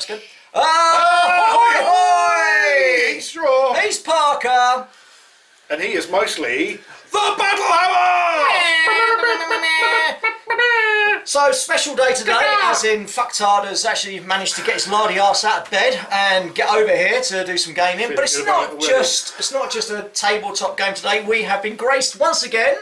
that's good. Ahoy! He's Straw. He's Parker. And he is mostly the Battle Hammer! So, special day today, as in Fucktard has actually managed to get his lardy arse out of bed and get over here to do some gaming. But it's not just a tabletop game today. We have been graced once again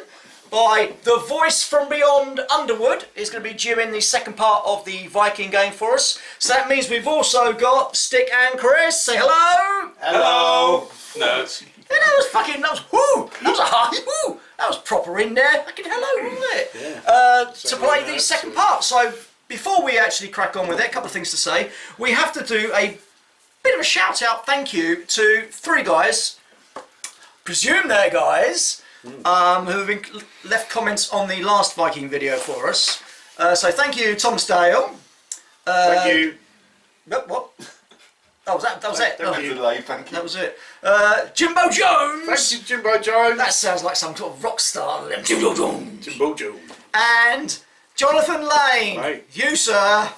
by the voice from beyond Underwood. Is going to be doing the second part of the Viking game for us. So that means we've also got Stick and Chris. Say hello. Hello. Nerds. Yeah, that was whoo! That was a high whoo! That was proper in there. Fucking hello, wasn't it? Yeah. To play the second part. So before we actually crack on with it, a couple of things to say. We have to do a bit of a shout out, thank you to 3 guys. Presume they're guys who have been left comments on the last Viking video for us. So thank you, Thomas Dale. Thank you. What? That was it. Thank you. Thank you. That was it. Jimbo Jones. Thank you, Jimbo Jones. That sounds like some sort of rock star. Jimbo Jones. Jimbo Jones. And Jonathan Lane. Right. You, sir,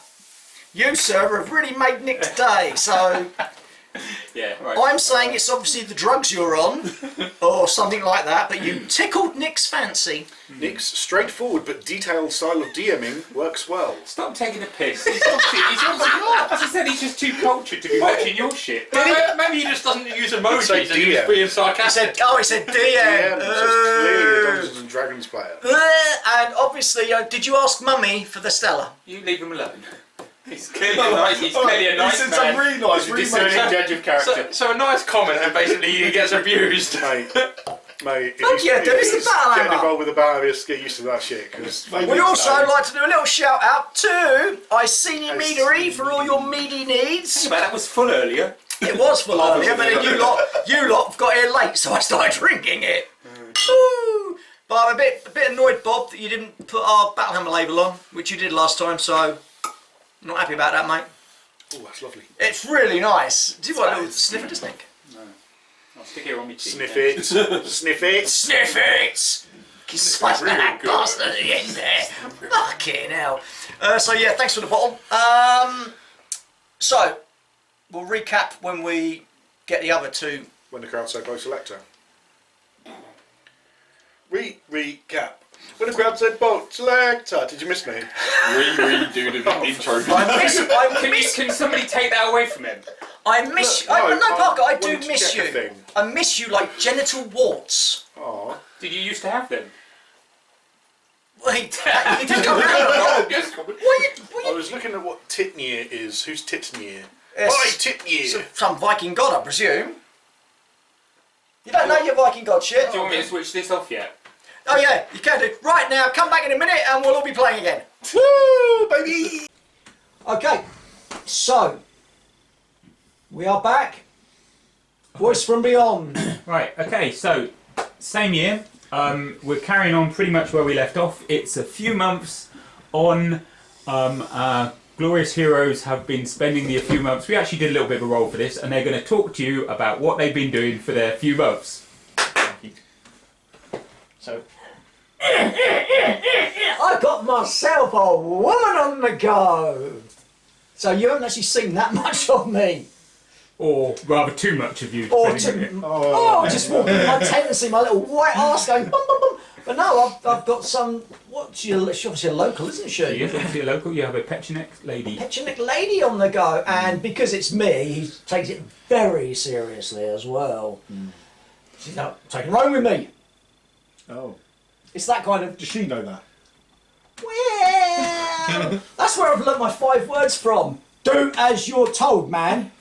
have really made Nick's day. So Yeah, right. I'm saying it's obviously the drugs you're on, or something like that. But you tickled Nick's fancy. Nick's straightforward but detailed style of DMing works well. Stop taking a piss. He's obviously, as I said, he's just too cultured to be watching your shit. Maybe he just doesn't use emojis and he's being He sarcastic. said DM. Yeah, so it's clearly a Dungeons and Dragons player. And obviously, did you ask Mummy for the Stella? You leave him alone. He's clearly a nice, He man. said some really nice, He's a really discerning judge of character. So a nice comment and basically he gets abused. Mate, if Oh, he's, yeah, if there is the he's Battle getting Hammer. involved with the Battle Hammer, just get used to that shit. Cause We'd also like to do a little shout out to Iceni Meadery for all your meaty needs. But that was full earlier. It was full earlier, but then you lot got here late, so I started drinking it. Woo. But I'm a bit annoyed, Bob, that you didn't put our Battle Hammer label on, which you did last time. So I'm not happy about that, mate. Oh, that's lovely. It's really nice. Do you want a little sniff of this, Nick? I'll stick it on my cheek. Sniff it. Sniff it. Sniff it! Spice that bastard at the end there. Fucking hell. So yeah, thanks for the bottle. So we'll recap when we get the other 2. When the crowd's so close, selector. Recap. When the crowd said bolt selector, did you miss me? Redo the intro. Can somebody take that away from him? I miss you. No, Parker, I do wanted to miss check a you. thing. I miss you like genital warts. Aww. Did you used to have them? Wait, you didn't come around a lot. I was looking at what Titnir is. Who's Titnir? Yes. Hi, Titnir! Some Viking god, I presume. You don't know your Viking god shit? Do you want me to switch this off yet? Oh yeah, you can do. Right now, come back in a minute and we'll all be playing again. Woo, baby! Okay, so we are back. Voice from beyond. Right, okay, so same year. We're carrying on pretty much where we left off. It's a few months on. Our glorious heroes have been spending a few months. We actually did a little bit of a roll for this, and they're going to talk to you about what they've been doing for their few months. So, I got myself a woman on the go. So you haven't actually seen that much of me. or rather too much of you. Or depending on it. just walking my tendency, my little white arse going bum bum bum. But no, I've got some. She's obviously a local, isn't she? She is obviously a local. You have a Petronek lady. Petronek lady on the go, and because it's me, he takes it very seriously as well. She's not taking home with me. Oh. It's that kind of. Does she know that? Well, that's where I've learnt my 5 words from. Do as you're told, man.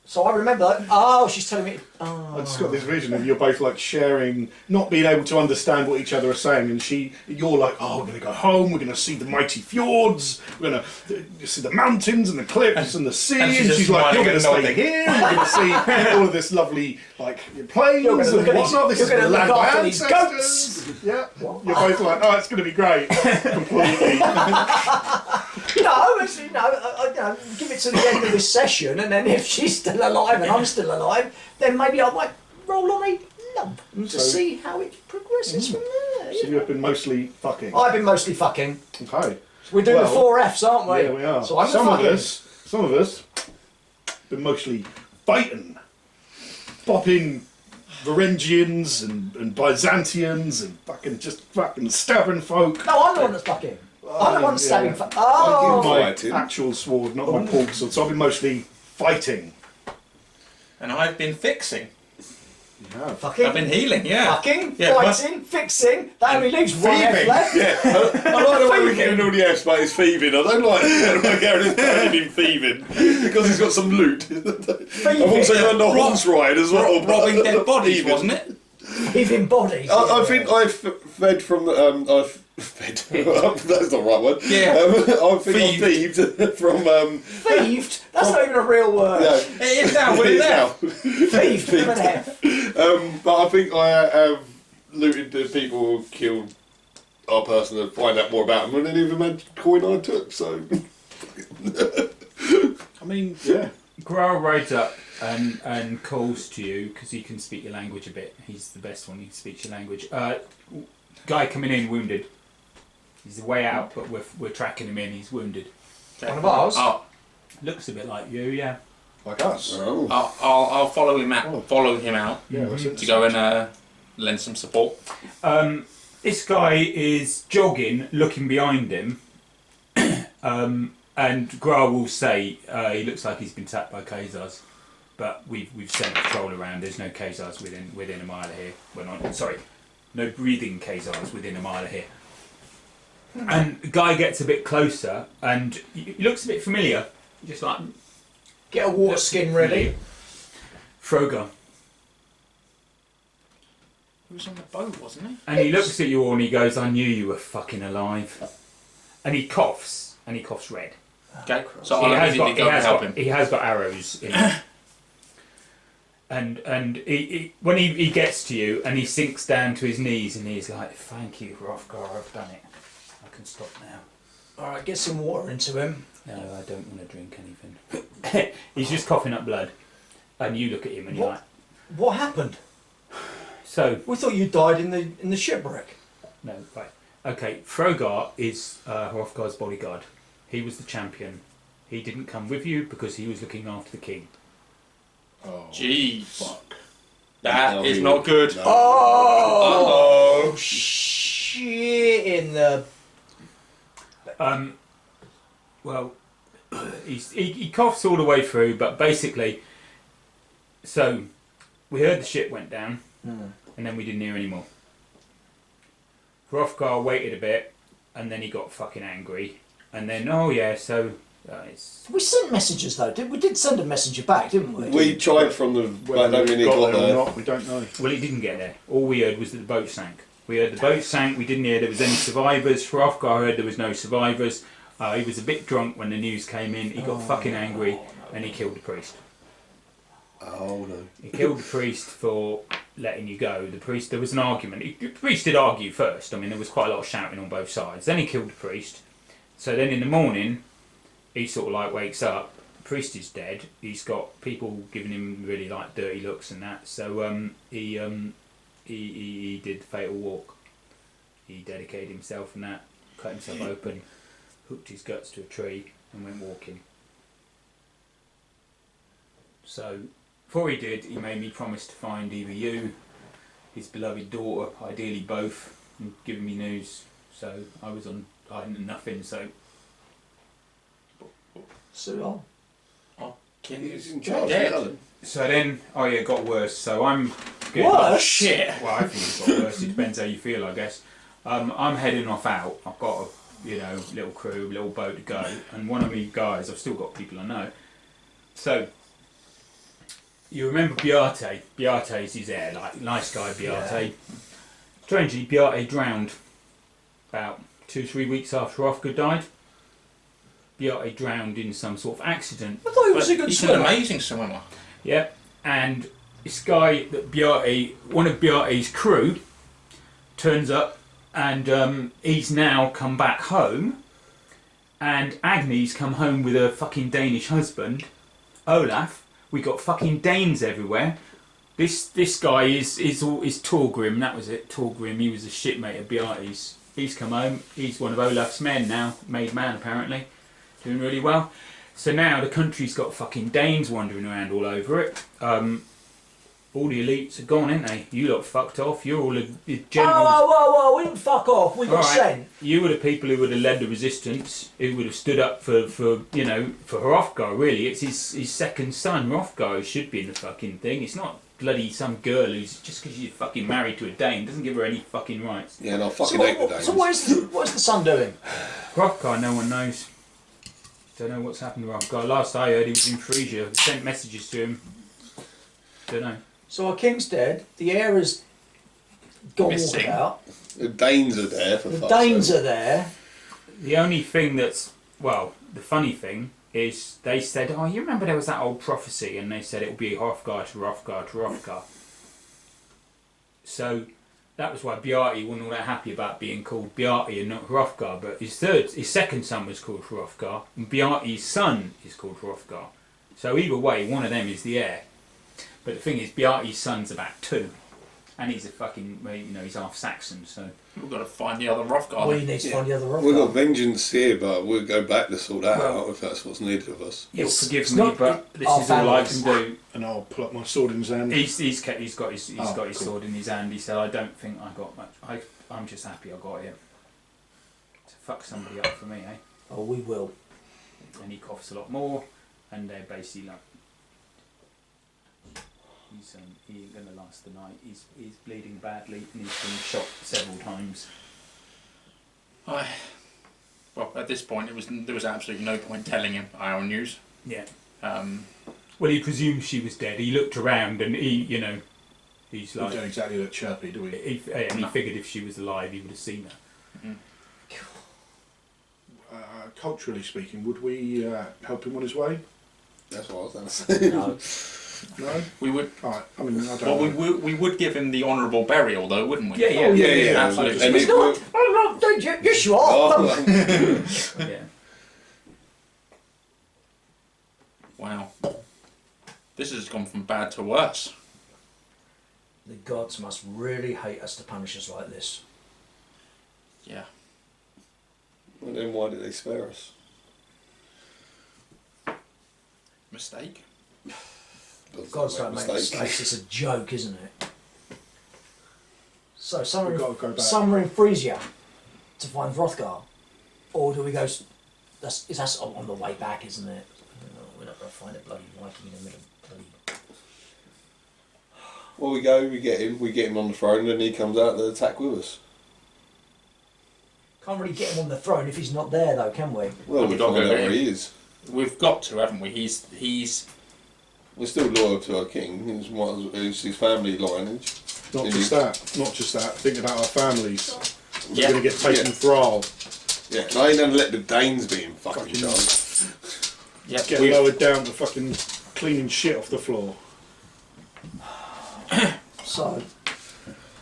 So I remember that. Oh, she's telling me. Oh. I just got this vision of you're both like sharing, not being able to understand what each other are saying, and you're like, oh, we're going to go home, we're going to see the mighty fjords, we're going to see the mountains and the cliffs and the sea, and she's like, you're going to stay here, and we're going to see all of this lovely, like, plains and whatnot, this is the land of my ancestors. Yeah, you're both like, oh, it's going to be great. Completely. No, actually, no. I give it to the end of this session, and then if she's still alive and I'm still alive, then maybe I might roll on a lump to see how it progresses from there. So you've been mostly fucking. I've been mostly fucking. Okay. We're doing Well, the 4 Fs, aren't we? Yeah, we are. So I'm Some fucking. of us some of us been mostly fighting, popping Varangians and Byzantians and fucking stabbing folk. No, I'm the one that's fucking. I'm the one stabbing. yeah. Oh, My Fighting. actual sword, not my pork sword. So I've been mostly fighting. And I've been fixing. Yeah. fucking. I've been healing, yeah. Fucking, Yeah, fighting, fixing. That only leaves one F Thieving. left. Yeah, I like the way we're getting all the F's, but it's thieving. I don't like Garen's him thieving because he's got some loot. I've also learned the horse ride as well. Robbing dead bodies, Thieving. wasn't it? Even bodies. I think I've fed from. I've fed. That's not the right word. Yeah. I think I've thieved from. Thieved? That's not even a real word. No, It is now, it we're is there. now. Thieved with an F. But I think I have looted the people who killed our person and find out more about them, and then even had coin I took. So. I mean, yeah. Growl rides up and calls to you because he can speak your language a bit. He's the best one. He speaks your language. Guy coming in wounded. He's way out, but we're tracking him in. He's wounded. One of ours? Looks a bit like you, yeah. Like us. Oh. I'll follow him out. Follow him out Yeah, that's to go and lend some support. This guy is jogging, looking behind him, and Growl will say he looks like he's been tapped by Khazars, but we've sent patrol around. There's no Khazars within a mile of here. Well, not sorry, no breathing Khazars within a mile of here. And the guy gets a bit closer, and he looks a bit familiar, just like Get a water skin ready. Frogar. He was on the boat, wasn't he? And he looks at you all and he goes, "I knew you were fucking alive." And he coughs, and he coughs red. Okay, so I'll immediately go and help him. He has got arrows in him. And when he gets to you and he sinks down to his knees and he's like, "Thank you, Hrothgar, I've done it. I can stop now." Alright, get some water into him. No, I don't want to drink anything. He's just coughing up blood. And you look at him and you're like, What happened? so, We thought you died in the shipwreck. no, right. Okay, Frogar is Hrothgar's bodyguard. He was the champion. He didn't come with you because he was looking after the king. Oh. Jeez. Fuck. That No, is he not would- good. no. Oh, shit in the... Well, he coughs all the way through, but basically, so we heard the ship went down, and then we didn't hear any more. Hrothgar waited a bit, and then he got fucking angry, and then it's We sent messages though, we did send a messenger back, didn't we? We tried from the. I don't really got got there or there. not, we don't know. well, he didn't get there. All we heard was that the boat sank. We heard the boat sank. We didn't hear there was any survivors. Hrothgar heard there was no survivors. He was a bit drunk when the news came in. He got fucking angry, and he killed the priest. Oh no. He killed the priest for letting you go. The priest, there was an argument. The priest did argue first. I mean, there was quite a lot of shouting on both sides. Then he killed the priest. So then in the morning, he sort of like wakes up. The priest is dead. He's got people giving him really like dirty looks and that. So he did the fatal walk. He dedicated himself and that, cut himself open, hooked his guts to a tree and went walking. So before he did, he made me promise to find either you, his beloved daughter, ideally both, and giving me news. So I had nothing, so So, He's in charge. Dead. Alan. so then it got worse. So I'm getting Worse? Shit. Well, I think it got worse. It depends how you feel, I guess. I'm heading off out. I've got a little crew, little boat to go, and one of me guys. I've still got people I know. So you remember Beate? Beate's his heir, like nice guy Beate. Strangely, Beate drowned about 2-3 weeks after Hrothgar died. Beate drowned in some sort of accident. I thought he was a good He's an swimmer. amazing swimmer. Yeah, and this guy that Beate, one of Beate's crew, turns up, and he's now come back home, and Agnes come home with her fucking Danish husband, Olaf. We got fucking Danes everywhere. This guy is Torgrim. That was it, Torgrim. He was a shipmate of Beate's. He's come home. He's one of Olaf's men now, made man apparently, doing really well. So now the country's got fucking Danes wandering around all over it. All the elites are gone, ain't they? You lot fucked off. You're all the generals. Whoa, we didn't fuck off. We got All right. sent. You were the people who would have led the resistance, who would have stood up for Hrothgar, really. It's his second son, Hrothgar, who should be in the fucking thing. It's not bloody some girl who's, just because you're fucking married to a Dane, doesn't give her any fucking rights. Yeah, no, I fucking hate the Danes. So what's the son doing? Hrothgar, no one knows. Don't know what's happened to Hrothgar. Last I heard, he was in Frisia. I sent messages to him. Don't know. So our king's dead, the heir has gone Missing. walkabout, The Danes are there for the fuck's Danes sake. are there. The only thing that's, well, the funny thing is they said, oh, you remember there was that old prophecy, and they said it would be Hrothgar to Hrothgar to Hrothgar. So that was why Bjarti wasn't all that happy about being called Bjarti and not Hrothgar, but his second son was called Hrothgar, and Bjarti's son is called Hrothgar. So either way, one of them is the heir. But the thing is, Bjarti's son's about 2, and he's a fucking, he's half Saxon, so... We've got to find the other Hrothgar. We need to find the other We've got Hrothgar. vengeance here, but we'll go back to sort that Well, out if that's what's needed of us. You'll It's forgive me, not but this our is all I families. can do. And I'll pull up my sword in his hand. He's got his Oh, cool. cool. sword in his hand. He said, "I don't think I got much. I'm just happy I got him. To fuck somebody up for me, eh?" Oh, we will. And he coughs a lot more, and they're basically like, he ain't gonna last the night. He's bleeding badly, and he's been shot several times. Well, at this point, there was absolutely no point telling him our news. Yeah. Um, Well, he presumed she was dead. He looked around, and he's We like, don't exactly look chirpy, do we? he figured if she was alive, he would have seen her. Culturally speaking, would we help him on his way? That's what I was going to say. No. No? we would. Alright, I mean, I don't Well, know. we would give him the honourable burial, though, wouldn't we? Yeah. Oh, yeah. absolutely. And It's not. Oh, no, don't you? Yes, you are. Oh, Yeah. Wow. This has gone from bad to worse. The gods must really hate us to punish us like this. Yeah. well, then why did they spare us? Mistake. Gods don't make mistakes. It's a joke, isn't it? So We've got to go back. somewhere in Frisia to find Hrothgar, or do we go? That's on the way back, isn't it? No, we're not going to find a bloody Viking in the middle. Bloody. Well, we get him on the throne, and then he comes out to attack with us. Can't really get him on the throne if he's not there, though, can we? Well, we We've got find to out go where in. he is. We've got to, haven't we? He's We're still loyal to our king. It's his family lineage. Not just that. Think about our families. We're Yeah. going to get taken Yeah. thrall. Yeah, and I ain't gonna let the Danes be in fucking charge. yeah. Get lowered down to fucking cleaning shit off the floor. So,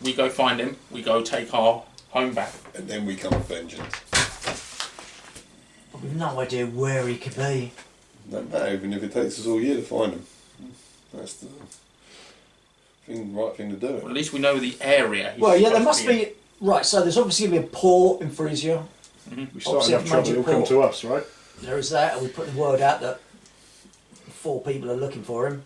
We go find him. We go take our home back. And then we come with vengeance. we've no idea where he could be. Don't matter, even if it takes us all year to find him. That's the right thing to do. Well, at least we know the area. He's Well, yeah, there supposed must to in. be. Right, so there's obviously going to be a port in Frisia. We start Obviously, enough trouble, major he'll come port. to us, right? There is that, and we put the word out that 4 people are looking for him.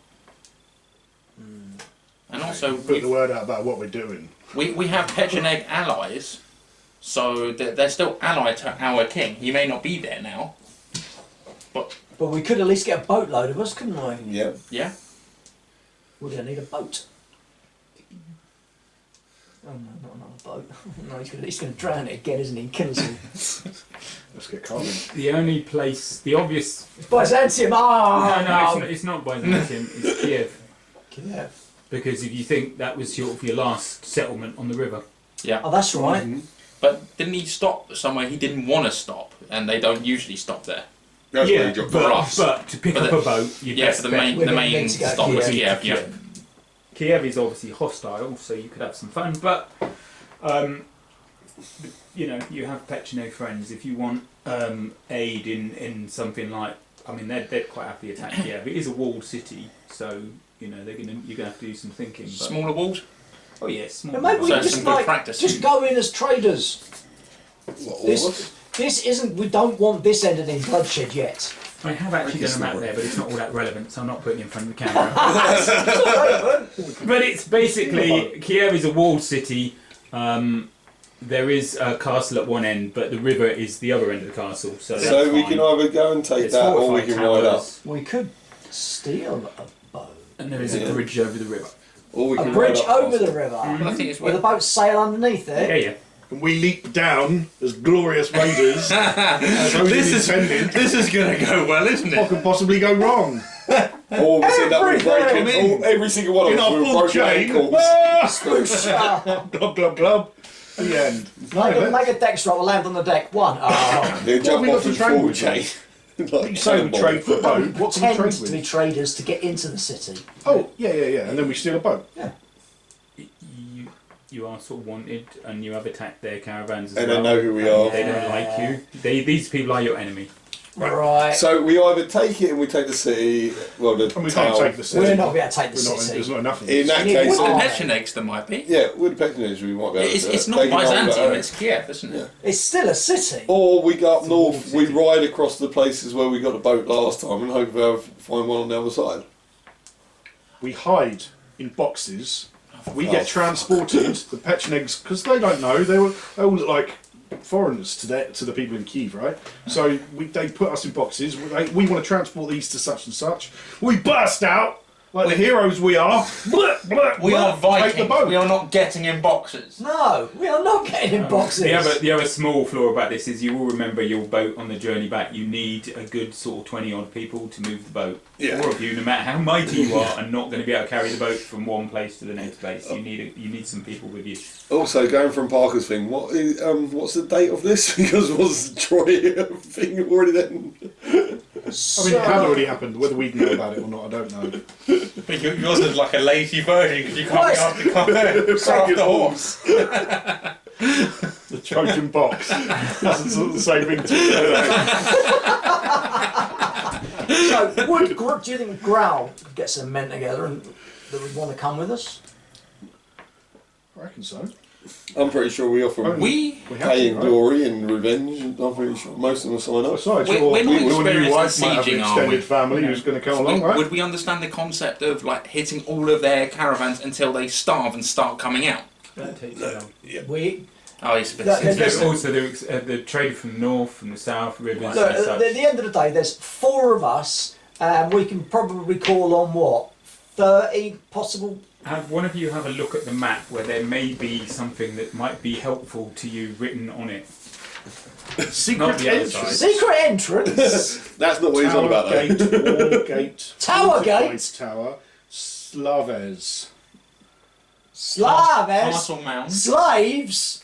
And also, Put the word out about what we're doing. we have Pecheneg allies, so they're still allied to our king. He may not be there now, but But we could at least get a boatload of us, couldn't we? Yeah. yeah. We're going to need a boat. Oh no, not another boat. No, he's going to drown it again, isn't he? Kill us all. Let's get Carlin. The only place, the obvious. It's Byzantium! Oh, No, it's not Byzantium. It's Kiev. Yeah. Because if you think that was your last settlement on the river. Yeah. Oh, that's right. But didn't he stop somewhere he didn't want to stop? And they don't usually stop there. That's where he dropped the but- rocks. but to pick But up the- a boat, you Yeah, for the main We're gonna need to go stop to was Kiev. Kiev. Yeah. Kiev is obviously hostile, so you could have some fun. But you have Pecheneg friends. If you want aid in something like, I mean, they'd quite happily attack Kiev. It is a walled city, so you're gonna have to do some thinking. But, Smaller walls. oh yes, small. But maybe we So it's just some good like practice. just go in as traders. What, all of us? This isn't. We don't want this ending in bloodshed yet. I have actually done a map there, but it's not all that relevant, so I'm not putting it in front of the camera. But it's basically, Kiev is a walled city. There is a castle at one end, but the river is the other end of the castle. So we can either go and take that, or we can ride up. We could steal a boat. And there is a bridge over the river. Or we A can bridge ride up over the castle. river. But I think it's Will the boat sail underneath it? Yeah, yeah. And we leap down as glorious raiders. This is going to go well, isn't What it? could possibly go wrong? Or we end up with Everything. breaking. Every single one In of us our with full broken chain. ankles. Glub, glub, glub. The end. Make a dex roll, land on the deck. 1. Oh. They What jump have we got off to in train full with, chain. You say we trade for a boat. What can we Tend trade to be with? traders to get into the city. Oh, yeah. And then we steal a boat. You are sort of wanted, and you have attacked their caravans as And well. they know who we are. They don't like you. These people are your enemy. Right. So we either take it and we take the city, well, the And we town. can't take the city. We're not going to take the We're not, city. there's not enough of In us. that We need case, With the Why? Pechenegs, there might be. yeah, with the patronage we might be able to do It's it. not They can hold Byzantium, it. it's Kiev, isn't it? It's still a city. Or we go up a walled north, we city. ride across the places where we got the boat last time and hope we'll find one on the other side. We hide in boxes. We get transported. The Pechenegs, because they don't know, they all look like foreigners to the people in Kiev, right? So they put us in boxes. We want to transport these to such and such. We burst out like the heroes we are. We are Take the Vikings, boat. we are not getting in boxes. No, we are not getting in boxes. The other small flaw about this is you will remember your boat on the journey back. You need a good sort of 20 odd people to move the boat. Yeah. 4 of you, no matter how mighty you are, are not going to be able to carry the boat from one place to the next place. You need some people with you. Also, going from Parker's thing, what's the date of this? Because was Troy thing already then? I mean, it had already happened. Whether we know about it or not, I don't know. But yours is like a lazy version because you can't be asked to come there. Take the horse. The Trojan box. That's sort of the same thing. So, do you think Growl could get some men together and that would want to come with us? I reckon so. I'm pretty sure we offer We We have pay to, and right? glory and revenge. I'm pretty sure most of them will sign up. Besides, We're not your new wife experienced in might have an sieging, are we? extended family who's going to come would, along, right? would we understand the concept of like hitting all of their caravans until they starve and start coming out? That takes you long. We Oh, it's a bit That- silly. there's- Also, the trader from the north, from the south, rivers look, and at such. the end of the day, there's 4 of us, and we can probably call on what 30 possible. Have one of you have a look at the map where there may be something that might be helpful to you written on it. Not Secret the other entrance. side. Secret entrance. That's not what he's on about though. Gate, wall gate, Tower fortified gate. tower, Slaves. Slaves. Castle Mound. Slaves.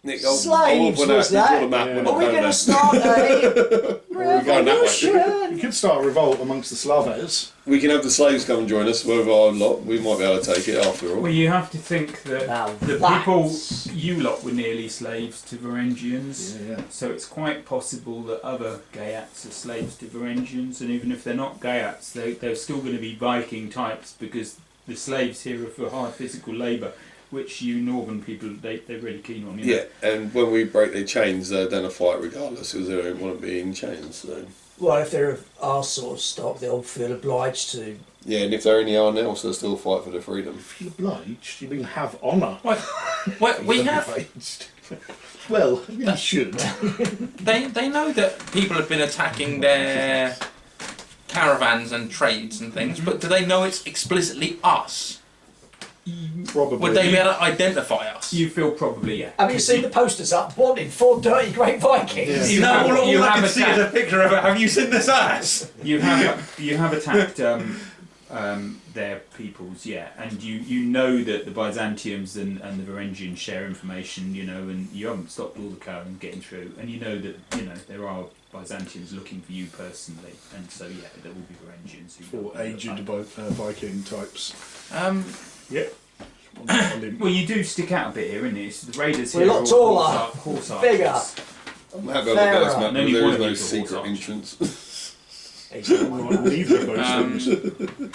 Nick, Slaves, I'll was put out that? the map when Are we I'm going there. to start a We're going that way. You revolution? could start a revolt amongst the Slaves. We can have the slaves come and join us with our lot. We might be able to take it after all. Well, you have to think that Now the that's- people you lot were nearly slaves to Varangians. Yeah. So it's quite possible that other Gaiats are slaves to Varangians, and even if they're not Gaiats, they're still going to be Viking types because the slaves here are for hard physical labour, which you northern people, they're really keen on. You know? Yeah, and when we break their chains, they're going to fight regardless because they don't want to be in chains. So. Well, if they're of our sort of stock, they'll feel obliged to. Yeah, and if they're anyone else, they'll still fight for their freedom. Feel obliged. You mean have honour. Well, we have. Obliged. Well, you should. They know that people have been attacking their caravans and trades and things, but do they know it's explicitly us? Probably. Would they be able to identify us? You feel probably, yeah. Have you seen the posters up? Wanted 4 dirty great Vikings. You have, all you I have can see is a attacked, picture of it. Have you seen this ass? you have attacked their peoples, yeah, and you know that the Byzantiums and the Varangians share information, you know, and you haven't stopped all the caravans getting through, and you know that there are Byzantians looking for you personally, and so yeah, there will be Varangians who For aged Viking types. Yeah. Well, you do stick out a bit here, innit? It's the raiders We're here a lot are taller, horse bigger. archers. I'm happy with this map, And only but there one is of no you's a horse secret archer. entrance. Neither of those things.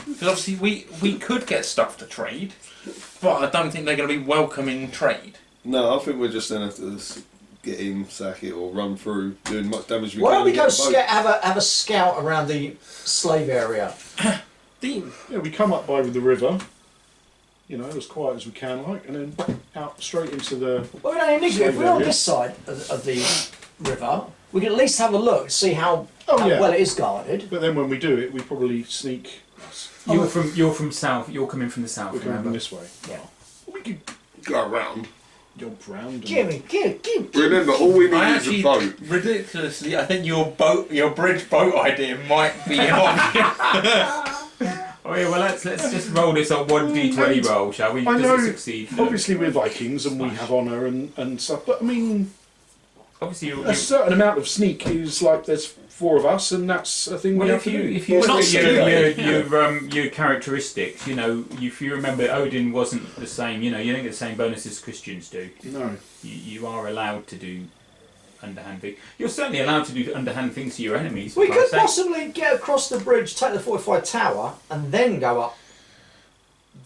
Because obviously we could get stuff to trade, but I don't think they're going to be welcoming trade. No, I think we're just going to have to get in, sack it, or run through, doing much damage we Why can. don't we go and get a boat. have a scout around the slave area? Yeah, we come up by the river, as quiet as we can, and then out straight into the. Well, we don't even need to. If we're on this side of the river, we can at least have a look, see how well it is guarded. But then when we do it, we probably sneak. You're from south. You're coming from the south. We're coming remember? this way. Yeah. We could Go around. jump round. And Give. Remember, all we need I is a actually, boat. ridiculously, I think your bridge boat idea might be on. Oh yeah, well let's just roll this on 1d20 roll, shall we? I Does know, it succeed? obviously we're Vikings and we have honour and stuff, but I mean, Obviously, a certain amount of sneak is like there's 4 of us, and that's a thing we well, have to do. if you We're not look at your characteristics, if you remember, Odin wasn't the same. You don't get the same bonuses Christians do. No. You are allowed to do underhand things. You're certainly allowed to do underhand things to your enemies. We for could Christ's sake. possibly get across the bridge, take the fortified tower, and then go up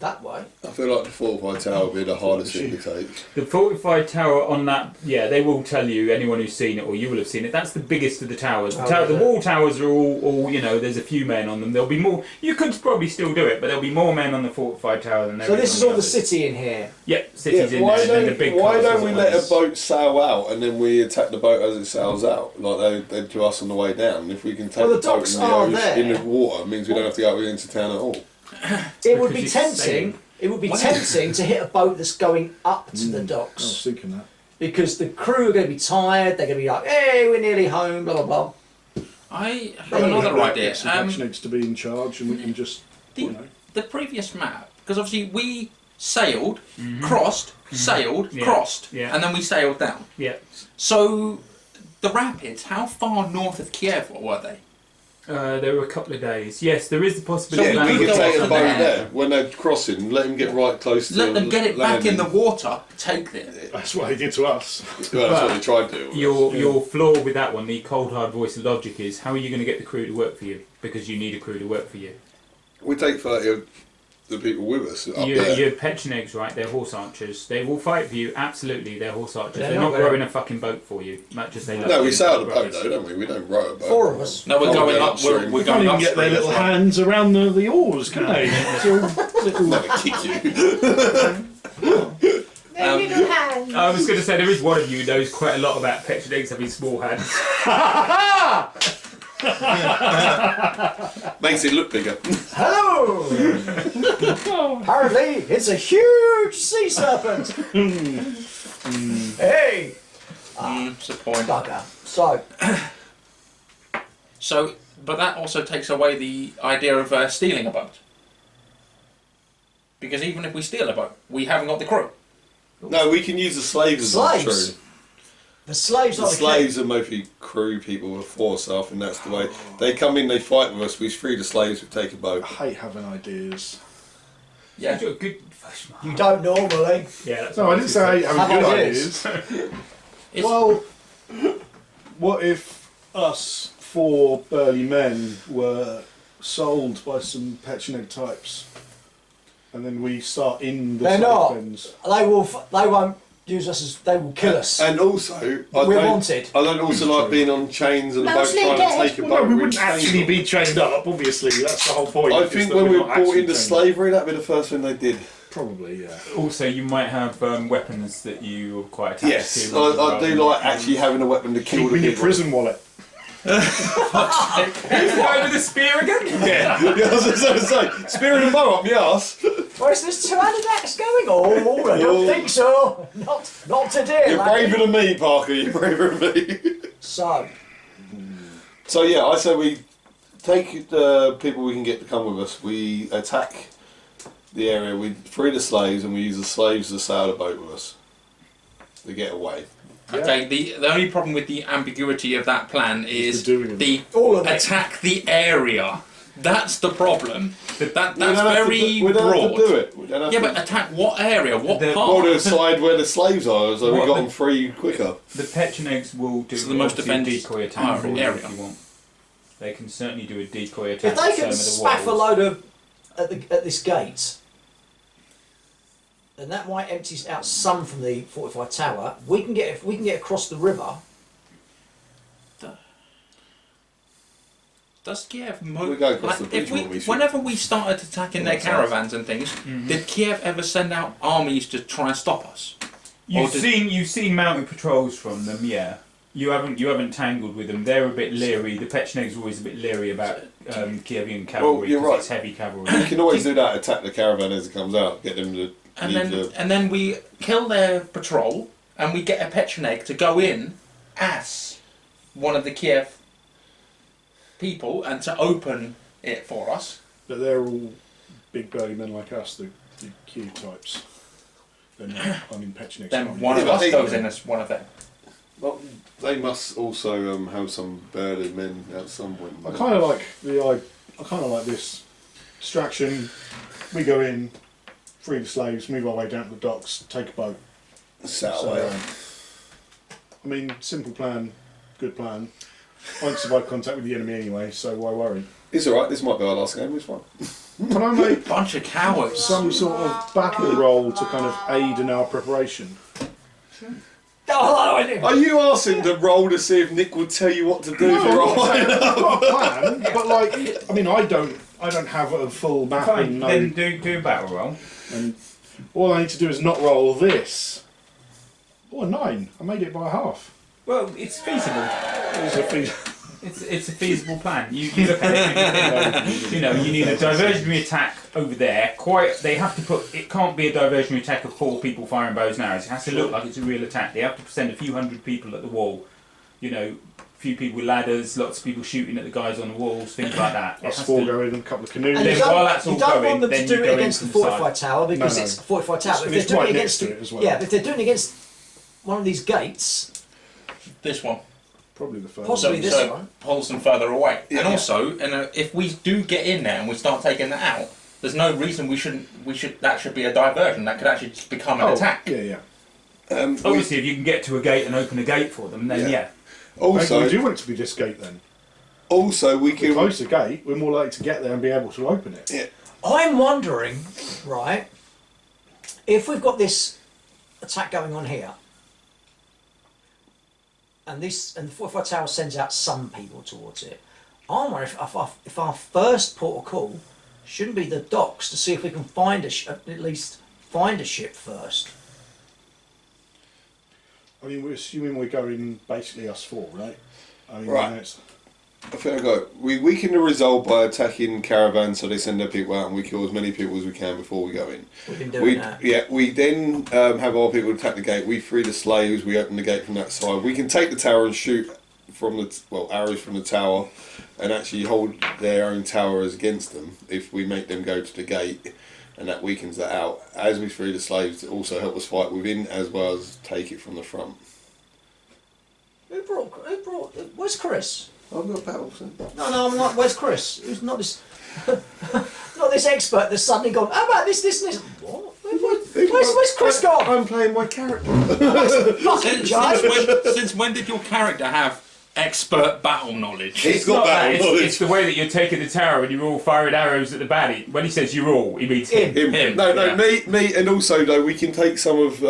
that way. I feel like the fortified tower would be the hardest thing to take. The fortified tower on that, they will tell you, anyone who's seen it, or you will have seen it, that's the biggest of the towers. The wall towers are all, there's a few men on them. There'll be more, you could probably still do it, but there'll be more men on the fortified tower than there So is this on is all the others. city in here. Yep, city's in why there, and then the big why castles don't we at let a once. boat sail out and then we attack the boat as it sails out, like they do us on the way down? If we can take Well, the the boat docks in the, are in the there. water, it means we don't have to go into town at all. It would be Because it's tempting. sailing. It would be tempting to hit a boat that's going up to the I was docks, thinking that. because the crew are going to be tired. They're going to be like, "Hey, we're nearly home." Blah blah blah. I have another idea. needs to be in charge, and we can just, The previous map, because obviously we sailed, crossed, sailed, Yeah. crossed, Yeah. and then we sailed down. Yeah. So the rapids, how far north of Kiev were they? There were a couple of days. Yes, there is the possibility. So Yeah, we we could can go take up a to boat there. there when they're crossing. Let them get right close to. Let them get it back in the landing. water, take it. that's what they did to us. Well, that's what they tried to do. Your flaw with that one, the cold hard voice of logic, is how are you going to get the crew to work for you? Because you need a crew to work for you. We take 30 of the people with us up Your there. Pechenegs, right? They're horse archers. They will fight for you. Absolutely, they're horse archers. They're They're not not gonna- rowing a fucking boat for you, much as they love No, we you, sail the brothers. boat though, don't we? We don't row a boat. 4 of us. No, we're Oh, going yeah, up. upstream. We're They can't going even get their upstream. little hands around the oars, can they? It's all little. Never kick you. I was going to say there is one of you who knows quite a lot about Pechenegs having small hands. Makes it look bigger. Hello. Apparently, it's a huge sea serpent. Hey, That's the point. bugger. So, So, but that also takes away the idea of stealing a boat. Because even if we steal a boat, we haven't got the crew. No, we can use the slaves as Slaves? true. the slaves The are slaves are mostly crew people before, so I think that's the way. They come in, they fight with us, we free the slaves, we take a boat. I hate having ideas. Yeah. You're a good. You don't normally. Yeah, that's No, what I didn't say I hate having Have good ideas. ideas. It's, Well, what if us 4 burly men were sold by some Pecheneg types, and then we start in the They're slave not. pens? They will. They won't use us as. They will kill us. And also, We're wanted. I don't also like being on chains and a boat Mostly trying dead. to take a boat. Well, no, we with wouldn't chains actually on. be chained up, obviously, that's the whole point. I is think that when we we're were not brought actually into chained up. slavery, that'd be the first thing they did. Probably, yeah. Also, you might have weapons that you are quite attached Yes, to. I do like actually having a weapon to kill Keep the in your people. prison wallet. He's going with a spear again? Yeah, I was going to say, spear and a bow up my arse. Well, is this 2-handed axe going? Oh, I don't think so. Not today. You're laddie. braver than me, Parker. You're braver than me. So, So yeah, I say we take the people we can get to come with us. We attack the area. We free the slaves, and we use the slaves to sail the boat with us. They get away. okay, the only problem with the ambiguity of that plan is the doing of the all of it. attack the area. That's the problem. That's We don't have to very do- we don't broad. have to do it. We don't have Yeah, to but attack what area? What The- go to the part? side where the slaves are, so we What got the- them free quicker. The Pechenegs will do So the most obviously a defensive decoy attack for you area. if you want. They can certainly do a decoy attack. if they at can some of the spaff a walls. load of at this gate, and that might empty out some from the fortified tower. If we can get across the river. Does Kiev We go across the bridge when we should. whenever we started attacking their caravans and things, did Kiev ever send out armies to try and stop us? You've seen mounted patrols from them, yeah. You haven't tangled with them. They're a bit leery. The Pechenegs are always a bit leery about Kievian cavalry. Well, you're 'cause right. It's heavy cavalry. You can always do that. Attack the caravan as it comes out. Get them to. And then we kill their patrol, and we get a Pecheneg to go in as one of the Kiev people and to open it for us. But they're all big burly men like us, the Q types. They're not, I mean, Pechenegs. Then one of Yeah, us but goes in as one of them. Well, they must also have some burly men at some point. I kind of like this distraction. We go in, free the slaves, move our way down to the docks, take a boat. Sail sail away. around. I mean, simple plan, good plan. I won't survive contact with the enemy anyway, so why worry? It's alright, this might be our last game, it's fine. Can I make Bunch of cowards. some sort of battle roll to kind of aid in our preparation? Oh, I do. Are you asking to roll to see if Nick will tell you what to do for No, a I've got a plan, but like, I mean, I don't have a full map Fine, and then do a battle roll. and all I need to do is not roll this. Oh, a 9. I made it by half. Well, it's feasible. It was a feat. It's a feasible plan. You look at it and you think, you need a diversionary attack over there. They have to put. It can't be a diversionary attack of 4 people firing bows and arrows. It has to look like it's a real attack. They have to send a few hundred people at the wall. A few people with ladders, lots of people shooting at the guys on the walls, things like that. Us 4 go in and a couple of canoes. And Then while that's all you don't going, want them then to you do go it in against the from the fortified tower because No, no. it's a fortified tower. But And if it's they're doing right it next against to it as well. yeah, but if they're doing it against one of these gates, This one. Probably the first. Possibly this so one. pulls them further away. Yeah. And also, if we do get in there and we start taking that out, there's no reason that should be a diversion. That could actually just become an attack. Yeah. Obviously, if you can get to a gate and open a gate for them, then yeah. Also, we do want it to be this gate then. also we The can. closer gate, we're more likely to get there and be able to open it. Yeah. I'm wondering, right, if we've got this attack going on here, and the fortified tower sends out some people towards it, I wonder if our first port of call shouldn't be the docks to see if we can find at least find a ship first. I mean, we're assuming we're going basically us 4, right? I mean, Right. it's- I think I got it. We weaken the result by attacking caravans so they send their people out and we kill as many people as we can before we go in. We've been doing that. We then have our people attack the gate. We free the slaves. We open the gate from that side. We can take the tower and shoot from arrows from the tower, and actually hold their own towers against them if we make them go to the gate, and that weakens that out. As we free the slaves, to also help us fight within as well as take it from the front. Who brought? Where's Chris? I've got battles. No, I'm like, where's Chris? Who's not this? Not this expert that's suddenly gone. How about this? What? Where's Chris gone? I'm playing my character. Fucking Joe. Since when did your character have expert battle knowledge? He's got battle knowledge. It's the way that you're taking the tower and you're all firing arrows at the baddie. When he says you're all, he means him. Him. No, yeah. me, and also though we can take some of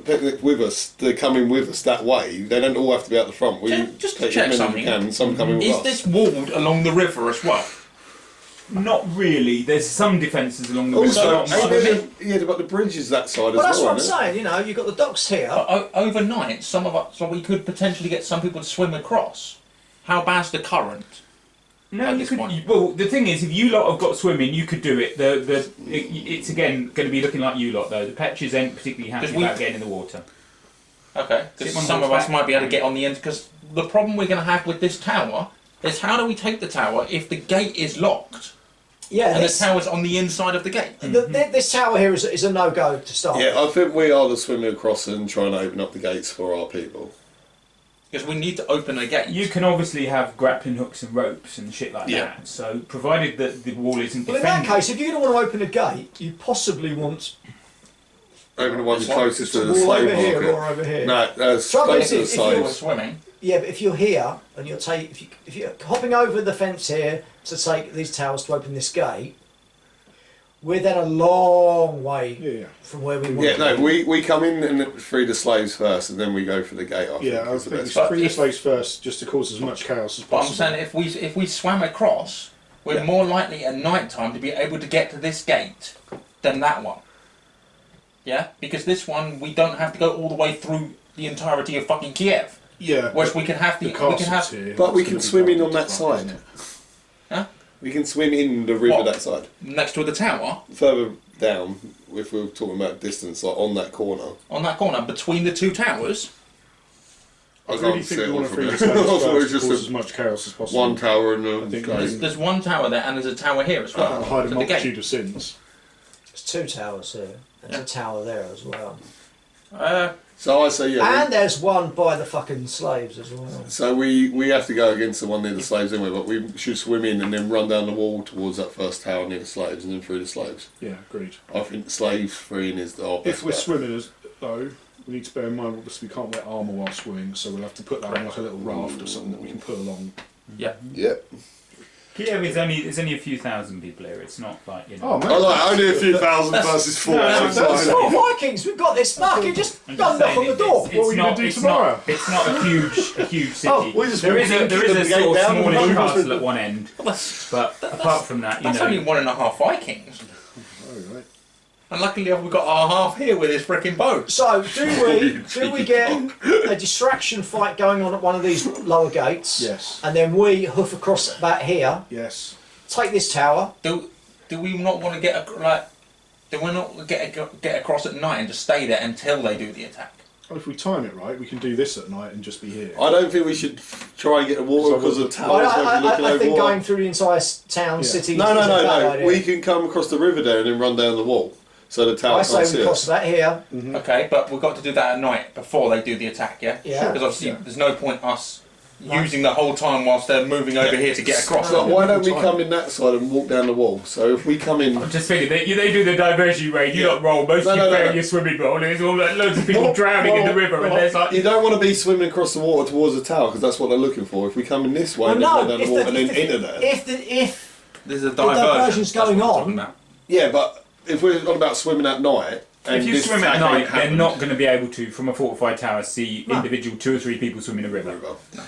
Picnic with us. They come in with us that way. They don't all have to be out the front. We Just to take check as many as something. we can. And some come in with Is us. this walled along the river as well? Not really. There's some defences along the river. Also, not much. but the bridge is that side Well, as that's well. what I'm isn't it? saying. You've got the docks here. Overnight, some of us, so we could potentially get some people to swim across. How bad's the current? No, at you this could. point? Well, the thing is, if you lot have got swimming, you could do it. It's again going to be looking like you lot though. The Petches ain't particularly happy Because about getting in the water. Okay, because Sit on some of us horseback. might be able to get on the end. Because the problem we're going to have with this tower is how do we take the tower if the gate is locked Yeah, and the this, tower's on the inside of the gate? this tower here is a no-go to start. Yeah, I think we are the swimming across and trying to open up the gates for our people. Because we need to open a gate. You can obviously have grappling hooks and ropes and shit like Yeah. that. So, provided that the wall isn't Well, in that defended. case, if you're going to want to open a gate, you possibly want Open the ones This one? closest to a the wall slave over here market. or over here. No, that's Trouble close is, to the if If you're slaves. swimming, Yeah, but if you're here and if you're hopping over the fence here to take these towers to open this gate, we're then a long way Yeah. from where we want Yeah, to no, be. we come in and free the slaves first, and then we go for the gate. Yeah, I is the think best. it's free the slaves first, just to cause as much chaos as But I'm possible. saying if we swam across, we're more likely at night time to be able to get to this gate than that one. Yeah, because this one we don't have to go all the way through the entirety of fucking Kiev. Yeah, Whereas we can have the castle's here. But we It's can gonna be swim in bad on that as fuck, side. isn't it? Huh? We can swim in the river What? that side. next to the tower Further down, if we were talking about distance, like on that corner. on that corner between the two towers. I can't really see think it we want to all free the from slaves there. I thought it was first to just cause a- as much chaos as possible. One tower and I think There's one tower there and there's a tower here as well. hide a to the gate. multitude of sins. There's 2 towers here. There's a tower there as well. So I say yeah. And there's one by the fucking slaves as well. So we have to go against the one near the slaves anyway, but we should swim in and then run down the wall towards that first tower near the slaves and then through the slaves. Yeah, agreed. I think the slaves freeing is our best If we're bet. swimming, though, we need to bear in mind obviously we can't wear armour while swimming, so we'll have to put that on like a little raft or something that we can put along. Yeah. Yep. Kiev is only a few thousand people here. It's not like, you know. Oh man, I like only a few thousand versus 4,000. that's Come on, Vikings, we've got this. Fucking just I'm go just knock on saying the door. What are we gonna do it's tomorrow? Not, it's not a huge city. Oh, we just there is walk in, a kick the gate sort of down and smallish run across castle the- at one end, but apart from that, you That's know. only 1.5 Vikings. Oh, right. And luckily we've got our half here with his frickin' boat. So, do we get a distraction fight going on at one of these lower gates? Yes. And then we hoof across about here, Yes. take this tower. Do we not want to get do we not get across at night and just stay there until they do the attack? Well, if we time it right, we can do this at night and just be here. I don't think we should try and get the water because the towers might be looking I over think water. going through the entire town, Yeah. city. No, is a bad no. idea. We can come across the river there and then run down the wall, so the tower I can't say see we cross us. that here. Okay, but we've got to do that at night before they do the attack, yeah? Yeah. Because obviously there's no point us using the whole time whilst they're moving over here to get across. So why don't we come in that side and walk down the wall? So if we come in, I'm just thinking, they do the diversion raid, you don't roll, most of you fail your swimming roll, and there's all that, loads of people drowning in the river, and there's like... you don't want to be swimming across the water towards the tower because that's what they're looking for. If we come in this way and then go down the wall and then enter there. If There's a diversion's diversion. That's what going I'm on. talking about. Yeah, but if we're on about swimming at night, and If you this swim at attack night, ain't they're happened- not going to be able to, from a fortified tower, see individual 2 or 3 people swim in a river.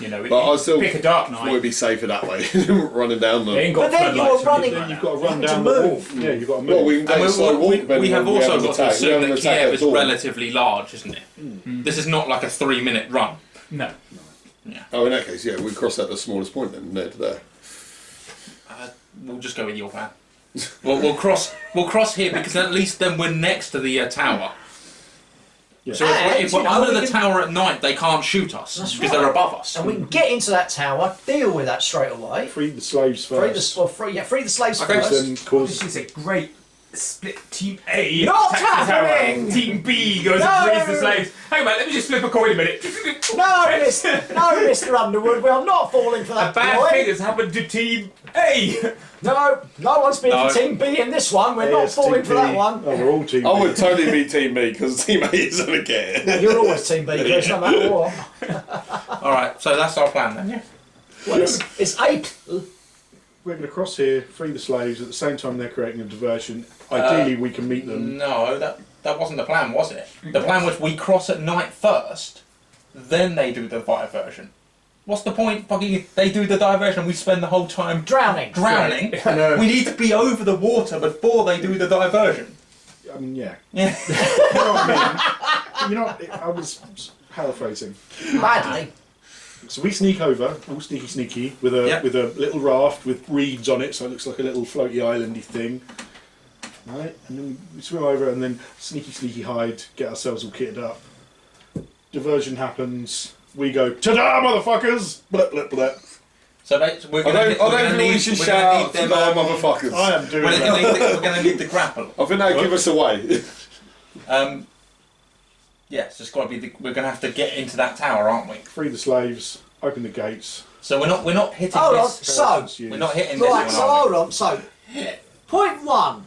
You know, But I still pick a dark thought it'd night. be safer that way, running down They the. ain't got But then you're floodlights or running- anything Then like you've that. got to run You have down to the move. wall. Yeah, you've got to move. Well, we can go slow walk, then we have when also have an got to attack. We assume have an that attack Kiev at is dawn. relatively large, isn't it? This is not like a 3-minute run. No. Oh, in that case, yeah, we cross at the smallest point then, there to there. We'll just go with your plan. We'll cross here because at least then we're next to the tower. Yeah. So And, if we're you know, under we the can- tower at night, they can't shoot us That's because right. they're above us. and we can get into that tower, deal with that straight away. Free the slaves Free the, first. well, free the slaves Okay. first. Then cause This is a great split. Team A Not attacks the tower. happening! Team B goes No! and frees the slaves. Hang on, let me just flip a coin a minute. No, Mr. Underwood, we are not falling for A that bad ploy. thing has happened to Team A. No one's been No. for Team B in this one. We're not Yes, falling Team for that B. one. Oh, we're all team I B. would totally be Team B because Team A is going to get it. You're always Team B, Chris, no matter what. All right, so that's our plan then. Yeah. Well, it's 8. We're going to cross here, free the slaves. At the same time, they're creating a diversion. Ideally, we can meet them. No, that wasn't the plan, was it? The plan was we cross at night first, then they do the diversion. What's the point? Fucking, they do the diversion. We spend the whole time Drowning. drowning. No. We need to be over the water before they do the diversion. I mean, yeah. Yeah. You know what I mean? You know, I was paraphrasing. Badly. So we sneak over, all sneaky, with a Yep. with a little raft with reeds on it, so it looks like a little floaty islandy thing. Right, and then we swim over and then sneaky hide, get ourselves all kitted up. Diversion happens. We go, ta-da, motherfuckers! Blip, blip, blip. So we're going I don't think we should shout out to our motherfuckers. I am doing We're that. going to need the grapple. I think they'll give us away. Yes, it's got to be. We're going to have to get into that tower, aren't we? Free the slaves, open the gates. So we're not hitting Hold on. this. So, We're not hitting this right, one, so are we? hold on. So, point 1.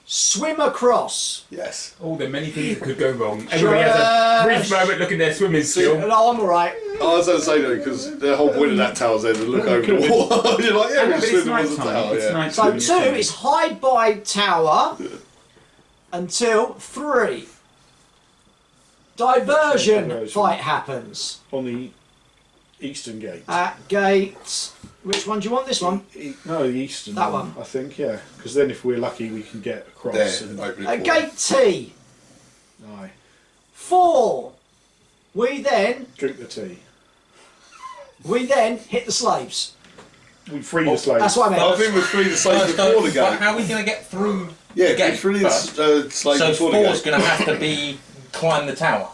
Swim across. Yes. Oh, there are many things that could go wrong. Everybody has a brief moment looking at their swimming skill. No, I'm alright. I was going to say though, because the whole point of that tower's there to look over the water. You're like, yeah, But we're it's swimming towards the nighttime. tower. It's Yeah. nighttime. So 2 is hide by tower until 3. Diversion Diversion. fight happens On the eastern gate. at gate. Which one do you want? This one? No, the eastern That one. I think, yeah. Because then if we're lucky, we can get across. There, And, open it At for gate T. aye. 4. We then Drink the tea. hit the slaves. We free the slaves. That's what I you. I meant. think we're free to slaves before the But gate. how are we going to get through Yeah, the get gate through the first? slaves So before the 4's gate. going to have to be climb the tower.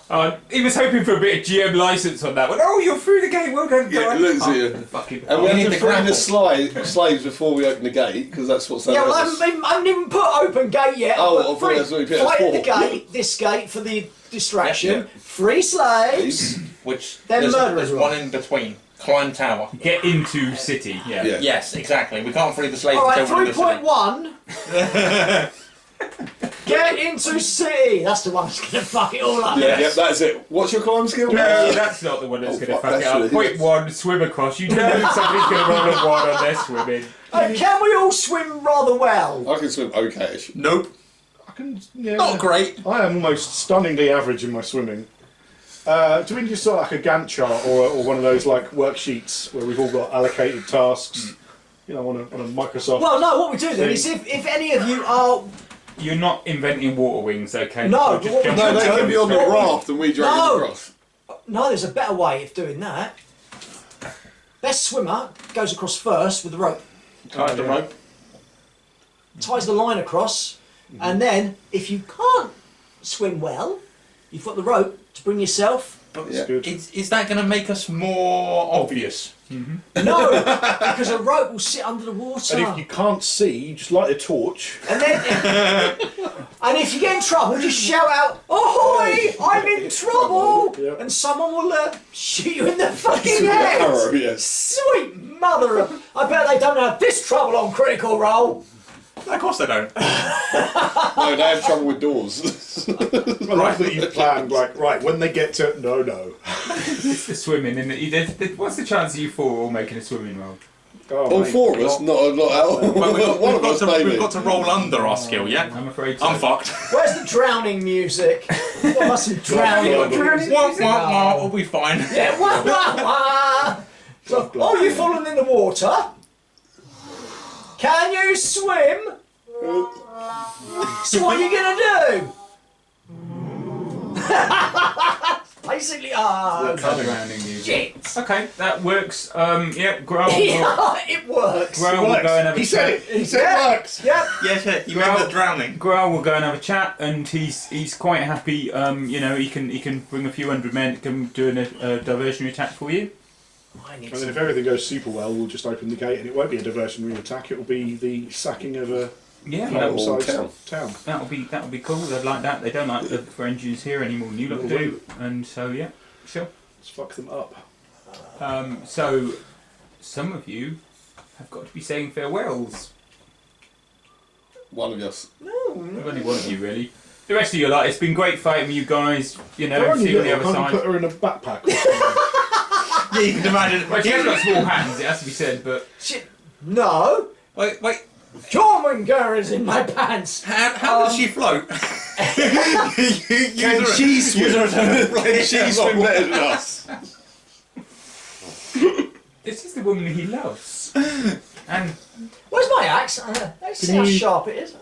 He was hoping for a bit of GM license on that one. Oh, you're through the gate. Well done. Yeah, go on. looks at you. Fucking. And we You have need to the free the grapple. slaves before we open the gate, because that's what's Yeah, well, I haven't even put open gate yet. Oh, I've I put thought that's what you put as fight four. the gate, this gate for the distraction. Yeah, Free slaves. Which Then there's, murderers there's roll. one in between. Climb tower. Get into city. Yeah. Yeah. Yes, exactly. We can't free the slaves All right, until we're in the city. 3.1. Get into city. That's the one that's gonna fuck it all up. Yeah, yeah, that's it. What's your climb skill? No, that's not the one that's Oh, going to fuck, fuck it that's up. really- Point 1, swim across. You know somebody's going to roll a 1 on their swimming. Can we all swim rather well? I can swim okay-ish. Nope. I can, yeah. Not great. I am almost stunningly average in my swimming. Do we just sort of like a Gantt chart or one of those like worksheets where we've all got allocated tasks? You know, on a Microsoft. Well, no. What we do then is if any of you are You're not inventing water wings, okay? No, So just what- jump No, in. they can be on the No. raft and we drag No. them across. no, there's a better way of doing that. Best swimmer goes across first with the rope, Tie the rope. ties the line across, and then if you can't swim well, you've got the rope to bring yourself. That's Yeah. good. Is that going to make us more obvious? No, because a rope will sit under the water. And if you can't see, you just light a torch. And then, and if you get in trouble, just shout out, "Ahoy! I'm in trouble!" Yeah. And someone will shoot you in the fucking head. Arrow, yes. Sweet mother of! I bet they don't have this trouble on Critical Role. Of course they don't. No, they have trouble with doors. I like that you've planned, like, right, when they get to... No. It's the swimming, and what's the chance of you 4 all making a swimming roll? Oh, All mate. 4 of us, not out. Well, One of us, maybe. we've got to roll under our skill, yeah? I'm afraid so. I'm fucked. Where's the drowning music? What must be drowning? Wah, wah, wah, we'll be fine. Yeah, wah wah wah. So, oh, you've fallen in the water. Can you swim? So what are you gonna do? Basically, Drowning music. shit. Okay, that works. Yeah, Growl will, Yeah, it works. Growl will go and have a He said chat. it. He said Yeah. it works. Yep. Yes, you Well- end up drowning. Growl will go and have a chat, and he's quite happy. You know, he can bring a few hundred men to come do a diversionary attack for you. I need And then some. if everything goes super well, we'll just open the gate and it won't be a diversionary attack, it'll be the sacking of a Yeah, Oh. sized town. town. that'll be cool. They'd like that. They don't like the for engineers here any more than you lot do, and so yeah, sure. Let's fuck them up. So some of you have got to be saying farewells. One of us. There's only one of you really. The rest of you are like, it's been great fighting with you guys. You know, They're only see you on the little, other can't you side. put her in a backpack or something? Yeah, you can imagine. Well, she has got small hands. It has to be said, but Shit. No. Wait. Jormungandr is in my pants. How does she float? Can she swim? Can she swim better than us? this is the woman he loves. And Where's my axe? Let's see how you- sharp it is.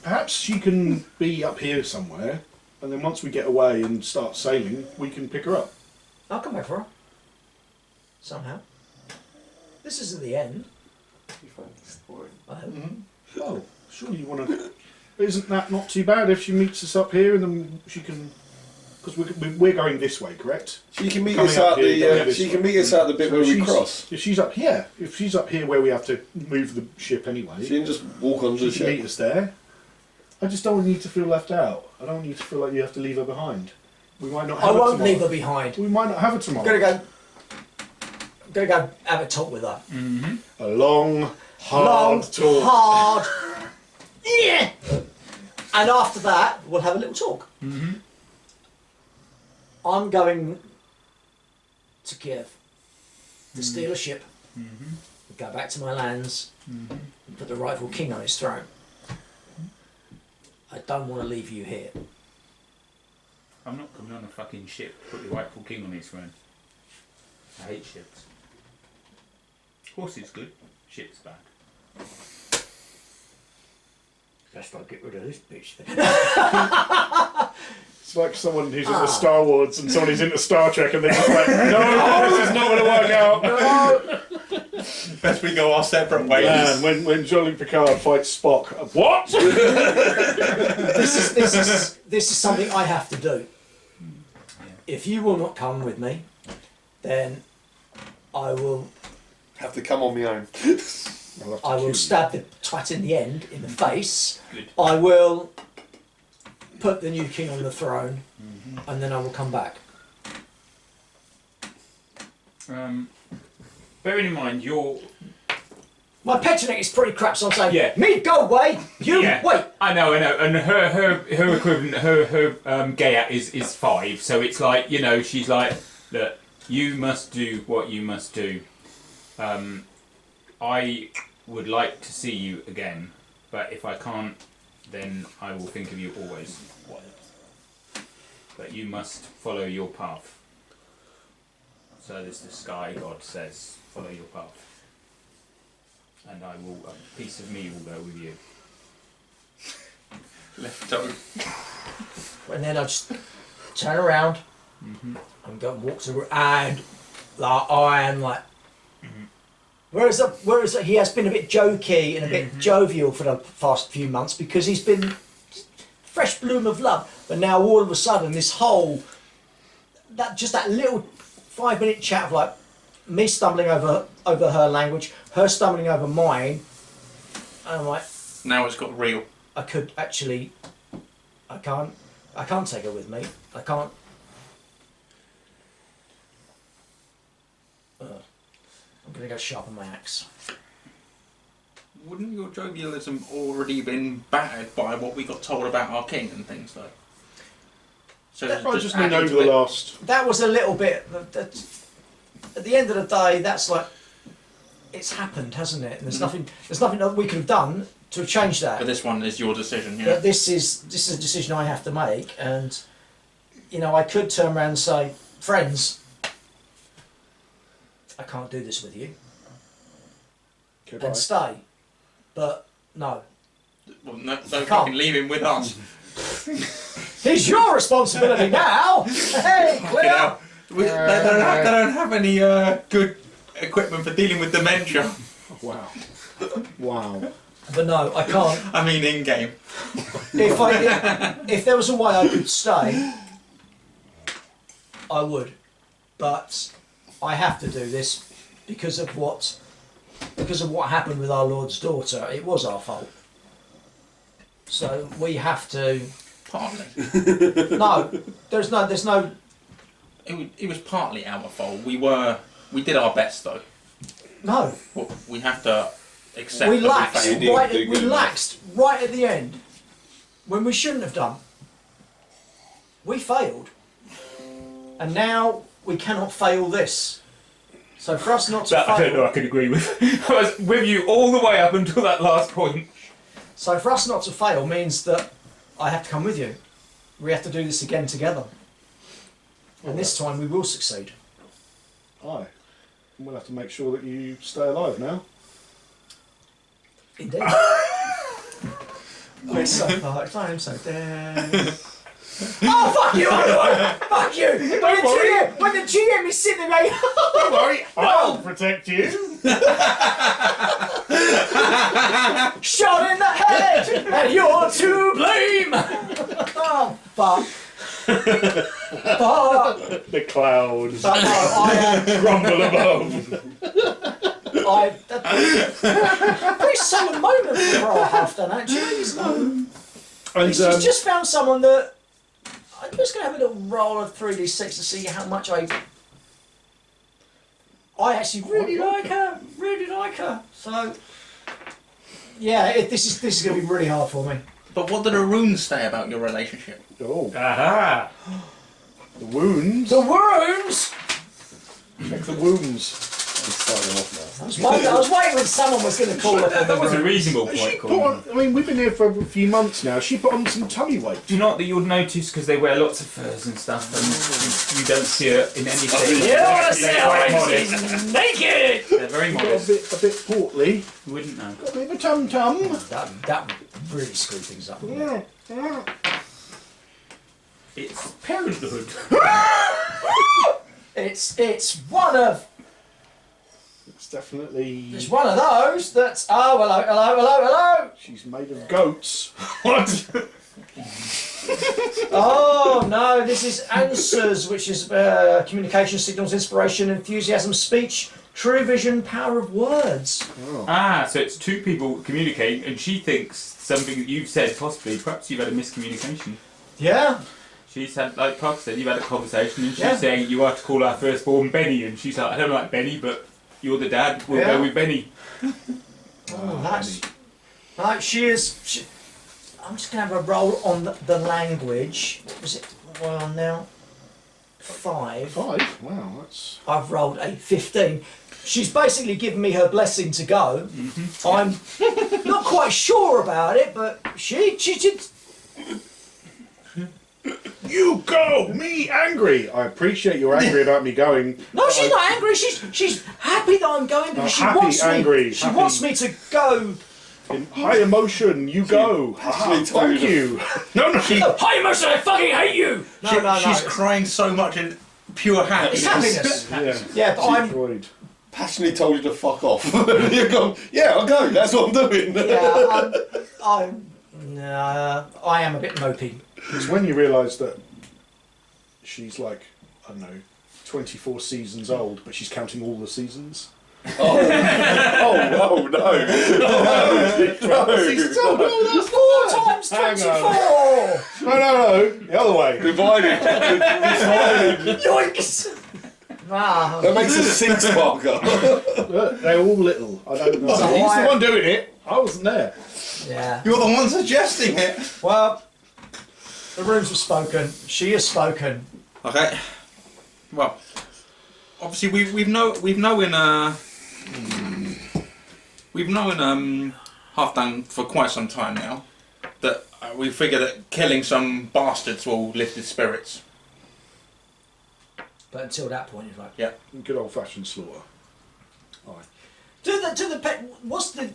Perhaps she can be up here somewhere, and then once we get away and start sailing, we can pick her up. I'll come back for her. Somehow. This isn't the end. I hope. Oh, surely you want to... Isn't that not too bad if she meets us up here and then she can... Because we're going this way, correct? She can meet Coming us up out here, going the. this She way. can meet us out the bit where we cross. If she's up here, where we have to move the ship anyway, She can just walk onto the she can meet ship. us there. I just don't want you to feel left out. I don't want you to feel like you have to leave her behind. We might not have I her won't tomorrow. leave her behind. We might not have her I'm tomorrow. gonna go have a talk with her. A long, hard talk. Hard. Yeah. And after that, we'll have a little talk. I'm going Kiev to steal a ship, go back to my lands, and put the rightful king on his throne. I don't want to leave you here. I'm not coming on a fucking ship to put the rightful king on his throne. I hate ships. Horse is good, ship's bad. Best I get rid of this bitch. It's like someone who's into Star Wars and someone who's into Star Trek, and they're just like, no, this is not going to work out. No. Best we go our separate ways. Man, when Jean-Luc Picard fights Spock, what? This is something I have to do. If you will not come with me, then I will Have to come on my own. I will stab the twat in the end in the face. Good. I will put the new king on the throne, and then I will come back. Bearing in mind My Petronek is pretty crap, so I'm saying, Yeah. me go away, you wait. I know, and her equivalent, her Gayat is 5, so it's like, you know, she's like, look, you must do what you must do. I would like to see you again, but if I can't, then I will think of you always. But you must follow your path. So this the sky god says, follow your path. And I will, a piece of me will go with you. Left toe. And then I just turn around and go and walk to and like, I am like. Whereas he has been a bit jokey and a bit jovial for the past few months because he's been fresh bloom of love, but now all of a sudden this whole that little 5-minute chat of like me stumbling over her language, her stumbling over mine, and I'm like, Now it's got real. I could actually, I can't take her with me. I can't. I'm gonna go sharpen my axe. Wouldn't your jovialism already been battered by what we got told about our king and things like? So I just mean adding over to the it. last. That was a little bit. At the end of the day, that's like it's happened, hasn't it? And there's nothing. There's nothing that we could have done to change that. But this one is your decision, yeah. But this is a decision I have to make, and you know I could turn around and say, friends, I can't do this with you, Goodbye. and stay. But no, Well, no, don't fucking leave him with us. it's your responsibility now. Hey, You clear. know, they don't have any good equipment for dealing with dementia. Wow. Wow. But no, I can't. I mean, in game. If there was a way I could stay, I would. But I have to do this because of what happened with our Lord's daughter. It was our fault. So we have to. Partly. No, there's no. It was partly our fault. We did our best though. No, Well, we have to accept we that laxed we failed. didn't right. do We good enough. laxed right at the end when we shouldn't have done. We failed, and now we cannot fail this. So for us not to That I don't know I fail, could agree with. I was with you all the way up until that last point. so for us not to fail means that I have to come with you. We have to do this again together, and this time we will succeed. Aye. We'll have to make sure that you stay alive now. Indeed. We're so fucked. I am so dead. Oh fuck you! Fuck you! When the GM is sitting there, Don't worry, I'll protect you. shot in the head, and you're to blame. Oh fuck! Fuck! The clouds But no, I am. rumble above. Very solemn moment for our half done actually. He's And just found someone that I'm just going to have a little roll of 3d6 to see how much I actually really like her. Really like her. So yeah, this is going to be really hard for me. But what do the runes say about your relationship? oh, Aha! the wounds. The wounds. Check the wounds. It's starting off now. I was waiting when someone was going to call up. That was a reasonable She point, put on, Colin. I mean, we've been here for a few months now. She put on some tummy weight. Do you know what that you'll notice because they wear lots of furs and stuff, and you don't see her in anything. You don't want to see They're her very when modest. she's naked. They're very Got modest. a bit portly. You wouldn't know. Got a bit of a tum-tum. That really screwed things up. It's parenthood. It's one of It's definitely... it's one of those that's hello. She's made of goats. What? Oh no, this is answers, which is communication, signals, inspiration, enthusiasm, speech, true vision, power of words. Ah, so it's two people communicating, and she thinks something that you've said, possibly, perhaps you've had a miscommunication. Yeah. She's had, like Clark said, you've had a conversation, and she's Yeah. saying you are to call our firstborn Benny, and she's like, I don't like Benny, but you're the dad, we'll Yeah. go with Benny. Oh, that's right. She is. I'm just gonna have a roll on the language. What was it? What am I on now? 5. 5? Wow, that's... I've rolled a 15. She's basically given me her blessing to go. I'm not quite sure about it, but she did. You go! Me angry! I appreciate you're angry about me going. No, she's not angry. She's happy that I'm going because she happy, wants me. angry, She happy. wants me to go. In high emotion, you go. actually told Thank you you. No, High emotion. I fucking hate you. No. She's crying so much in pure It's happiness. happiness. Yeah, Yeah, but I'm. destroyed. Passionately told you to fuck off. You've gone, yeah, I'll go, that's what I'm doing. Yeah, I am a bit mopey. It's when you realise that she's like, I don't know, 24 seasons old, but she's counting all the seasons. Oh, no. Seasons old? Oh, that's 4 times Hang 24. No, the other way. Divided. Yoinks. Wow. That makes a 6 marker. Look, they're all little. I don't know. So He's I- the one doing it. I wasn't there. Yeah. You're the one suggesting it. Well, the rooms have spoken. She has spoken. Okay. Well, obviously we've known Halfdan for quite some time now. That we figure that killing some bastards will lift his spirits. But until that point, it's like. Yeah. Good old fashioned slaughter. Do the pet? What's the?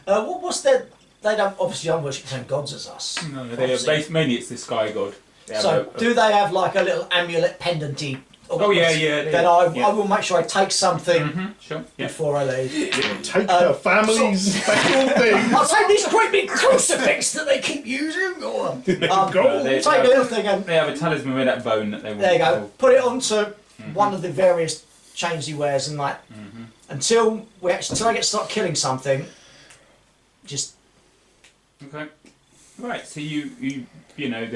What's the? They don't obviously don't worship the same gods as us. No, they are based, mainly it's the sky god. They have So a- do they have like a little amulet pendanty? Oh, yeah. Then I will make sure I take something Mhm, sure. Yeah. before I leave. Take her family's special thing. I'll take this great big crucifix that they keep using, or Go. They- take a little thing and They have a talisman with that bone that they want. there you go. Put it onto one of the various chains he wears, and like until I get to start killing something, just Okay. Right. So you know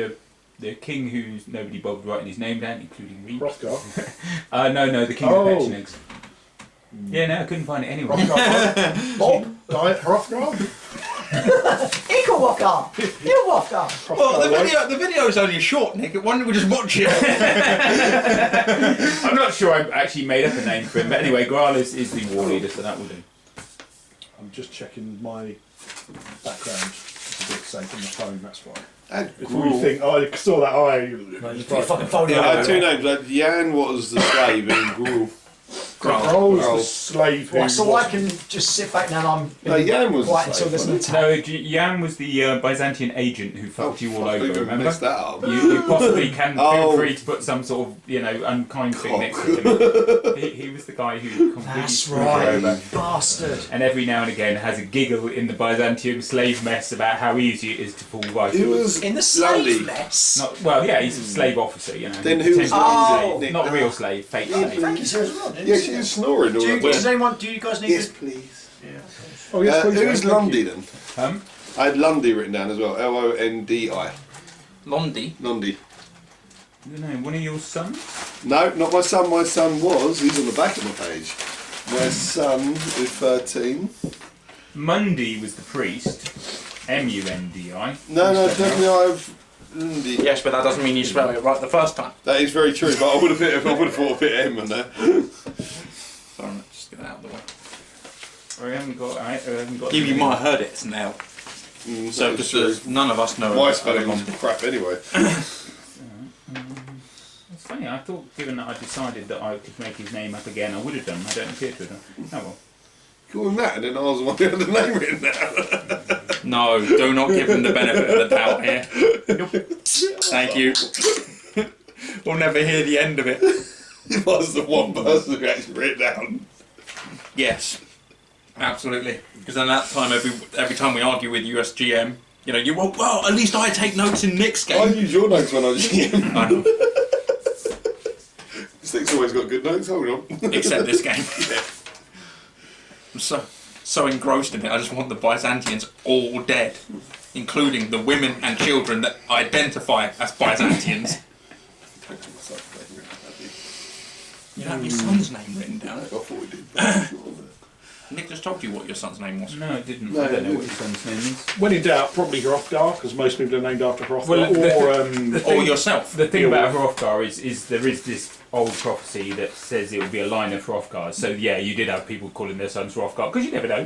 the king who's nobody bothered writing his name down, including me. Hrothgar. No, the king Oh. of Pechenegs. Yeah, no, I couldn't find it anywhere. Bob, Diet Hrothgar. equal walker, you walker. Well, the video's only short, Nick. Why don't we just watch it? I'm not sure I actually made up a name for him, but anyway, Graal is the war leader, so that will do. I'm just checking my background. It's a bit safe on the phone, that's why. And Before you think, oh, I saw that eye. You fucking phone yeah, I had 2 over. names. I had Jan was the slave and Gru. Growl is the Growl. slave who Right, so I was- can just sit back now and I'm No, Jan was quiet the until slave, there's an wasn't attack. No, Jan was the Byzantine agent who fucked you all fuck, over, even remember? messed that up. You possibly can Oh. feel free to put some sort of, unkind thing next to him. He was the guy who completely That's screwed you right, over. bastard. And every now and again has a giggle in the Byzantium slave mess about how easy it is to fall right. Who was In the slave Lundy? mess. Well, yeah, he's a slave officer, Then who was Oh. Lundy? Not real slave, fake slave. Frankie's here as well, didn't Yeah, he? she was snoring all Do the time. anyone? Do you guys need? Yes, to- please. Oh, yes, please, Who was thank Lundy you. then? I had Lundy written down as well. Londy. Londi. Lundy. I don't know, one of your sons? No, not my son. My son was. He's on the back of my page. My son is 13. Mundi was the priest. Mundi. No, definitely I've Yes, but that doesn't mean you spell it right the first time. That is very true, but I would have thought of it M in there. Sorry, just get that out of the way. I haven't got. You might have heard it now. So, because none of us know. My spelling was crap anyway. It's funny, I thought given that I decided that I could make his name up again, I would have done. I don't appear to have done. Oh well. Call him that, and then I was the one who had the name written down. No, do not give him the benefit of the doubt here. Thank you. We'll never hear the end of it. He was the one person who actually wrote it down. Yes, absolutely. Because then that time, every time we argue with USGM, you know, you won't. Well, at least I take notes in Nick's I game. use your notes when I was GM. I know, Stick's always got good notes, hold on. except this game. I'm so engrossed in it. I just want the Byzantians all dead, including the women and children that identify as Byzantians. You don't have your son's name written down. I thought we did. Nick just told you what your son's name was. No, it didn't. No, I don't know it what his son's name is. When in doubt, probably Hrothgar, because most people are named after Hrothgar. Well, Or yourself. The thing about Hrothgar is there is this old prophecy that says it will be a line of Hrothgar. So yeah, you did have people calling their sons Hrothgar because you never know.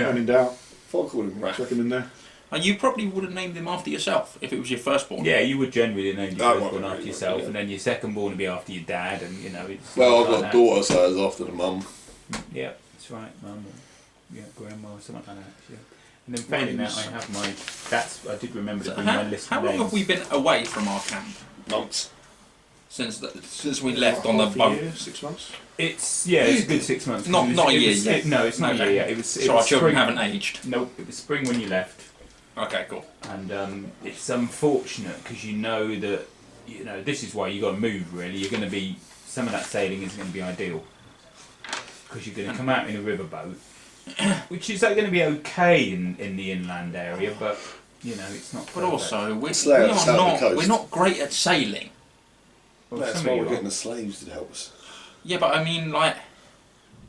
When in doubt, If I called him Rat. chuck him in there. And you probably would have named him after yourself if it was your firstborn. Yeah, you would generally name your Oh, firstborn right, after right, yourself, yeah. and then your secondborn would be after your dad, and you know. It's Well, I've like got a that. daughter, so it's after the mum. Yeah, that's right, mum. Yeah, grandma, or something like that. Yeah. And then failing that, I have my. I did remember to So bring my list how of long names. have we been away from our camp? Months. Since we left on the Half a boat? year, 6 months. It's a good 6 months. Not- It was- not a it year was- yet. No, it's not a Okay. year yet. It was. So our children haven't aged. Nope, it was spring when you left. Okay, cool. And it's unfortunate because you know that this is why you got to move. Really, you're going to be some of that sailing isn't going to be ideal because you're going to come out in a riverboat, which is going to be okay in the inland area, but it's not. But perfect. also, we Slay are us out the not. coast. We're not great at sailing. Well, That's some why of we're you getting are. the slaves to help us. Yeah, but I mean, like,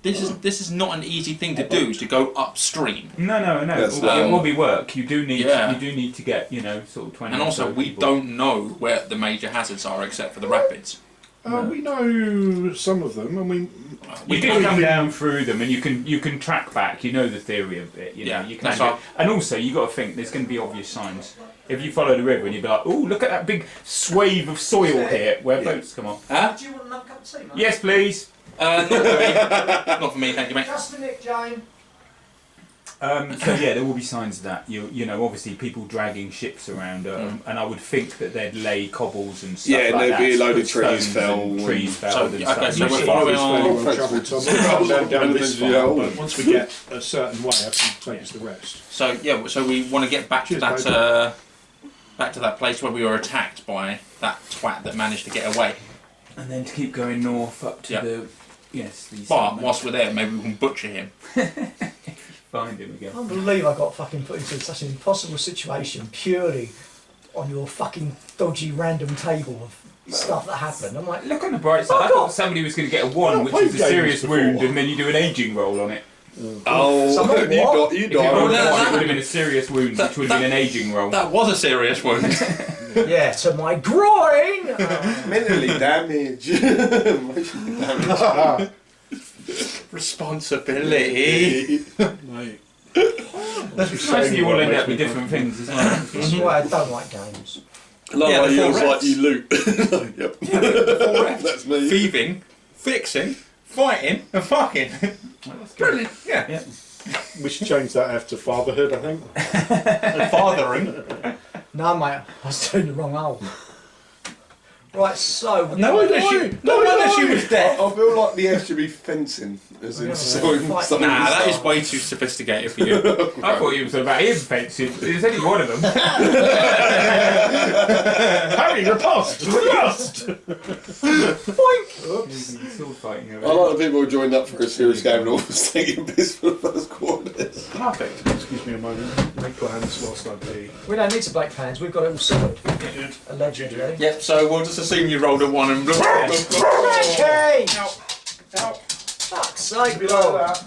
this is not an easy thing to do to go upstream. No. Yes, it will be work. You do need. Yeah. You do need to get sort of 20. And or also, so we people. don't know where the major hazards are except for the rapids. We know some of them, and You do come down through them, and you can track back. You know the theory of it. Yeah, you can that's do it. right. And also, you got to think there's going to be obvious signs. If you follow the river and you'd be like, "Oh, look at that big swathe of soil here where boats come on." Huh? Do you want another cup of tea, mate? Yes, please. Not for me. Not for me, thank you, mate. Just for Nick, Jane. So yeah, there will be signs of that. Obviously people dragging ships around, and I would think that they'd lay cobbles and stuff Yeah, and like there'd that. be a load put of trees stones fell and and- trees So, felled and okay, stuff. so we're Usually following it's our- fairly Oh, well travelled. So I'm going down this Yeah. far, but once we get a certain way, I can take us the rest. So yeah, so we want to get back to Cheers, that place where we were attacked by that twat that managed to get away. And then to keep going north up to Yeah. these. But whilst we're there, maybe we can butcher him. Find him again. I can't believe I got fucking put into such an impossible situation purely on your fucking dodgy random table of stuff that happened. I'm like, Look on the bright side. I Fuck thought off. somebody was going to get a 1, I've which played is a games serious before. wound, and then you do an aging roll on it. Oh, Someone you what? died. If you rolled that- a 1, it that- would have been a serious wound, that- which would have been an aging roll. That was a serious wound. yeah, to my groin. Mentally damage. Emotionally damage. Responsibility. Mate. It's nice that you all end up with different things as well. That's why I don't like games. Love Yeah, how the you four was like reps. you loot. Yep. Four Fs. That's me. Thieving, fixing, fighting, and fucking. Brilliant. Yeah. Yeah. We should change that F to fatherhood, I think. Fathering. No, mate, I was doing the wrong hole. Right, so No wonder she was dead. I feel like the F should be fencing, as in Yeah, sewing fight. something. Nah, to that is start. way too sophisticated for you. I thought you was about him fencing. There's only one of them. Harry, repulsed! Repulsed! Sword fighting I over like the people who joined up for a serious game and all was taking piss for the first quarters. Perfect. Excuse me a moment. Make plans whilst I pee. we don't need to break plans. We've got it all sorted, allegedly. Yep, so we'll just assume you rolled a 1 and Okay. Ow. Fuck's sake, Lord.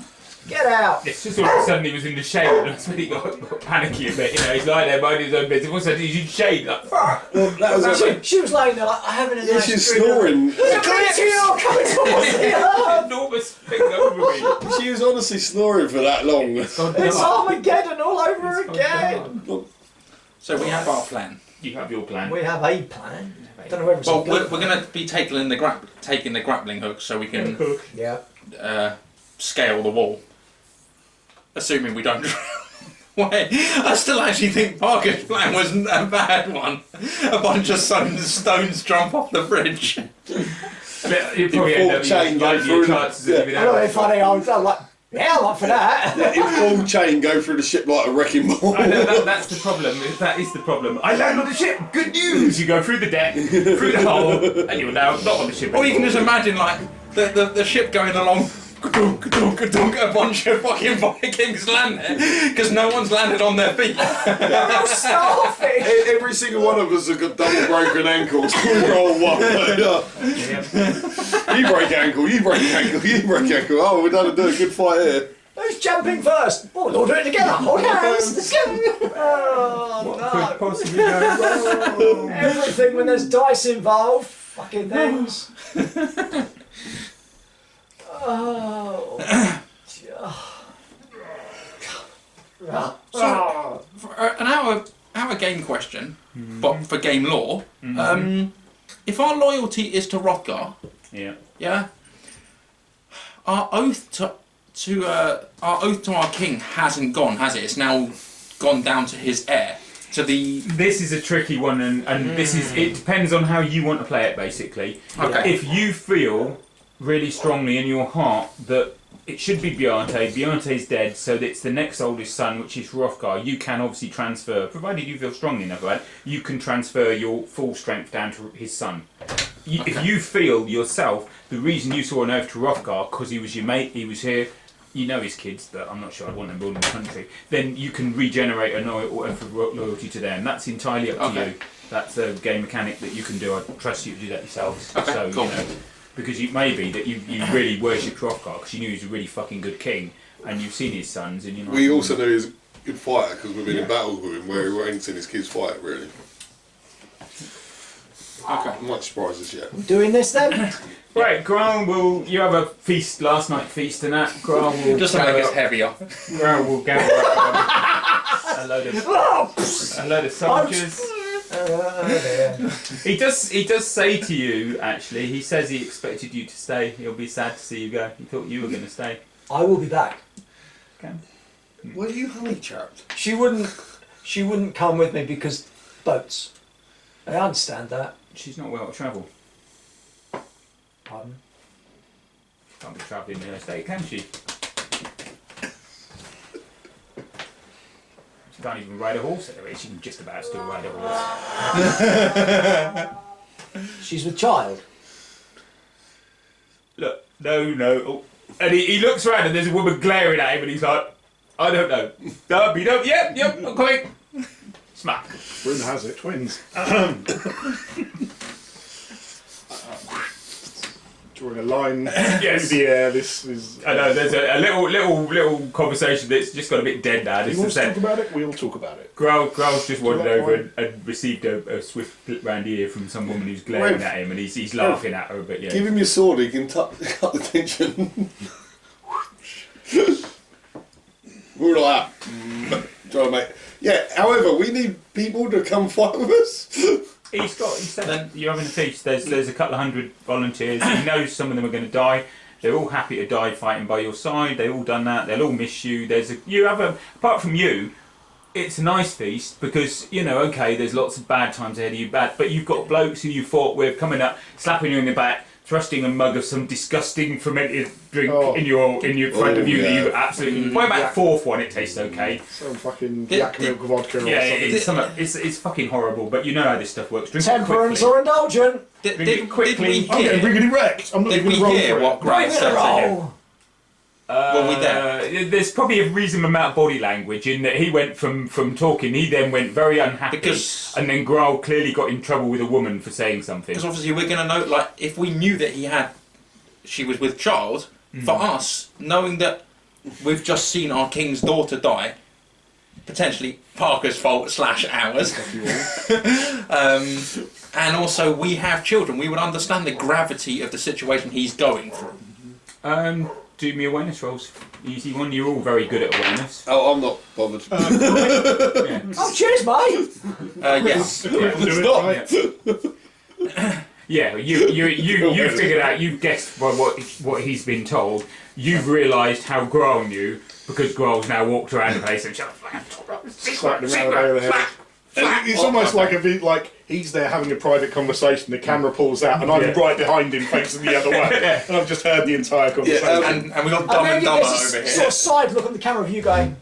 Get out! It's just all of a sudden he was in the shade and that's when he got panicky a bit. You know, he's lying there minding his own business. All of a sudden he's in shade, like, fuck! Well, that was She was laying there like, having a nice she's drink. snoring. There's a meteor coming towards the Enormous thing over me. She was honestly snoring for that long. It's Armageddon all over again! So we have our plan. You have your plan. We have a plan. Don't know whether it's Well, a good we're going to be taking the grappling hook so we can Yeah. scale the wall. Assuming we don't drown. Wait, I still actually think Parker's plan wasn't a bad one. A bunch of stones jump off the bridge. You probably end up chain go through chances the- of living I know out. it's funny, I'm like, yeah, I'm up for that. In full chain, go through the ship like a wrecking ball. I know, that's the problem. That is the problem. I land on the ship. Good news. You go through the deck, through the hole, and you're now not on the ship. Or you can anymore. just imagine like the ship going along. A bunch of fucking Vikings land there because no one's landed on their feet. I'm starfish! Every single one of us have got double broken ankles. We roll one. You break ankle, you break ankle, you break ankle. Oh, we're done do a good fight here. Who's jumping first? Oh, we'll all do it together. Hold hands. Let's go. Oh, What no. could possibly go wrong? Everything when there's dice involved. Fucking things. Oh. So, for an hour game question, but for game lore, if our loyalty is to Hrothgar, Yeah. our oath to our king hasn't gone, has it? It's now gone down to his heir. To the This is a tricky one, and this is. It depends on how you want to play it, basically. Okay. If you feel really strongly in your heart that it should be Bjarne's dead, so that it's the next oldest son, which is Hrothgar, you can obviously transfer, provided you feel strongly enough about it, you can transfer your full strength down to his son. If you feel yourself, the reason you saw an oath to Hrothgar, because he was your mate, he was here, you know his kids, but I'm not sure I'd want them building the country, then you can regenerate a oath of loyalty to them. That's entirely up to you. That's a game mechanic that you can do. I trust you to do that yourselves. Okay, So, cool. you know, because it may be that you really worshipped Hrothgar because you knew he was a really fucking good king, and you've seen his sons, and you're like, We also know he's a good fighter because we've been in battles with him where we ain't seen his kids fight really. okay. I'm not surprised as yet. Doing this then? Right, Grant will. You have a feast, last night feast, and that Grant will Just to make us heavier. Grant will gather up a load of soldiers. He does say to you, actually, he says he expected you to stay. He'll be sad to see you go. He thought you were going to stay. I will be back. Okay. Were you honey trapped? She wouldn't come with me because boats. I understand that. She's not well to travel. Pardon? Can't be travelling in her state, can she? She can't even ride a horse anyway. She can just about still ride a horse. She's with child. Look, no. Oh. And he looks around and there's a woman glaring at him and he's like, I don't know. No, you don't? Yep, I'm coming. Smack. Rumour has it, twins. Drawing a line Yes. through the air. This is. I know, there's a little conversation that's just got a bit dead now. You This want is to talk said. about it? We'll talk about it. Growl's just wandered Do you over want and received a swift flip round the ear from some woman who's glaring Rev. at him and he's laughing at her, but yeah. Give him your sword, he can cut the tension. We're like that. Trying to make. Yeah, however, we need people to come fight with us. He said that you're having a feast. There's a couple of hundred volunteers. He knows some of them are going to die. They're all happy to die fighting by your side. They've all done that. They'll all miss you. Apart from you, it's a nice feast because, you know, okay, there's lots of bad times ahead of you, but you've got blokes who you fought with coming up, slapping you in the back, thrusting a mug of some disgusting fermented drink in your front of you that you absolutely. By about the fourth one, it tastes okay. Some fucking yak milk vodka or Yeah, something. it's fucking horrible, but you know how this stuff works. Drink it Temperance quickly. or indulgent? Did Drink it quickly. we I'm getting hear, really wrecked. I'm not did even we going to roll hear for it. what Grant Give it said a to him? roll. Were we there? There's probably a reasonable amount of body language in that he went from talking, he then went very unhappy, Because- and then Growl clearly got in trouble with a woman for saying something. Because obviously we're going to know, like, if we knew that she was with child, for us, knowing that we've just seen our king's daughter die. Potentially Parker's fault / ours. And also we have children. We would understand the gravity of the situation he's going through. Do me awareness rolls. Easy one. You're all very good at awareness. Oh, I'm not bothered. Yeah. Oh, cheers, mate! Yes. It's not. Yeah, you figured out. You've guessed by what he's been told. You've realised how Grohl knew because Grohl's now walked around the place and shut Slapped him around over the head. It's almost like like he's there having a private conversation, the camera pulls out, and I'm right behind him facing the other way. And I've just heard the entire conversation. And we got Dumb and Dumber over here. Sort of side look on the camera of you going.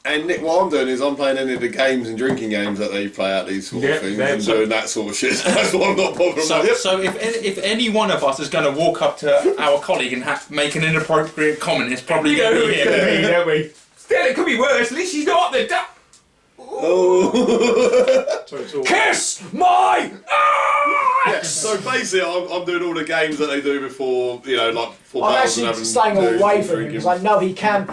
And Nick, what I'm doing is I'm playing any of the games and drinking games that they play out these sort of things and doing that sort of shit. That's what I'm not bothered about. So if any one of us is going to walk up to our colleague and make an inappropriate comment, it's probably going to be him. don't we? Still, it could be worse. At least she's not the duck. Oh. So it's all Kiss my ass! So basically, I'm doing all the games that they do before, like before I'm battles and actually having staying do away from him drinking. because I know he can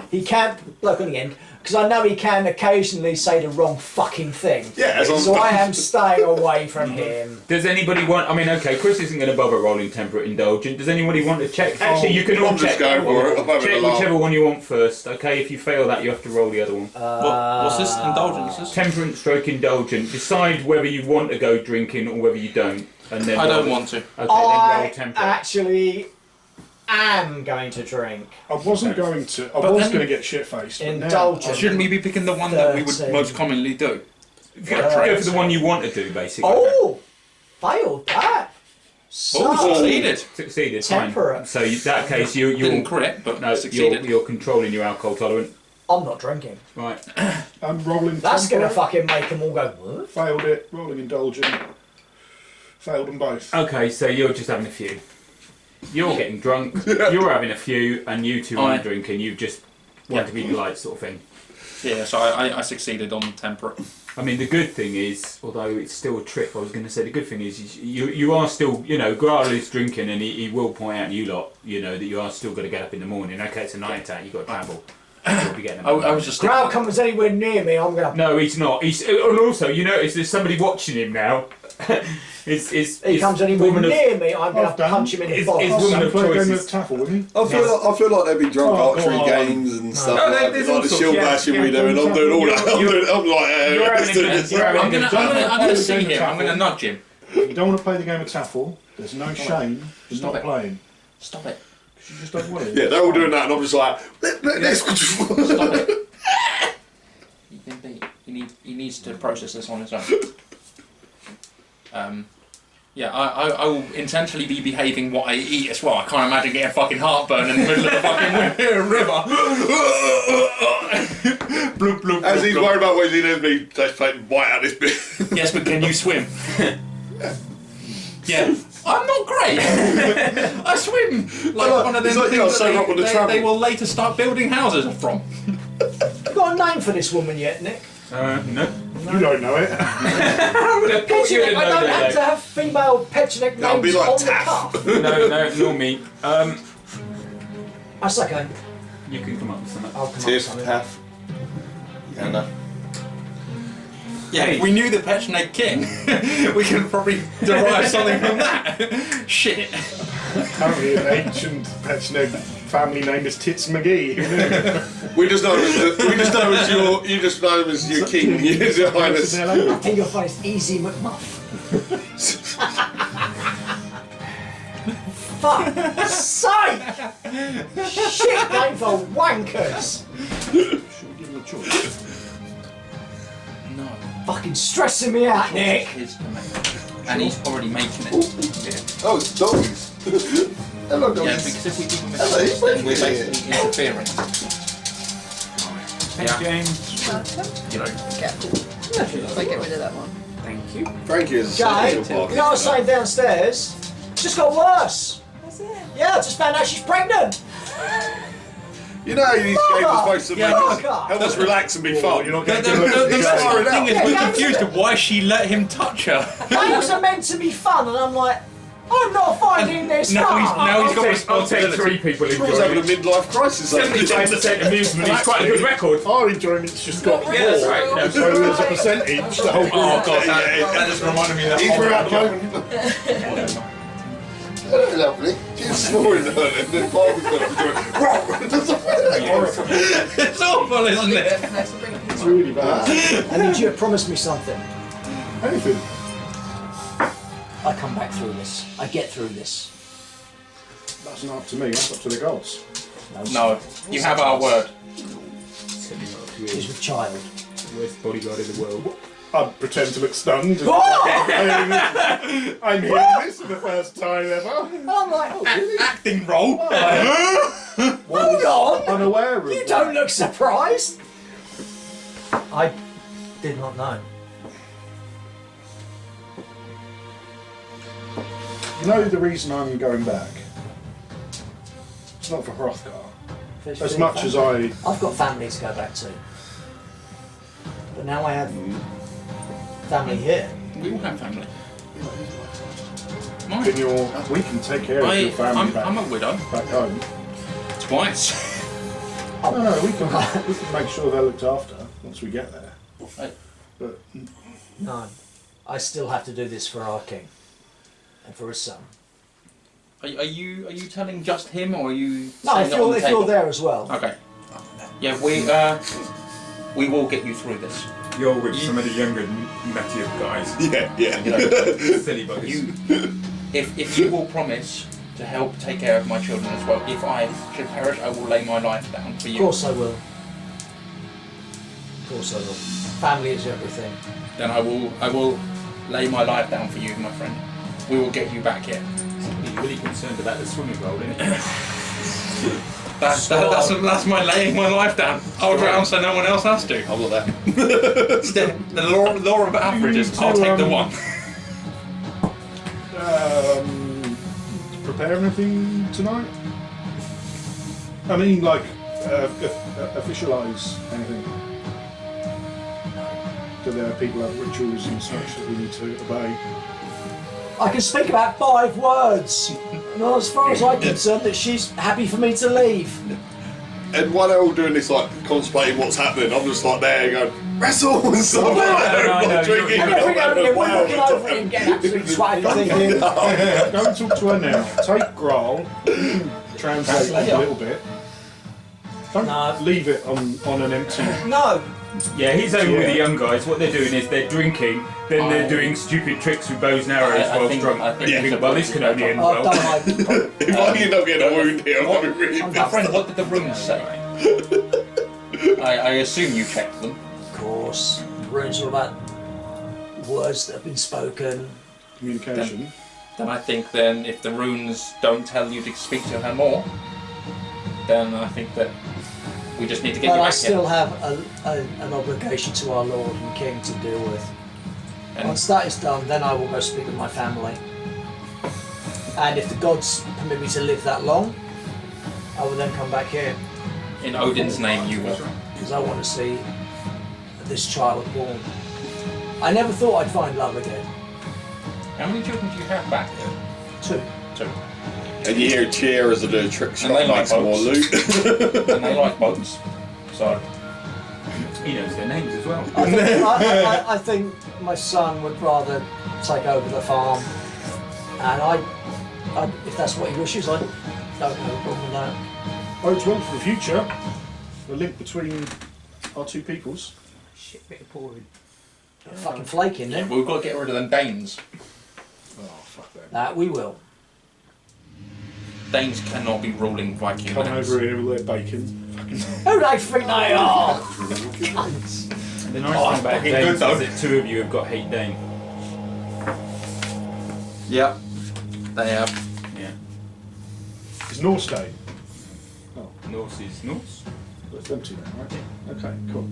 look on the end because I know he can occasionally say the wrong fucking thing. Yeah, so I am staying away from him. Does anybody want? I mean, okay, Chris isn't going to bother rolling temperate indulgent. Does anybody want to check? Actually, you can all I'm just check. going for it. I'm having Check a laugh. whichever one you want first. Okay, if you fail that, you have to roll the other one. What's this? Indulgences? Temperate stroke indulgent. Decide whether you want to go drinking or whether you don't, and then I roll don't it. want to. Okay, then I roll temperate. actually am going to drink. I wasn't going to. I But was then- going to get shit faced. Indulgent. Shouldn't we be picking the one that we would 13. most commonly do? Go for the one you want to do, basically. Oh, failed that. So, Oh, succeeded. Succeeded. Fine. Temperate. So in that case, you're Didn't crit, but no, succeeded. you're controlling your alcohol tolerance. I'm not drinking. Right. I'm rolling. That's going to temperate. fucking make them all go, what? Failed it. Rolling indulgent. Failed them both. Okay, so you're just having a few. You're getting drunk. You're having a few, and you two aren't drinking. You just want to be polite, sort of thing. Yeah, so I succeeded on temperate. I mean, the good thing is, although it's still a trip, I was going to say the good thing is you are still, Graal is drinking, and he will point out you lot, that you are still going to get up in the morning. Okay, it's a night attack. You've got to travel. You'll be getting I was just Crowd comes anywhere near me, I'm going to... No, he's not. And also, you notice there's somebody watching him now. He comes anywhere near me, I'm going to punch him in the Is balls. woman of Play a game choices. of Taffle with me. I feel like there'd be drunk Oh, archery go on. games and stuff No, like there's that. all Like the sorts, shield yeah. bashing we do, and I'm doing all that. You're let's having do a this. good- you're having a I'm good gonna see him. I'm gonna nudge him. If you don't want to play the game of Taffle, there's no shame in Stop not it. playing. Stop it. You just don't want it. Yeah, they're all doing that, and I'm just like, let this. Stop it. He can be. He needs to process this on his own. Yeah, I will intentionally be behaving what I eat as well. I can't imagine getting fucking heartburn in the middle of the fucking river. Bloop, bloop, As bloop, he's bloop. worried about what he's doing, me just taking bite out this bit. Yes, but can you swim? Yeah. I'm not great. I swim like one of them It's like, things so up on the that travel. they will later start building houses from. You got a name for this woman yet, Nick? No. You don't know it. I'm going to put you in Petunek, I don't have to no, have female Petunek That'll be names like on the Taff. cup. nor me. That's okay. You can come up with something. I'll come up with Tiff, something. Taff, Anna. Yeah, if we knew the Petunek king, we could probably derive something from that. Shit. Apparently, an ancient Petunek family name is Tits McGee. Who knew? We just know as your. You just know him as your king. Your highness. I think you'll find it's Easy McMuff. Fuck's sake! Shit name for wankers! Should we give him a choice? No. Fucking stressing me out, Nick! His domain. And he's already making it. Oh, it's dogs. Hello, dogs. Yeah, because if we give him a Hello, choice, then we're yeah. basically interfering. Thanks, James. You know. If I get rid of that one. Thank you. Frankie is a Jay, social you party. know what I was saying downstairs? It's just got worse. That's it. Yeah, I just found out she's pregnant. You know, these games are supposed to Yeah, make us, Mother! help us relax and be fun. You're not The, going the, to the, the look. best Far it thing out. is we're Yeah, confused yeah. of why she let him touch her. Games are meant to be fun, and I'm like, I'm not finding this Now fun. he's got I'll take responsibility. 3 people Troy's having a enjoying it. midlife crisis. 75% amusement is quite a good record. Our enjoyment's just got more. Yeah, that's right. So as a percentage, the whole group. Oh god, that just reminded me of that. He's whole- at the moment. Hello, lovely. She's snoring at her, and then Barbie's going to It's awful, isn't it? It's really bad. I need you to promise me something. Anything. I come back through this. I get through this. That's not up to me. That's up to the gods. No, you have our word. He's with child. Worst bodyguard in the world. I'd pretend to look stunned. I'm hearing this for the first time ever. I'm like, oh, really? Acting role. Hold on! Unaware of You that. don't look surprised. I did not know. You know the reason I'm going back? It's not for Hrothgar. As much as I... I've got family to go back to. But now I have family here. We all have family. Can we can take care of your family I'm a widow. back home. Twice. No, we can make sure they're looked after once we get there. Right. But No. I still have to do this for our king. And for his son. Are you telling just him, or are you? No, saying if it on the you're table? there as well. Okay. Yeah, we will get you through this. You're with some of the younger, nuttier guys. Yeah. Silly buggers. You, if you will promise to help take care of my children as well, if I should perish, I will lay my life down for you. Of course I will. Of course I will. Family is everything. Then I will lay my life down for you, my friend. We will get you back here. He's really concerned about the swimming role, isn't he? That's my laying my life down. I'll drown so no one else has to. I'm not that. It's the law of averages. I'll take the one. prepare anything tonight? I mean, like, officialise anything. Do there people have rituals and such that we need to obey? I can speak about 5 words. Not as far as I'm concerned that she's happy for me to leave. And while they're all doing this, like, contemplating what's happening, I'm just like there going, wrestle and stuff like that. No, Like, drinking. And every now and again we're looking over it and getting absolutely swag thinking. Go and talk to her now. Take Graal, translate it a little bit. Don't No. leave it on an empty... No. Yeah, he's over with the young guys. What they're doing is they're drinking, then they're doing stupid tricks with bows and arrows I whilst think- drunk. I think You think, it's well, this can only end Oh, don't well. I? If I end up getting a wound here, I'm going to be really My pissed. friend, what did the runes say? I assume you checked them. Of course. Runes are about words that have been spoken. communication. Then I think then if the runes don't tell you to speak to her more, then I think that we just need to get But you I back still here. have an obligation to our Lord and King to deal with. And Once that is done, then I will go speak with my family. And if the gods permit me to live that long, I will then come back here. in Odin's name, you will. Because I want to see this child born. I never thought I'd find love again. How many children do you have back? 2. And you hear a cheer as I do a trick shot And they and like make some more boats. loot. And they like boats. So, He knows their names as well. I think my son would rather take over the farm. And I if that's what he wishes, I don't have a problem with that. Oh, it's one for the future. The link between our 2 peoples. Shit, bit of pouring. Fucking flaking yeah, then. but we've got to get rid of them Danes. Oh, fuck them. That we will. Danes cannot be ruling Viking Come lands. over here with their bacon. Who they think they are? Cunts. The nice Oh, thing about fucking Danes good, is that 2 of you have got hate Dane. Yep, they have. Yeah. It's Norse Day. Norse is Norse. But it's them 2 now, right? Okay, cool.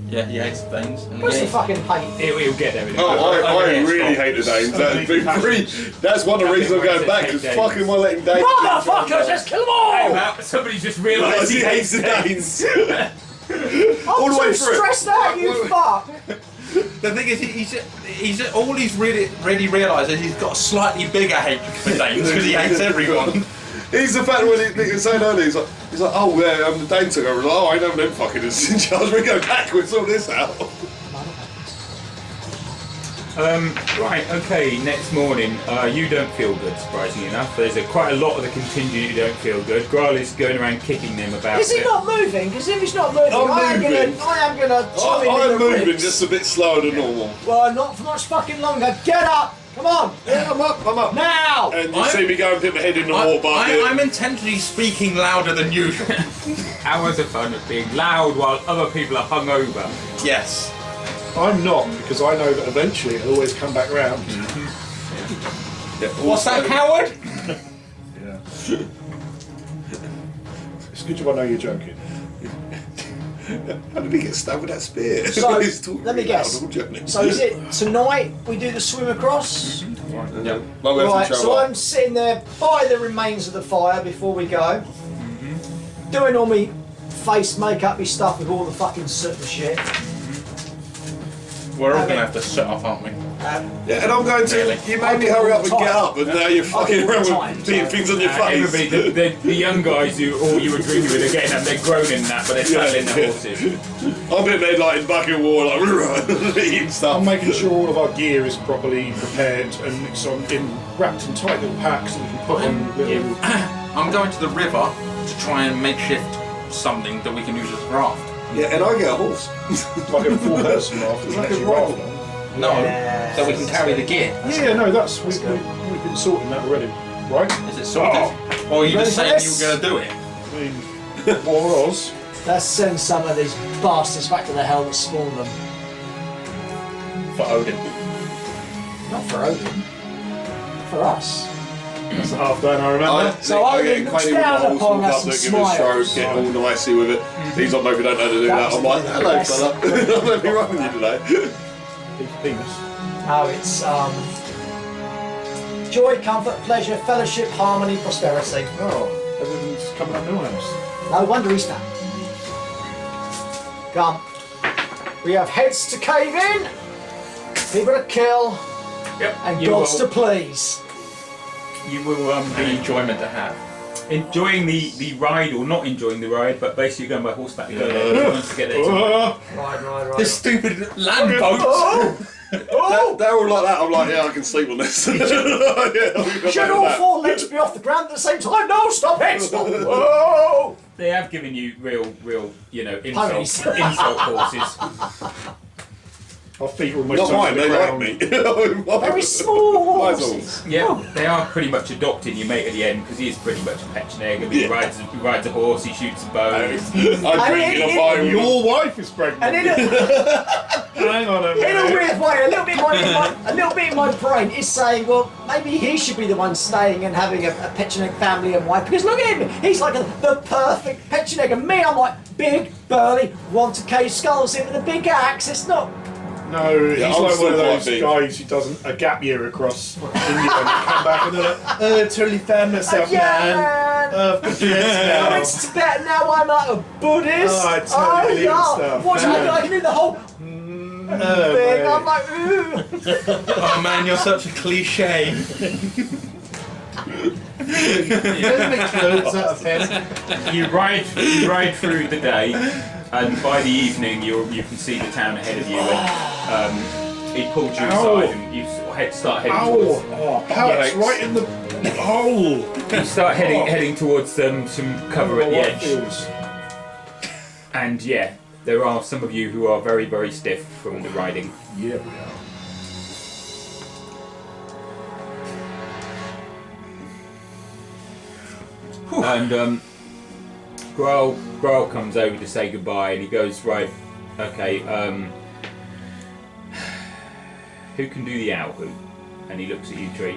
Yeah, he hates the Danes. And Where's yeah, the fucking hate? He'll get there. Oh, I yeah, really stop. hate the Danes. That's been that's one of the reasons I'm going back, because fucking am I letting Danes... Motherfuckers, let's kill them all! Wow, somebody just realised he hates the Danes. I'm all the way too through it. stressed out, you fuck! The thing is, he's all he's really realised is he's got a slightly bigger hatred for Danes because he hates everyone. He's the fact when he was saying earlier, he's like, oh yeah, the Dane took over. Oh, I know them fuckers in charge. We go backwards, sort this out. Right, okay, next morning, you don't feel good, surprisingly enough. There's quite a lot of the contingent who don't feel good. Graal is going around kicking them about. Is he not moving? Because if he's not moving, I am gonna I'm moving just a bit slower than normal. Well, not for much fucking longer. Get up! Come on! Yeah, I'm up. Now! And you see me go and put my head in the water bucket. I'm intentionally speaking louder than usual. Hours of fun of being loud while other people are hungover. Yes. I'm not, because I know that eventually it'll always come back round. Yeah, What's that, coward? Yeah. It's a good job I know you're joking. How did he get stabbed with that spear? So, let me really guess. loud, So is it tonight we do the swim across? Yeah. Well, we have Right, to so travel. I'm sitting there by the remains of the fire before we go. Doing all me face makeup y stuff with all the fucking soot and shit. We're all going to have to sit up, aren't we? Yeah, and I'm going to. Really? You made me hurry up and get up, and now you're fucking around with being things on your face. Everybody, the young guys who all you were drinking with are getting up, they're groaning and that, but they're saddling their horses. I'm in there like in bucket war, like eating stuff. I'm making sure all of our gear is properly prepared and it's wrapped in tight little packs that we can put on little... I'm going to the river to try and makeshift something that we can use as a raft. Yeah, and I get a horse. like a four-person raft. It's like a rifle. No, so we can carry the gear. Yeah, no, we've been sorting that already, right? Is it sorted? Or are you just saying you were going to do it? I mean, what was? Let's send some of these bastards back to the hell that spawned them. For Odin. Not for Odin. For us. That's the half day, I remember. So I Odin get looks acquainted with down the horse, upon walk us up and there, give it a smiles. stroke, get all nicey with it. He's like, maybe don't know how to do that. I'm like, hello fella. I'm going to be wrong with you today. Penis. Oh, it's joy, comfort, pleasure, fellowship, harmony, prosperity. Oh, everything's coming up Milhouse. No wonder he's fat. Come. We have heads to cave in, people to kill, and You gods will- to please. You will And be enjoyment to have. enjoying the ride, or not enjoying the ride, but basically going by horseback to go there. He wants to get there tonight. Right. This stupid land boat! They're all like that. I'm like, yeah, I can sleep on this. Should all four legs be off the ground at the same time? No, stop it! Stop. Whoa! They have given you real, Ponies. insult horses. Our feet are almost Not mine, they like me. Very small horses. Yeah, they are pretty much adopting your mate at the end because he is pretty much a Petchenegg. I mean, he rides a horse, he shoots a bow. I'm drinking a fire. Your wife is pregnant. And in a Hang on a minute. weird way, a little bit in my brain is saying, well, maybe he should be the one staying and having a Petchenegg family and wife. Because look at him, he's like the perfect Petchenegg. And me, I'm like big, burly, want to cage skulls in with a big axe. It's not. No, he's I'm like one still of those quite big. guys who does a gap year across India and come back and they're like, totally found myself, Yeah, man. man. I've got this now. I'm in Tibet now. I'm like a Buddhist. Oh, I totally believe in stuff. What do I can do the whole Oh, thing? mate. I'm like, ooh. Oh man, you're such a cliche. Don't make clothes out of him. You ride through the day, and by the evening you can see the town ahead of you. And he pulled you aside, and you start heading towards. It's right in the hole. You start heading towards some cover at the edge. And yeah, there are some of you who are very, very stiff from the riding. Yeah, we are. And Graal comes over to say goodbye, and he goes, right, okay, who can do the owl hoot? And he looks at you, Tree.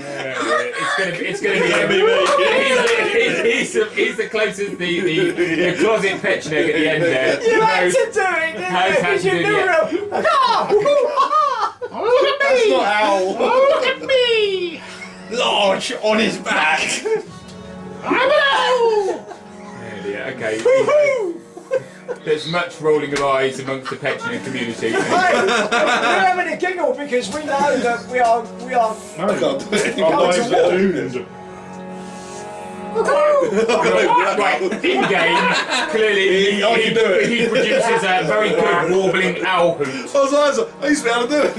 It's gonna be he's the closest the closet Petchenegg at the end there. You had to do it, didn't Has you? had Because to you do it, knew yeah. real. That's not owl. Look at me! Large on his back. I'm an owl! The Yeah, okay. There's much rolling of eyes amongst the Petulant community. We're having a giggle because we know that we are. No, I can't do it anymore. our lives are doomed. Right, in game, clearly I can do it. he produces a very good warbling owl hoot. I used to be able to do it.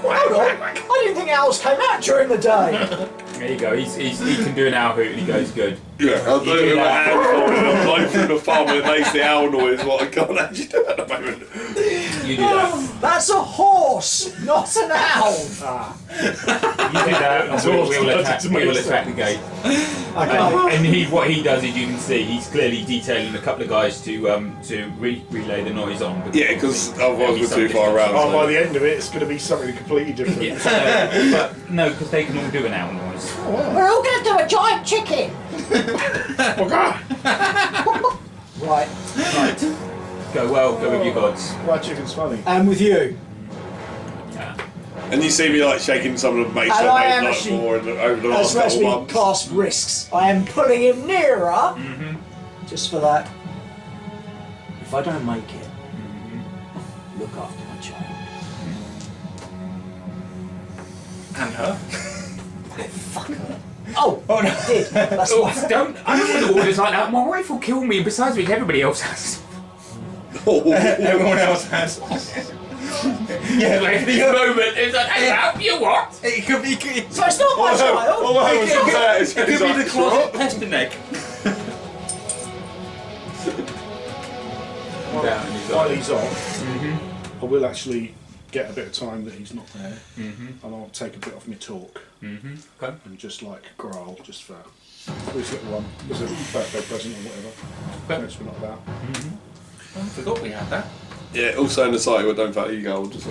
Hold on. I didn't think owls came out during the day. There you go. He can do an owl hoot and he goes good. Yeah, I'll do You it do with my that. hand forward and I'm blowing through the farm and it makes the owl noise. What I can't actually do at the moment. You do that. That's a horse, not an owl. You do that. And we'll attack the gate. Okay. And what he does is you can see he's clearly detailing a couple of guys to relay the noise on. Yeah, because otherwise we're too far around. Oh, so- by the end of it, it's going to be something completely different. But no, because they can all do an owl noise. We're all going to do a giant chicken. Right. Go with your gods. Why chicken's funny? And with you. Yeah. And you see me like shaking some of the mates And I I made am like actually- more over the last As couple we months. cast risks, I am pulling him nearer. Just for that. If I don't make it, look after my child. And her. Oh, no. I did. That's Oh, why. I don't want orders like that. My wife will kill me. Besides which, everybody else has. Everyone else has. Yeah, like this moment, it's like, hey, help you what? It could be. So it's not my child. It could be the closet pester neck. Down in his While eye. he's off, I will actually get a bit of time that he's not there, and I'll take a bit off my talk Okay. and just like growl just for this little one, as a birthday present or whatever. Which we're not about. I forgot we had that. Yeah, also in the site, we don't value gold, so.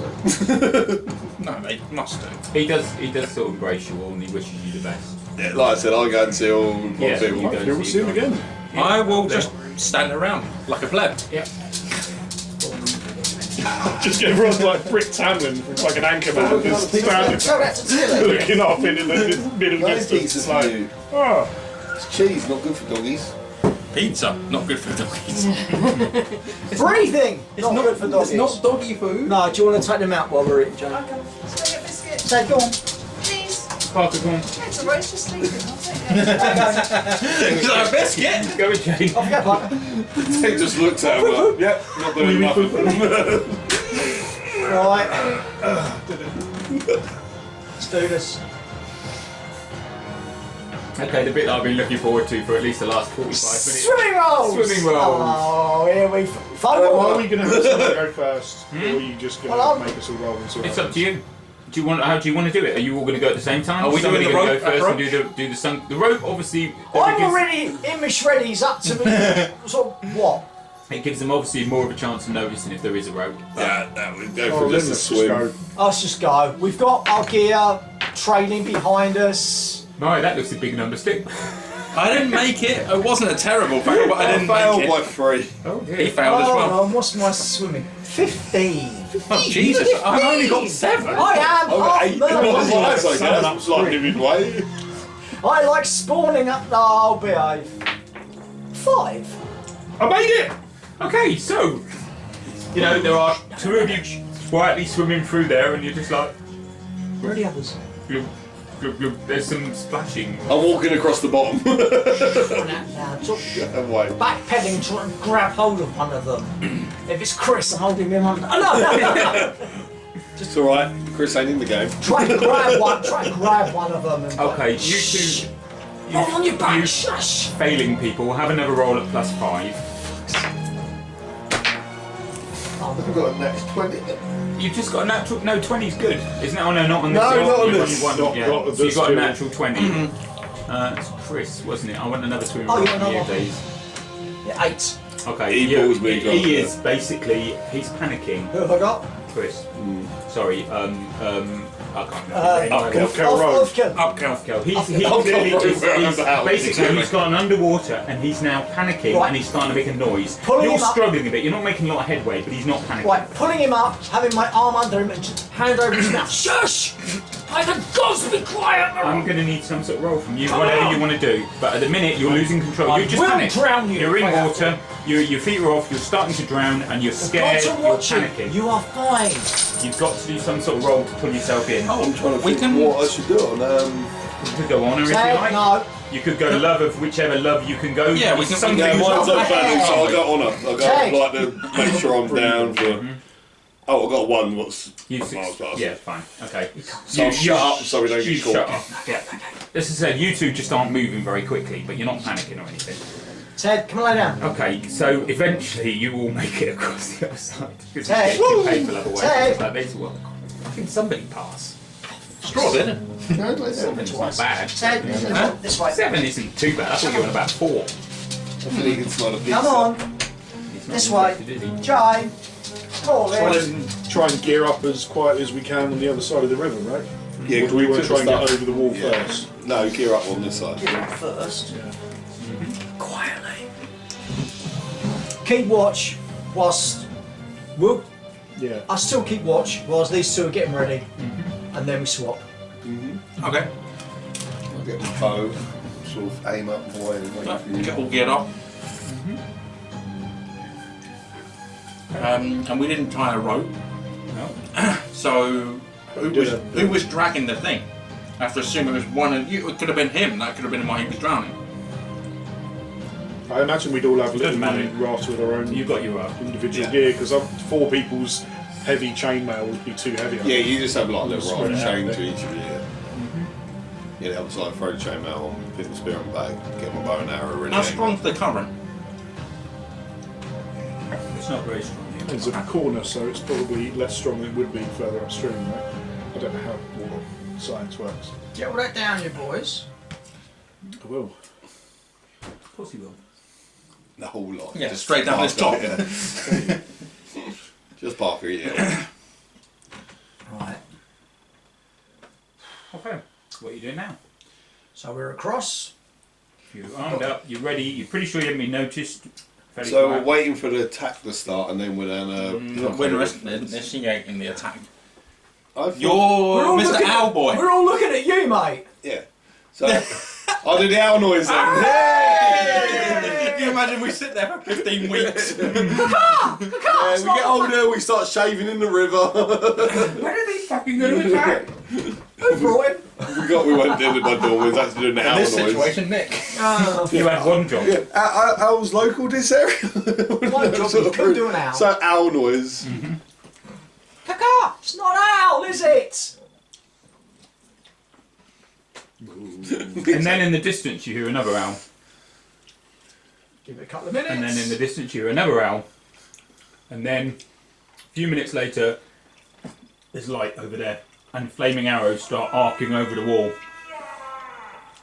No, they must do. He does sort of embrace you all and he wishes you the best. Yeah, like I said, I'll go until Yeah, people. you go. Hopefully we'll see him again. I will just stand around like a pleb. Yeah. Just get everyone like Brick Tamlin from like an anchor man, just standing, Tell that to Tilly. looking off into the middle Nice distance. pieces It's like, for you. oh, It's cheese, not good for doggies. Pizza, not good for doggies. Breathing. Not good for doggies. It's not doggy food. No, do you want to take them out while we're eating, Jane? Okay. Spaghetti biscuit. So go on. Please. Parker, go on. It's alright, it's just sleeping. I'll take it. Is that a biscuit? Go with Jane. Off you go, Parker. He just looks at him like, yep, not doing nothing. Right. Let's do this. Okay, the bit that I've been looking forward to for at least the last 45 minutes. Swimming rolls! Swimming rolls. Oh, here we are go. we going to have someone go first, or are you just going to Well, make us all roll into It's up to you. How do you want to do it? Are you all going to go at the same time? Are we Somebody doing the gonna rope go first and approach? do the sunk? The rope, obviously. I'm because already in my shreddies up to me. So, what? It gives them obviously more of a chance of noticing if there is a rope. Yeah, that would go Oh, for then just a let's swim. go. Let's just go. We've got our gear trailing behind us. Right, that looks a big number stick. I didn't make it. It wasn't a terrible fail, but I didn't failed make by it. 3. Oh He dear. failed as well. On, what's my swimming? 15. Oh Jesus! I've only got 7. I am Oh, half 8. mermaid. That's okay, that's like giving way. I like spawning up. No, I'll behave. 5. I made it! Okay, so you know there are 2 of you quietly swimming through there, and you're just like, Where are the others? glub, glub, glub. There's some splashing. I'm walking across the bottom. Now, Away. backpedaling, trying to grab hold of one of them. If it's Chris, I'm holding him under. Oh, no. It's alright, Chris ain't in the game. Try and grab one. Try and grab one of them. And Okay, you Shh. two. Roll on your back. you Shush. failing people have another roll at +5. I've got a next 20. You've just got a natural. No, 20's good, isn't it? Oh no, not on this. No, one. not on You this. want- Not yeah. got So you the got a skill. natural 20. It's Chris, wasn't it? I want another swimming Oh, roll yeah, from another you, one. please. Yeah, 8. Okay, He balls me drunk, he yeah. is basically he's panicking. Who have I got? Chris, sorry, I can't remember. Uphill road. Upkill. He's I'll clearly go just, for it. he's, basically he's gone underwater and he's now panicking Right. and he's starting to make a noise. Pulling You're him up. struggling a bit. You're not making a lot of headway, but he's not panicking. Right, pulling him up, having my arm under him, and just hand over his mouth. Shush! I'm going to need some sort of roll from you, whatever you want to do. But at the minute, you're losing control. You're just will panicked. drown you You're if I in have water. Your feet are off. You're starting to drown, and you're scared. Gods are You're watching. panicking. You are fine. You've got to do some sort of roll to pull yourself in. I'm trying to We think can- what I should do on. You could go honour if you Ted, like. no. You could go love of whichever love you can go. Yeah, we can- Some Yeah, things mine's are- up value, so I'll go honour. I'll Tag. go like to make sure I'm down for. Oh, I've got one. What's You miles past. yeah, fine. Okay. So I'll shut up so we don't you get caught. shut up. Yeah. As I said, you two just aren't moving very quickly, but you're not panicking or anything. Ted, come and lay down. Okay, so eventually you all make it across the other side. Because Ted. you get painful otherwise. Ted. It's like this. Well, can somebody pass? Straw, didn't it? It's not bad. Ted, this way. 7 isn't too bad. I thought you were on about 4. I think you can smell a pizza. Come on. He's not This way. affected, is he? Jai. Call in. Try and gear up as quiet as we can on the other side of the river, right? Yeah, Or do we want to put try and get stuff- over the wall Yeah. first? No, gear up on this side. Get in first. Yeah. Quietly. Keep watch whilst Yeah. I still keep watch whilst these two are getting ready, and then we swap. Okay. I'll get the bow, sort of aim up wide and wait for you. Get all geared up. And we didn't tie a rope, No. so who was dragging the thing? I have to assume it was one of you. It could have been him. That could have been why he was drowning. I imagine we'd all have little Doesn't matter. rafts with our own You've got your individual Yeah. gear, because 4 people's heavy chainmail would be too heavy. I Yeah, think. you just have like a little Spread rod it out chain there. to each of you. Yeah, the other side, throw the chainmail on, put the spear on the back, get my bow and arrow ready. How strong's the current? It's not very strong. It's a corner, so it's probably less strong than it would be further upstream, right? I don't know how water science works. Get all that down, you boys. I will. Of course he will. The whole lot. Yeah, straight down his top. Yeah. Just Parker, yeah. Right. Okay. What are you doing now? So we're across. You're armed up, you're ready, you're pretty sure you haven't been noticed. Fairly So we're quiet. waiting for the attack to start, and then we're then. We're initiating the attack. I thought- You're all Mr. looking- Owlboy. We're all looking at you, mate. Yeah. So I'll do the owl noise then. Can you imagine we sit there for 15 weeks? Yeah, we get older, we start shaving in the river. When are they fucking going to attack? Who brought him? we went in by door, we was actually doing the In owl this noise. situation, Nick. You had one job. Yeah, owl's local this area. One job, you couldn't do an owl. So owl noise. Caca! It's not an owl, is it? And then in the distance you hear another owl. Give it a couple of minutes. And then in the distance you hear another owl. And then a few minutes later there's light over there. And flaming arrows start arcing over the wall.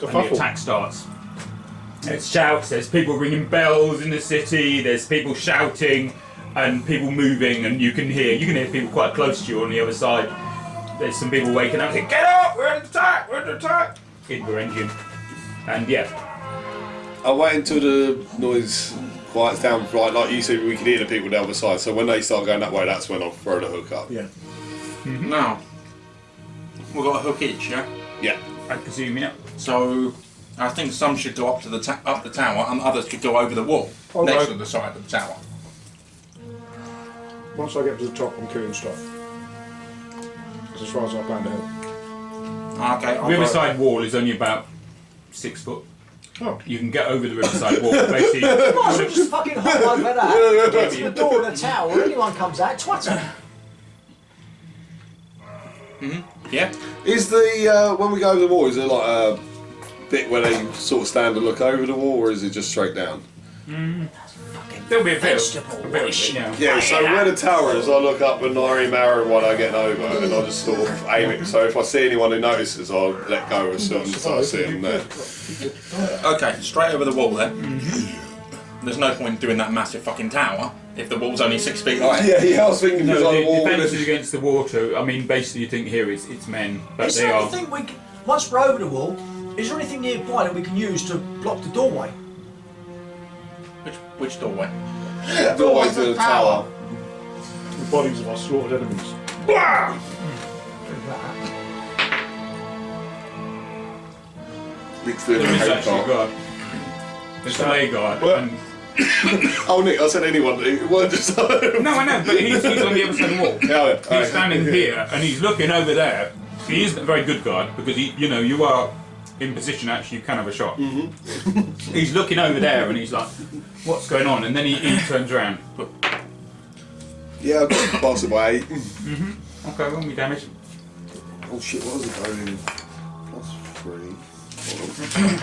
And the attack starts. There's shouts, there's people ringing bells in the city, there's people shouting and people moving, and you can hear people quite close to you on the other side. There's some people waking up saying, "Get up! We're under attack! We're under attack!" In your engine. And yeah. I'll wait until the noise quiets down, like you said, we can hear the people the other side. So when they start going that way, that's when I'll throw the hook up. Yeah. Now, we've got a hook each, yeah? Yeah. I presume, yeah. So, I think some should go up to the up the tower, and others could go over the wall Oh, next right. to the side of the tower. Once I get to the top, I'm killing stuff. Because as far as I planned out. Okay, I'll The go- riverside wall is only about 6 foot. Oh. You can get over the riverside wall. Basically, Might as well just fucking hop over that. Get to the door of the tower. Anyone comes out, twat them. Yeah. Is the when we go over the wall, is there like a bit where they sort of stand and look over the wall, or is it just straight down? there'll be a bit Vegetable of it, wish. yeah. Yeah, so where the tower is, I look up and I aim arrow while I get over, and I just sort of aim it. So if I see anyone who notices, I'll let go as soon as I see them there. Okay, straight over the wall then. There's no point doing that massive fucking tower if the wall's only 6 feet high. Yeah, I was thinking No, it's on the the wall. defence is against the water. I mean, basically, you think here it's men, but Is they there are. anything once we're over the wall, is there anything nearby that we can use to block the doorway? Which doorway? Doorway to the tower. The bodies of our slaughtered enemies. Do that. Nick's doing There the is hate actually a part. guard. There's a lay guard. Well- And, Oh, Nick, I said anyone. It weren't just. no, I know, but he's on the other side of the wall. Yeah, He's standing here and he's looking over there. He isn't a very good guard because you are in position actually you can have a shot. He's looking over there and he's like, what's going on? And then he turns around. Yeah, I've got to pass it by 8. Okay, roll me damage. Oh shit, what was it going? +3. Hold on.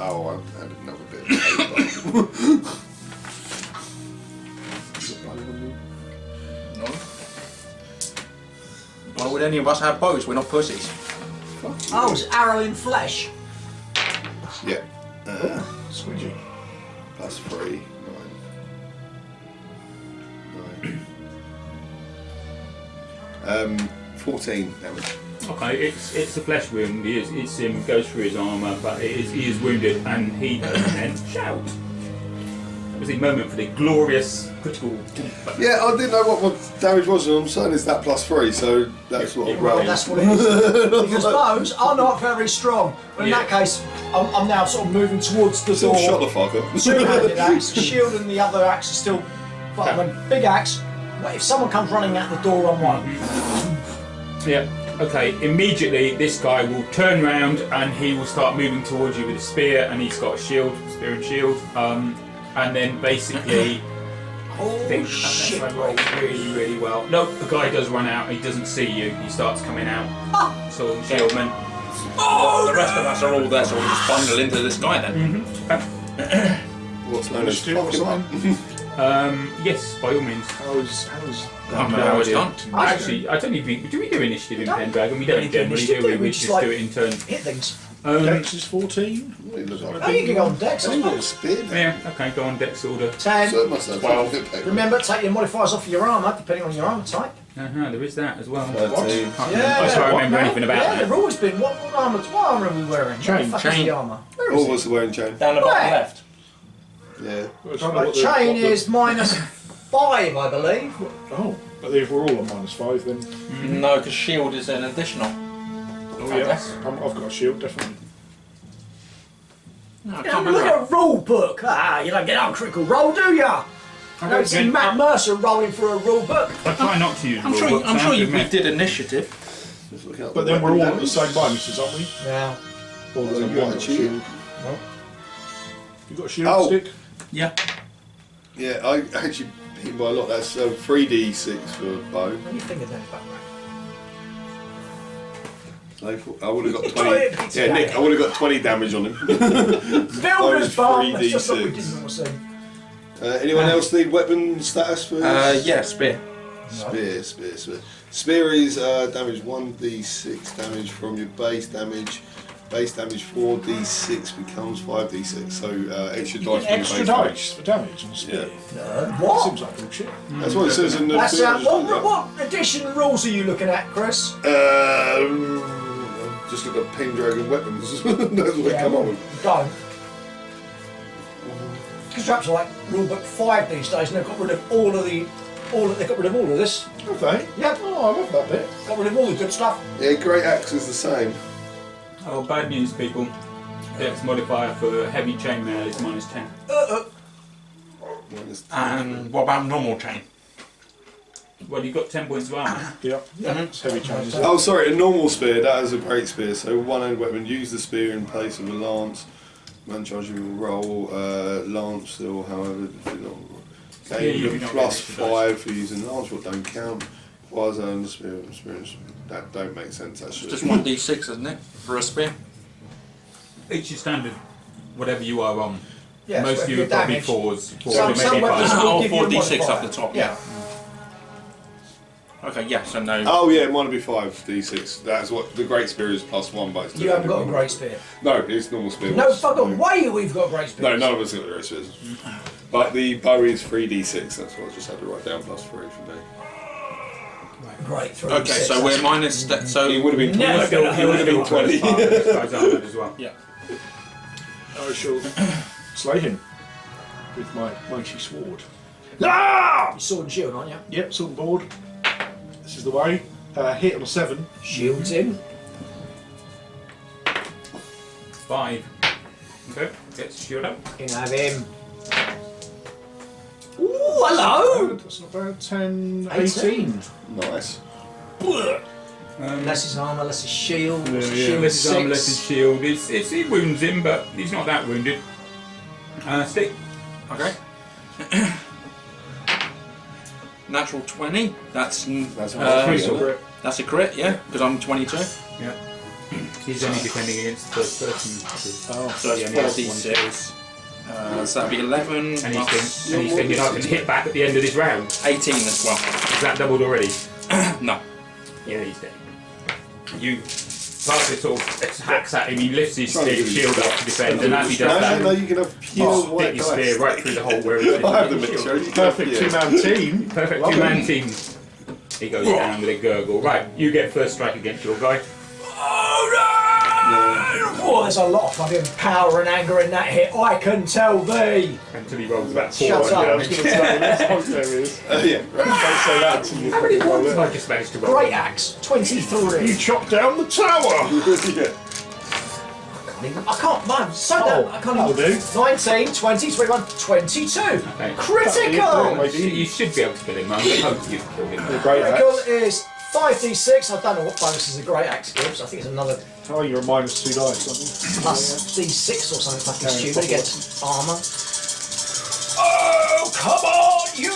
Oh, I had another bit of paper. No. Why would any of us have bows? We're not pussies. Oh, it's arrow in flesh. Yeah. Squidgy. +3. 9. 14 damage. Okay, it's a flesh wound. It's him goes through his armour, but he is wounded, and he does then shout. It was the moment for the glorious critical. Yeah, I didn't know what my damage was, and I'm certain it's that +3, so that's what I Well, rolled. that's what it is. Because bows are not very strong. But in Yeah. that case, I'm now sort of moving towards the Still door. shot the fucker. Two-handed axe, shield, and the other axe is still. But when big axe. But if someone comes running out the door on one, Yeah. Okay. Immediately, this guy will turn round and he will start moving towards you with a spear, and he's got a shield, spear and shield. And then basically, oh shit! I rolled really, really well. No, the guy does run out. He doesn't see you. He starts coming out. Sword and shieldman. The rest of us are all there, so we'll just bundle into this guy then. What's known as Initiative or something? Yes, by all means. How's I don't know how it's done. Actually, I don't even. Do we do initiative in No. Pendragon? We don't We do generally, initiative, do we? we We just just like- do it in turn. Hit things. Dex is 14. He looks like Oh, you can go on Dex. a little spear. Yeah. Okay. Go on. Dex order. 10. So it must have 12. Remember, take your modifiers off your armour, depending on your armour type. There is that as well. 13. Can't remember. I swear I remember anything about yeah, that. they've always been. What armour are we wearing? Chain, What the fuck is chain. the armour? Where All is of it? us are wearing chain. Down the bottom Where? left. Yeah. I don't know Right, what the- chain what the- is -5, I believe. Oh, but if we're all on -5 then. No, because shield is an additional. Oh, I yeah. guess. I've got a shield, definitely. No, I Yeah, can't look remember. at a rule book. You don't get on critical roll, do ya? I don't see Matt Mercer rolling for a rule book. I try not to use. I'm rule sure. books, I I'm have sure to we admit. did initiative. Just looking at But the then we're all weapon at the damage. same bonuses, aren't we? Yeah. Although So you what, haven't got a shield? shield. You got a shield Oh. stick? Yeah. Yeah, I actually hit by a lot. That's 3d6 for bow. When you finger that back, I would have got You 20. got it, Yeah, Nick, I would have got 20 damage on him. Builder's bomb. That's just what we 3d6. didn't want to see. Anyone else need weapon status for this? Yeah, spear. Spear. Spear is damage 1d6 damage from your base damage. Base damage 4d6 becomes 5d6. So extra dice for your Extra base dice for damage on spear. What? Seems like bullshit. damage. That's what it says in the That's thing, what edition rules are you looking at, Chris? just look at Pendragon weapons. That's what they come up with. Don't. Because perhaps like rulebook 5 these days, and they've got rid of they've got rid of all of this. Have they? Yeah, Oh, I love that bit. got rid of all the good stuff. Yeah, Great Axe is the same. Oh, bad news, people. Dex modifier for heavy chainmail is -10. Minus 10. And what about normal chain? Well, you've got 10 points of armour. Yeah. It's heavy changes. Oh, sorry, a normal spear, that is a great spear. So one-handed weapon, use the spear in place of a lance. Man charging will roll, lance or however. Yeah, you Gain can not plus get extra dice. 5 for using lance, what don't count. Fires on the spear experience. That don't make sense, actually. Just 1d6, isn't it, for a spear? It's your standard, whatever you are on. Yeah, Most so of if you are you're probably damaged- 4s. Some maybe weapons 5s. will Oh, give you a 4d6 modifier. up the top, yeah. Okay, yeah, so no. Oh yeah, it might be 5d6. That's what the great spear is +1, but it's You haven't got a great spear. No, it's normal spear. No fucking way we've got great spears. No, none of us got the great spears. But the bow is 3d6. That's what I just had to write down +3 for me. Great. 3 Okay, so we're minus that. So It would have been 20. Never gonna It would have been 20. This guy's armoured as well. yeah. I shall slay him with my mighty sword. Ah! Sword and shield, aren't you? Yep, sword and board. This is the way. Hit on a 7. Shields in. 5. Okay, gets shield up. You can have him. Ooh, hello! That's not bad. 10, 18. 18. Nice. Less his armour, less his shield. Yeah, yeah. Shield Less his arm, less 6. his shield. It wounds him, but he's not that wounded. Stick. Okay. Natural 20. That's that's a crit, yeah, because I'm 22. Yeah. He's only defending against the first person. Oh, so Yeah, that's he has 4d6. So that'd be 11. And he's plus thinking I can hit back at the end of this round. 18 as well. Is that doubled already? No. Yeah, he's dead. You Parker sort of attacks at him, he lifts his shield up to defend, and as he does I know that, you can have pure stick white your dice. spear right through the hole where it's I have the mixture. You can have Perfect pure. two-man team. Perfect Lovely. two-man team. He goes down with a gurgle. Right, you get first strike against your guy. Oh, there's a lot of fucking power and anger in that hit, I can tell thee! Until he rolls about 4. Shut up. Yeah, I was going to say, let's hope there is. Yeah. Don't say that until you How many roll ones it. I just managed to roll. Great axe, 23. You chopped down the tower! Yeah. I can't, man, so damn, I can't that'll even. do. 19, 20, 21, 22. Okay. Critical! Maybe. You should be able to kill him. I hope you've killed him. The great Critical axe. is 5d6. I don't know what bonuses a great axe gives. I think it's another Oh, you're a minus 2 dice, something. plus d6 or something fucking Yeah, stupid probably. against armour. Oh, come on, you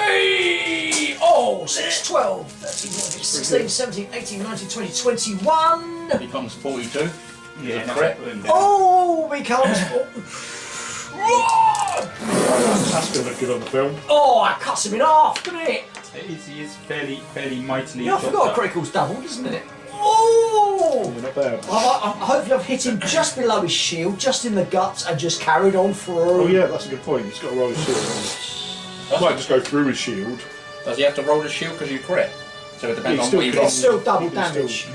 beauty! Oh, 6, 12, 13, 14, 16, 17, 18, 19, 20, 21. Becomes 42. Yeah, Crit. Oh, becomes. That's going to look good on the film. Oh, I cuts him in half, doesn't it? He is fairly mightily. Yeah, I chopped forgot up. critical's doubled, isn't it? Oh! You're not bad. Hopefully I've hit him just below his shield, just in the guts, and just carried on through. Oh yeah, that's a good point. He's got to roll his shield. Might just go through his shield. Does he have to roll the shield because you crit? So it depends He's on still what you got- roll. It's still double You can damage.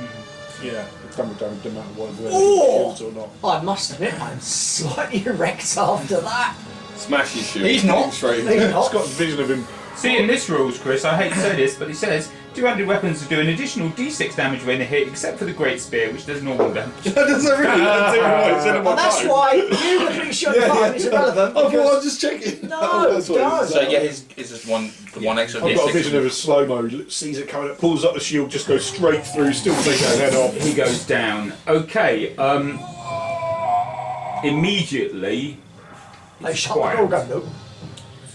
Yeah, double damage, no matter whether Oh! shields or not. I must admit, I'm slightly wrecked after that. Smash his shield. He's not. Straight. He's It's not. got a vision of him. See, in this rules, Chris, I hate to say this, but it says 200 weapons do an additional d6 damage when a hit, except for the Great Spear, which does normal damage. That doesn't really. That's even what it said in my And that's phone. why you would think shield five is irrelevant. I thought I Because was just checking. No, That's what it don't. is. So yeah, his just one extra I've got a D6. vision of a slow mo, sees it coming up, pulls up the shield, just goes straight through, still takes his head off. He goes down. Okay, immediately. they it's shut the quiet. door, go, no.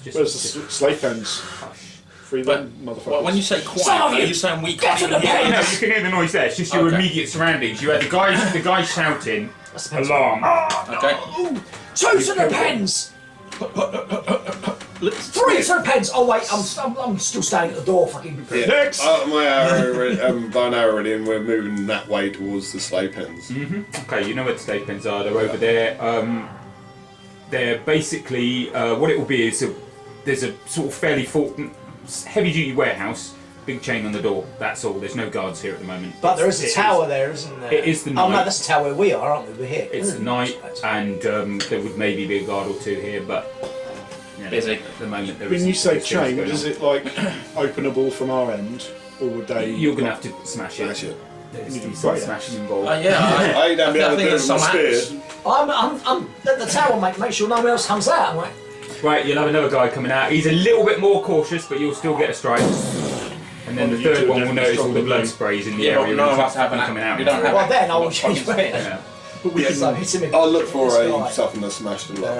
Just- Where's just the slave pens? Free them, motherfuckers. Well, when you say Some quiet, of are you you saying we get can't to even the hear You know, pens. you can hear the noise there. It's just your Okay. immediate surroundings. You had the guy shouting, That's the pens. alarm. Okay. Two to the pens! Three to the pens! Oh wait, I'm still standing at the door, fucking. Yeah. Next! My arrow already, by an arrow already, and we're moving that way towards the sleigh pens. Okay, you know where the stake pens are. They're over there. They're basically what it will be is there's a sort of fairly heavy-duty warehouse, big chain on the door. That's all. There's no guards here at the moment. But there is It a tower there, isn't there? It is the Oh no, night. that's the tower where we are, aren't we? We're here. It's the night, and there would maybe be a guard or two here, but you know, Busy. at the moment there When isn't. you say There's things chain, going is on. it like openable from our end? Or would they. You're gonna have to smash it. Smash it. There's You do some great, smashing involved. Yeah, I ain't gonna be able to do it there's with my some spear. apps. I'm at the tower, mate. Make sure no one else comes out. I'm like, Right, you'll have another guy coming out. He's a little bit more cautious, but you'll still get a strike. And then Well, the you third two one are will definitely notice all the stronger blood than sprays in the Yeah, but area. none of and us have an coming out. We don't have. well then I will What change fucking my. spear? Yeah. But we So can. hit him in. I'll look for this a guy. something to smash the lock.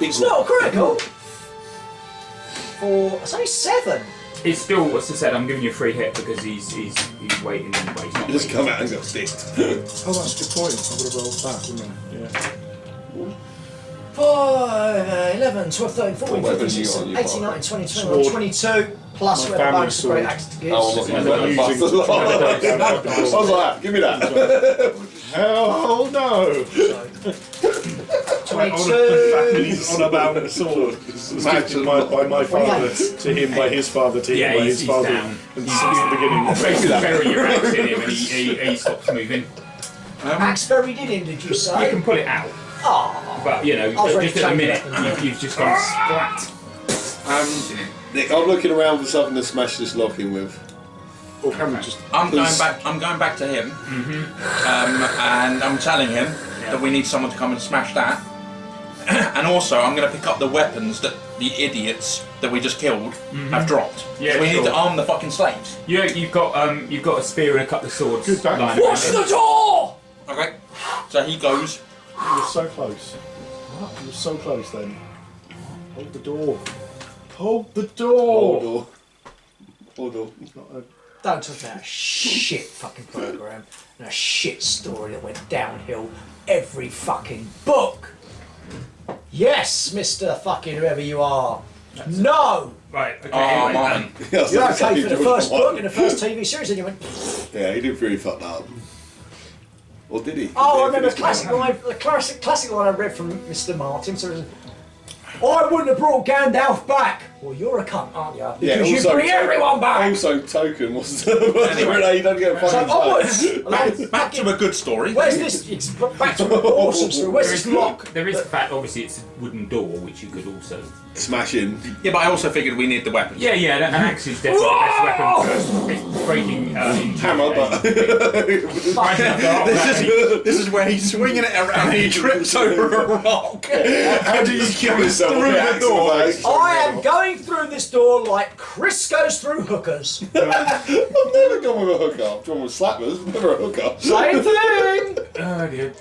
It's not critical. It's only 7. It's still, what's I said, I'm giving you a free hit because he's waiting anyway. He's not Just waiting. come out and get sticked. Oh, that's a good point. I would have rolled that, wouldn't I? Yeah. 5, 11, 12, 13, 14, What 15, weapon you 16, got? 18, 19, 20, 21, Sword. 22, plus My whatever family bonus the great sword. axe gives. Oh, I'm not I'm going not to using- bust the lock. I was like, give me that. Hell no! My 22. family's on about the sword. It's gifted by my father to him, by his father to him, Yeah, by he's his father. down. And since the beginning. Basically bury your axe in him and he stops moving. Axe buried in him, did you You say? can pull it out, Oh, but you know, I was ready just to at the change minute, it. you've just gone splat. Nick, I'm looking around for something to smash this lock in with. Or can we just... I'm going back to him, and I'm telling him that we need someone to come and smash that. And also, I'm going to pick up the weapons that the idiots that we just killed have dropped. Yeah, so we need sure. to arm the fucking slaves. Yeah, you've got a spear and a couple of swords. Good back. lying What's around. the door? Okay. So he goes. You're so close. What? You're so close then. Hold the door. Hold the door! Hold on. It's not a... Don't talk about a shit fucking program and a shit story that went downhill every fucking book. Yes, Mr. fucking whoever you are. No! Right, okay. Oh, anyway, man. You're okay for the first book in the first TV series, and you went. Yeah, he didn't really fuck that up. Or did he? Oh, I Did he remember finish the classic line I read from Mr. Martin. So it was, I wouldn't have brought Gandalf back. Well, you're a cunt, aren't you? Because you bring everyone back. Also, Token wasn't anyway, you don't get a So fucking Back to a good story. Where's this? It's back to an awesome story. Where's this lock? There is the fact, obviously, it's a wooden door, which you could also. smash in. Yeah, but I also figured we need the weapons. Yeah, an axe is definitely the best weapon for it's breaking Hammer, but This is where he's swinging it around and he trips over a rock. how do you kill yourself Through with the the axe door. in the face? I am going through this door like Chris goes through hookers. I've never gone with a hooker. I've gone with slappers, never a hooker. Same thing. Oh dear.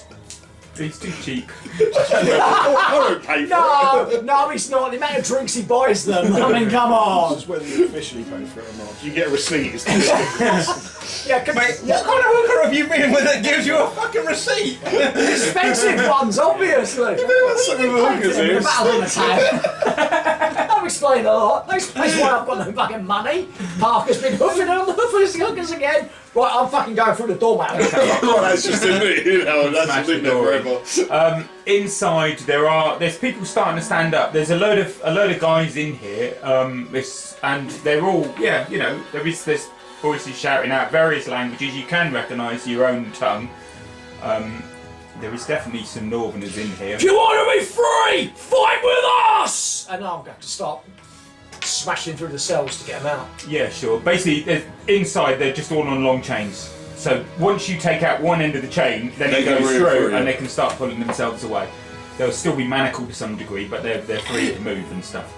He's too cheap. I won't pay for it. No, he's not. The amount of drinks he buys them. I mean, come on. This is whether you officially pay for it or not. You get a receipt. It's Yeah, Mate, what kind of hooker have you been with that gives you a fucking receipt? expensive ones, obviously. Some of the hookers The is. battle in the town. I'm explaining a lot. That's why I've got no fucking money. Parker's been hoofing on the hookers again. Right, I'm fucking going through the door, man. Well, that's just in it, you know, that's Smash just in the there door. forever. Inside there's people starting to stand up. There's a load of guys in here. And they're all there's voices shouting out various languages. You can recognise your own tongue. There is definitely some Northerners in here. If you want to be free, fight with us! And now I'm going to start smashing through the cells to get them out. Yeah, sure. Basically, inside they're just all on long chains. So once you take out one end of the chain, then They it can goes move through, through, yeah. and they can start pulling themselves away. They'll still be manacled to some degree, but they're free to move and stuff.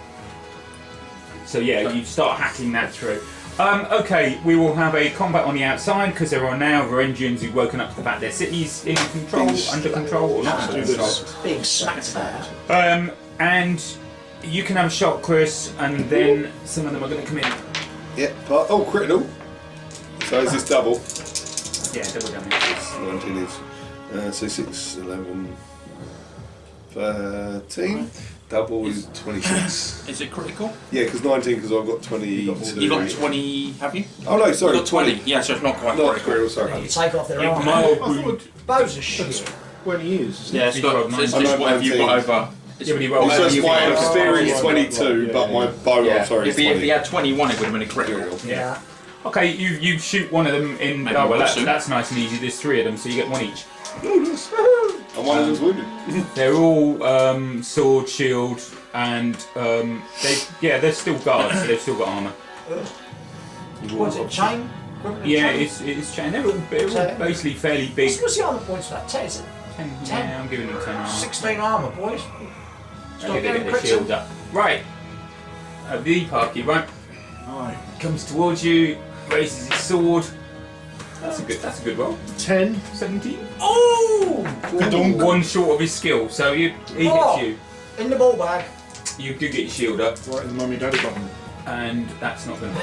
So yeah, you start hacking that through. Okay, we will have a combat on the outside because there are now Varangians who've woken up to the fact their city's in control, under control, or not under control. Being smacked about. And you can have a shot, Chris, and then some of them are going to come in. Yeah, oh, critical. So is this double? Yeah, double damage. 19 is. So 6, 11, 13. Double is 26. Is it critical? Yeah, because 19, because I've got 22. You got 20, have you? Oh no, sorry, You got 20. Yeah, so it's not quite Not critical. critical, sorry. You take off their You arm. mild wound. Bows are shit. 20 years. Yeah, it's got, rolled it's 19. just whatever you got over. Yeah, but he rolled It's just you my rolled- experience Oh, 22, right, but yeah, my bow, Yeah, I'm sorry, if is he 20. had 21, it would have been a critical. Yeah. Okay, you shoot one of them in. Maybe Oh well, we'll that's, soon. that's nice and easy. There's 3 of them, so you get one each. Oh, nice. And one of them's wounded. They're all sword, shield, and they're still guards. So they've still got armour. What's it, chain? Yeah, it's chain. They're all basically fairly big. What's the armour points for that? 10, is it? 10, 10. yeah, I'm giving them 10 armour. 16 armour, boys. Stop Okay, they getting get their crits. shield up. Right. The Parky, right? Comes towards you, raises his sword. That's a good roll. 10. 17. Oh! One short of his skill, so he Oh. hits you. In the ball bag. You do get your shield up, Right in the mummy daddy button. and that's not going to.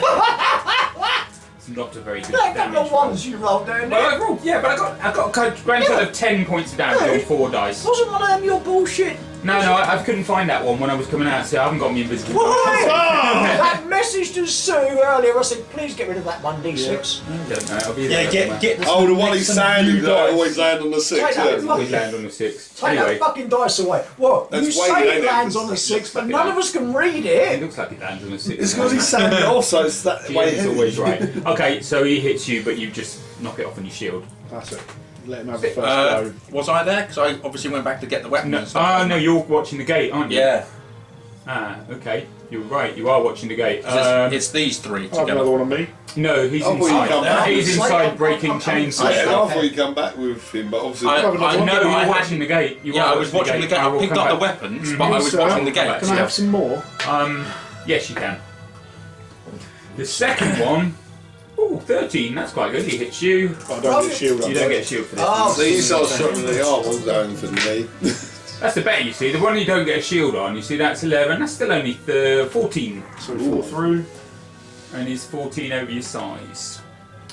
It's not a very good They're damage. the roll. ones you rolled down Well, there. I rolled, yeah, but I got a grand total of 10 points of damage on 4 dice. Wasn't one of them your bullshit? No, I couldn't find that one when I was coming out, so I haven't got my invisible. Why? That message to Sue earlier, I said, please get rid of that 1d6. I don't know. I'll be Yeah, there get the Oh, the one he's sanding that I dice. always land on the 6, Take that, yeah. We land on the 6. Take Anyway, that fucking dice away. Well, That's you weighted, say ain't it it? lands on the 6, but Fuck it none up. of us can read it it. looks like it lands on the 6. It's because he's sanding it off, so it's that way It's heavy. always right. Okay, so he hits you, but you just knock it off on your shield. That's it. Let him have the first go. Was I there? Because I obviously went back to get the weapons No, and stuff. no, you're watching the gate, aren't you? Yeah. Ah, okay. You're right. You are watching the gate. 'Cause it's these 3 I'll have another together. one on me. No, he's Oh, well, you come inside. back. He's inside breaking I'm- chains. Yeah, I Okay. thought you come back with him, but obviously. I No, you I were had- watching the gate. You Yeah, were I was watching the gate. I I will picked come up the back. weapons, but I was So, watching the gate. Can I have some more? Yes, you can. The second one, ooh, 13. That's quite good. He hits you. I don't get shield on. You don't get a shield for this. Oh, So you start shooting the arm, I'm going for the knee. That's the better, you see. The one you don't get a shield on, you see, that's 11. That's still only 14. So 4 through. And he's 14 over your size.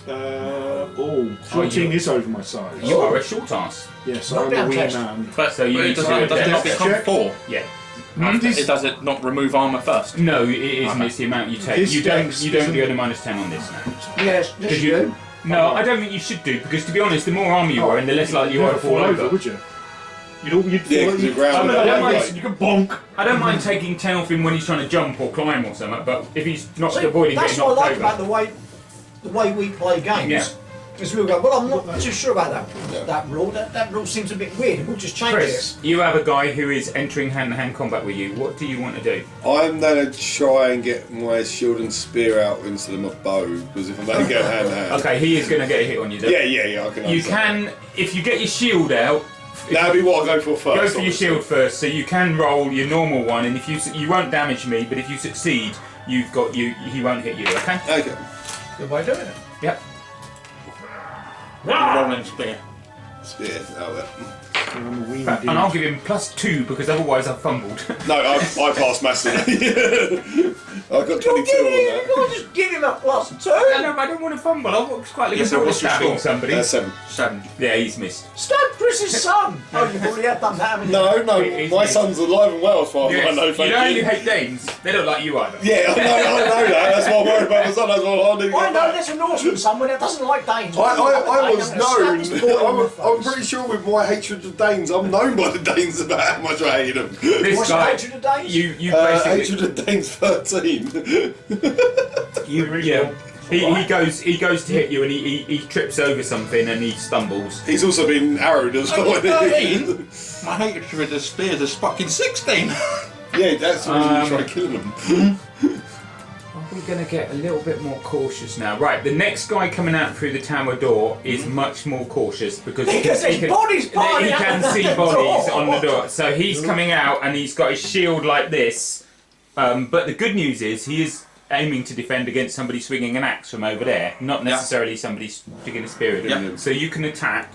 14 is over my size. You are a short ass. Yes, Knock I'm a down wee test. man. But So you it need to does do a it not dex become check. 4? Yeah. Does it not remove armour first? No, it isn't. Okay. It's the amount you take. His You don't dex get isn't- a -10 on this now. yes, Because you. No, I don't think you should do, because to be honest, the more armour you are, and the less likely you are to fall over. would you? You'd fall Yeah, 'cause the ground. I don't mind. You can bonk. I don't mind taking 10 off him when he's trying to jump or climb or something, but if he's not avoiding that's getting what I knocked like about over. the way we play games. Yeah. Because we'll go, well, I'm not too sure about that rule. That rule seems a bit weird. We'll just change Chris, you have a guy who is entering hand-to-hand combat with you. What do you want to do? I'm going to try and get my shield and spear out instead of my bow, because if I'm going to go hand to hand. Okay, he is going to get a hit on you. Though. Yeah, I can You understand. can, if you get your shield out, That'd be what I go for first. go for your obviously. shield first. So you can roll your normal one, and if you won't damage me, but if you succeed, he won't hit you. Okay. Okay. Good way of doing it. Yep. Rolling spear. Spear. Oh, well. I'm a wee And I'll give him +2 because otherwise I've fumbled. No, I passed massively. I got 22 on that. You can't just give him a +2. No, I don't want to fumble. I was quite looking Yeah, so forward to what's your stabbing score? somebody. 7. 7. Yeah, he's missed. Stab Chris's son. Oh, you've already had done that, haven't you? No, It is my me. son's alive and well as far as I know, Yes. thank You know you. you hate Danes. They don't like you either. Yeah, I know that. That's why I'm worried about my son. That's why I need to I get know back. there's a Norseman somewhere that doesn't like Danes. I was I'm gonna known. stab this boy in the I'm face. pretty sure with my hatred of Danes, I'm known by the Danes about how much I hate them. This What's guy, the hatred of Danes? you basically, Hatred of Danes 13. he goes to hit you and he trips over something and he stumbles. He's also been arrowed as well. 13? My hatred of the spears is fucking 16. Yeah, that's the reason you try killing them. We're going to get a little bit more cautious now. Right, the next guy coming out through the tower door is much more cautious because There's bodies he piling out can the see door. bodies on the door. So he's coming out and he's got his shield like this. But the good news is he is aiming to defend against somebody swinging an axe from over there, not necessarily somebody sticking a spear at him. Yeah. So you can attack.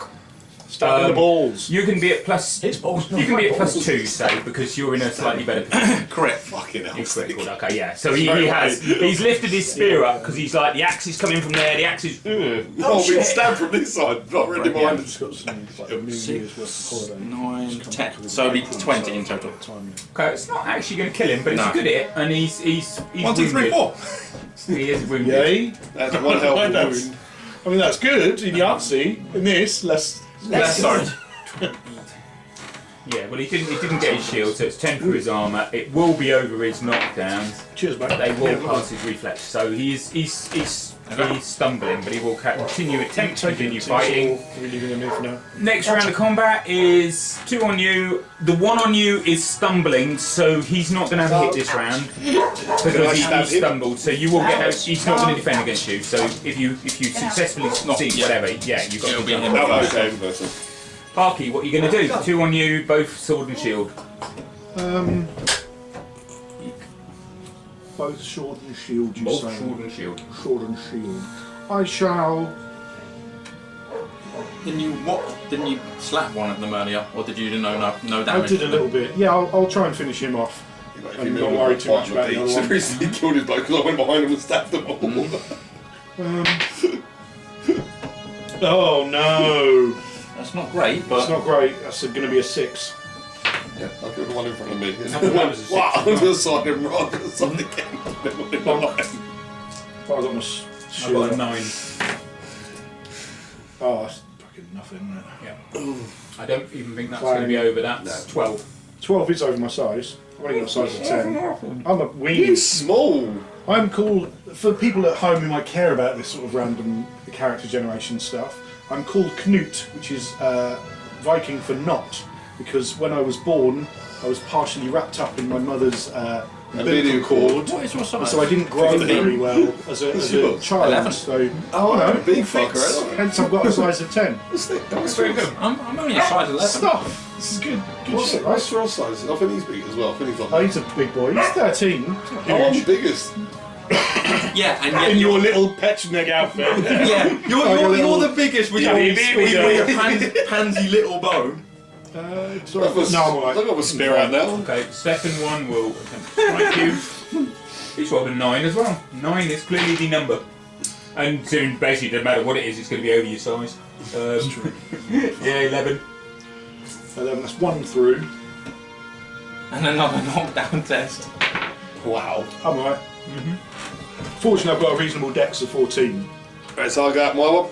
Stab in the balls. You can be at plus. His balls. You can be at +2, say, because you're in a slightly better position. Correct. Fucking hell. You're critical, okay, yeah. So he's lifted his spear up because he's like, the axe is coming from there, the axe is. Oh, I've been stabbed from this side. Not really Right, behind yeah. it. It's got some like a New Year's worth of holiday. 9, It's come 10. back with So it'll be a 20 in total. time, Okay, it's not actually going to kill him, but it's No. a good hit, and he's 1, 2, 3, wounded. 4. He is yeah. wounded. Yay. That's one hell of a That's- wound. I mean, that's good in Yahtzee. In this, less. Sorry. Yeah, well, he didn't get his shield, so it's 10 for his armour. It will be over his knockdowns. Cheers, mate. They will Yeah, pass his reflex. So he's stumbling, but he will attempt to continue fighting. Are we leaving him here for now? Next round of combat is 2 on you. The 1 on you is stumbling, so he's not going to have a hit this round because he stumbled. So you will get. He's not going to defend against you. So if you successfully succeed, yeah. whatever, yeah, you got. It'll be to him. Oh, okay, person. Parky, what are you going to do? 2 on you, both sword and shield. Both sword and shield, you Both say? sword and shield. Sword and shield. I shall. Didn't you slap one of them earlier, or did you no I damage? did a little bit. Yeah, I'll try and finish him off. I'm not worried too much about the other one. He killed his bloke because I went behind him and stabbed them all. Oh no! That's not great, It's but not great. That's going to be a 6. Yeah, I killed the one in front of me. That was a 6. Wow, I was going to side him right to the side again. Oh, I got my I shield. got a up. 9. Oh, that's fucking nothing, isn't it? Yeah. I don't even think that's going to be over. That's 12. 12 is over my size. I've only got a size of 10. I'm a wee. He's small. I'm called, for people at home who might care about this sort of random character generation stuff, I'm called Knut, which is Viking for knot, because when I was born, I was partially wrapped up in my mother's umbilical cord. What is your size? So I didn't grow 15. very well as a yours? child. 11. So Oh, no, big it fits. fucker, isn't it? Hence I've got a size of 10. That's very good. I'm only a size 11. Stuff. This is good. Good What's shit, what's Ross size? I think he's big as well. I think he's Oh, like. he's a big boy. He's 13. He's not Oh, I'm huge. the biggest. Yeah, and yet In your little Petchneg outfit. yeah, Like a little- the biggest with Yeah, your, with your pansy little bow. Sorry. That was, No, I'm alright. I've got a spear out now. Okay, second one will attempt to strike you. He's rolled a 9 as well. 9 is clearly the number. And so basically, it doesn't matter what it is, it's going to be over your size. Yeah, 11. 11, that's 1 through. And another knockdown test. Wow. I'm alright. Fortunately, I've got a reasonable dex of 14. Right, so I got my one.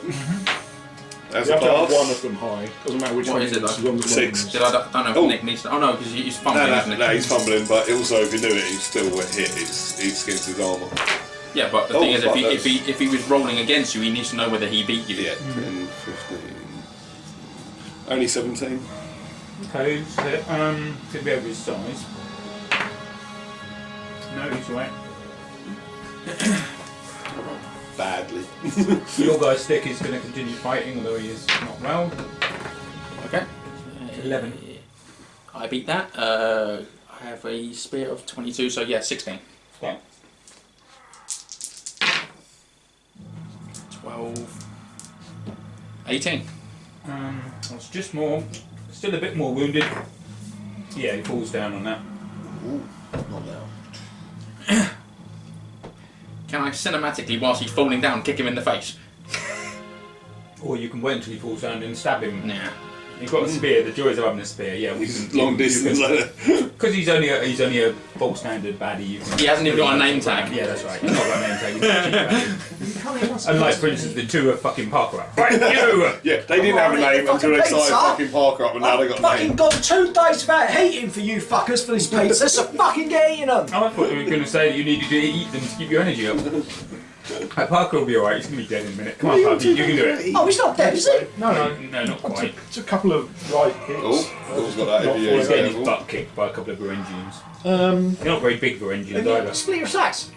That's You a have to have pass. one of them high. Doesn't matter which What one is it, as though? long as one 6. is. Did I don't know if Oh. Nick needs to. Oh no, because he's fumbling, No, isn't he? he's fumbling, but also if he knew it, he'd still hit. It's against his armour. Yeah, but the Oh, thing is, fuck if he was rolling against you, he needs to know whether he beat you. Yeah, 10, 15. Only 17. Okay, so, could be over his size. No, he's right. Badly. Your guy's stick is going to continue fighting, although he is not well. Okay. 11. I beat that. I have a spear of 22, so yeah, 16. Okay. 12. 18. That's just more. Still a bit more wounded. Yeah, he falls down on that. Ooh, not now. Can I cinematically, whilst he's falling down, kick him in the face? Or you can wait until he falls down and stab him. Nah. You've got a spear. The joys of having a spear. Yeah, we can. Long distance. Because he's only a bulk standard baddie. You can He hasn't even got a name tag. Yeah, that's right. He's not got a name tag. He's a cheap baddie. Unlike, for instance, the two are fucking Parker up. Right, you. Yeah, they didn't have a name until they started fucking Parker up, and now they got a Fucking name. gone 2 days without heating for you fuckers for this pizza, so fucking get eating them! Oh, I thought you were going to say that you needed to eat them to keep your energy up. Parker will be alright. He's going to be dead in a minute. Come on, Parker, you can do it. Oh, he's not dead, is he? No, not quite. It's a couple of right hits. Oh, he's got that Not every for year. He's Yeah, getting his butt kicked by a couple of Varangians. They're not very big Varangians And you either. split your sacks.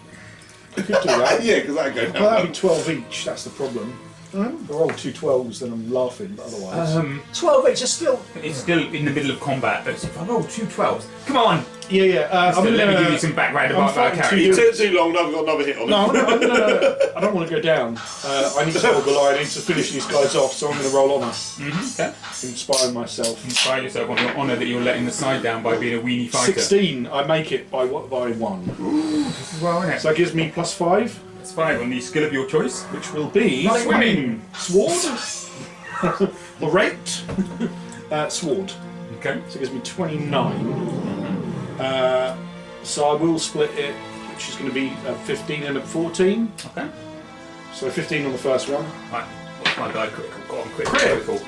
I could do that. Yeah, because that'd go Well, that'd down. be 12 each, that's the problem. If I roll 2 12s, then I'm laughing, but otherwise. 12 each are still. It's still in the middle of combat, but if I roll 2 12s, come on! Yeah. Let me give you some background about our fighting character. You took too long, now I've got another hit on No, it. I don't want to go down. I need to I need to finish these guys off, so I'm going to roll honour. Okay. Inspire myself. Inspire yourself on your honour that you're letting the side down by being a weenie fighter. 16, I make it by 1. This is well, isn't it? So that gives me +5, It's 5 on the skill of your choice. which will be Swimming. Sword. Or raped. Sword. Okay. So it gives me 29. So I will split it, which is going to be 15 and a 14. Okay. So 15 on the first one. Right. What's my guy critical? Go on, Crit. critical.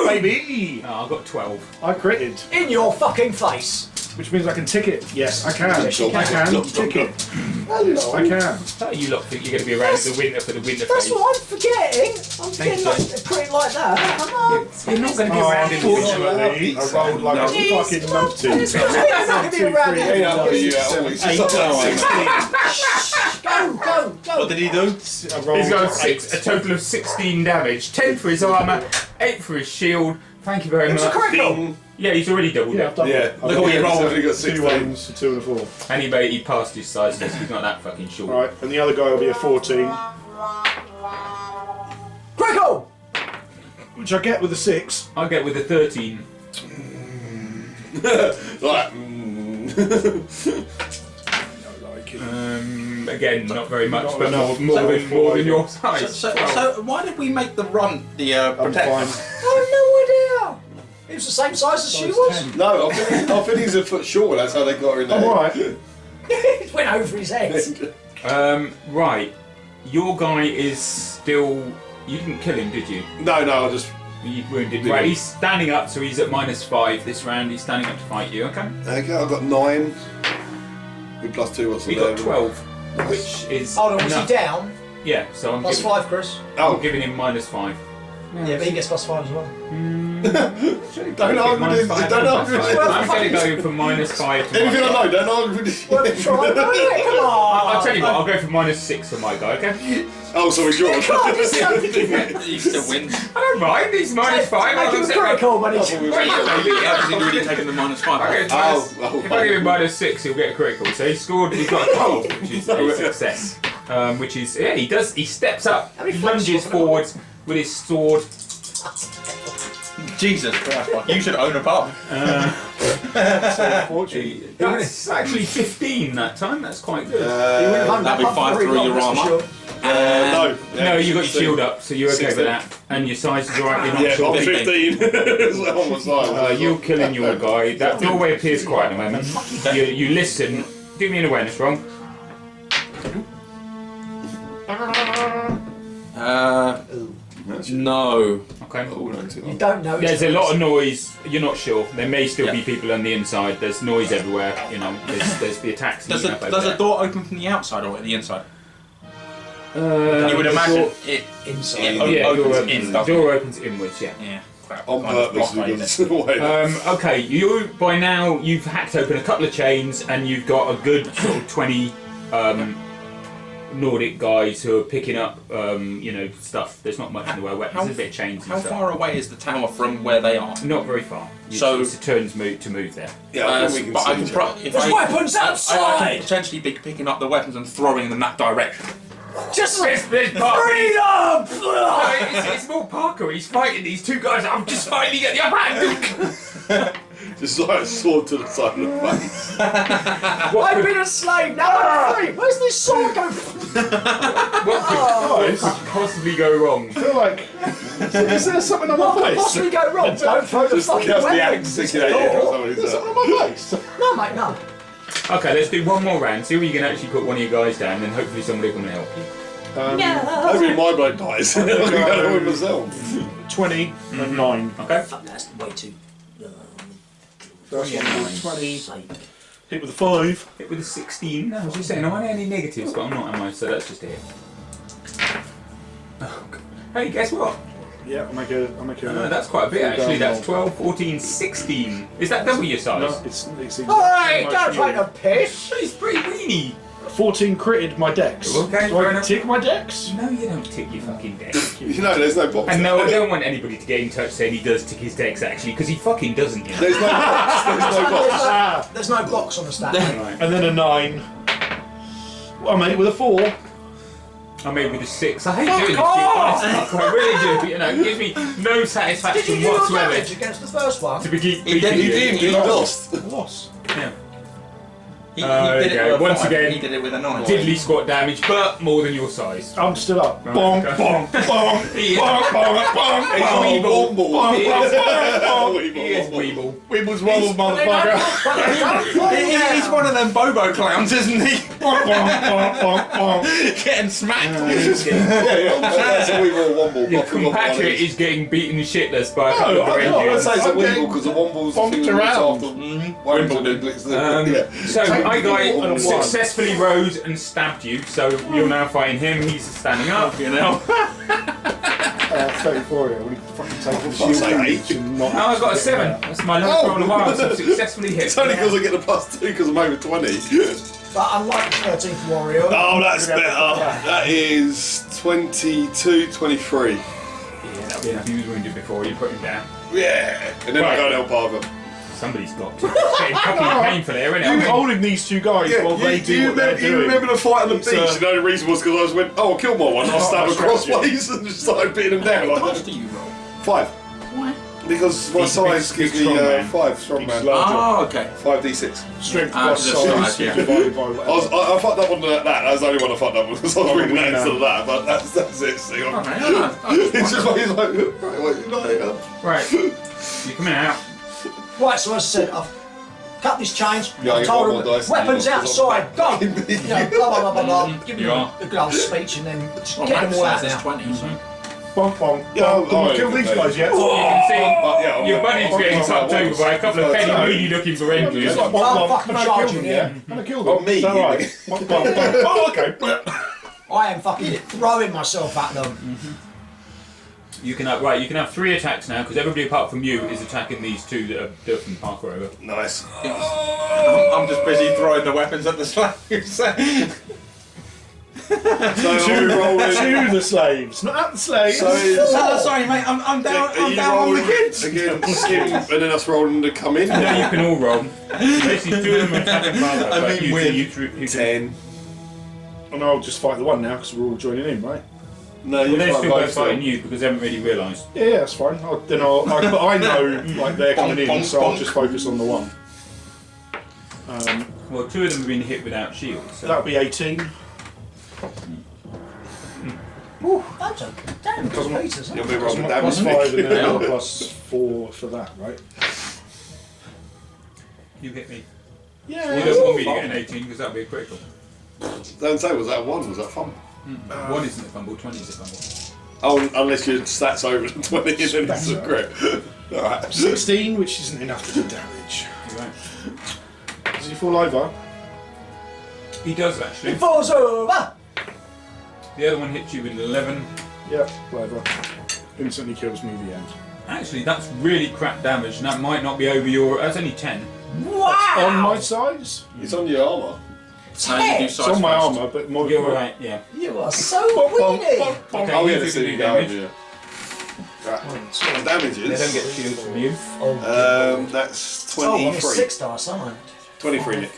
Baby! Oh, I've got 12. I critted, In your fucking face! which means I can tick it. Yes, I can. Yes, you I can. can tick it. Yes, I can. How you lot think you're going to be around in the winter for the winter That's phase? what I'm forgetting! I'm forgetting you. like, pretty like that. Come on! You're not going to be Oh, around in the winter. unfortunately, I rolled like a Jeez, fucking come on, numpty. it's not going to be around Two, here. three, Yeah, I'll put you out always. It's up there. Go! What did he do? I rolled He's got 8. a total of 16 damage. 10 for his armour, 8 for his shield. Thank you very It's a much. critical! Yeah, he's already doubled Yeah, it. I've done Yeah, it. I've look got what you rolled. He got 2 16. 1s, a 2 and a 4. Anyway, he passed his size test. He's not that fucking short. Right, and the other guy will be a 14, Critical! which I get with a 6. I'll get with a 13. Like, Again, not very much, Not but enough. more than your So, size. so why did we make the runt the I'm protect? fine. I have no idea! He was the same size as she was. no, I think he's a foot short. That's how they got her in there. I'm alright. It went over his head. Right. Your guy is still... You didn't kill him, did you? No, I just. You wounded. Did Right, he? he's standing up, so he's at -5 this round. He's standing up to fight you, okay? Okay, I've got 9. With +2, what's He the got 12, which is Hold on, was he enough. down? Yeah, so I'm Plus giving, 5, Chris. I'm giving him -5. Yeah, but he gets +5 as well. Don't argue with this. Don't argue with this. I'm going to go for -5 to Anything my I guy. know, don't argue with this. Well, try, won't it? Come on! I'll tell you what, I'll go for -6 for my guy, okay? Oh, sorry, George. God, this is something. He still wins. I don't mind, he's -5. Make him critical, but he's... Has he really taken the -5? Okay, if I give him -6, he'll get a critical. So he's got a 12, which is a success. Which is, yeah, he steps up, How many lunges flanks forwards with his sword. Jesus Christ, you should own a pub. Unfortunately. That's actually 15 that time, that's quite good. That'd be 5 through your armour. No. No, you got your shield up, so you're okay with that. And your size is alright, you're not Yeah, sure. I'm 15. It's on my side. You're killing your guy. That doorway appears quiet at the moment. You listen. Do me an awareness roll. No. Okay. You don't know. There's a lot of noise. You're not sure. There may still be people on the inside. There's noise everywhere. You know. There's the attacks. Does a door open from the outside or the inside? You You would imagine it. Inside. It opens in, doesn't door opens inwards. Yeah. Yeah. Crap. On Kind of purpose, blockade. because Okay. You by now you've hacked open a couple of chains and you've got a good sort of 20 Nordic guys who are picking up stuff. There's not much in the way of weapons. There's a bit of chains and How stuff. far away is the tower from where they are? Not very far. So- it's a turn's move to move there. Yeah, I think we can but I see can each pro- other. if There's I, weapons I outside! can potentially be picking up the weapons and throwing them that direction. Just There's Parker. freedom! It's more Parker. He's fighting these two guys. I'm just finally getting the upper hand. Just like a sword to the side of the face. I've been a slave, now I'm free! Where's this sword going? What could possibly go wrong? I feel like. Is there something on What my could face? possibly go wrong? Don't throw the Just fucking the weapons axe into sticking the out your door. head. Is there something on my face? No, mate, no. Okay, let's do one more round. See if you can actually put one of your guys down, and then hopefully somebody will come and help you. Maybe my bloke dies. I can go with myself. 20 and 9. Okay. Fuck, that's way too... First one was 20. Sake. Hit with a 5. Hit with a 16. I was just saying, I don't have any negatives, but I'm not, am I? So that's just it. Oh, God. Hey, guess what? Yeah, I'll make a. That's quite a bit actually. That's 12, 14, 16. Is that double your size? No, it's Alright, don't take the piss! He's pretty weeny. 14 critted my dex. Okay, Do fair I enough. tick my dex? No, you don't tick your fucking dex. You know, there's no box. And no, I don't want anybody to get in touch saying he does tick his dex actually, because he fucking doesn't. You know? There's no box. There's no box. There's no box on the stat. Right. And then a 9. Well, mate, with a 4. I made with a 6. I hate doing this shit, honestly. I really do. You know, it gives me no Did satisfaction you do your whatsoever damage against the first one? to be keep He did, beating you. He lost. Loss. Yeah. He There did you it go. with a Once 5. again, He did it with a 9. Diddly squat damage, but more than your size. I'm still up. Right, Bonk, okay. bonk, bonk, He is- bonk, bonk, bonk, He's bonk, Weeble. bonk, He bonk, is- bonk. He is Weeble. Weeble's wobble, motherfucker. He's one of them Bobo clowns, isn't he? Bonk, bonk, bonk, bonk, bonk. Getting smacked. Yeah. That's a Weeble Womble. Your compatriot is getting beaten shitless by a couple of I Rangers. would say it's a I'm getting Weeble because the Womble's a bonked few weeks around. after Wimbledon. So my guy and a 1. successfully rose and stabbed you, so you're now fighting him, he's standing up. You know? 34 here. Will you fucking take the fuck's shield sake, damage 8. and not... Oh, I got a 7. That's my lowest roll in a while, so I've successfully hit. It's only because I get the +2 because I'm over 20. But unlike the 13th warrior... Oh, that's better. That is 22, 23. Yeah, that'll be enough. He was wounded before you put him down. Yeah. And then I go and help Arthur. Somebody's got to. It's getting fucking painful here, isn't You it? holding these two guys while they do what they're doing. You remember the fight on the beach? It's, The only reason was because I just went, oh, I'll kill my one. I'll stab I across scratched it. ways and just started beating him down. How Like much do you roll? 5. Why? Because my He's a size big gives me strong man. 5 strong man. larger. Oh, okay. 5d6. Strength Ah, plus to the size size, yeah. divided by whatever. I fucked up on that. That was the only one I fucked up on because I was reading that wee instead man. of that. But that's it. See, Okay. it's just like he's like, right, what you like? Right. You're coming out. Right, so as I said, I've cut these chains, Yeah, I've you told got them, more dice than weapons you got, outside, go! You know, blah, blah, blah, blah, blah. Give You them are. a good old speech and then just Well, get them all out Max now. says it's 20, so. Bonk, bonk. Yeah, Bonk. Did oh, we kill yeah, these okay. guys yet? You can see Yeah, your bunny's getting tucked over by a couple of penny weedy looking It's Rangers. like bonk, I'm bonk. fucking Can I kill charging, them, yeah. yeah? Can I kill them? Oh, me, Is that you right? think? Bonk, bonk, bonk. Oh, okay. I am fucking throwing myself at them. You can have You can have 3 attacks now because everybody apart from you is attacking these 2 that are from parkour over. Nice. I'm just busy throwing the weapons at the slaves. So are we rolling? To the slaves, not at the slaves. So is, Sorry, mate. I'm down. are I'm you down on the rolling kids. against him and then us rolling to come in? No, you can all roll. Basically, 2 of them are attacking parkour. I but mean, you 10. And I'll just fight the one now because we're all joining in, right? No, you Well, they're fight still both both fighting of them. you because they haven't really realised. Yeah, that's fine. But I know like they're coming in, so I'll just focus on the one. Well, 2 of them have been hit without shields. So. That'll be 18. That's a damn good piece, You'll be rolling Plus damage. 5 and then plus 4 for that, right? You hit me. Yeah. You don't want me to get an 18 because that'll be a critical. Don't say, was that 1? Was that fun? 1 isn't a fumble, 20 is a fumble. Oh, unless your stats over the 20 and then it's a crit. Alright. 16, which isn't enough to do damage. You're right. Does he fall over? He does actually. It falls over! The other one hits you with an 11. Yep, whatever. Instantly kills me the end. Actually, that's really crap damage, and that might not be over your. That's only 10. Wow! On my size? It's on your armour. No, you do It's size on my first. armour, but more. You're right, yeah. You are so weenie! Okay, Oh, you yeah, two this can do is damage. damage. Right. So the damage They don't is. get shields from you. That's Oh, I'm a 23. 6 dice, aren't I? 23, Nick.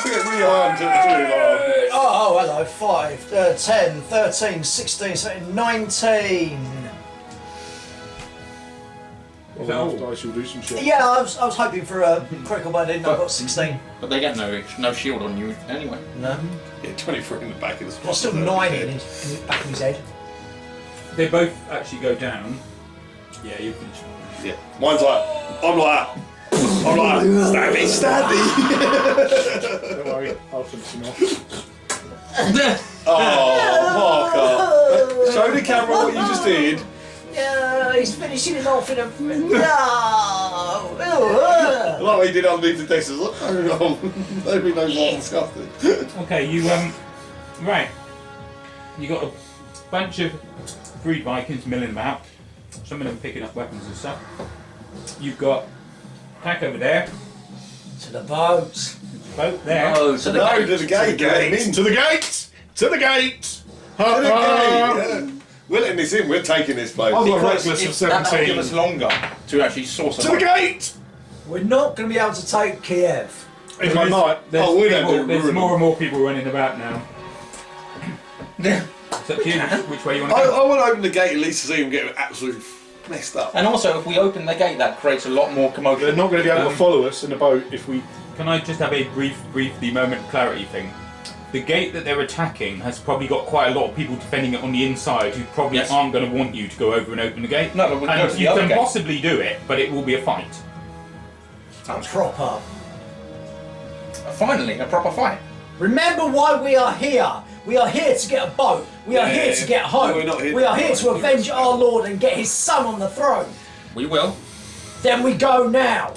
Get really hard to do. Oh, hello. 5, 10, 13, 16, 17, 19. Well, half dice, you'll do some shit. Yeah, I was hoping for a critical, but I didn't. I got 16. But they get no shield on you anyway. No. Yeah, 23 in the back of the There's still 9 in the back of his head. They both actually go down. Yeah, you finish. Yeah. Mine's like, I'm like, stabby, stabby. Don't worry, I'll finish him off. Oh, Parker. Show the camera what you just did. Yeah, he's finishing it off in a. No! I like what he did underneath the desk. There'd be no more disgusting. Okay, you right. You got a bunch of freed Vikings milling about. Some of them picking up weapons and stuff. You've got Pack over there. To the boat. Boat there. Oh, so No, to the gate. Get him in. To the gate! To the gate! To the gate. Yeah. We're letting this in. We're taking this place. I've got because reckless of that'll give us 17. longer to actually source To the gate! We're not going to be able to take Kiev. If I might. There's, Oh, we don't do there's ruin more and more people running about now. Yeah. It's up to you which way you want I, to go. I want to open the gate at least to see him get absolutely messed up. And also, if we open the gate, that creates a lot more commotion. They're not going to be able to follow us in the boat if we. Can I just have a brief the moment clarity thing? The gate that they're attacking has probably got quite a lot of people defending it on the inside who probably Yes. aren't going to want you to go over and open the gate. No, but we can go and to the you other can gate. possibly do it, but it will be a fight. Proper. Finally, a proper fight. Remember why we are here. We are here to get a boat. We are here to get home. We're not here we to are get here to home. avenge our Lord and get his son on the throne. We will. Then we go now.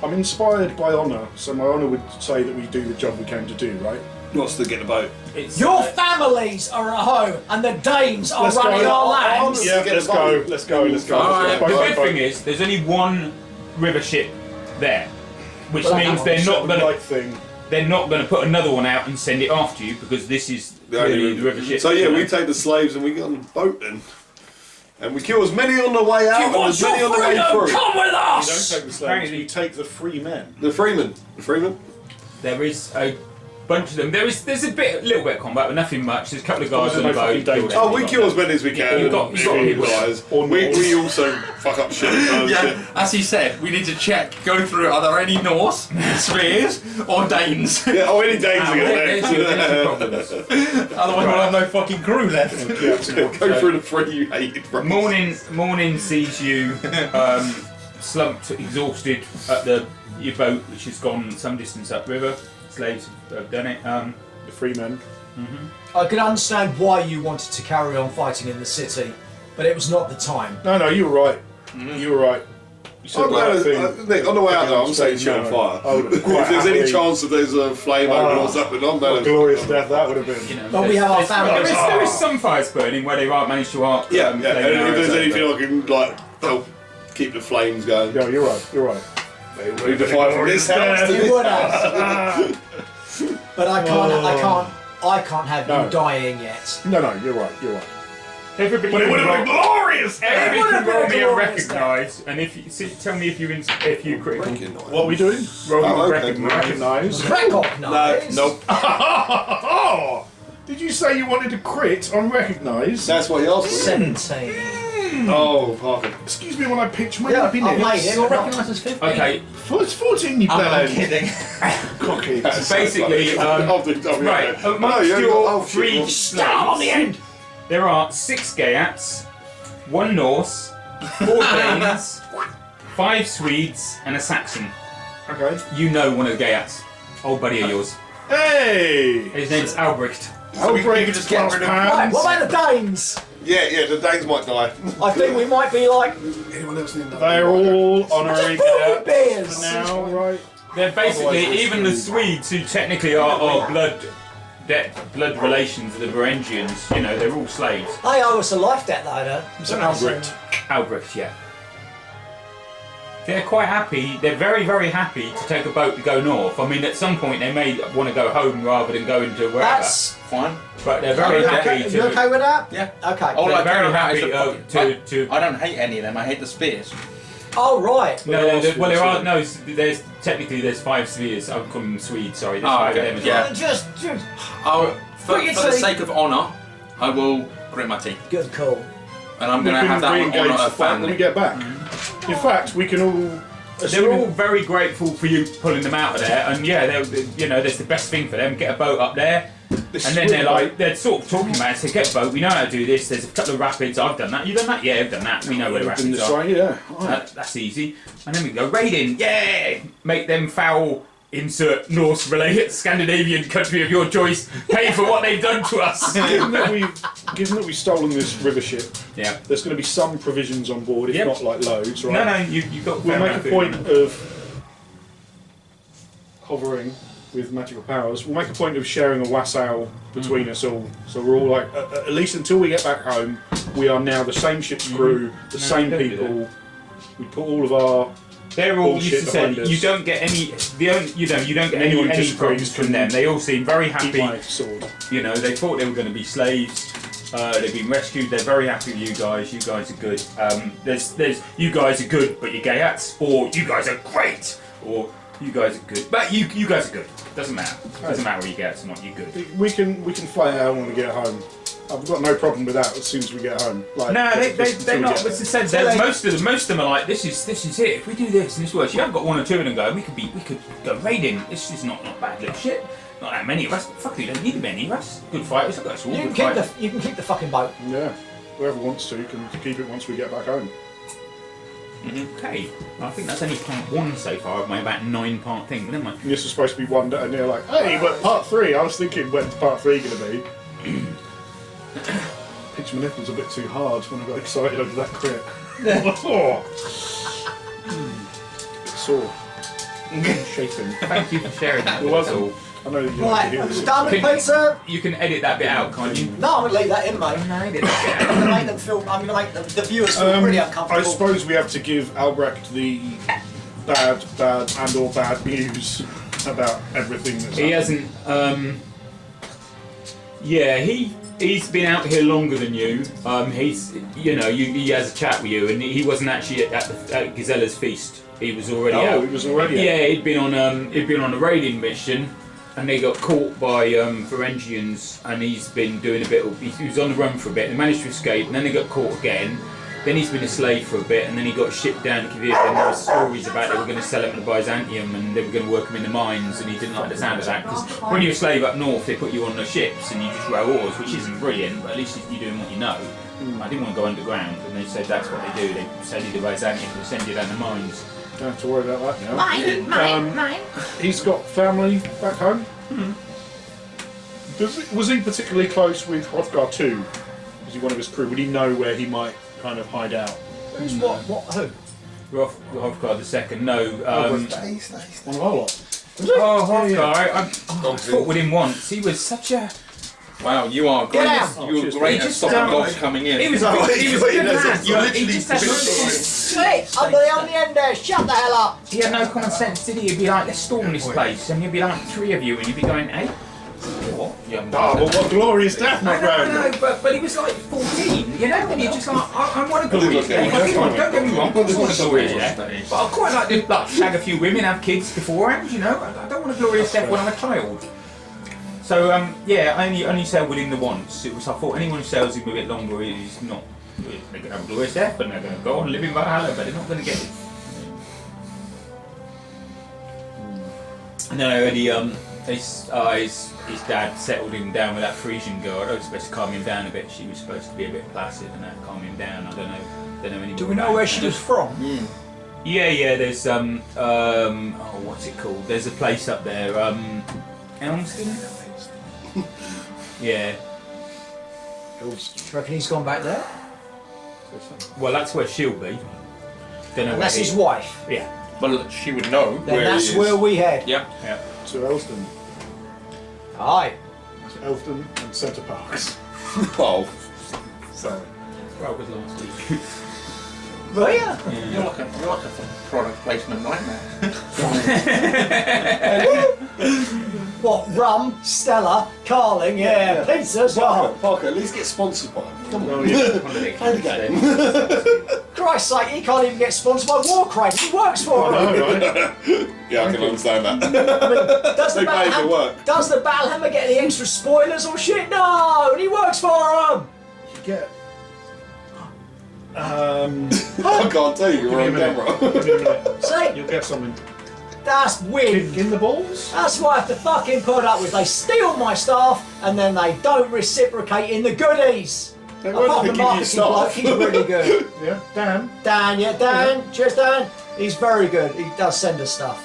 I'm inspired by honour, so my honour would say that we do the job we came to do, right? Wants to get the boat. It's, Your families are at home and the Danes are Let's running go. our lands. Yeah, get let's the go, boat. let's go, let's go. Alright, the Boat, good boat, thing boat. is there's only one river ship there, which Well, means that they're one's not the going right to thing. put another one out and send it after you because this is The only clearly the river ship. So yeah, we take the slaves and we get on the boat then. And we kill as many on the way out You and want as many your on the way freedom? through. Come with We don't us. take the slaves, we take the free men. The freemen. The freemen? There is a bunch of them. There's a little bit of combat, but nothing much. There's a couple of guys There's on the no fucking boat. danger. Oh, we kill as many as we can. you've got people guys. We also fuck up shit. Yeah, as he said, we need to check, go through, are there any Norse, Spears, or Danes? Yeah, oh, any Danes Ah, are there's going your to problems. Otherwise we'll have no fucking crew left. go through the three you hated. Morning sees you slumped, exhausted at your boat, which has gone some distance upriver. Slaves have done it. The free men. I can understand why you wanted to carry on fighting in the city, but it was not the time. No, you were right. You were right. You said the right thing. Nick, on the way out there, I'm setting shit on No. fire. I would have quite If there's any happily- chance that there's a flame over or something on, What a then glorious death that would have been. You know, But we have our there's- family. There is some fires burning where they are managed to arc. yeah. flame And if arrows there's over. anything I can help keep the flames going. Yeah, you're right. You're right. We defy from this house to You this would house. have. But I can't have No. you dying yet. No, you're right. You're right. Everybody But it can would have been roll- glorious. Everybody would can have been roll a me a glorious recognise, and if you tell me if you critical. What are we doing? Rolling Oh, okay. recognise. Recognise? Nope. Did you say you wanted to crit on recognise? That's what he asked for. 17. Oh, perfect. Excuse me when I pitch my Yeah, happy I made nips. it. You'll recognise as 15. Okay, It's 14, you I'm bellend. kidding. Cocky. basically, right, amongst your three slaves, there are 6 Gaiats, 1 Norse, 4 Danes, 5 Swedes, and a Saxon. Okay. You know one of the Gaiats, old buddy of yours. Hey! His name's Albrecht. Outbreak just get rid of- Right, what about the Danes? Yeah, the Danes might die. I think we might be like Anyone else need that? They're all honorary polar Gaiats bears. now, right? They're basically, Otherwise even the Swedes, who technically are blood relations of the Varangians, you know, they're all slaves. They owe us a life debt though. So Albrecht. Albrecht, yeah. They're quite happy, they're very, very happy to take a boat to go north. I mean, at some point they may want to go home rather than go into wherever. That's. Fine. But they're very happy You to... okay with that? Yeah. Okay. All They're I care very about is happy the fucking... to... I don't hate any of them. I hate the spears. Oh right. No, well, there are... No, there's... Technically, there's 5 spheres. I'm calling them Swedes, sorry. There's 5 of them as yeah. well. Just For Bring it the to me. sake of honour, I will grit my teeth. good call. And I'm We going to can have that on re-engage honour the of fight when we family. get back. In fact, we can all... They're all very grateful for you pulling them out of there, and yeah, you know, that's the best thing for them. Get a boat up there, and then they're sort of talking about it. So get a boat. We know how to do this. There's a couple of rapids. I've done that. You've done that. Yeah, I've done that. We know where the rapids are. Right, yeah. That's easy. And then we go raiding. Yeah, make them foul. Insert Norse-related Scandinavian country of your choice. Pay for what they've done to us. Given that we've stolen this river ship, Yeah. there's going to be some provisions on board, if Yep. not like loads, right? No, you've got. We'll fair make amount a of point food. of hovering with magical powers. We'll make a point of sharing a wassail between us all. So we're all like, at least until we get back home, we are now the same ship's crew, the same don't do people. We put all of our... They're all bullshit used to say behind us. you don't get any. You don't get Anyone any disagrees problems from can them. They all seem very Eat happy. my sword. You know, they thought they were going to be slaves. They've been rescued. They're very happy with you guys. You guys are good. There's you guys are good, but you're Gaiats, or you guys are great, or you guys are good, but you guys are good. Doesn't matter. Doesn't matter where you Gaiats or not. You're good. We can fly out when we get home. I've got no problem with that as soon as we get home. Like, No, just they're until we not. get As I there. said, most of them are like, this is it. If we do this and this works, you haven't got 1 or 2 of them going. We could go raiding. This is not bad little shit. Not that many of us. Fuck, we don't need many of us. Good fighters. I've got us all. You Good can fighters. keep the fucking boat. Yeah. Whoever wants to can keep it once we get back home. Okay, I think that's only part 1 so far of my about 9-part thing. But never mind. And this was supposed to be one day, and they're like, hey, but part 3, I was thinking, when's part 3 going to be? Pitched my nipples a bit too hard when I got excited over that crit. Oh. Bit sore. Chafing. Thank you for sharing that. You're with us welcome. all. I know that you like to Right, hear this. done with pizza. You can edit that bit out, can't you? No, I'm gonna leave that in, mate. No, edit that bit out. I'm gonna make them feel. I'm gonna make the viewers feel pretty I uncomfortable. suppose we have to give Albrecht the bad and or bad news about everything that's He happened. hasn't. Yeah, he's been out here longer than you. He's, he has a chat with you, and he wasn't actually at Gazella's feast. He was already out. Oh, he was already out. Yeah, he'd been on a raiding mission, and they got caught by Varangians, and he's been doing a bit. He was on the run for a bit. They managed to escape, and then they got caught again. Then he's been a slave for a bit, and then he got shipped down to Kiev, and there were stories about they were going to sell him to Byzantium, and they were going to work him in the mines, and he didn't like the sound of that, because when you're a slave up north, they put you on the ships, and you just row oars, which isn't brilliant, but at least you're doing what you know. I didn't want to go underground, and they said that's what they do, they sell you to Byzantium, they send you down the mines. Don't have to worry about that now. Mine. He's got family back home. Was he particularly close with Hrothgar too? Was he one of his crew? Would he know where he might kind of hide out? Who's what? Who? Hrothgar the second. No. On a whole lot. Oh, Hrothgar. I fought with him once. He was such a. Wow, you are great. You were great at stopping dogs coming in. He was a good man. He just had Sweet! On the end there, shut the hell up! He had no common sense, did he? He'd be like, let's storm this place, and you'd be like 3 of you, and you'd be going, hey? What? Oh, well, what glorious death, my friend! I know, but he was like 14, you know, and you're just like, I want a glorious death. Don't get me wrong, I want a glorious death. But I quite like to shag a few women, have kids beforehand, you know. I don't want a glorious death when I'm a child. So, yeah, I only sailed with him the once. It was, I thought anyone who sails him a bit longer is not. They're going to have a glorious death, and they're going to go on living Valhalla, but they're not going to get it. No, and his dad settled him down with that Frisian girl. I was supposed to calm him down a bit. She was supposed to be a bit placid, and that calm him down. I don't know any. Do we know where she was from? Yeah. There's what's it called? There's a place up there, Elmston. Yeah. Do you reckon he's gone back there? Well, that's where she'll be. Don't know. And that's his wife. Yeah. Well, she would know. Then that's where we head. Yeah. To Elston. Aye. To Elston and Centre Parks. Oh. Sorry. Well, it was last week. Were you? You're like a product placement nightmare. What? Rum, Stella, Carling, yeah. Pizzas, Parker, at least get sponsored by him. Come on. Oh, yeah. Play the game. Christ's sake, he can't even get sponsored by Warcraft. He works for I him. know, right? Yeah, I can understand that. Does the They paid for work. Does the Battlehammer get any extra spoilers or shit? No, and he works for him. You get. I can't tell you, you're on camera. Give me a minute. See, You'll get something. that's win. In the balls? That's what I have to fucking put up with. They steal my stuff and then they don't reciprocate in the goodies. They won't Apart give from you marketing bloke, stuff. he's really good. Yeah, Dan. Dan, cheers Dan. He's very good. He does send us stuff.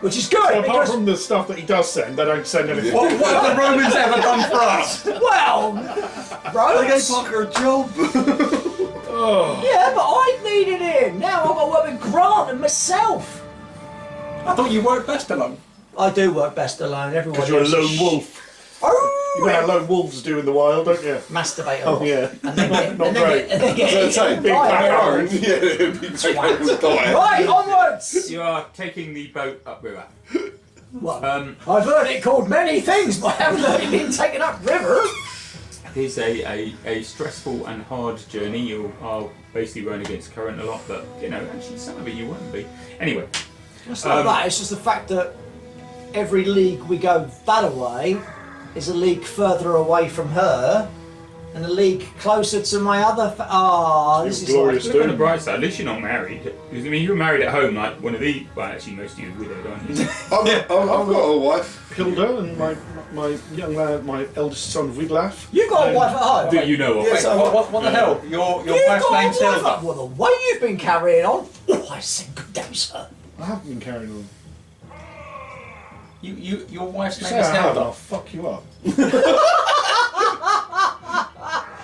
Which is good So apart because, from the stuff that he does send, they don't send anything. What have the Romans ever done for us? well, roads. Parker a job. Yeah, but I needed him. Now I've got to work with Grant and myself. I thought you worked best alone. I do work best alone. Everyone Because you're a else is lone wolf. Oh, You know how lone wolves do in the wild, don't you? masturbate a Oh, lot. yeah. And then get, Not and then great. get, and then get So say, eaten big by back a home. road. Yeah, it'd be big back home. Right, onwards. You are taking the boat upriver. Well, I've heard it called many things, but I haven't heard it being taken up river. It is a stressful and hard journey. You are basically rowing against current a lot, but you know, actually some of it you won't be. Anyway, It's not that. It's just the fact that every league we go that away is a league further away from her, and a league closer to my other. This is Glorious like. look on the bright side. At least you're not married. Because I mean, you were married at home, like one of the. Well, actually, most of you are widowed, aren't you? I've got a wife. Hilda and my young lad, my eldest son Wiglaf. You got a wife at home. Do you know of? Yes, What the hell? Your You've wife's got a name's wife Hilda. at Well, the way you've been carrying on. Oh, I said good day, sir. I haven't been carrying on. Your wife's name Say is I have, I'll Hilda. fuck you up.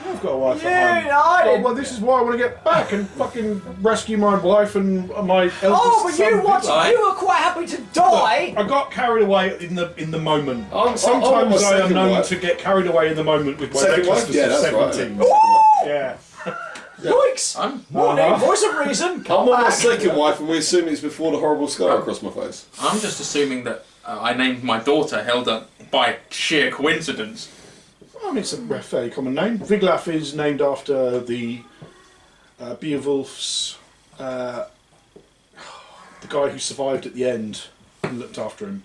I've got a wife Yeah, at home. no, I Oh, didn't. well, this is why I want to get back and fucking rescue my wife and my eldest Oh, but son. you wanted. Right. You were quite happy to die. I got carried away in the moment. I want Sometimes my I am second known wife. to get carried away in the moment with my Second wife? recklessness Yeah, of that's 17. right. Ooh, Yeah. yikes! I'm Morning, voice of reason. Come I'm on my back. second wife, and we assume it's before the horrible scar across my face. just assuming that I named my daughter Hilda by sheer coincidence. I mean, it's a fairly common name. Wiglaf is named after the Beowulf's, the guy who survived at the end and looked after him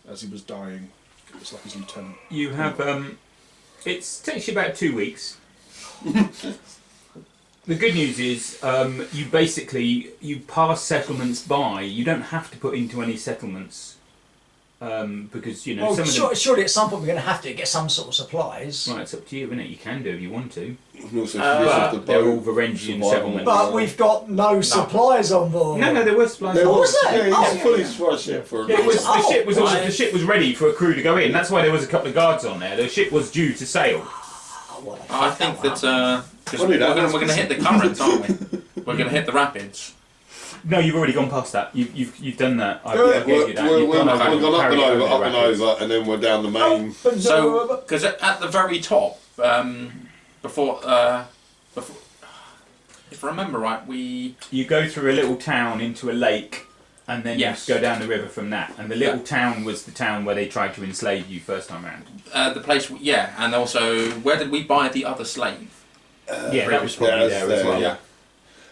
as he was dying. It was like his lieutenant. You have it takes you about 2 weeks. The good news is you pass settlements by. You don't have to put into any settlements because you know Well, some of them. surely at some point we're going to have to get some sort of supplies. Well, it's up to you, isn't it? You can do if you want to. And also But the they're all boat. Varangian survival. settlements. But we've got no supplies on board. No, there were supplies. There was there? Yeah, Oh, it's a fully supplied ship for It was, Oh, the ship was ready for a crew to go in. That's why there was a couple of guards on there. The ship was due to sail. Oh, well, I think that because Funny we're that, going that's to hit the currents, aren't we? We're going to hit the rapids. No, you've already gone past that. You've done that. I Yeah, gave you that. we've You've gone up over, and carried over, the up and rapids. over, and then we're down the main. So, because at the very top, before, if I remember right, You go through a little town into a lake, and then Yes. you go down the river from that. And the little town was the town where they tried to enslave you first time round. the place, yeah, and also, where did we buy the other slave? Yeah, that was probably that's there as well. yeah.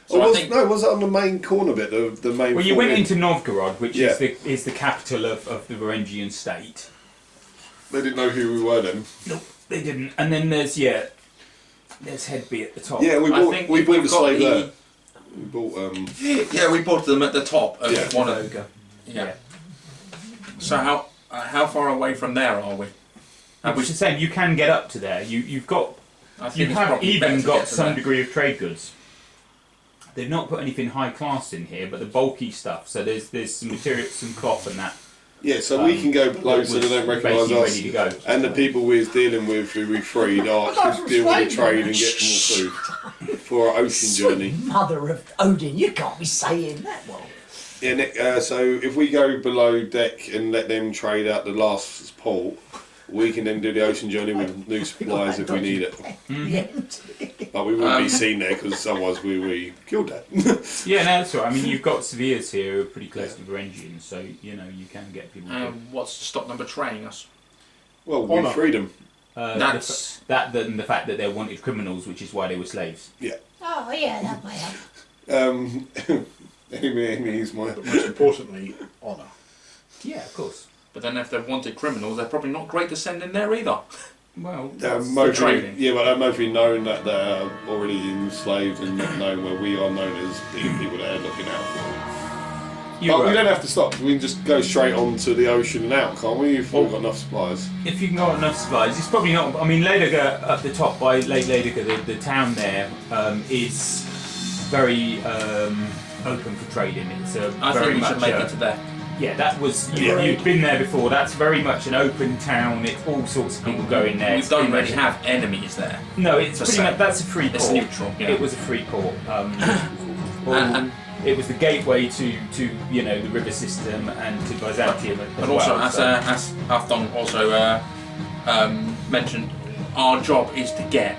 So So I think was it on the main corner bit, the main? Well, you fort went in? into Novgorod, which Yeah. is the capital of the Varangian state. They didn't know who we were then. Nope, they didn't. And then there's Headby at the top. Yeah, we I bought think we bought the we've got slave the- there. We bought Yeah, we bought them at the top of Yeah. one of. Ogre. Yeah. So how far away from there are we? Which is saying you can get up to there. You've got I think you it's have probably better even to got get to some there. degree of trade goods. They've not put anything high class in here, but the bulky stuff. So there's some material, some cloth and that. yeah, so we can go below so they don't recognise basically us. ready to go. And the people we was dealing with who we freed are to deal with the trade and get more food for our ocean journey. Mother of Odin, you can't be saying that one. Yeah, Nick, so if we go below deck and let them trade out the last port, we can then do the ocean journey with new supplies if we need it. Yeah. But we wouldn't be seen there because otherwise we killed that. Yeah, no, that's right. I mean, you've got Seviers here who are pretty close to Varangians, so you can get people. What's to stop them betraying us? Well, we Honour. freed them. That's And the fact that they're wanted criminals, which is why they were slaves. Oh, yeah, that might help. Amy's my. But most importantly, honour. Yeah, of course. But then if they're wanted criminals, they're probably not great to send in there either. Well, Mostly, trading. yeah, but they're mostly known that they're already enslaved and not known where we are known as being people that are looking out for. you're But we right. don't have to stop. We can just go straight on to the ocean and out, can't we? If we've got enough supplies. If you can go enough supplies, it's probably not. I mean, Ladoga up the top by Lake Ladoga, the town there is very open for trading. It's a I very think we much should make a- it to there. Yeah, that was you've been there before. That's very much an open town. It's all sorts of people going there. We It's don't pretty really much- have enemies there. No, it's for pretty sale. much that's a free port. It's neutral, yeah. It was a free port. And- it was the gateway to the river system and to Byzantium as But well. also, so- as Afton also mentioned, our job is to get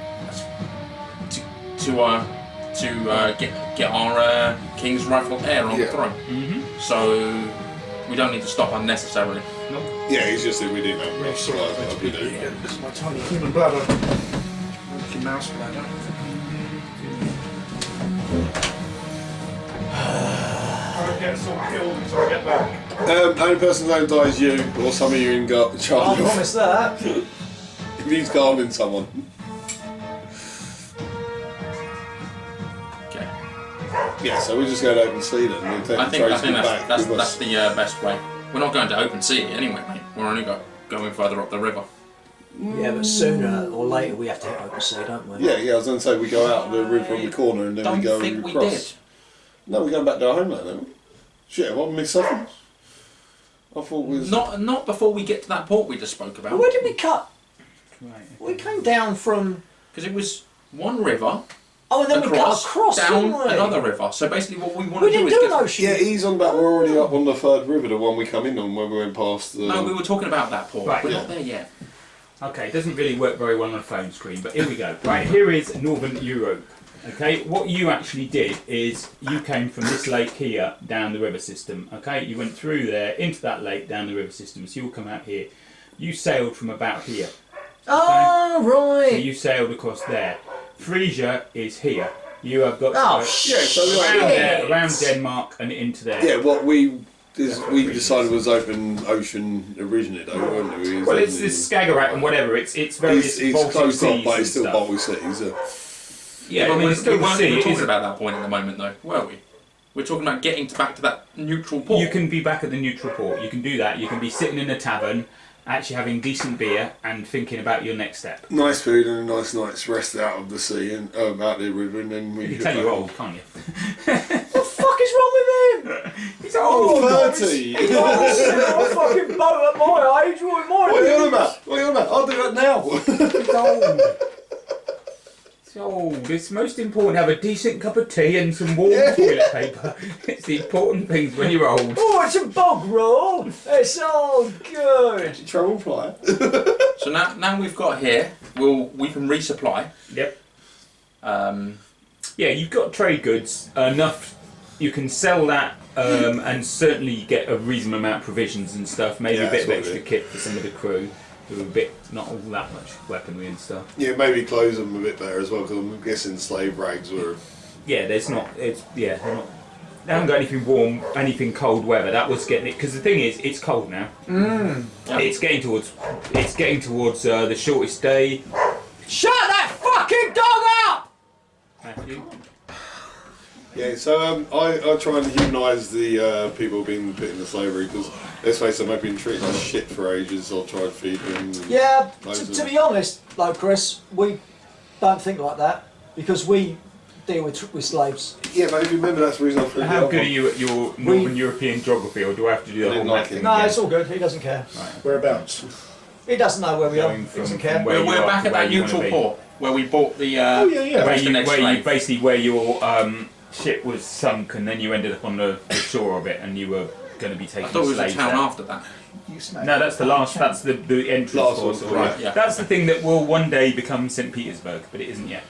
get our king's rightful heir on the Yeah. throne. Mhm. So we don't need to stop unnecessarily. Yeah, it's just that we didn't have enough supplies like we do. This is my tiny human bladder. Mickey Mouse bladder. I'll get us all killed until I get back. Only person that don't die is you, or some of you in I charge of. promise that. If he's guarding someone. Okay. Yeah, so we just go to open sea then. We'll take I the think tradesmen back that's with us. the best way. We're not going to open sea anyway, mate. We're only going further up the river. Yeah, but sooner or later we have to hit open sea, don't we? Yeah, I was going to say we go out the river on the corner and then Don't we go think we across. did. No, we're going back to our homeland, aren't we? Shit, what, missed something? I thought we was... Not before we get to that port we just spoke But about. where did we cut? Right. We came down from. Because it was one river Oh, and then we cut across, down didn't we? another river. So basically, what we want We to do didn't is do an get. ocean. Yeah, he's on about we're already up on the third river, the one we come in on when we went past the... No, we were talking about that port. Right, We're yeah. not there yet. Okay, it doesn't really work very well on a phone screen, but here we go. Right, here is Northern Europe. Okay, what you actually did is you came from this lake here down the river system. Okay, you went through there into that lake down the river system, so you'll come out here. You sailed from about here. Oh, So right. you sailed across there. Frisia is here. You have got to Oh, go Yeah, so we around are... there, around Denmark and into there. Yeah, what we decided was open ocean originally, though, weren't we? Well, it's this Skagerrak and whatever. It's various It's Baltic closed seas off, but and it's still stuff. Baltic cities. Yeah, but I mean, we it's still the weren't sea. even It talking is- about that point at the moment, though, were we? We're talking about getting back to that neutral port. You can be back at the neutral port. You can do that. You can be sitting in a tavern, actually having decent beer and thinking about your next step. Nice food and a nice night's rest out of the sea and out the river, and then we You get can tell back. you're old, can't you? What the fuck is wrong with him? He's old. Oh, 30! He's not sitting on a fucking boat at my age. What am I What are you doing? on about? What are you on about? I'll do that now! He's old. Oh, it's most important to have a decent cup of tea and some warm toilet paper. It's the important things when you're old. Oh, it's a bog roll. It's all good. Travel flyer. So now we've got here, we can resupply. Yep. Yeah, you've got trade goods enough. You can sell that, and certainly get a reasonable amount of provisions and stuff. Maybe a bit of extra kit for some of the crew. Who are a bit, not all that much weaponry and stuff. Yeah, maybe clothes them a bit better as well, because I'm guessing slave rags were. Yeah, there's not. It's they're not. They haven't got anything warm, anything cold weather. That was getting it because the thing is, it's cold now. It's getting towards. It's getting towards the shortest day. Shut that fucking dog up! Matthew. Yeah, so I try and humanise the people being put into slavery, because let's face it, they've been treated like shit for ages. I'll try and feed them. Yeah, to be honest, though, Chris, we don't think like that because we deal with slaves. Yeah, but if you remember, that's the reason I threw How good are you at your Northern European geography, or do I have to do the I whole didn't like map thing it. No, again? it's all good. He doesn't care. Whereabouts? He doesn't know where we are. Going He doesn't from care. where We're you are back to at where that you wanna neutral be. port where we bought the Oh yeah, yeah. Where Western you Slave. basically where your ship was sunk, and then you ended up on the shore of it, and you were going to be taking I thought it was a slaves town there. after that. No, that's the last. That's the entrance Last for one, us. All right, right. yeah. That's the thing that will one day become St. Petersburg, but it isn't yet.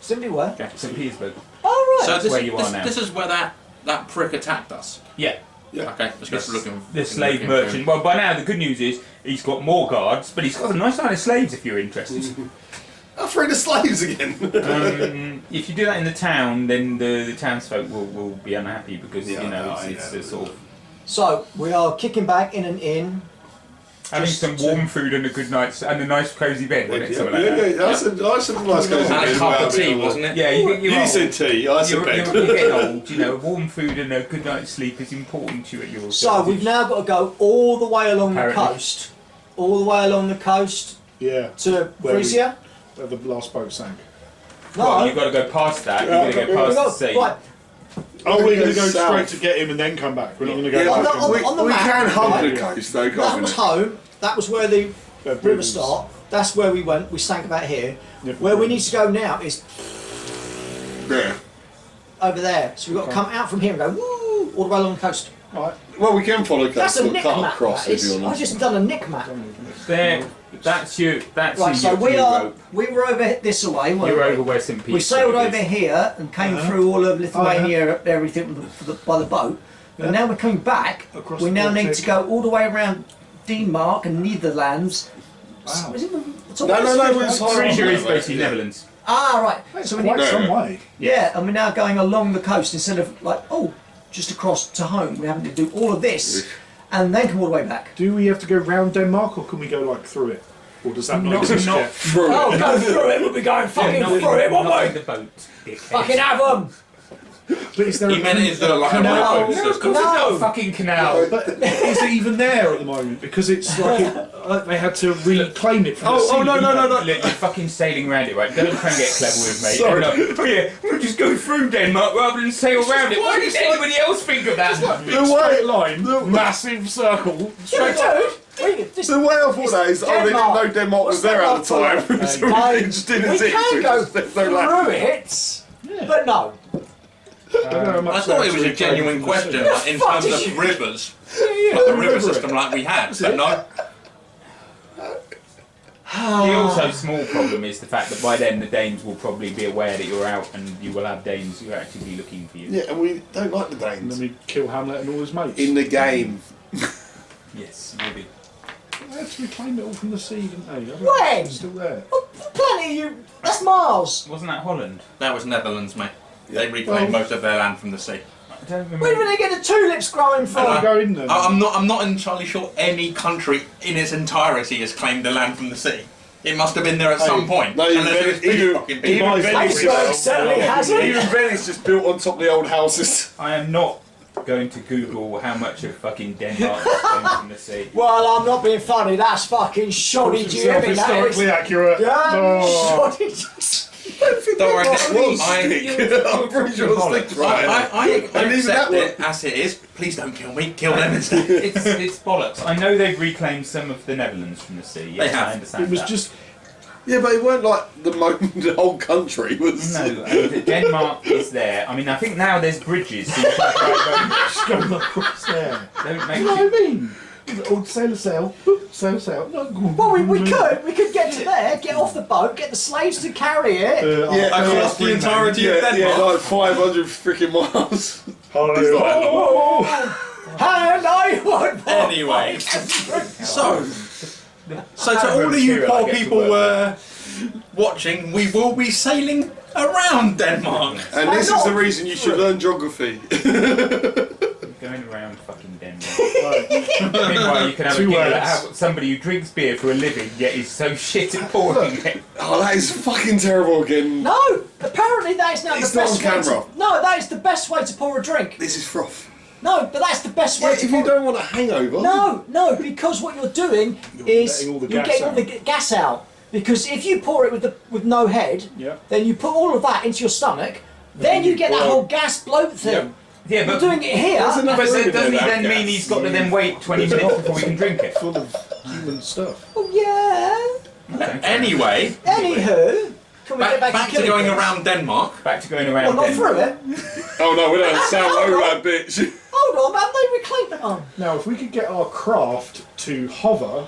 Simply where? Yeah, St. Petersburg. Oh, right. So That's this, where you are this, now. this is where that prick attacked us. Yeah. Yeah. Okay, let's go looking. The slave looking merchant. Well, by now the good news is he's got more guards, but he's got a nice line of slaves if you're interested. I'll free the slaves again. If you do that in the town, then the townsfolk will be unhappy because Yeah, you know I it's know. a sort of So we are kicking back in an inn. having Just some to- warm food and a good night's and a nice cosy bed, wasn't it? Yeah, Something like that. yeah, I said nice And a cup of tea, wasn't it? Yeah, you're You said tea, I said you're bed. getting old, you know. Warm food and a good night's sleep is important to you at your So we've now got to go all the way along Apparently. the coast. All the way along the coast Yeah, to Where we- Frisia. where the last boat sank. No. Well, you've got to go past that. You've got to go we past the got, sea. right, Oh, we're going to go south. straight to get him and then come back. We're not going to go Yeah, back. on the we map, can hug right? the coast though, that can't was we? home. That was where the That river was- start. That's where we went. We sank about here. Yep. Where we need to go now is Yeah. over there. So we've got to come out from here and go woo all the way along the coast. Right. Well, we can follow That's coast, a but nick cut map. across That if you is. I want. just done a nick map. There, that's your. That's Right. your So we Europe. were over this away. weren't You're we? over where St. Petersburg We sailed over is. here and came through all of Lithuania, everything by the boat. And now we're coming back. Across we the now need Baltic. to go all the way around Denmark and Netherlands. Wow. Is it the top No, of no, the no, street? it's Frisia is Yeah. basically Netherlands. Ah, right. That's So we quite need, some way. yeah, and we're now going along the coast instead of like just across to home. We're having to do all of this and then come all the way back. Do we have to go round Denmark or can we go like through it? Or does that not Not- exist not- yet? Oh, go through it. We'll be going fucking not through it, won't not we? in the boat. dickhead. Fucking have them. But is there He a meant is there like a Canal. railroad No, of system? course it's not No. a fucking canal. But is it even there at the moment? Because it's like they had to reclaim it from the sea. Oh, no, no, no, no. Look, you're fucking sailing around it, right? Don't try and get clever with me. Sorry. And, oh yeah, we'll just go through Denmark rather than sail around it. Why did anybody else think of that? The straight line, massive circle. Yeah, dude. The way I thought that is, they didn't know Denmark was there at the time, so it just didn't We exist. can go There's no land. through it, but no. I thought it was a genuine question like, in fuck terms did of you- rivers, Yeah, like the the river river. system like we had, but no. The also small problem is the fact that by then the Danes will probably be aware that you're out and you will have Danes who are actively looking for you. Yeah, and we don't like the And then Danes. we kill Hamlet and all his mates. In the game. Yes, you will be. They had to reclaim it all from the sea, didn't they? I don't know, When? It's still there. Plenty, you. That's Mars. Wasn't that Holland? That was Netherlands, mate. They reclaimed most of their land from the sea. I don't remember. Where do they get the tulips growing Can we from? go in there? I'm not entirely sure any country in its entirety has claimed the land from the sea. It must have been there at some point. No, unless it was these fucking people. even Venice, Iceberg certainly hasn't. even Venice just built on top of the old houses. I am not going to Google how much of fucking Denmark is going from the sea. Well, I'm not being funny. That's fucking shoddy, It's Jimmy. That is. historically accurate. Yeah, shoddy. Don't worry, I'm pretty sure it's thick, right? I And even accept that it as it is. Please don't kill me. Kill them instead. It's bollocks. I know they've reclaimed some of the Netherlands from the sea. Yes, They have. I understand It was that. just Yeah, but it weren't like the whole country was. No, Denmark is there. I mean, I think now there's bridges. So you can drive over. Just go across there. Don't make You know it. what I mean? Old sail, sail, sail. Well, we could get to there, get off the boat, get the slaves to carry it. Across the entirety of Denmark. Yeah, like 500 freaking miles. And I would. Anyway, so to all of you Material I poor get to people work watching, we will be sailing around Denmark. And this is the reason you should learn geography. Going around fucking Denmark. Meanwhile, you can have, have somebody who drinks beer for a living, yet is so shit at pouring it. Oh, that is fucking terrible again. No, apparently that is now It's the best not on way camera. No, that is the best way to pour a drink. This is froth. No, but that's the best way Yeah, to if pour. you don't want a hangover. No, because what you're doing is letting all the you're gas getting all out. the gas out. Because if you pour it with no head, Yeah. then you put all of that into your stomach, then you get that bloat. whole gas bloat thing. Yeah, You're but doing it here. There's enough but room in doesn't he there, then that mean gas. he's got to then wait 20 minutes before we can drink it? Full of human stuff. Oh yeah. Okay. Anyway, Anyway, can we get back to killing going things? around Denmark. Back to going Well, around not Denmark. through it. Oh no, we don't sound over that bitch. Hold on, man. They reclaimed it. Oh. Now, if we could get our craft to hover,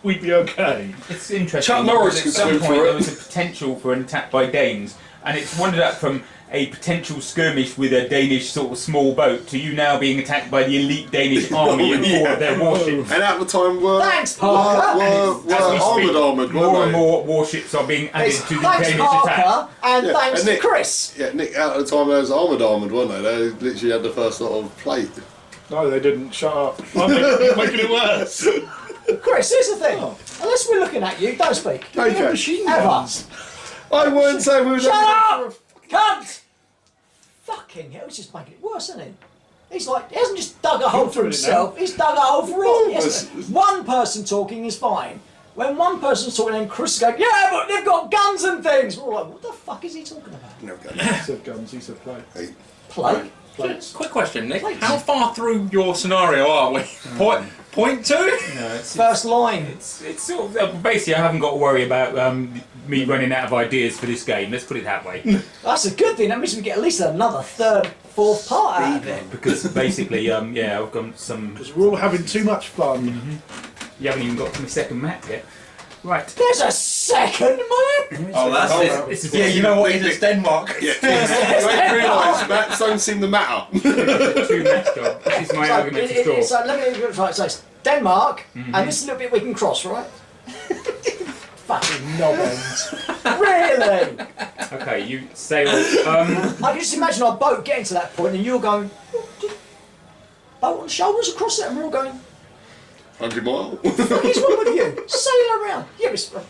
we'd be okay. It's interesting. Chuck Norris because could at some swim point through there it. was a potential for an attack by Danes, and it's wandered up from a potential skirmish with a Danish sort of small boat to you now being attacked by the elite Danish army and four of their warships. And at the time Thanks, Parker. were As we speak, armoured, more and weren't they? more warships are being added It's to the thanks, Danish attack. Parker, and Yeah, thanks and to Nick. Chris. Yeah, Nick, at the time they was armoured, weren't they? They literally had the first sort of plate. No, they didn't. Shut up. I'm making it worse. Chris, here's the thing. Oh. Unless we're looking at you, don't speak. They Okay. have machine Ever. guns. I wouldn't say we were Shut looking up! Cunt! Fucking hell, he's just making it worse, isn't he? He's like, he hasn't just dug a hole for doing it himself, he's dug a hole for all. Yes, it's- one person talking is fine. When one person's talking and Chris is going, yeah, but they've got guns and things. We're all like, what the fuck is he talking about? No, go. He said guns, he said play. Hey. Play? Plates. Quick question, Nick. Plates. How far through your scenario are we? Point two? No, it's, First line. it's sort of basically I haven't got to worry about me running out of ideas for this game. Let's put it that way. That's a good thing. That means we get at least another third, fourth part out of it. Because basically, yeah, I've got some. Because we're all having too much fun. You haven't even got to my second map yet. Right. There's a second map? Oh, that's it. This is Yeah, you know what? It's Denmark. Yeah, you ain't realised maps don't seem to matter. a two-match job. This is my argument to straw. So let me try. So it's Denmark, and this is a little bit we can cross, right? Fucking nobbins. Really? Okay, you sail. I can just imagine our boat getting to that point, and you're going, boat on shoulders across it, and we're all going, 100 mile. what is wrong with you? Sail around. Yeah, but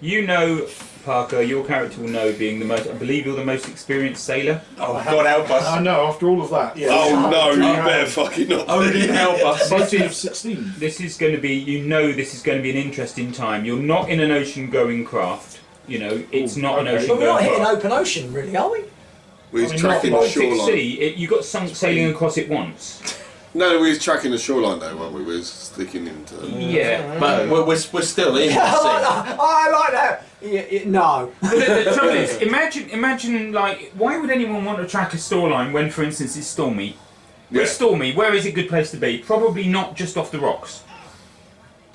You know, Parker, your character will know, being the most. I believe you're the most experienced sailor. Oh, God help us. I know, after all of that. Yeah. Oh no, you better fucking not. Odin help us. Boating of 16. This is going to be. You know, this is going to be an interesting time. You're not in an ocean-going craft. You know, it's not an okay. we're not ocean-going hitting craft. open ocean, really, are we? We was I mean, tracking not the like Baltic shoreline. Sea, you got sunk sailing across it once. No, we was tracking the shoreline though, weren't we? We was sticking into. Yeah, But we're still in I like the sea. that. I like that. No. the trouble is, imagine, like, why would anyone want to track a shoreline when, for instance, it's stormy? Yeah. It's stormy. Where is a good place to be? Probably not just off the rocks.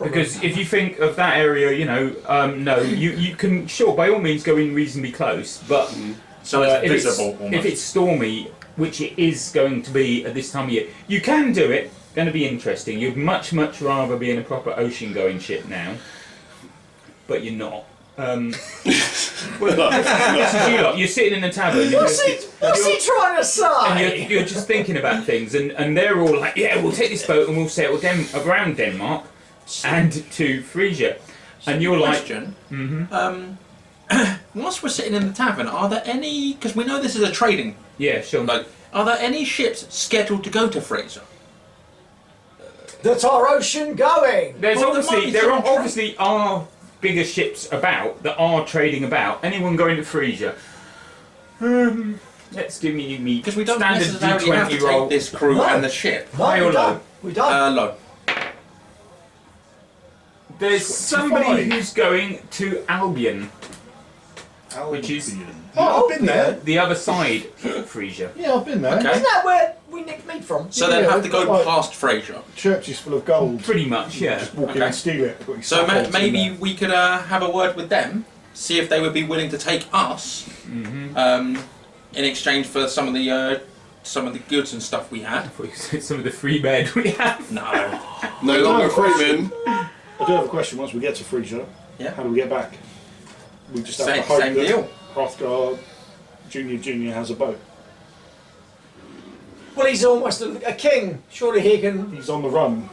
Because if you think of that area, you know, no, you can, sure, by all means go in reasonably close, but So it's if visible almost. if it's stormy, which it is going to be at this time of year, you can do it. Going to be interesting. You'd much rather be in a proper ocean-going ship now, but you're not. Well, this is you lot. You're sitting in a tavern. What's he trying to And say? you're just thinking about things, and they're all like, yeah, we'll take this boat and we'll sail around Denmark and to Frisia. And you're like, Question. Whilst we're sitting in the tavern, are there any? Because we know this is a trading. yeah, sure. Like, are there any ships scheduled to go to Fraser? That's our ocean going. There's Well, there might obviously be there some are obviously are bigger ships about that are trading about. Anyone going to Frisia? Let's give me Because we don't standard necessarily have to D20 roll. take this crew No. and the ship. No, High we or low? don't. We don't. Low. There's somebody who's going to Albion, which is Oh, I've been there. the other side of Frisia. Yeah, I've been there. Okay. Isn't that where we nicked meat from? So they'd Yeah, have to go like- past Fraser. Churches full of gold. Pretty much, yeah. Just walk in Okay. and steal it. So maybe we could have a word with them, see if they would be willing to take us in exchange for some of the goods and stuff we had. Some of the free bed we have. No. No longer freemen. I do have a question. Once we get to Frisia, Yeah. how do we get back? We just have Same- to hope same that deal. Hrothgar Junior has a boat. Well, he's almost a king. Surely he can. He's on the run.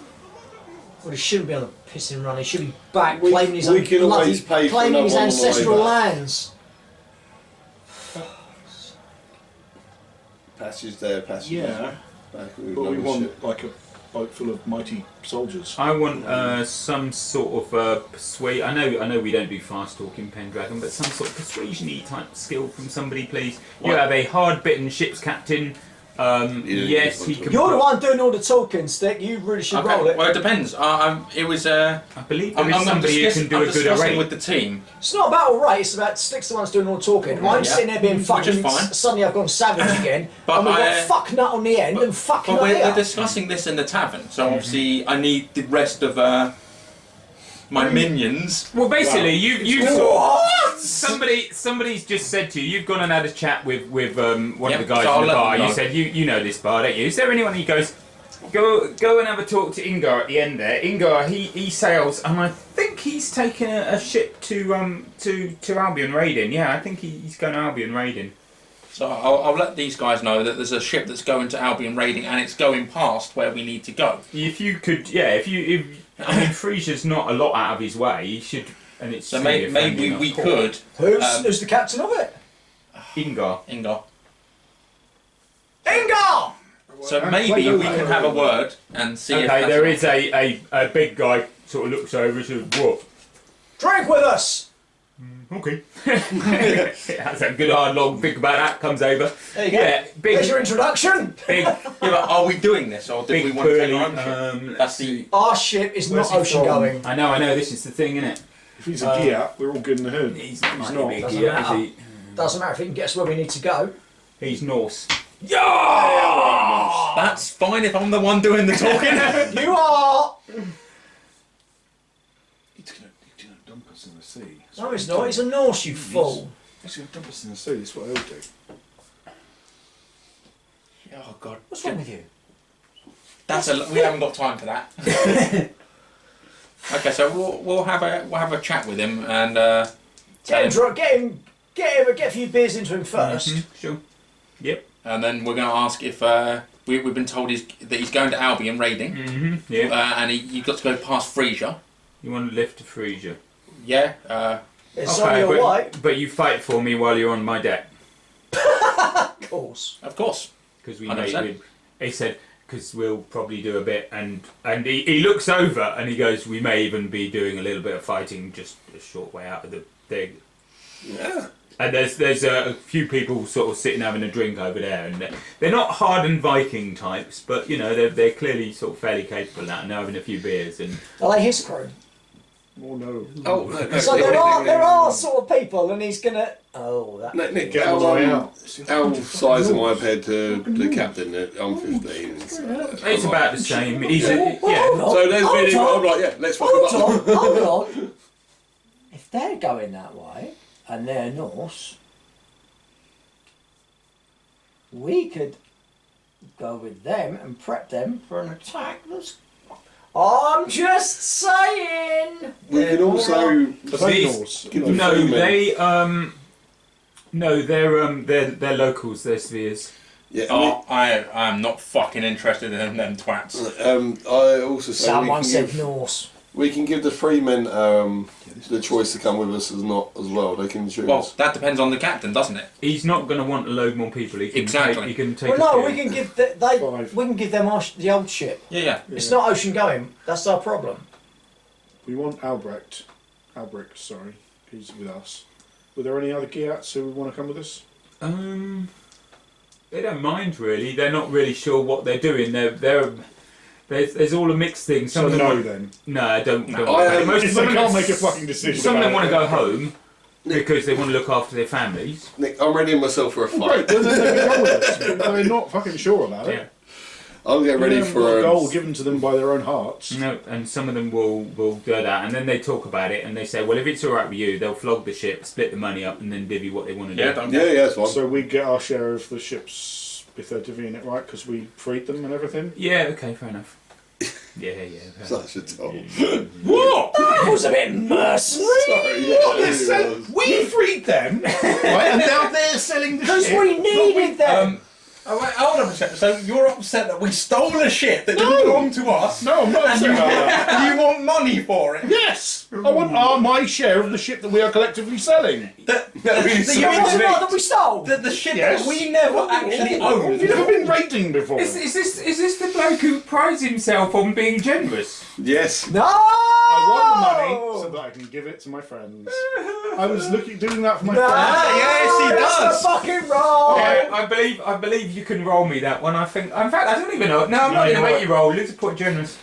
Well, he shouldn't be on the pissing run. He should be back We- claiming his we own can bloody, always pay for claiming his another one on the way ancestral back. lands. Passage there, passage Yeah, back. With but we another want ship. like a boat full of mighty soldiers. I want some sort of persuade. I know we don't do fast talking Pendragon, but some sort of persuasion-y type skill from somebody, please. You What? have a hard-bitten ship's captain. Yes, he can. You're the one doing all the talking, Stick. You really should roll it. Well, it depends. It was. I believe there is somebody who can do a good discussing array. with the team. It's not about all right. It's about Stick's the one that's doing all the talking. I'm Yeah. sitting there being Which is fucking. fine. Suddenly I've gone savage again. But and we've got I- fuck nut on the end and fuck But nut we're here. discussing this in the tavern, so obviously I need the rest of my minions. Well, basically, you sort of, What? somebody's just said to you. You've gone and had a chat with one Yep, of the guys so I'll in the let bar. them You know. said you know this bar, don't you? Is there anyone? He goes, go and have a talk to Ingar at the end there. Ingar, he sails, and I think he's taken a ship to Albion raiding. Yeah, I think he's going to Albion raiding. So I'll let these guys know that there's a ship that's going to Albion raiding, and it's going past where we need to go. If you could, yeah. I mean, Frisia's not a lot out of his way. He should, and it's So certainly a friendly maybe enough we port. could. Who's the captain of it? Ingar. Ingar. Ingar! So maybe we can have a word and see if Okay, that's there is a big guy sort of looks over and says, "What? Drink with us! Okay." Has a good hard long think about that. Comes over. There you go. Yeah, big, There's your introduction. big, Yeah, but are we doing this, or do we big want to take burly. our own ship? Let's That's see. the. Our ship is Where's not he ocean from? going. I know. This is the thing, isn't it? If he's a Giat, we're all good in the hood. He's not. not. Big, Doesn't yeah, matter. is he? Doesn't matter if he can get us where we need to go. He's Norse. That's fine if I'm the one doing the talking. You are. He's gonna dump us in the sea. No, he's not. He's a Norse, you fool. He's gonna dump us in the sea. That's what he'll do. Oh God. What's wrong with you? We haven't got time for that. Okay, so we'll have a chat with him and tell Get a few beers into him 1st Sure. Yep. and then we're going to ask if we've been told that he's going to Albion raiding, Yeah. and you've got to go past Frisia. You want to lift to Frisia? Yeah. It's on your way. but you fight for me while you're on my deck. Of course. Of course. Because we 100%. he said, because we'll probably do a bit, and he looks over and he goes, we may even be doing a little bit of fighting just a short way out of the thing. Yeah. And there's a few people sort of sitting having a drink over there, and they're not hardened Viking types, but you know they're clearly sort of fairly capable of that, and they're having a few beers. And Are they his crew? Oh no. Oh, no. So there are sort of people, and he's gonna. Oh, that. Nick, Get on the way out. how size am I compared to the captain? I'm 15. So, it's about the same. He's Hold yeah. on, So there's hold really, on, I'm like, yeah, let's fuck hold him up. on, hold on. If they're going that way and they're Norse, we could go with them and prep them for an attack. I'm just saying. We can also Are they These- Norse? give them No, free men. they're locals. They're spheres. Yeah, I am not fucking interested in them twats. I also say Someone said Norse. we can give the free men the choice to come with us as well. They can choose. Well, that depends on the captain, doesn't it? He's not going to want a load more people. He can Exactly. He can take. Well, no, a we few. can give Five. we can give them the old ship. Yeah. It's not ocean going. That's our problem. We want Albrecht. Albrecht, sorry. He's with us. Were there any other Giats who would want to come with us? They don't mind really. They're not really sure what they're doing. They're There's all a mixed thing. Some So of them no, want- then. No, don't. I- If they can't make a fucking decision. Some of them about want to it. go home because they want to look after their families. Nick, I'm readying myself for a Well, great, fight. then they can go with us. But they're not fucking sure about it. Yeah. I'll get ready They haven't got for a goal given to them by their own hearts. No, and some of them will do that, and then they talk about it, and they say, well, if it's all right with you, they'll flog the ship, split the money up, and then divvy what they want to do. Yeah, don't Yeah, it's fine. So we get our share of the ships if they're divvying it right because we freed them and everything. Yeah, okay, fair enough. Yeah. Fair enough. Such a toll. What? That was a bit mercenary. Sorry, yeah, They it said was. we freed them, right? And now they're selling the Because ship. we needed them. Oh, wait, hold on a second. So you're upset that we stole a ship that didn't belong to us? No, I'm not And saying you, that. and you want money for it? Yes, I want my share of the ship that we are collectively selling. That It wasn't one that we stole. the ship Yes. that we never actually owned. Have you never been raiding before? Is this the bloke who prides himself on being generous? Yes. No! I want the money so that I can give it to my friends. I was doing that for my No, friends. yes, he that's does. the fucking wrong. Yeah, I believe you can roll me that one. I think. In fact, I don't even know. No, I'm not you going to know make what? you roll. Let's put generous.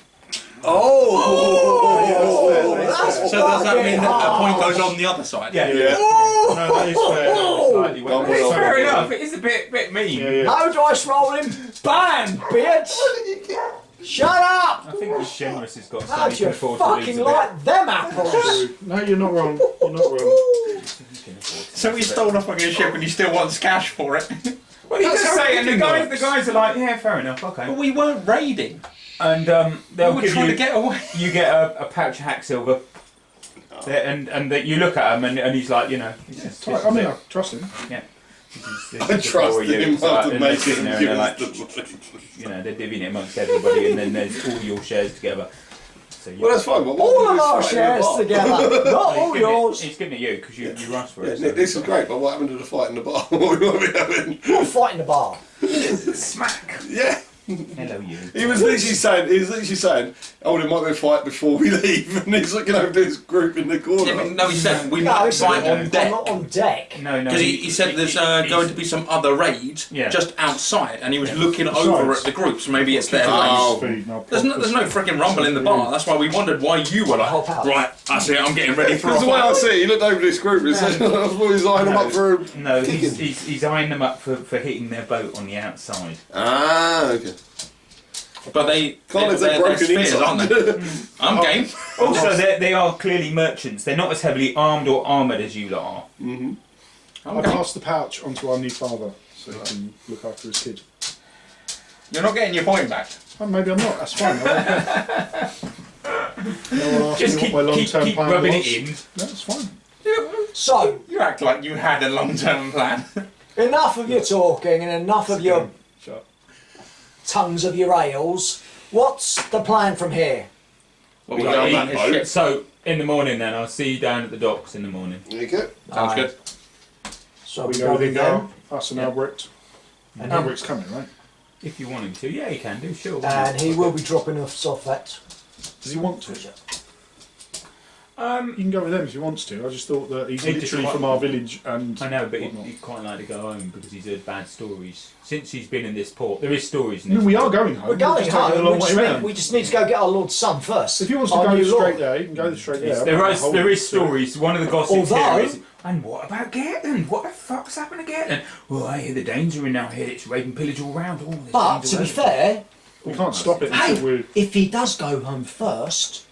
Oh, that's So does that mean that a fucking point goes harsh. on the other side? Yeah. No, that is fair. Slightly Don't well. It's worry. fair enough. It is a bit mean. Yeah, yeah. No dice rolling. Bam, bitch. Shut up. I think this generous has got How'd something you to afford to lose fucking a bit. like them apples? No, you're not wrong. You're not wrong. So we stole a fucking ship and he still wants cash for it? Well, he That's does how say, and the everything guys are like, yeah, fair enough, But okay. we weren't raiding. And We they'll were give trying you, to get away. you get a pouch of hack silver. And that you look at him and he's like, you know, he's just, Right, I mean, I trust him. I trust him not to make it and give us like, the money. you know, they're divvying it amongst everybody, and then there's all your shares together. So you, Well, that's fine. But what All of happens our is shares fight in the bar? together. Not he's all giving yours. He's giving it you because you rushed for Yeah, it. Nick, this is great, but what happened to the fight in the bar? What we might be having? You're fighting the bar. Smack. Yeah. Hello, you. He was literally saying, oh, there might be a fight before we leave, and he's looking over to his group in the corner. Yeah, but no, he said we No, might it's fight on deck. not on deck. No. Because he said there's going to be some other raids Yeah. just outside, and he was looking over at the group, so maybe it's their Oh. base. There's no freaking rumble in the bar. That's why we wondered why you were like, Hop out. right, that's it, I'm getting ready for a Because the way I fight. see it, he looked over to his group and said, I thought he was eyeing him up for a... No, Kicking. he's eyeing them up for hitting their boat on the outside. Ah, okay. But they're broken spheres, inside. aren't they? I'm game. Also, they are clearly merchants. They're not as heavily armed or armoured as you lot are. I passed the pouch onto our new father so he can look after his kid. You're not getting your point back. Oh, maybe I'm not. That's fine. I don't care. No one asked Just me keep, what my keep, long-term keep plan rubbing was. it in. No, that's fine. So, You act like you had a long-term plan. enough of your talking and enough of your Shut up. tongues of your ales. What's the plan from here? Well, We we go got on that that ship. So, in the morning then, I'll see you down at the docks in the morning. There you go. Sounds good. So We we go go with with them. us and Yeah. Albrecht. And then- Albrecht's coming, right? If you want him to, yeah, you can do, sure. And he will be dropping us off at. Does he want to? You Um, can go with them if he wants to. I just thought that he's He just literally quite- from our village and... I know, but whatnot. he'd quite like to go home because he's heard bad stories. Since he's been in this port, there is stories in No, this we port. are going home. We're going just taking home. a long way round. We just need to go get our Lord's son first. If he wants to Our go new straight Lord. there, he can go straight there. There is stories. One of the gossips Although- here is, and what about Gaetan? What the fuck's happened to Gaetan? Well, I hear the Danes are in now here. It's raid and pillage all round. Oh, there's But Danes to all be over. fair, We can't stop it hey, until we're... if he does go home first,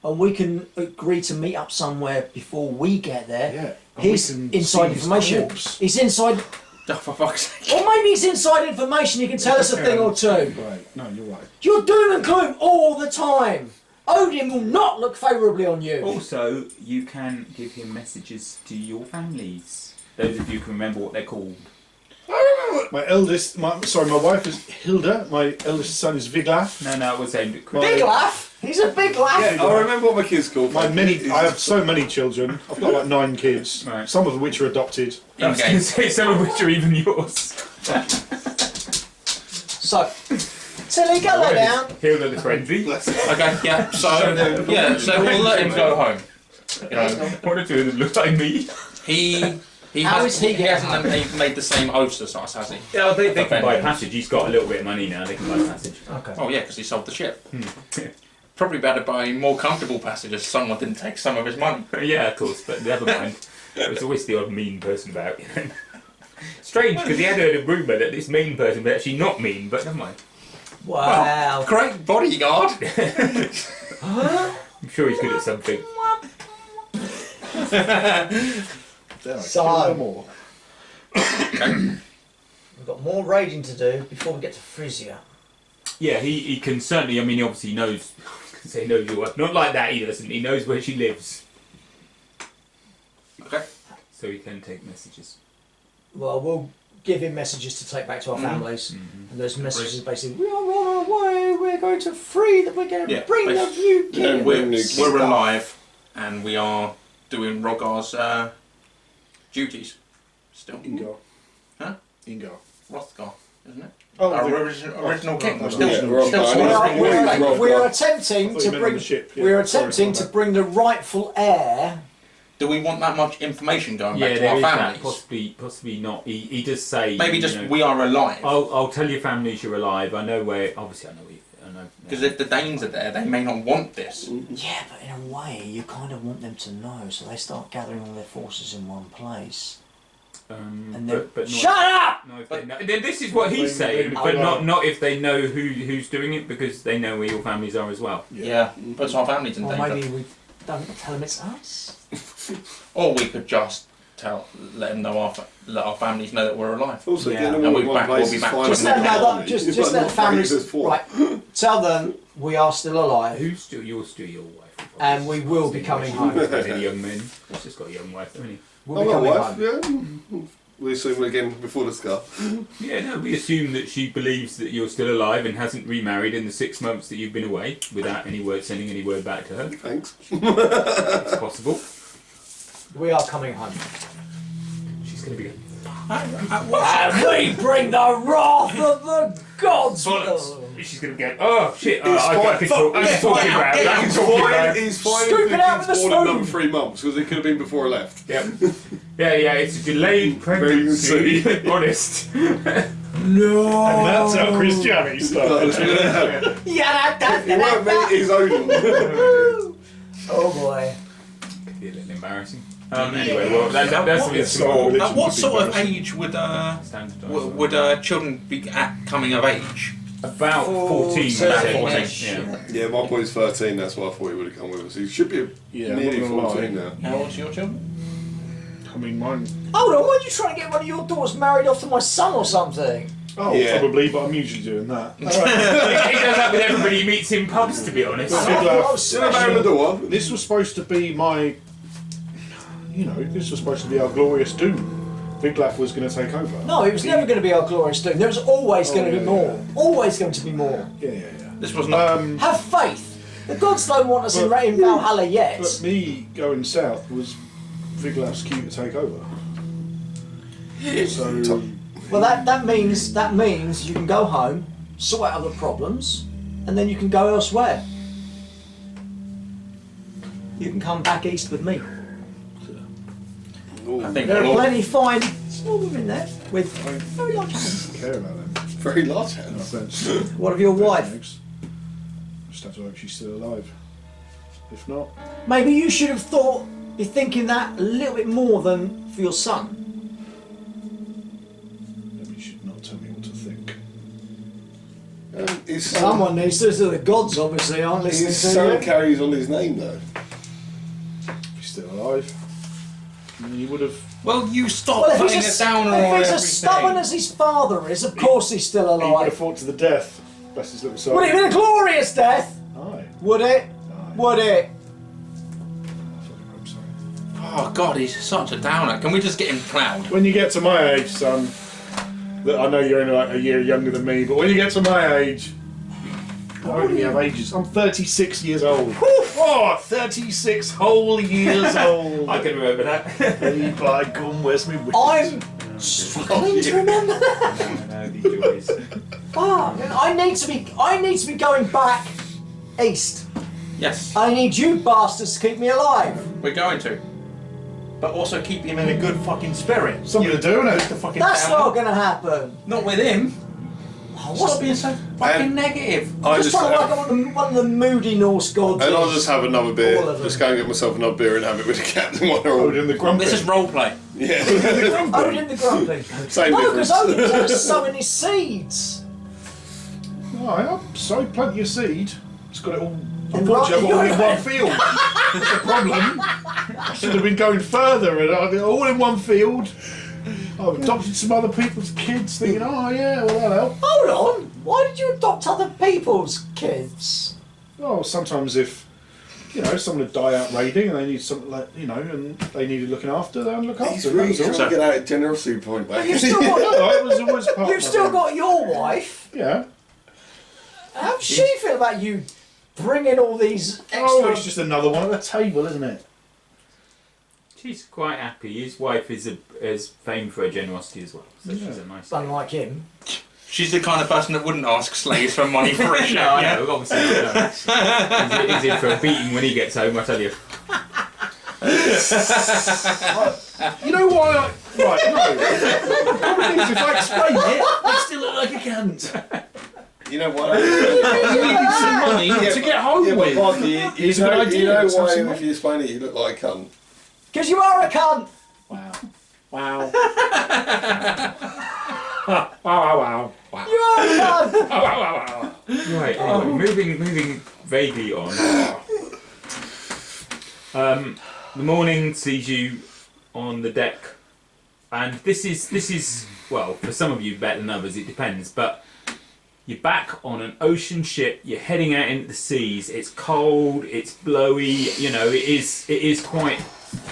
and we can agree to meet up somewhere before we get there, Yeah. and we he's can inside see his information. corpse. He's inside, Oh, for fuck's sake. or maybe he's inside information. He can tell us a thing or two. Right, no, you're right. You're doom and gloom all the time. Odin will not look favourably on you. Also, you can give him messages to your families. Those of you can remember what they're called. My wife is Hilda, my eldest son is Viglaf. No, it was aimed at Chris. Big laugh. He's a big laugh. Yeah, I remember what my kids called. I have so many children. I've got like 9 kids, Right. some of which are adopted. I was going to say some of which are even yours. So, Tilly, go lay down. Hilda the friendly. Okay, yeah, so we'll let him go home. You know, One or two of them look like me. he How is he He getting hasn't made the same oaths as us, has he? Yeah, they can buy Vengeance. passage. He's got a little bit of money now. They can buy passage. Okay. Oh yeah, because he sold the ship. Probably better buy more comfortable passage if someone didn't take some of his money. Yeah, of course, but never mind. There's always the odd mean person about, you know. Strange, because he had heard a rumour that this mean person was actually not mean, but never mind. Wow. Great bodyguard. I'm sure he's good at something. So- more. We've got more raiding to do before we get to Frisia. Yeah, he can certainly, I mean, he obviously knows, I was going to say knows your wife. Not like that, he doesn't. He knows where she lives. Okay. So he can take messages. Well, we'll give him messages to take back to our families. Mm-hmm. And those messages basically, we are on our way, we're going to free them, we're going to bring the new king. We're alive, and we are doing Rogar's duties still. Ingar. Huh? Ingar. Rothgar, isn't it? Oh, Our the- original king. We're Yeah, still, Rothgar. still I sort know. of We're I attempting thought to you meant on bring. the ship, yeah. We're Sorry, attempting my to bad. bring the rightful heir. Do we want that much information going Yeah, back to there our is that. families? Possibly not. He does say. Maybe just you know, we are alive. I'll tell your families you're alive. I know where. Obviously, I know. Because if the Danes are there, they may not want this. Yeah, but in a way, you kind of want them to know, so they start gathering all their forces in one place. And then, but not, shut up! no, if they know. Then this is what he's saying, but not if they know who's doing it, because they know where your families are as well. Yeah, puts our families in Or danger. maybe we don't tell them it's us. Or we could just let them know let our families know that we're alive. Also, Yeah. getting them And all in we'll one be place back is to fine. Just them. let them know Army. that. Just It's let like the families. phrases for. Right. Tell them we are still alive, You're still your wife, and we will be coming home. Any young men? He's just got a young wife, hasn't he? We'll I've be got a coming wife, home. yeah. We assume again before the scar. Yeah, no, we assume that she believes that you're still alive and hasn't remarried in the 6 months that you've been away without sending any word back to her. Thanks. It's possible. We are coming home. She's going to be going, And we bring the wrath of the gods. bollocks. She's going to go, oh shit, I can fine. talk about it. I can talk about it. He's fine Scoop if it out with the a kid's born in spoon. another 3 months because it could have been before I left. Yep. Yeah, it's a delayed pregnancy. Honest. No. And that's how Christianity started. Yeah, He won't meet his own. Oh boy. Could be a little embarrassing. Anyway, well, that's something that's Sorry, more religion At what would be sort of embarrassing. age would standardised. children be coming of age? About 14. 14. Yeah. Yeah, my boy's 13, that's why I thought he would have come with us. He should be Yeah, nearly I'm not gonna 14 lie. now. How old's your children? I mean, mine. Hold on, why are you trying to get one of your daughters married off to my son or something? Oh, Yeah. probably, but I'm usually doing that. He does that with everybody he meets in pubs, to be honest. I thought I was Still married the special. door. This was supposed to be my. This was supposed to be our glorious doom. Viglaf was going to take over. No, it was never going to be our glorious doom. There was always going to be yeah, more. yeah. Always going to be more. Yeah. This was not. Have faith. The gods don't want us in Valhalla yet. But me going south was Viglaf's cue to take over. So. Well, that means you can go home, sort out other problems, and then you can go elsewhere. You can come back east with me. I think There are we'll all- plenty fine small women there with very large hands. Care about them. Very large No hands. offence. What of your wife? Just have to hope she's still alive. If not, Maybe you should have be thinking that a little bit more than for your son. maybe you should not tell me what to think. His son, Someone needs to. The gods obviously aren't listening his to son you. carries on his name though. If he's still alive, then you would have. Well, you stop Well, if putting he's, it down on if he's everything. as stubborn as his father is, of course he's still He would have alive. fought to the death. Bless his little soul. Would it have been a glorious death? Aye. Would it? Aye. Would it? I fucking hope so. Oh God, he's such a downer. Can we just get him ploughed? When you get to my age, son, that I know you're only like a year younger than me, but when you get to my age, I only have ages. I'm 36 years old. Oh, 36 whole years old. I can remember that. Hey, by gum, where's me whippers? I'm struggling to remember that. No, these joys. Ah, I need to be going back east. Yes, I need you bastards to keep me alive. we're going to. but also keep him in a good fucking spirit. Something to do, innit? The fucking That's town. not going to happen. Not with him. Oh, Stop being so fucking And- negative. I Just just trying to work out what the moody Norse gods and I'll is. just have another beer. All of them. Just go and get myself another beer and have it with the captain while they're all. Odin the Grumpy. This is roleplay. Yeah. Odin the Grumpy. Same No, because difference. Odin's out sowing his seeds. Oh, I've sowed plenty of seed. It's got it all. In Unfortunately, I've got it all in right- one field. That's a problem. I should have been going further and all in one field. I've adopted some other people's kids, thinking, oh yeah, well that'll help. Hold on. Why did you adopt other people's kids? Oh, sometimes if someone would die out raiding and they need something like and they needed looking after, they'll look after. He's them, really that's all. trying to get out a generosity point back. But you've still got, No, it was always part you've of my still thing. got your wife. Yeah. How does she feel about you bringing all these extra... Oh, it's just another one at the table, isn't it? She's quite happy. His wife is famed for her generosity as well, so she's a nice. Unlike him. She's the kind of person that wouldn't ask slaves for money for a shit. No, I know, obviously. He's in for a beating when he gets home, I tell you. You know why Right, no. The problem is, if I explain it, I still look like a cunt. You know what? You needed some money to get home Yeah, but with. Marky, you It's a good know, idea. you know Let's have why some if you explain it you look like a cunt? Because you are a cunt. Wow. Wow. Wow, wow, wow. You are a cunt. Wow, wow, wow. Right, anyway, moving vaguely on. The morning sees you on the deck, and this is well, for some of you better than others, it depends, but you're back on an ocean ship, you're heading out into the seas, it's cold, it's blowy, it is quite,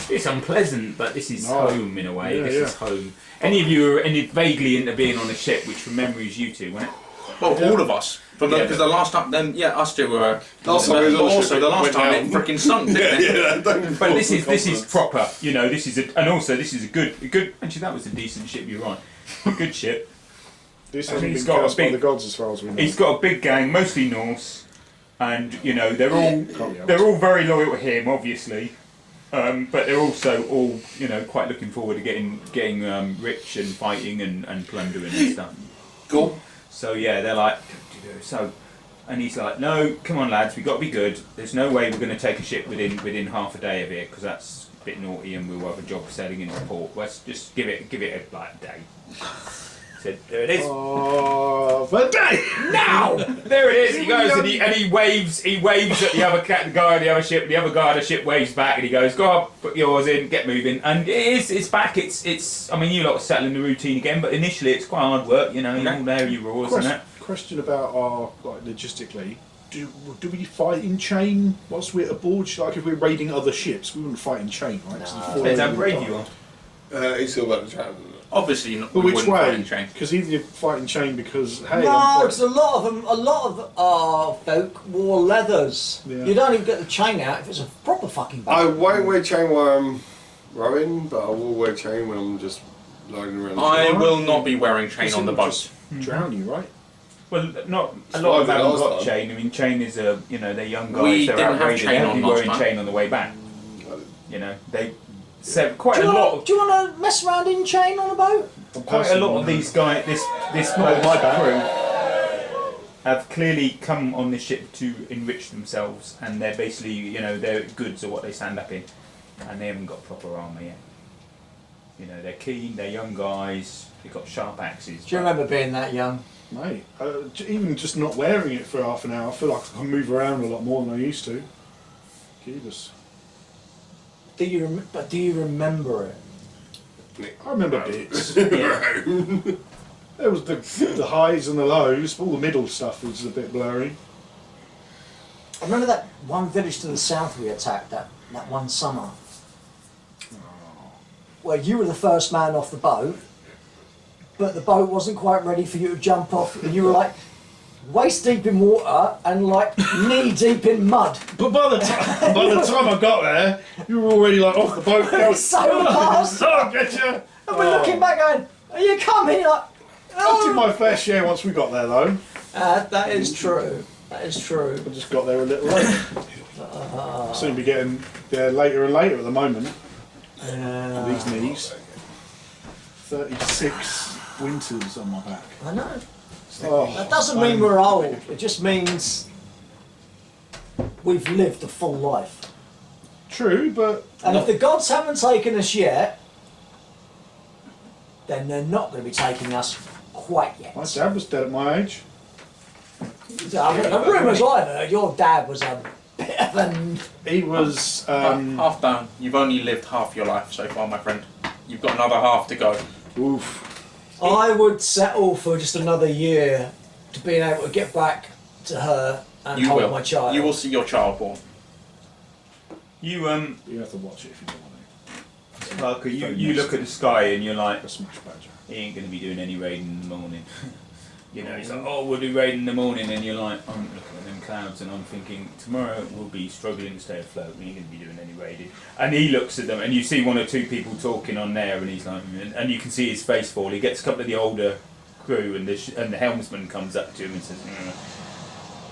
it's unpleasant, but this is home in a way, Yeah, this yeah. is home. Any of you are vaguely into being on a ship, which from memory is you two, wasn't it? Well, all of us. Because Yeah. the last time, us two were. Last time we was on the also ship, the it last went time it down. freaking sunk, didn't it? Yeah, don't But this is proper, this is and also this is a good, actually that was a decent ship you're on, a good ship. This I hasn't mean, been he's got a cursed by big- the gods as far as we know. He's got a big gang, mostly Norse, and they're all Can't be helped. they're all very loyal to him, obviously, but they're also all quite looking forward to getting rich and fighting and plundering and stuff. Cool. So yeah, they're like, so, and he's like, no, come on lads, we've got to be good. There's no way we're going to take a ship within half a day of here, because that's a bit naughty, and we'll have a job sailing into port. Let's just give it a day. Said, there it is. Oh, the day! Now! There it is. He goes and he waves at the other the guy on the other ship. The other guy on the ship waves back and he goes, "Go on, put yours in, get moving." And it's back. It's. I mean, you lot are settling the routine again, but initially it's quite hard work. You all know your roars and that. Question about our logistically. Do we fight in chain whilst we're aboard? Like if we're raiding other ships, we wouldn't fight in chain, right? Depends how brave you are. He's still about to chat. Obviously, not. But we which wouldn't fight way? in chain. Because either you fight in chain because hey, No, I'm because a lot of our folk wore leathers. Yeah. You don't even get the chain out if it's a proper fucking boat. I won't wear chain while I'm rowing, but I will wear chain when I'm just loading around. I will not be wearing chain on the boat. just drown you, right? Well, not a lot of them haven't last got time. chain. I mean, chain is they're young guys. We they're didn't have outrageous. chain They're on only last wearing time. chain on the way back. They said quite do a you lot. want to mess around in chain on a boat? Quite a lot of these guys, this boat's crew, have clearly come on this ship to enrich themselves, and they're basically, their goods are what they stand up in, and they haven't got proper armour yet. They're keen, they're young guys, they've got sharp axes. Do you remember being that young? Mate, even just not wearing it for half an hour, I feel like I can move around a lot more than I used to. Jesus. Do you remember it? I remember bits. Yeah. There was the highs and the lows, but all the middle stuff was a bit blurry. I remember that one village to the south we attacked that one summer. Where you were the first man off the boat, but the boat wasn't quite ready for you to jump off, and you were like waist deep in water and like knee deep in mud. But by the time I got there, you were already like off the boat going, So fast. I'll get you! And we're looking back going, are you coming? You're like, I did oh. my fair share once we got there though. That is true. That is true. I just got there a little late. Soon be getting there later and later at the moment. These knees. 36 winters on my back. I know. Oh, That doesn't mean we're old. It just means we've lived a full life. True, but And if the gods haven't taken us yet, then they're not going to be taking us quite yet. my dad was dead at my age. The rumours I've heard, your dad was a bit of an... He was. Half done. You've only lived half your life so far, my friend. You've got another half to go. Oof. I would settle for just another year to being able to get back to her and You hold will. my child. You will see your child born. You You have to watch it if you don't want Parker, you look at the sky and you're like, to. A smash badger. he ain't going to be doing any raiding in the morning. You know, he's like, oh, we'll do raiding in the morning, and you're like, I'm looking at them clouds and I'm thinking, tomorrow we'll be struggling to stay afloat, we ain't going to be doing any raiding. And he looks at them, and you see one or two people talking on there, and he's like, and you can see his face fall. He gets a couple of the older crew, and the helmsman comes up to him and says,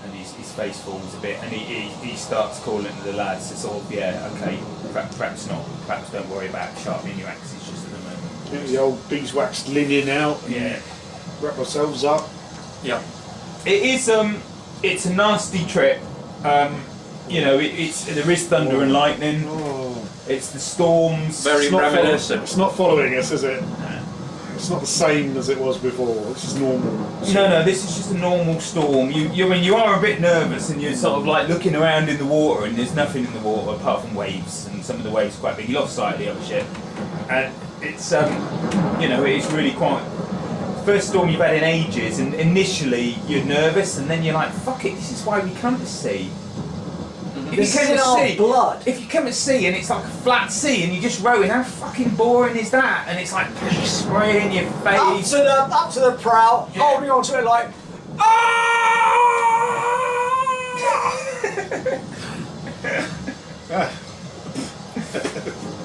and his face falls a bit, and he starts calling to the lads to sort of, yeah, okay, perhaps not, perhaps don't worry about sharpening your axes just at the moment. Get the old beeswax linen out. Yeah. Wrap ourselves up. Yeah. It is. It's a nasty trip. You know, there is thunder and lightning. Oh. It's the storms. Very It's not reminiscent. It's not following us, is it? It's not the same as it was before. This is normal. No, this is just a normal storm. You are a bit nervous, and you're sort of like looking around in the water, and there's nothing in the water apart from waves, and some of the waves are quite big. You lost sight of the other ship, and it's you know, it's really quite. First storm you've had in ages, and initially you're nervous, and then you're like, fuck it, this is why we come to sea. If This you is come in to our sea, blood. if you come at sea and it's like a flat sea and you're just rowing, how fucking boring is that? And it's like spraying your Up face. to the prow, Yeah. holding on to it like,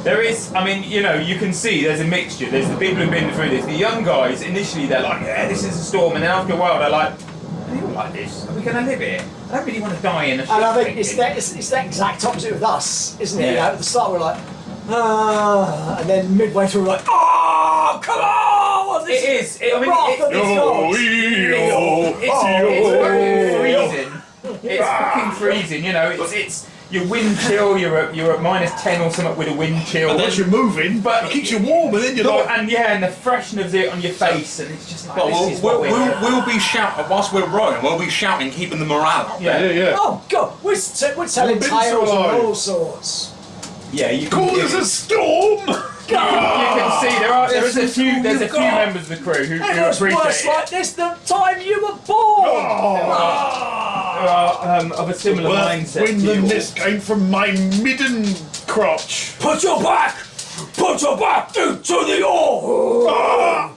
There is, I mean, you know, you can see there's a mixture. There's the people who've been through this. The young guys, initially they're like, yeah, this is a storm, and then after a while they're like, are we all like this? Are we going to live here? I don't really want to die in a ship. and I think it's thinking. that exact opposite with us, isn't it? Yeah. You know, at the start we're like, and then midway through we're like, oh, come on! What's this? It is. I mean, Wrath of these gods. it's fucking freezing. It's fucking freezing. You know, it's your wind chill. You're at -10 or something with a wind chill. Unless you're moving, But it keeps you warm, and then you're No, like, and yeah, and the freshness of it on your face, and it's just like Well, this is what we'll be shouting whilst we're rowing. We'll be shouting, keeping the morale up. yeah. Oh God, we're telling We've been tales so of alive. all sorts. Yeah, you can, call this a storm! you can see there's a few members of the crew who It was appreciate worse it. like this the time you were born. There are of a similar mindset When to the you. nest came from my midden crotch. Put your back into the oar.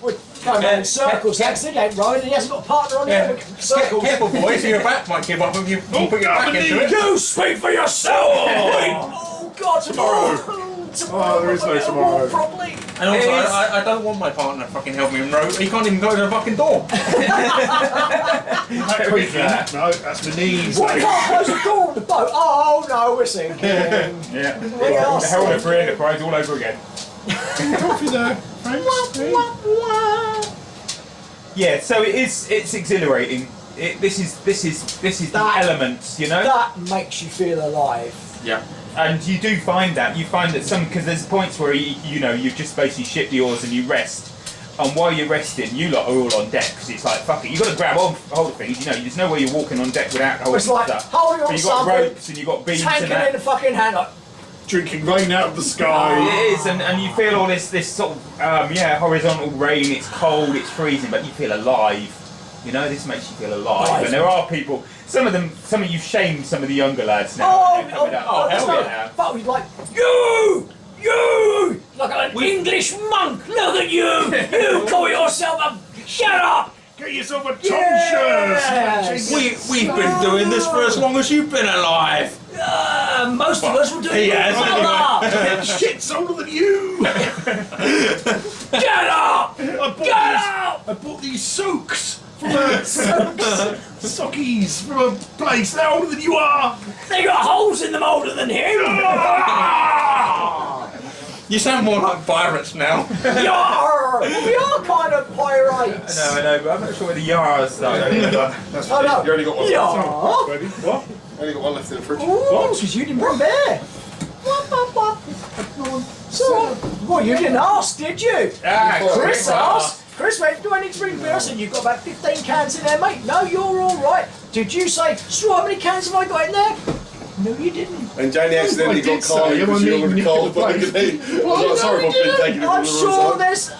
We're going round in circles. Actually, ain't rowing. He hasn't got a partner on there. Circles. Careful, boys, your back might give up if you put your back into it. You speak for yourself. Oh God, tomorrow. Tomorrow. there is no we're gonna tomorrow. walk properly. And also, It is. I don't want my partner to fucking help me in row. He can't even go to the fucking door. No, that's my knees. Why can't close the door of the boat? Oh no, we're sinking. Yeah, We are the hell of sinking. free enterprise all over again. Coffee there, friends. Yeah, so it's exhilarating. This is the That- elements, you know. That makes you feel alive. Yeah. And you do find that. You find that because there's points where you've just basically shipped yours and you rest. And while you're resting, you lot are all on deck because it's like, fuck it, you've got to grab hold of things. You know, there's no way you're walking on deck without holding It's like stuff. holding on But you've got something, ropes and you've got beams tanking and that. in the fucking hand. Like, Drinking rain out of the sky. It is, and you feel all this sort of horizontal rain. It's cold, it's freezing, but you feel alive. You know, this makes you feel alive. And there are people. Some of you've shamed some of the younger lads now. They're coming up. Oh, hell yeah! But he's like, you, like an English monk. Look at you. You call yourself a. Shut up. Get yourself a Yes. We've been doing this for as long as you've been alive. Most of us will do it. has, anyway. Shit's older than you. Get up. I Get up. bought these soaks Sockies from a place they're older than you are. They got holes in them older than him. You sound more like pirates now. Yarr! Well, we are kind of pirates. I know, but I'm not sure where the Yars though. That's Oh, no. You only got one. Yarr! Ready? What? Only got one left in the fridge. Ooh, because you didn't bring beer. What? So, well, you didn't ask, did you? Chris asked. Chris went, do I need to bring beer? I said, you've got about 15 cans in there, mate. No, you're all right. Did you say, so how many cans have I got in there? No, you didn't. And Janie accidentally got Carly because she ordered Carl, but I was like, sorry if I've been taking it from I'm the sure wrong side. there's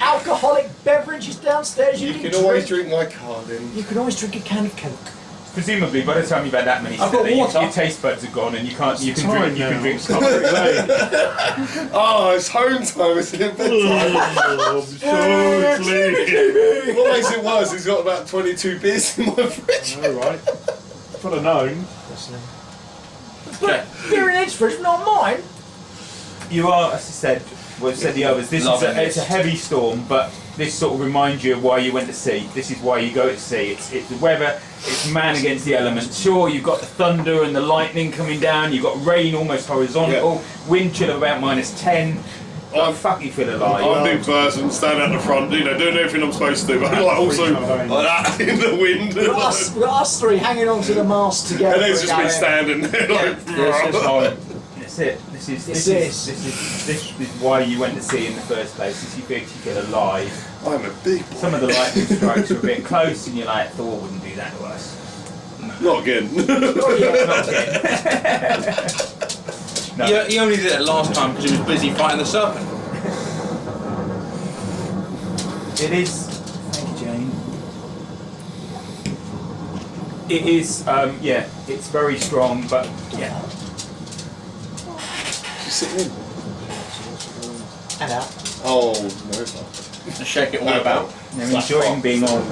alcoholic beverages downstairs. You can always drink my Carlin. You can always drink a can of Coke. Presumably, by the time you've had that many, I've got water. your taste buds are gone, and you can't. You can time drink. You now. can drink. It's Coffee. Oh, it's home time, isn't it? Bedtime. I'm so sleepy. What makes it worse, he's got about 22 beers in my fridge. All right. If I'd have known. But beer in his fridge, not mine. You are, as I said, we've said the others. This is it's a heavy storm, but this sort of reminds you of why you went to sea. This is why you go to sea. It's the weather. It's man against the elements. Sure, you've got the thunder and the lightning coming down. You've got rain almost horizontal. Wind chill of about -10. I'm Fuck, you feel alive. I'm doing first and stand at the front, doing everything I'm supposed to do, but like also like that in the wind. We've got us three hanging onto the mast together. And there's just me standing there like. That's it. This is why you went to sea in the first place. Is you feel alive. I'm a big boy. Some of the lightning strikes are a bit close, and you're like, Thor wouldn't do that to us. Not again. Not again. No. He only did it last time because he was busy fighting the serpent. It is. Thank you, Jane. It is. Yeah, it's very strong, but yeah. She's sitting in. And out. Oh, no, it's not. And shake it all about. I'm enjoying being old.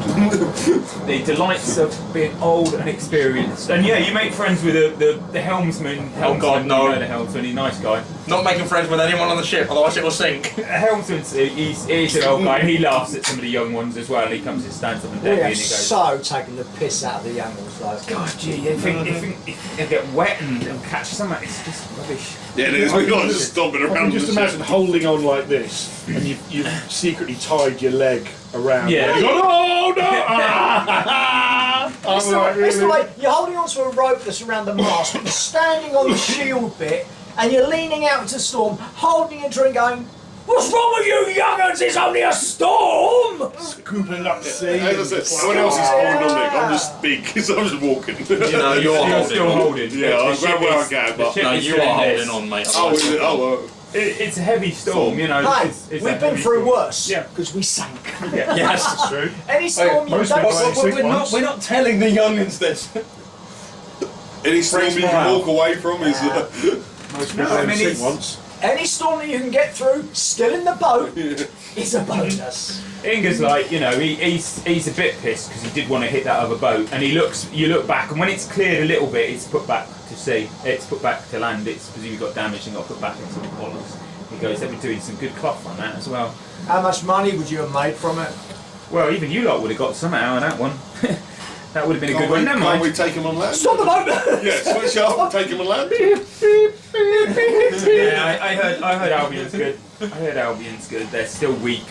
The delights of being old and experienced. And yeah, you make friends with the helmsman. Oh God, no. You know the helmsman, he's a nice guy. Not making friends with anyone on the ship, otherwise it will sink. Helmsman's he's an old guy, and he laughs at some of the young ones as well. And he comes and stands up and We down have and he goes, so taken the piss out of the young ones, though. God, gee, you think they get wet and catch something? It's just rubbish. Yeah, it is. We're not just stomping I around. can just the imagine ship. holding on like this, and you've secretly tied your leg around. Yeah. It. You've gone, oh no! It's the way you're holding onto a rope that's around the mast, but you're standing on the shield bit, and you're leaning out into the storm, holding a drink, going, "What's wrong with you young'uns? It's only a storm!" Scooping up the sea. As I said, someone else is holding on me. I'm just big, so I'm just walking. You know, you're still holding. Yeah, I'm glad where I can, but. ship No, is you still are in this. holding on, mate. Oh, is it? Oh, well. It's a heavy storm, you know. Hey, it's a we've been heavy through storm. worse. Yeah. Because we sank. Yes. That's true. Any storm you most don't people see. say- We're not telling the youngins this. Any storm you can walk away from is. Most people I only mean, sink it's- once. Any storm that you can get through, still in the boat, is a bonus. Inger's like, you know, he's a bit pissed because he did want to hit that other boat, and you look back, and when it's cleared a little bit, it's put back to sea. It's put back to land. It's presumably got damaged and got put back into the bollocks. He goes, they've been doing some good cloth on that as well. How much money would you have made from it? Well, even you lot would have got some out of that one. That would have been a good one. Never Can't we mind. take him on land? Stop the boat! Yeah, switch up, take him on land. Yeah, I heard Albion's good. I heard Albion's good. They're still weak.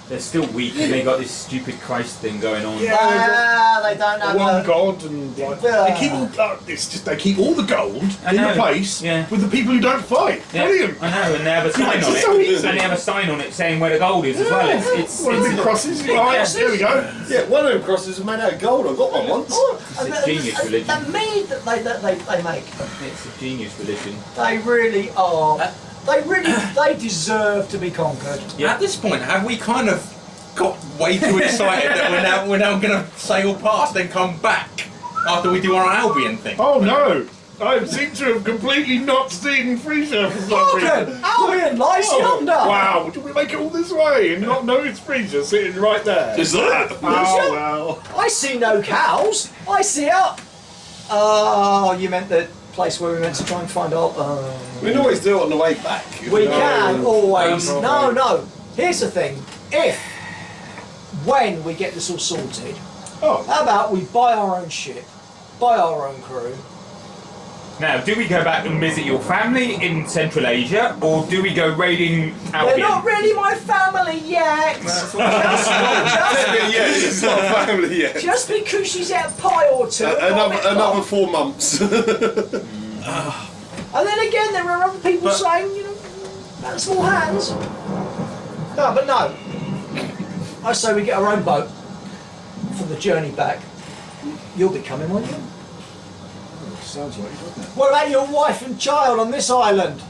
They're still weak, and they got this stupid Christ thing going on. Ah, they don't have One a... god and like, they keep all it's just they keep all the gold I in know. the place Yeah. with the people who don't fight. Yeah, Brilliant. I know, and they have a sign It's on so it. easy. And they have a sign on it saying where the gold is as well. It's One of the big crosses. Right, there we go. Yeah, one of them crosses are made out of gold. I got one once. And It's a genius religion. The mead that they make, It's a genius religion. they really are... They deserve to be conquered. Yeah. At this point, have we kind of got way too excited that we're now going to sail past and come back after we do our Albion thing? Oh no! I seem to have completely not seen Frisia for some reason. Morgan! Albion lies yonder! Wow, did we make it all this way and not know it's Frisia sitting right there? Just like that. Oh well. I see no cows. I see out. Oh, you meant the place where we meant to try and find out. We can always do it on the way back. We can always. no. No. Here's the thing. If when we get this all sorted, Oh, how about we buy our own ship, buy our own crew? Now, do we go back and visit your family in Central Asia, or do we go raiding They're Albion? not really my family yet. It's not family yet. Just because she's had a pie or two. Another 4 months. And then again, there are other people saying, you know, about small hands. No, but no. I say we get our own boat for the journey back. You'll be coming, won't you? sounds like it, doesn't it? What about your wife and child on this island?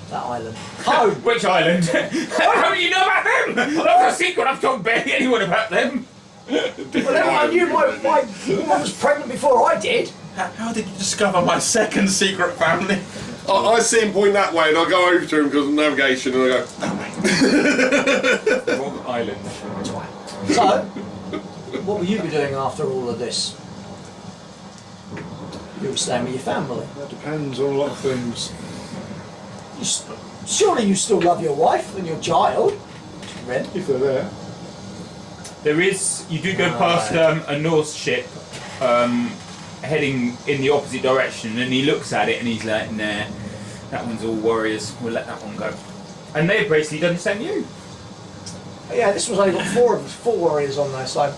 That island. Home. Which island? How do you know about them? That's a secret. I've told barely anyone about them. Well, I knew my woman was pregnant before I did. How did you discover my second secret family? I see him point that way and I go over to him because of navigation and I go, Wrong island. So, what will you be doing after all of this? You'll stay with your family. That depends on a lot of things. Surely you still love your wife and your child, Ren? If they're there. There is. You do go past a Norse ship heading in the opposite direction, and he looks at it and he's like, "Nah, that one's all warriors. We'll let that one go." And they've basically done the same you. Yeah, this was only got four warriors on there, so.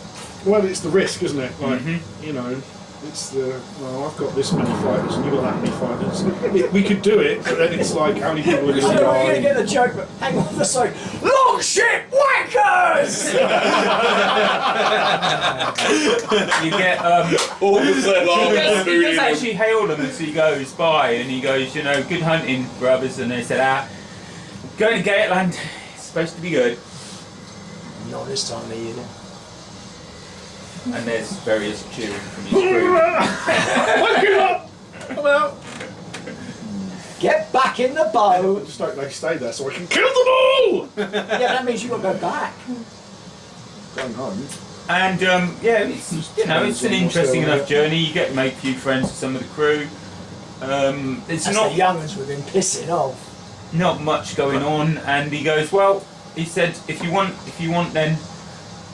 Well, it's the risk, isn't it? Like, you know, it's the, well, I've got this many fighters and you've got that many fighters. We could do it, but then it's like, how many people are I going know to we're going to die? get the joke, but hang on for a second. Longship wankers! You get all of a sudden, he does actually hail them as he goes by, and he goes, you know, "Good hunting, brothers." And they said, "Going to Gateland. It's supposed to be good." Not this time of year. And there's various cheering from each group. Wake it up! Come out! Get back in the boat. Just don't they stay there so I can kill them all! Yeah, that means you've got to go back. Going home. And yeah, it's, you know, it's an interesting enough journey. You get to make a few friends with some of the crew. It's That's not the young ones we've been pissing off. not much going on. And he goes, "Well," he said, if you want, then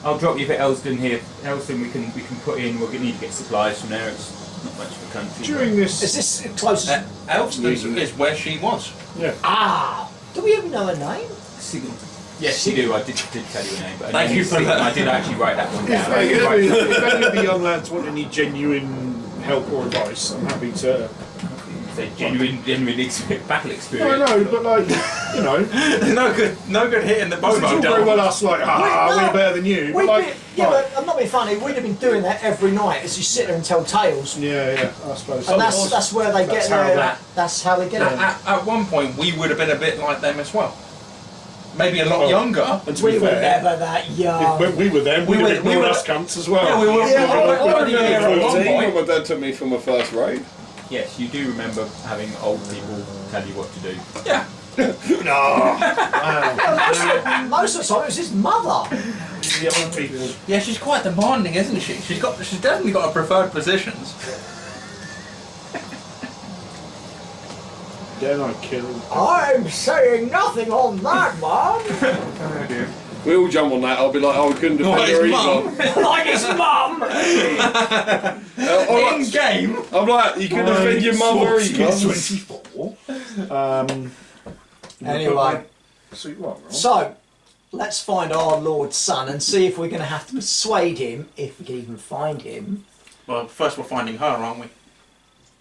I'll drop you for Elston here. Elston, we can put in. We'll need to get supplies from there. It's not much of a country. During this... Is this closest? Elston is where she was. Yeah. Ah! Do we even know her name? Sigurd. Yes, you do. I did tell you a name, but Thank you for that. I did actually write that one If down. any of the young lads want any genuine help or advice, I'm happy to... Say genuine battle I experience. know, but like, you know... no good hitting the bow It's all very well us like, we're better than you. But We'd like, be, yeah, but I'm not being funny. We'd have been doing that every night as you sit there and tell tales, yeah, I suppose. and that's where they get their. That's how they get it. At one point, we would have been a bit like them as well. Maybe a lot younger. And to We be were fair, never that young. if we were them, we'd have we ignored were- us cunts as well. Yeah, we were. Yeah, we were I already there at one point. my dad took me for my first raid. Yes, you do remember having old people tell you what to do. Yeah. Most of the time, it was his mother. The old people. Yeah, she's quite demanding, isn't she? She's definitely got her preferred positions. Then I killed. I'm saying nothing on that, Mum. We all jump on that. I'll be like, oh, we couldn't defend Like her his either. Like his mum. In game. I'm like, you couldn't defend your mother either. 24. Anyway, So what, Ron? so let's find our Lord's son and see if we're going to have to persuade him, if we can even find him. Well, first we're finding her, aren't we?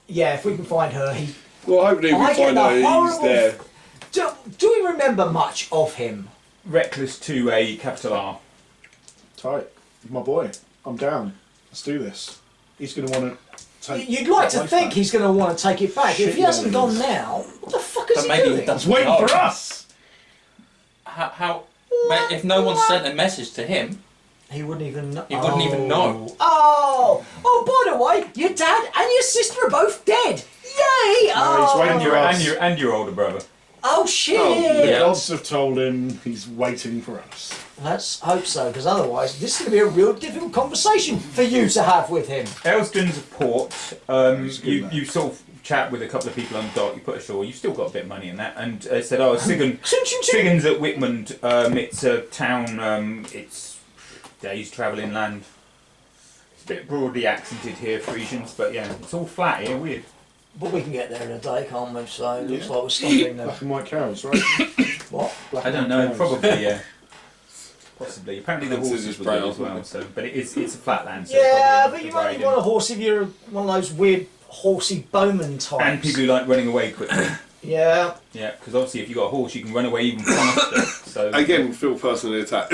Yeah, if we can find her, he. Well, hopefully we I get find the out he's horrible- there. Do we remember much of him? Reckless to a capital R. Tight. My boy. I'm down. Let's do this. He's going to want to take... You'd like to place think back. he's going to want to take it back. If Shit, he hasn't yeah. gone now, what the fuck is But he maybe doing? he does. He's waiting for us! How if no one sent a message to him, He wouldn't even know. He wouldn't even know. Oh, by the way, your dad and your sister are both dead. Yay! he's waiting Oh, for us. And your older brother. oh shit! The Yeah. gods have told him he's waiting for us. Let's hope so, because otherwise this is going to be a real difficult conversation for you to have with him. Elston's a port. He's good, man. You sort of chat with a couple of people on the dock. You put ashore. You've still got a bit of money in that. And said, "Oh, Sigurd's at Whitmund. It's a town. It's days travel inland. It's a bit broadly accented here, Frisians, but yeah, it's all flat here, weird. But we can get there in a day, can't we? So it looks Yeah. like we're stopping Black there. and white cows, right? What? Black I and don't white know, cows. probably, yeah. Possibly. Apparently the It's horses just will do brown, as well, isn't so, but it's a flat land. So it's Yeah, probably but you enough only to want a ride horse if you're one of those weird horsey bowman types. in. And people who like running away quickly. Yeah. Yeah, because obviously if you've got a horse you can run away even faster. So Again, feel personally attacked.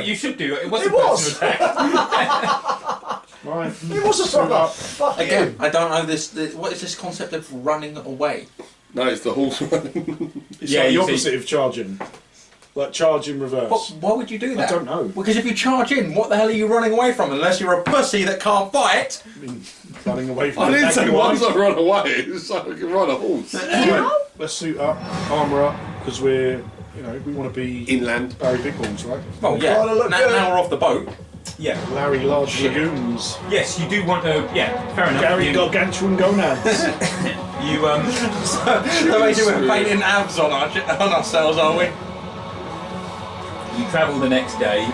you should do it. It was It a was. personal attack. Right. It was a proper. Fuck Again, you. I don't know this. What is this concept of running away? No, it's the horse running. It's Yeah, like the you see- opposite of charging. Like charge in reverse. But why would you do that? I don't know. Because if you charge in, what the hell are you running away from? Unless you're a pussy that can't fight. I mean, running away from I the didn't say nagging once wife. I run away. It's like I can ride a horse. Right, let's suit up, armour up, because we're, we want to be Inland. Barry Big Balls, right? Well, yeah. Gotta look good. Now we're off the boat. Yeah. Larry Large Lagoons. Yes, you do want to. Yeah, fair enough. Gary you, Gargantuan Gonads. you So basically we're painting abs on ourselves, are we? you travel the next day.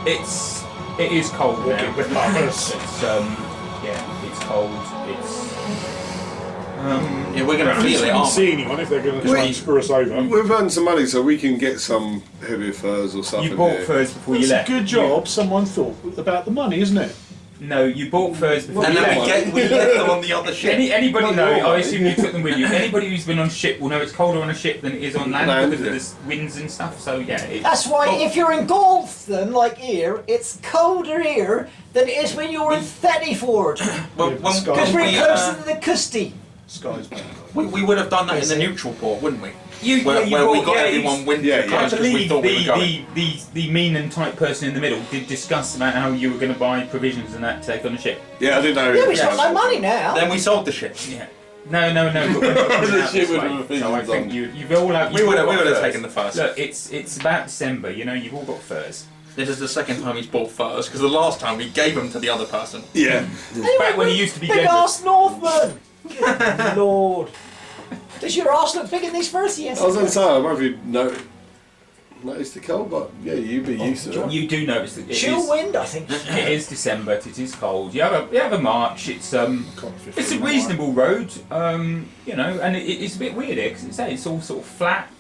It is cold now. Walking with purpose. It's yeah, it's cold. It's Yeah, we're going to At least feel we it, can aren't see anyone if they're going to try and screw us over. We've earned some money so we can get some heavier furs or something. you bought furs before you That's left. a good job someone thought about the money, isn't it? No, you bought furs before And you then left. we left them on the other ship. Anybody Not know? your I way. assume you took them with you. Anybody who's been on ship will know it's colder on a ship than it is on land Land, because yeah. of the winds and stuff. So yeah, That's why if you're in Galveston, like here, it's colder here than it is when you're in Thettyford. Well, Yeah, when- Scott. Because we're we, closer to the coastie. Sky's bad. we would have done that in the neutral port, wouldn't we? you, Where, yeah, you where we bought- got yeah, everyone wind yeah, to yeah. I coast because we believe thought we were going. the mean and tight person in the middle did discuss about how you were going to buy provisions and that to take on a ship. Yeah, I didn't know. Yeah, we've got no money now. Then we sold the ship. Yeah. No. But we're not coming The out ship this would way. have been So I done. think you've all had. We you've would all have got taken furs. the first. Look, it's about December. You've all got furs. This is the second time he's bought furs because the last time we gave them to the other person. Yeah. Back when he used to be Big generous. ass Northman! Good Lord. Does your arse look big in these furs? Yes. I was going to say, I don't know if you noticed the cold, but yeah, you'd be used to it. You do notice that it Chill is, wind, I think. it is December. It is cold. You have a march. It's It's a reasonable road, and it's a bit weird here because it's all sort of flat,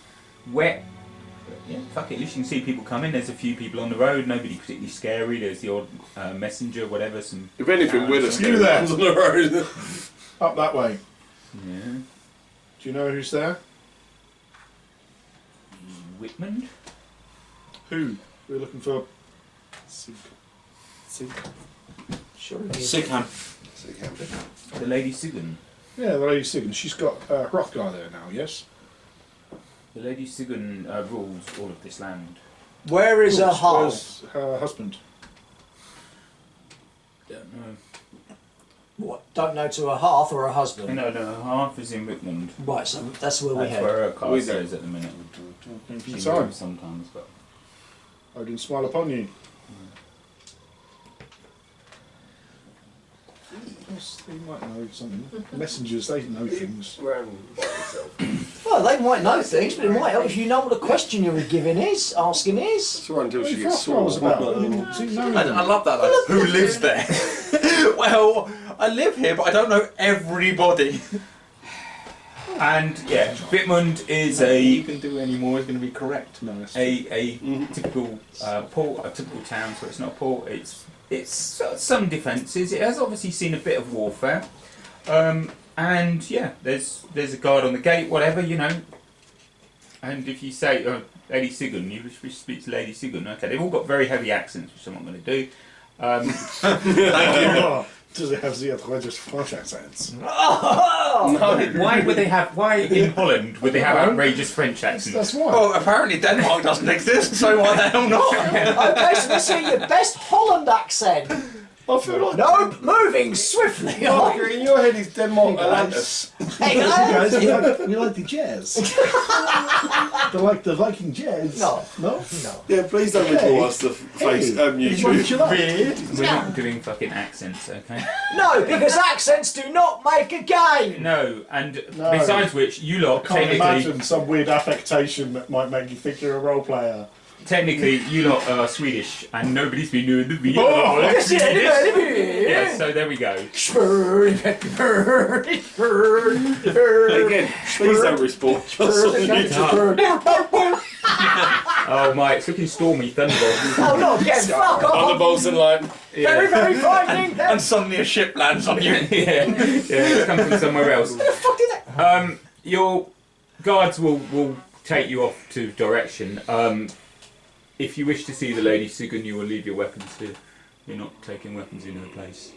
wet. Yeah, fuck it. At least you can see people coming. There's a few people on the road. Nobody particularly scary. There's the odd messenger, whatever. Some. If anything, we're the You scary there. ones on the road. Up that way. Yeah. Do you know who's there? Whitman. Who? We're looking for. Sig. Surely. Sigham. The Lady Sigun. Yeah, the lady Sigan. She's got Hrothgar there now, yes? The Lady Sigun rules all of this land. Where is her heart? Where's her husband? Don't know. What? Don't know to her hearth or her husband? No, half is in Whitman. Right, so that's where we That's head. where her car We is at the minute. Thank She you, time. moves sometimes, but. Odin smile upon you. Yes, they might know something. Messengers, they know things. Well, they might know things, but it might help if you know what the question you were asking is. It's right until What she do you gets thought I was sore. about? Does he know I anything? love that though. Who lives there? Well, I live here, but I don't know everybody. And yeah, Whitmund is You a can do any more is going to be correct. No, it's typical port, a typical town. So it's not a port. It's got some defences. It has obviously seen a bit of warfare. And yeah, there's a guard on the gate, whatever, And if you say Lady Sigun, you speak to Lady Sigun. Okay, they've all got very heavy accents, which I'm not going to do. Oh, does it have the outrageous French accents? Why in Holland would they have outrageous French accents? That's why. Well, apparently Denmark doesn't exist, so why the hell not? Okay, so let's hear your best Holland accent. I feel like No, moving swiftly on. in your head is Denmark Atlantis. Hey, Guys, guys. we like the jazz. They like the Viking jazz. No. No? No. Yeah, please don't record us the face Hey, what did YouTube. you like? We're not doing fucking accents, okay? No, because accents do not make a game. No, and No. besides which, you lot Can't technically. imagine some weird affectation that might make you think you're a role player. technically, you lot are Swedish, and nobody's been doing the video. Oh, Yeah, so there we go. Again, please don't respawn. Oh my, it's looking stormy, thunderbolts. Oh no, again, fuck off! Thunderbolts and lightning. Very, very frightening! And suddenly a ship lands on you. yeah, it's come from somewhere else. What the fuck did that? Your guards will take you off to direction. If you wish to see the Lady Sigurd, you will leave your weapons here. You're not taking weapons in her place.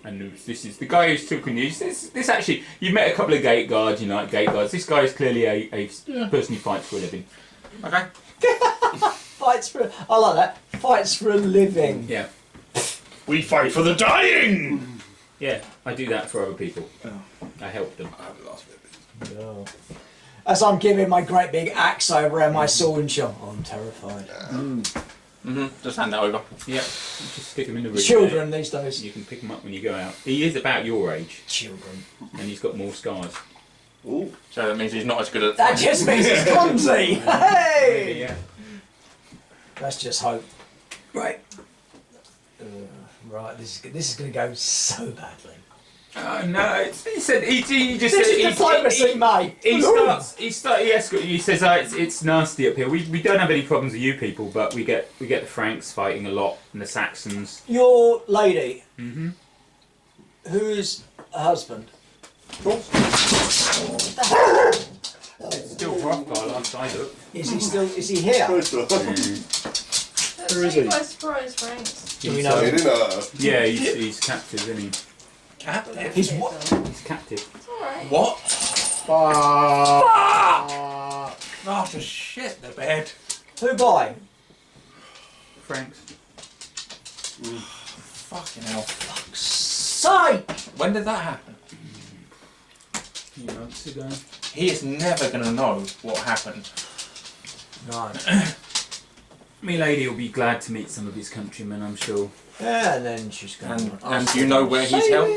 And this is the guy who's taken you. This actually, you've met a couple of gate guards. You know, like gate guards. This guy is clearly a person who fights for a living. Okay. Fights for. I like that. Fights for a living. Yeah, We fight for the dying! yeah. I do that for other people. I help them. Oh. As I'm giving my great big axe around my sword and shield, I'm terrified. Just hand that over. Yeah, just stick him in the ring. Children these days. You can pick him up when you go out. He is about your age, Children. and he's got more scars. Ooh. So that means he's not as good at. That just means he's clumsy. Hey! Yeah. Let's just hope. Right. Right. This is going to go so badly. No, he said he just This said is diplomacy, mate. he escorts. He says it's nasty up here. We don't have any problems with you people, but we get the Franks fighting a lot and the Saxons. Your lady, Mm-hmm. whose husband? It's still Hrothgar last I looked. Is he still? Is he here? Close to us. Where is he? By surprise, Franks. Do we know? Yeah, he's captive, isn't he? Captive. He's what? He's captive. It's alright. What? Oh, just shit the bed. Who by? Franks. Fucking hell. Sake! When did that happen? A few months ago. He is never going to know what happened. No. Me lady will be glad to meet some of his countrymen, I'm sure. Yeah, and then she's going. And do you know where he's held?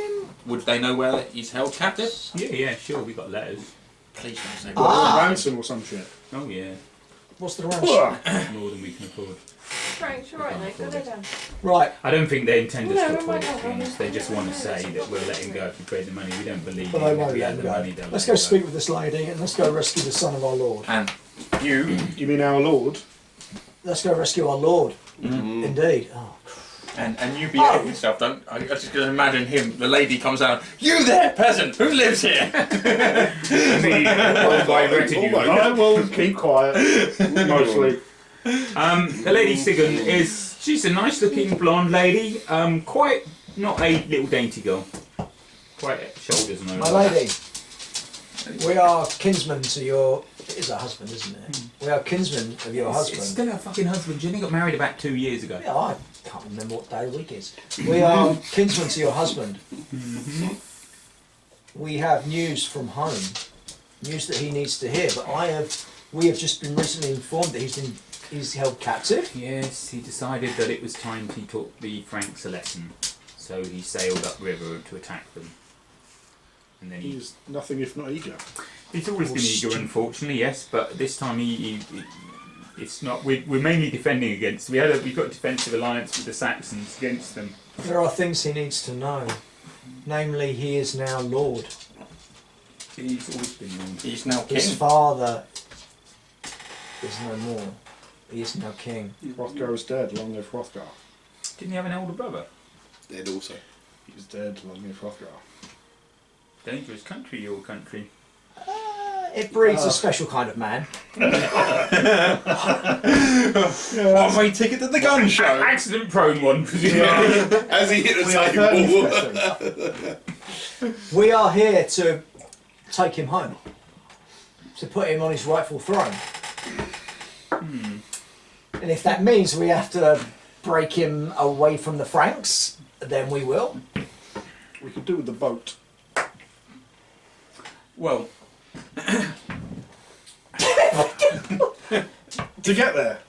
Would they know where he's held captive? Yeah, sure. We got letters. Please don't say Ransom or some shit. Oh yeah, What's the range? more than we can afford. Franks, you're right, mate. Go lay down. Right. I don't think they intend us No, to no, afford no, no, things. no. They just want to say that we'll let him go if we pay the money. We don't believe But him. they If won't we let had him the go. money, they'll Let's let go him speak with this lady and let's go rescue the son of our lord. And you You mean our lord? Let's go rescue our lord. Indeed. Oh. and you behave yourself. Don't. I just can imagine him. The lady comes out. You there, peasant? Who lives here? I will keep quiet, mostly. The lady Sigurd she's a nice looking blonde lady. Quite not a little dainty girl. Quite shoulders and all My that. lady, we are kinsmen to your. It is her husband, isn't it? We are kinsmen of your husband. It's still her fucking husband. She only got married about 2 years ago. Yeah, I can't remember what day of the week is. We are kinsmen to your husband. We have news from home, news that he needs to hear. But we have just been recently informed that he's held captive. Yes, he decided that it was time he taught the Franks a lesson. So he sailed upriver to attack them. And then He's nothing if not eager. he's always been eager, unfortunately, yes, but this time it's not. We're mainly defending against. We've got a defensive alliance with the Saxons against them. There are things he needs to know. Namely, he is now lord. He's always been Lord. He's now king. His father is no more. He is now king. Hrothgar is dead. Long live Hrothgar. Didn't he have an older brother? Dead also. He's dead. Long live Hrothgar. Dangerous country, your country. It breeds a special kind of man. One way ticket to the gun show. Accident prone one, presumably. As he hit the We are table. We are here to take him home. To put him on his rightful throne. And if that means we have to break him away from the Franks, then we will. We could do with the boat. Well, To get there.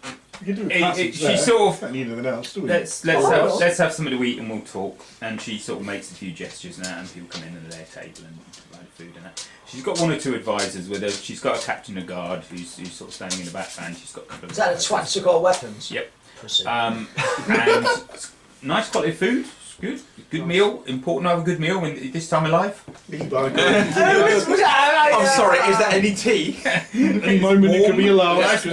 You can do a passage she there. sort of Don't need anything else, do we? let's have something to eat and we'll talk. And she sort of makes a few gestures now, and people come in at their table and provide food and that. She's got one or two advisors with her. She's got a captain of guard who's sort of standing in the background. She's got a couple of. Is that the twats who got weapons? Yep. Proceed. And nice quality food. It's good. Good meal. Important to have a good meal in this time of life. Me by I'm sorry, is there any tea? Any moment it could be allowed. A nice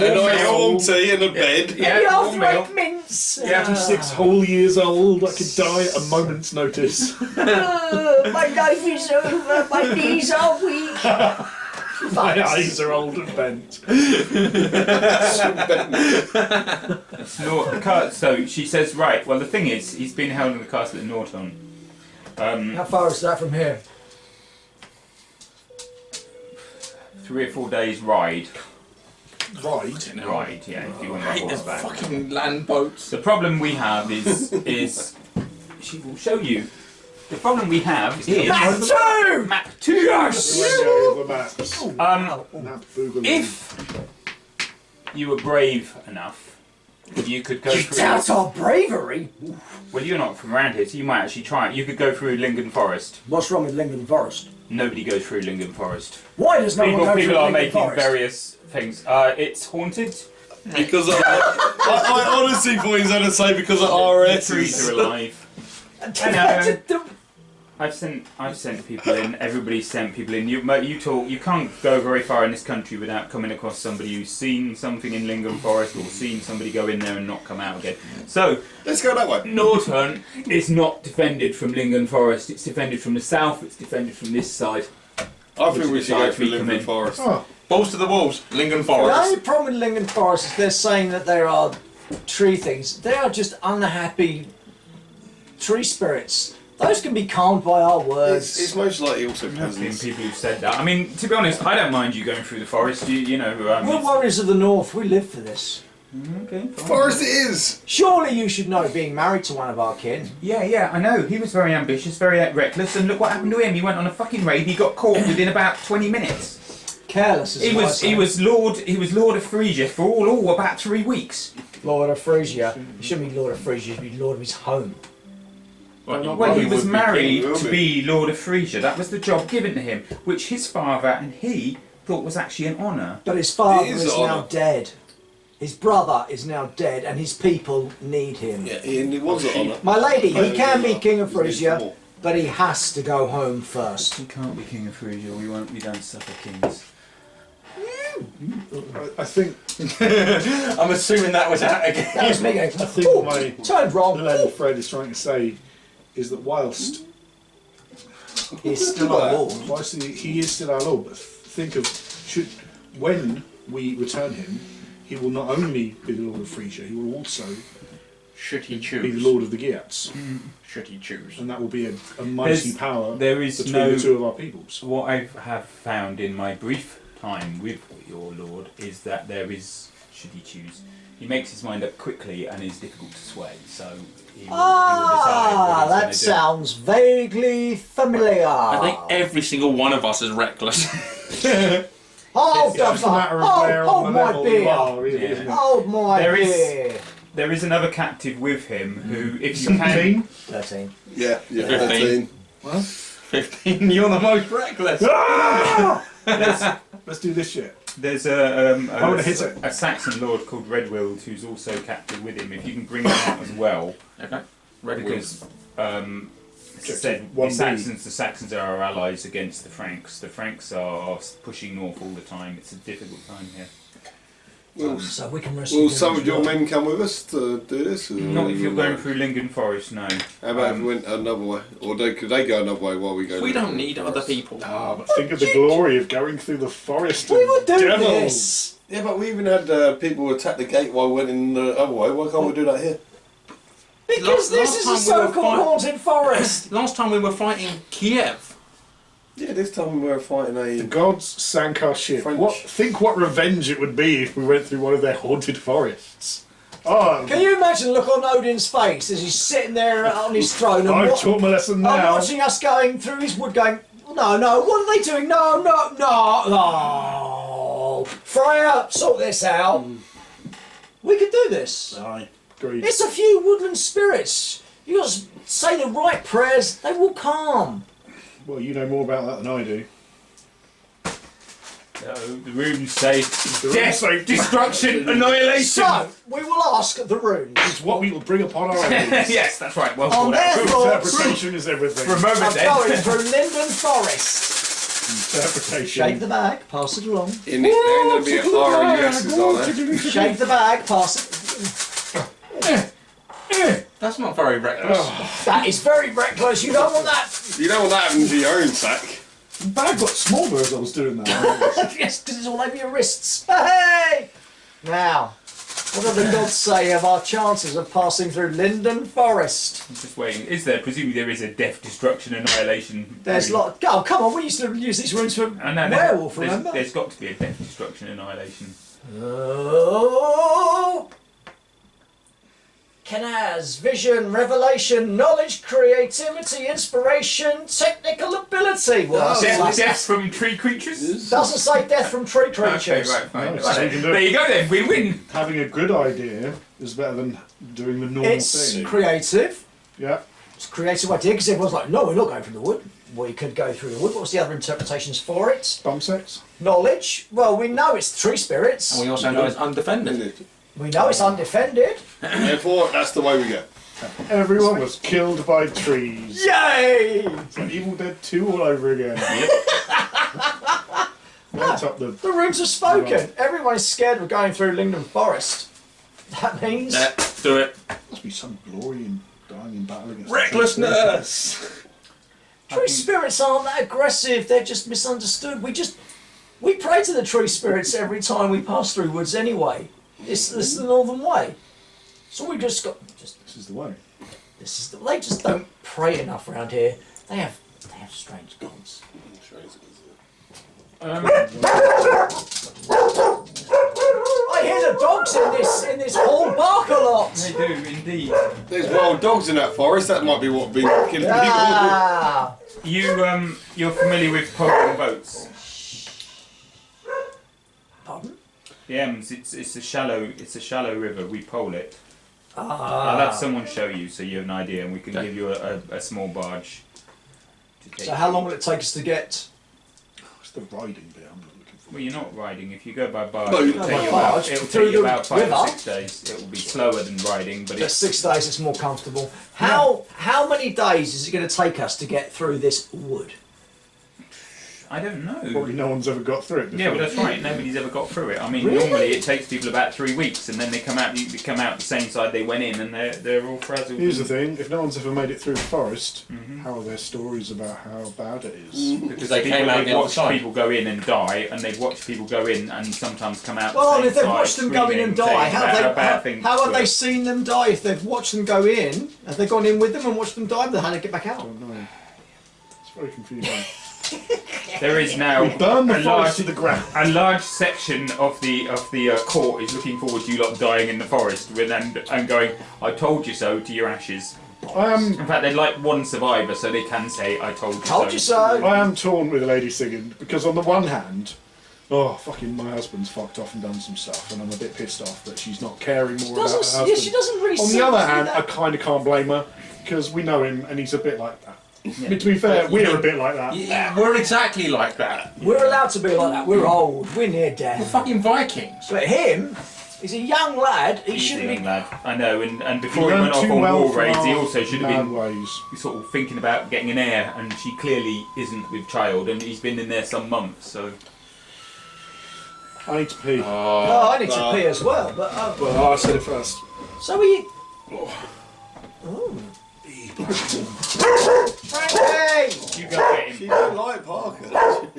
warm tea and a bed. Yeah, warm meal. mince. 26 whole years old, I could die at a moment's notice. My life is over. My knees are weak. My eyes are old and bent. So she says, right, well the thing is, he's been held in the castle at Norton. How far is that from here? 3 or 4 days ride. Right. Yeah, if you want to ride horseback. Fucking land boats. The problem we have is she will show you. The problem we have is map 2. Yes! If you were brave enough, you could go through. Doubt our bravery. Well, you're not from around here, so you might actually try it. You could go through Lincoln Forest. What's wrong with Lincoln Forest? Nobody goes through Lincoln Forest. Why does no one go People through are Lincoln making Forest? various things. It's haunted. Because I honestly thought he was going to say because of The RS. trees are alive. I know. I've sent people in. Everybody's sent people in. You can't go very far in this country without coming across somebody who's seen something in Lincoln Forest or seen somebody go in there and not come out again. So Let's go that way. Norton is not defended from Lincoln Forest. It's defended from the south. It's defended from this side. I think we should go Which through is the side we Lincoln come in. Forest. Oh, Balls to the walls. Lincoln The Forest. only problem with Lincoln Forest is they're saying that there are tree things. They are just unhappy tree spirits. Those can be calmed by our words. It's most likely also I've seen peasants. people who've said that. I mean, to be honest, I don't mind you going through the forest. You know. We're warriors of the North. We live for this. Okay. fine. Forest it is! Surely you should know, being married to one of our kin. Yeah, I know. He was very ambitious, very reckless, and look what happened to him. He went on a fucking raid. He got caught within about 20 minutes. Careless as He was Lord of Frisia for all about 3 weeks. Lord of Frisia. He shouldn't be Lord of Frisia. He should be Lord of his home. Well, he was would be married king, to wouldn't be Lord of Frisia. That was the job given to him, which his father and he thought was actually an honour. But his father It is is an now honour. dead. His brother is now dead, and his people need him. Yeah, and it was an honour. My lady, he can be king of He needs Frisia, more. but he has to go home first. He can't be king of Frisia. We don't suffer kings. I think I'm assuming that was out again. That was me going, I think "Ooh, my turned wrong." learned Fred is trying to say is that whilst He's still our lord. he is still our lord, but think of when we return him, he will not only be the Lord of Frisia, he will also Should he be the choose? Lord of the Geats, Should he choose? and that will be a mighty power There is between the two of our peoples. What I have found in my brief time with your lord is that there is, should he choose, he makes his mind up quickly and is difficult to sway. So he will decide what That he's going sounds vaguely familiar. I think every single one of us is reckless. Hold It's just a matter of where hold on the my level you beer. are, really, Yeah. isn't it? Hold my There is- beer. to do. There is another captive with him who, if you can, 17? 13. Yeah, 15. 13. 15. You're the most reckless. Let's do this shit. there's I wanna hit it. a Saxon lord called Redwild who's also captive with him. If you can bring him out as well, Okay. Red because said One the B. Saxons are our allies against the Franks. The Franks are pushing north all the time. It's a difficult time here. So we can wrestle. Will some of your men come with us to do this? Or Not if you're going through Lincoln Forest, no. How about if we went another way? Or could they go another way while we go? We to don't the need forest? other people. Ah, but think of the glory of going through the forest We of will do devils. this. Yeah, but we even had people attack the gate while we went in the other way. Why can't we do that here? Because this Last is time a we were so-called fight- haunted forest. Last time we were fighting Kiev. Yeah, this time we were fighting The a. gods sank our ship. French. Think what revenge it would be if we went through one of their haunted forests. Oh, Can you imagine the look on Odin's face as he's sitting there on his throne and I've taught my lesson now. watching us going through his wood going, no, what are they doing? No. Freya, sort this out. We could do this. Aye, agreed. It's a few woodland spirits. You got to say the right prayers, they will calm. Well, you know more about that than I do. The runes say The runes death, say- destruction, annihilation. So, we will ask the runes. It's what we will bring upon our enemies. Yes, that's right. Well On thought out. their thoughts Interpretation is everything. For a moment of then. going through Linden Forest. Interpretation. Shake the bag, pass it along. In it, there ain't going to be R-U-S's on there. Shake the bag, pass it. That's not very reckless. That is very reckless. You don't want that. You don't want that happening to your own sack. The bag got smaller as I was doing that. Yes, because it's all over your wrists. Hey! Now, what do the gods say of our chances of passing through Linden Forest? I'm just waiting. Is there? Presumably there is a death, destruction, annihilation. There's rune. lot. Oh, come on! We used to use these runes for I know, werewolf. Remember? there's got to be a death, destruction, annihilation. Oh! Kenaz, vision, revelation, knowledge, creativity, inspiration, technical ability. Well, Death from tree creatures? doesn't say death from tree creatures. Okay, right, fine. Nice, we can do There it. you go then, win-win. Having a good idea is better than doing the normal It's thing. creative. Yeah. It's a creative idea because everyone's like, no, we're not going through the wood. We could go through the wood. What's the other interpretations for it? Bum sex. Knowledge. Well, we know it's tree spirits. And we also know it's undefended. We know it's undefended. Therefore, that's the way we go. Everyone was killed by trees. Yay! It's like Evil Dead 2 all over again. Right up the... The runes have spoken. Everyone is scared of going through Linden Forest. That means Do it. Must be some glory in dying in battle against Recklessness! tree spirits aren't that aggressive. They're just misunderstood. We pray to the tree spirits every time we pass through woods anyway. This is the northern way. So we just got This is the way. they just don't pray enough around here. They have strange gods. I hear the dogs in this hall bark a lot. They do, indeed. There's wild dogs in that forest. That might be what been killing Ah, You're familiar with poling boats? pardon? Yeah, it's a shallow river. We pole it. I'll Ah. have someone show you so you have an idea, and we can give you a small barge. To take So how long will it take us to get? It's the riding bit I'm not looking for. Well, you're not riding. If you go by barge, No, it'll by take you barge, about, it'll through take you the about 5 or river. 6 days. It will be slower than riding, but For it's 6 days, it's more comfortable. How many days is it going to take us to get through this wood? I don't know. Probably no one's ever got through it before. Yeah, well that's right. Nobody's ever got through it. I mean, Really? normally it takes people about 3 weeks, and then they come out. They come out the same side they went in, and they're all frazzled. Here's the thing, if no one's ever made it through the forest, Mhm. how are there stories about how bad it is? Because they People came out they've the other watched side. people go in and die, and they've watched people go in and sometimes come out. Well, the same if they've side, watched them go in and screaming, die, saying about bad things how have were. they seen them die? If they've watched them go in, have they gone in with them and watched them die? Then how do they get back I out? don't know. It's very confusing. There is now We burn the a forest large, to the ground. a large section of the court is looking forward to you lot dying in the forest with and going, "I told you so" to your ashes. In fact, they'd like one survivor so they can say, "I told you Told so." you so. I am torn with the lady singing because on the one hand, fucking my husband's fucked off and done some stuff, and I'm a bit pissed off that she's not caring more about her husband. Yeah, she doesn't really. On seem the other to do hand, that. I kind of can't blame her because we know him and he's a bit like that. Yeah. To be fair, we're a bit like that. Yeah, we're exactly like that. We're allowed to be like that. We're old. We're near We're death. fucking Vikings. But him, he's a young lad. He He's a shouldn't young be. lad. I know, and He before he learned went off too on well war from raids, he our also should have mad been ways. sort of thinking about getting an heir, and she clearly isn't with child, and he's been in there some months, so... I need to pee. Oh, I need to pee as well. But Well, I said it first. so we. Oh. Frankie! You go get him. She don't like Parker.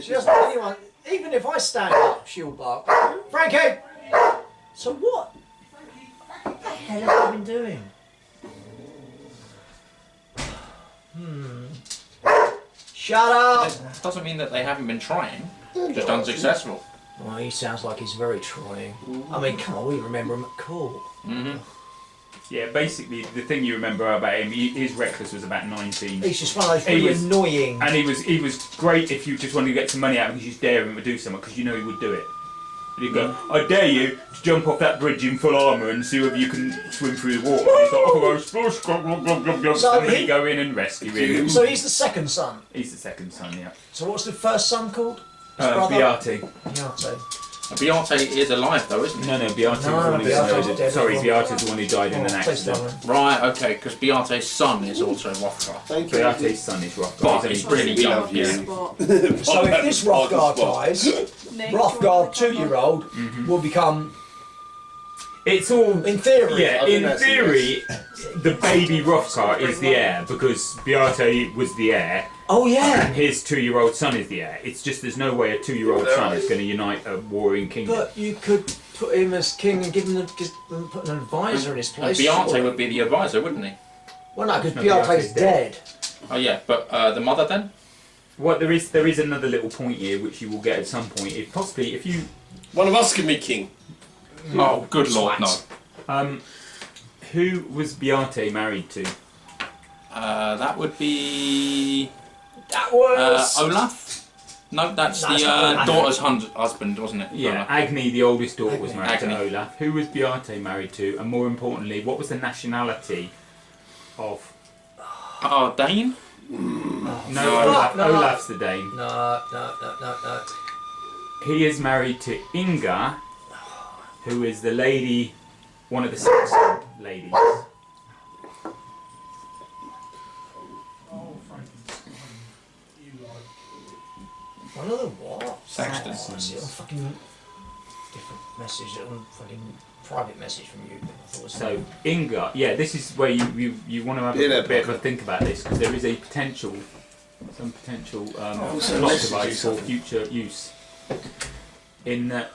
She doesn't let anyone. Even if I stand up, she'll bark. Frankie! So what? What the hell have you been doing? Shut up! That doesn't mean that they haven't been trying, just unsuccessful. Well, he sounds like he's very trying. I mean, come on, we remember him at court. Mm-hmm. Yeah, basically, the thing you remember about him, his reckless was about 19. He's just one of those He really was- annoying. And he was great if you just wanted to get some money out of him because you dare him to do something, because you know he would do it. And you go, I dare you to jump off that bridge in full armour and see whether you can swim through the water. And he's like, oh, splosh, glug, glug, glug, glug, glug. So And then he- you go in and rescue him. So he's the second son. He's the second son, yeah. So what's the first son called? His brother? Beate. Beate. Beate is alive though, isn't he? No, Beate was the No, one who Beate's died. dead. Sorry, Beate's the one who died in an Oh, please accident. don't. Right, okay, because Beate's son is also Hrothgar. Thank you. Beate's son is Hrothgar. But He's it's only- really We young. love you. Yeah. Spot. So if this Hrothgar dies, Nick, Hrothgar 2-year-old will become, It's all... in theory, Yeah, I think in that's a theory, the baby Hrothgar is the heir because Beate was the heir oh yeah, and his 2-year-old son is the heir. It's just there's no way a 2-year-old son is going to unite a warring kingdom. but you could put him as king and give him put an advisor in his And place. Beate surely. would be the advisor, wouldn't he? Well, no, because No, Beate's Beate's dead. Oh yeah, but the mother then? What there is another little point here which you will get at some point. If you One of us can be king. Oh, good lord, no. who was Beate married to? That would be That was. Olaf. No, that's No, the it's not Olaf. daughter's husband, wasn't it? Yeah, Olaf. Agni, the oldest daughter, was married Agni. to Olaf. Who was Beate married to? And more importantly, what was the nationality of? Oh, Dane? No, Fuck, no. Olaf's the Dane. No. He is married to Inga, who is the lady, one of the Saxon ladies. One of the what? Saxtons. Oh, I see a fucking different message, a fucking private message from you. I thought it was So Inga, yeah, this is where you want to have Yeah, a bit of a think about this because there is a potential, some potential some plot messages device for happening. future use. In that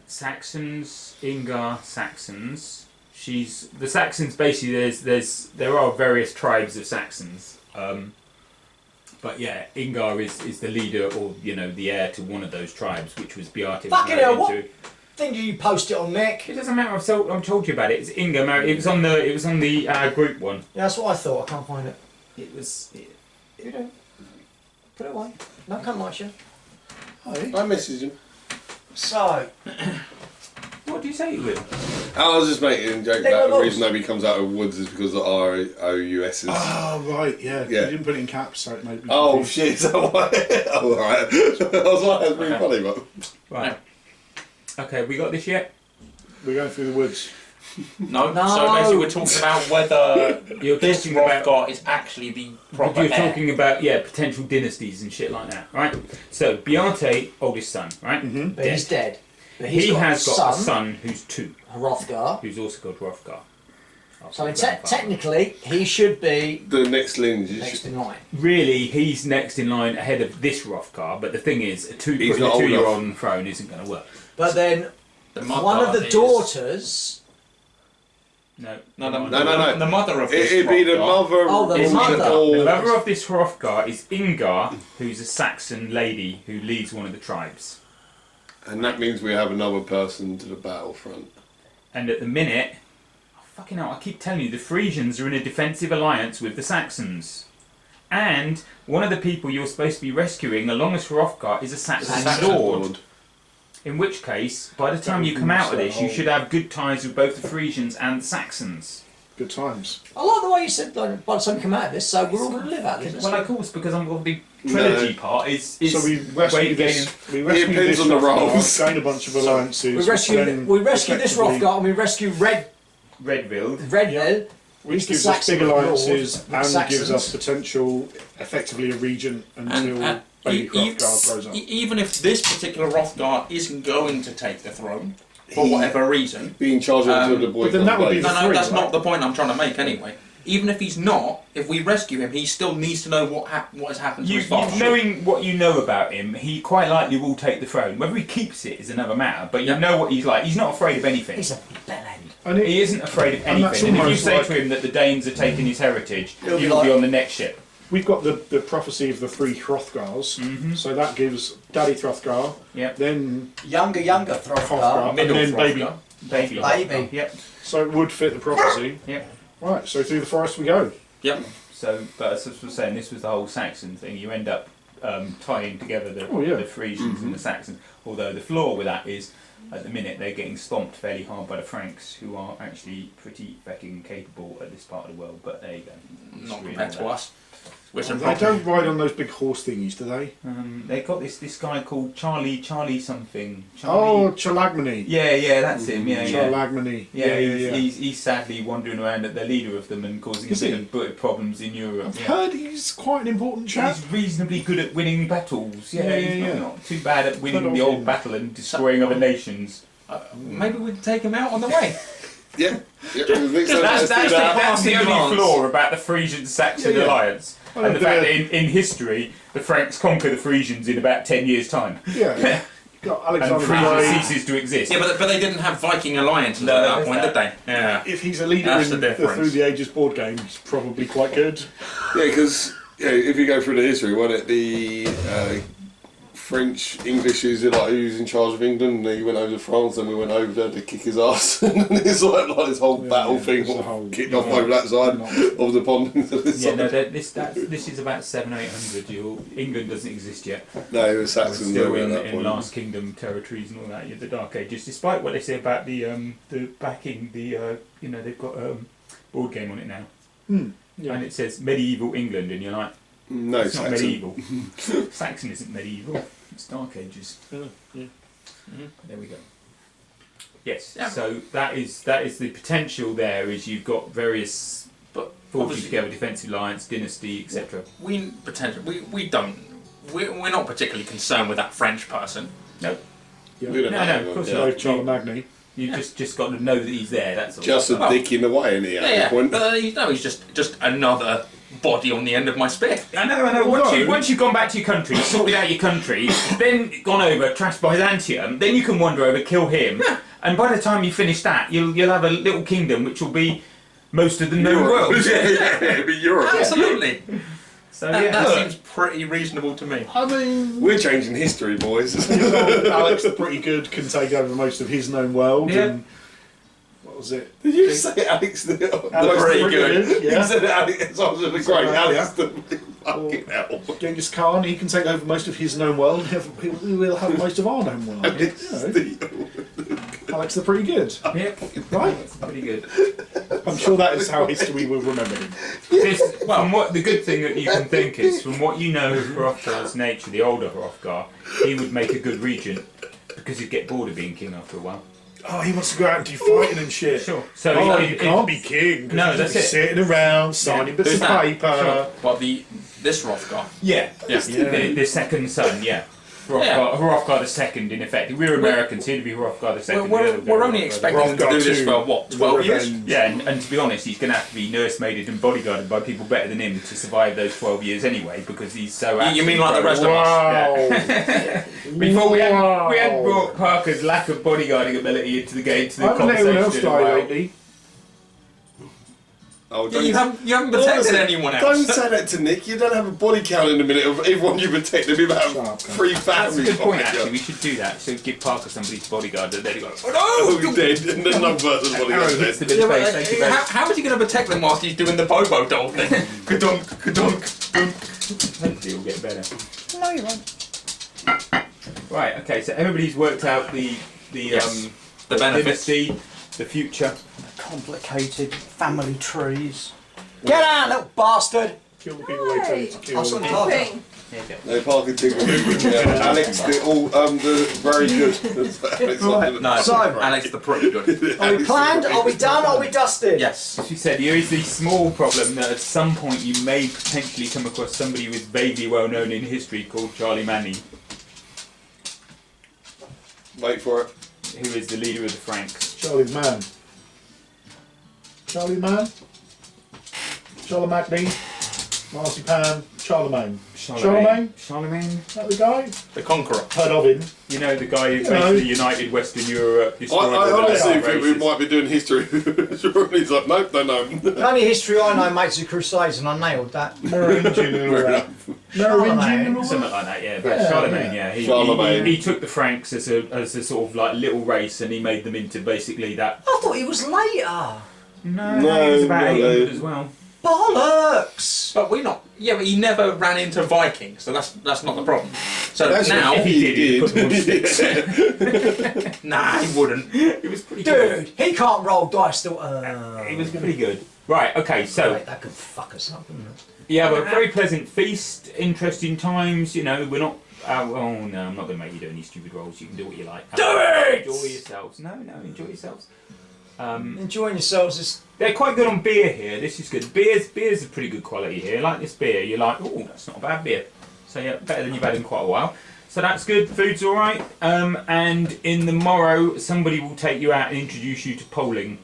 Saxons, Inga Saxons, she's the Saxons. Basically, there are various tribes of Saxons. But yeah, Ingar is the leader or the heir to one of those tribes, which was Beate. was Fucking married hell, what? into. Thing do you post it on, Nick? It doesn't matter. I've told you about it. It's Inga married. It was on the group one. Yeah, that's what I thought. I can't find it. It was. You do. Put it away. No, can't watch you. I messaged him. So, What do you say it with? I was just making a joke They about were the reason nobody comes out of woods is because the R-O-U-S is. Oh, right, yeah. Yeah. You didn't put it in caps, so it made me Oh confused. shit, is that why? Oh, right. I was like, that's really funny, but. Right. Okay, we got this yet? We're going through the woods. No. No. So basically, we're talking about whether You're this talking about. Hrothgar is actually the proper You're heir. talking about potential dynasties and shit like that, right? So Beate, oldest son, right? Mm-hmm. but he's dead. But he's He has got a a son who's 2, Hrothgar. who's also called Hrothgar. So technically, he should be The next lineage next is. in line. Really, he's next in line ahead of this Hrothgar, but the thing is, He's putting a not old 2-year-old enough. on the throne isn't going to work. But then The mother one of the is- daughters. No. No, No. The mother of this It'd be the Hrothgar. mother. Oh, the or mother. The or- mother of this Hrothgar is Ingar, who's a Saxon lady who leads one of the tribes. And that means we have another person to the battlefront. And at the minute, fucking hell, I keep telling you, the Frisians are in a defensive alliance with the Saxons. And one of the people you're supposed to be rescuing, along with Hrothgar, is a Saxon lord. In which case, by the time you come out of this, you should have good ties with both the Frisians and the Saxons. Good times. I like the way you said like, by the time you come out of this, so we're all going to live out of this. Well, of course, because I'm the trilogy part is So we rescue weight this. We It rescue depends this on the Hrothgar, roles. gain a bunch of alliances. we rescue then we rescue this effectively- Hrothgar and we rescue Redville. Redville. Which He's the gives us Saxon big lord alliances with the and Saxons. gives us potential, effectively a region until And baby Hrothgar grows up. even if this particular Hrothgar isn't going to take the throne for whatever reason, Be in charge until the boy but then that would be comes the- back. no, three, that's right? not the point I'm trying to make anyway. Even if he's not, if we rescue him, he still needs to know what has happened to his father. Knowing what you know about him, he quite likely will take the throne. Whether he keeps it is another matter, but you know what he's like. He's not afraid of anything. He's a bellend. And it- He isn't afraid of And that's anything. And if you almost say like- to him that the Danes are taking his heritage, He'll be you'll be like- on the next ship. We've got the prophecy of the 3 Hrothgars, so that gives Daddy Hrothgar, Yep. then Younger Hrothgar, Hrothgar. and Middle then baby. Hrothgar. Baby. Baby. Yep. So it would fit the prophecy. Yep. Right, so through the forest we go. Yep. So, but as I was saying, this was the whole Saxon thing. You end up tying together the Frisians and the Saxons. Although the flaw with that is, at the minute, they're getting stomped fairly hard by the Franks, who are actually pretty fucking capable at this part of the world. But there you go. Not compared to us. They don't ride on those big horse thingies, do they? They got this guy called Charlie something. Oh, Chalagmany. Yeah, that's him. Yeah, Chalagmany. Yeah, he's sadly wandering around at the leader of them and causing a bit of problems in Europe. I've heard he's quite an important chap. He's reasonably good at winning battles. He's not too bad at winning the old battle and destroying other nations. Maybe we can take him out on the way. Yeah. That's the only flaw about the Frisian-Saxon alliance. And the fact that in history, the Franks conquer the Frisians in about 10 years' time. Yeah. Got and Frisia ceases to exist. Yeah, but they didn't have Viking alliances at that point, did they? Yeah. If he's a leader in the Through the Ages board game, he's probably quite good. Yeah, because if you go through the history, wasn't it the French, English who's in charge of England, and he went over to France, and we went over there to kick his ass, and it's like this whole battle thing kicked off over that side of the pond. This is about 700 or 800. England doesn't exist yet. No, the Saxons still in Last Kingdom territories and all that. The Dark Ages, despite what they say about the backing, they've got a board game on it now, and it says medieval England, and you're like, no, it's Saxon. not medieval. Saxon isn't medieval. It's Dark Ages. There we go. Yes. Yeah. So that is the potential. There is you've got various forging together defensive alliance, dynasty, etc. We're not particularly concerned with that French person. No. Yeah. No, of course not. Chalagmany. You just got to know that he's there. That's all. Just a dick in the way, isn't he? But he's just another body on the end of my spear. I know. Once you've gone back to your country, sorted out your country, then gone over, trashed Byzantium, then you can wander over, kill him, and by the time you finish that, you'll have a little kingdom which will be most of the known world. It'll be Europe. Absolutely. So that seems pretty reasonable to me. I mean, we're changing history, boys. Alex the Pretty Good can take over most of his known world. Yeah. And what was it? Did you say Alex the Pretty Good? Yeah. You said Alex. I was the great Alex the fucking hell. Genghis Khan, he can take over most of his known world. We'll have most of our known world. Alex the Pretty Good. Yeah, right. That's pretty good. I'm sure that is how history will remember him. The good thing that you can think is, from what you know of Hrothgar's nature, the older Hrothgar, he would make a good regent because he'd get bored of being king after a while. Oh, he wants to go out and do fighting and shit. Sure. So he can't be king. No, that's it. Sitting around signing bits of paper. Sure. Well, this Hrothgar. Yeah. The second son. Yeah. Hrothgar the second, in effect. If we were Americans, he'd be Hrothgar the second. We're only expecting him to do this for what, 12 years? Yeah, and to be honest, he's going to have to be nursemaided and bodyguarded by people better than him to survive those 12 years anyway, because he's so. You mean like the rest of us? Yeah. Before we hadn't brought Parker's lack of bodyguarding ability into the game to the conversation. Anyone else die lately? Oh, you haven't protected anyone else. Don't say that to Nick. You don't have a body count in a minute of everyone you protected. We've had 3 families. That's a good point, actually. We should do that. So give Parker somebody's bodyguard, and then he goes, oh no! He's dead. And then another person's bodyguard. How is he going to protect them whilst he's doing the Bobo doll thing? Ka-dunk, ka-dunk, ka-dunk. Hopefully it'll get better. No, you won't. Right, okay, so everybody's worked out the benefits, dynasty, the future. Complicated family trees. Get out, little bastard! Kill the people they tend to kill. I'll sort Parker. No, Parker Tingle. Alex, the very good. No, So, Alex the Pretty Good. are we planned? Are we done? Are we dusted? Yes. As you said, there is the small problem that at some point you may potentially come across somebody who is vaguely well known in history called Charlie Manny, Wait for it. who is the leader of the Franks. Charlie's man. Charlie man? Charlemagne? Marzipan? Charlemagne? Charlemagne? Is that the guy? The Conqueror. Heard of him. You know, the guy who basically united Western Europe. I honestly think we might be doing history. He's like, nope, no. The only history I know, mates, is Crusades, and I nailed that. Merovingian and all that. Merovingian and all Something that. like that, yeah. But Charlemagne, Charlemagne. He took the Franks as a sort of like little race, and he made them into basically that. I thought he was later. No, he was about 800 as well. Bollocks! But we're not. Yeah, but he never ran into Vikings, so that's not the problem. So That's now what he did, he'd put them on sticks. nah, he wouldn't. It was pretty good. Dude, he can't roll dice still. It was pretty good. Right, okay, so Right, that could fuck us up, wouldn't it? yeah, but a very pleasant feast, interesting times, you know, we're not well, no, I'm not going to make you do any stupid rolls, you can do what you like. Do it! Enjoy yourselves. No, enjoy yourselves. Enjoying yourselves is. They're quite good on beer here, this is good. Beer's a pretty good quality here. Like this beer, you're like, oh, that's not a bad beer. So yeah, better than you've had in quite a while. So that's good, food's alright. And in the morrow, somebody will take you out and introduce you to polling.